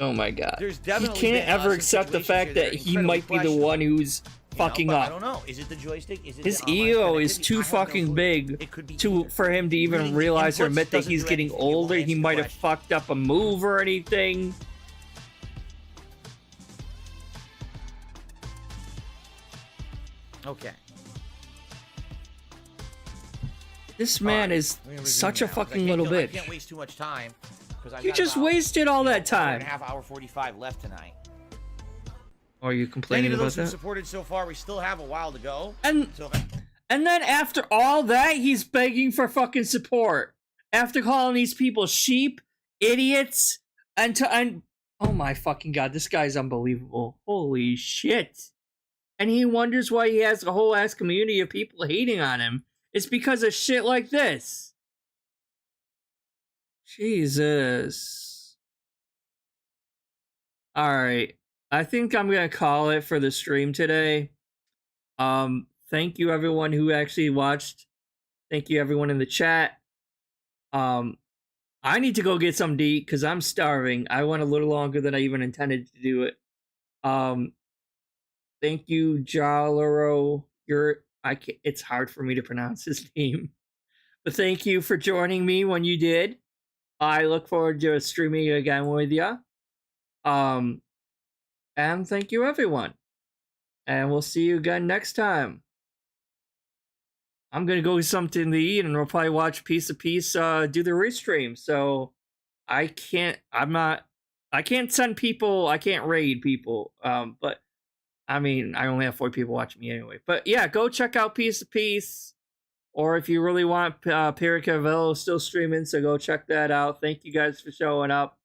Oh my god. There's He definitely can't been, ever some accept the situations fact here that are he incredibly might be the questionable. one who's fucking but I up. don't know. Is it the joystick? Is it His the online ego is connectivity? too I have no fucking clue. big It could be for him to even Reading the realize or inputs admit that doesn't he's do getting anything. It won't older. He answer the might have question. fucked up a move or anything. Okay. This man is We're gonna resume such a now, 'cause fucking I can't little go- I bitch. can't waste too much time. 'Cause I've You got just about, wasted all that hour and time. a half, hour 45 left tonight. Are you Thank you complaining to about those who that? supported so far. We still have a while to go. And So and then after all that, he's begging for fucking support. After calling these people sheep, idiots, and oh my fucking god, this guy's unbelievable. Holy shit. And he wonders why he has a whole ass community of people hating on him. It's because of shit like this. Jesus. Alright. I think I'm gonna call it for the stream today. Thank you everyone who actually watched. Thank you everyone in the chat. I need to go get some to eat because I'm starving. I went a little longer than I even intended to do it. Thank you, Jalaro. It's hard for me to pronounce his name. But thank you for joining me when you did. I look forward to streaming again with ya. And thank you everyone. And we'll see you again next time. I'm gonna go get something to eat and we'll probably watch Piece of Peace do the restream. So I can't send people, I can't raid people. But I mean, I only have 4 people watching me anyway. But yeah, go check out Piece of Peace. Or if you really want Pericavello still streaming, so go check that out. Thank you guys for showing up.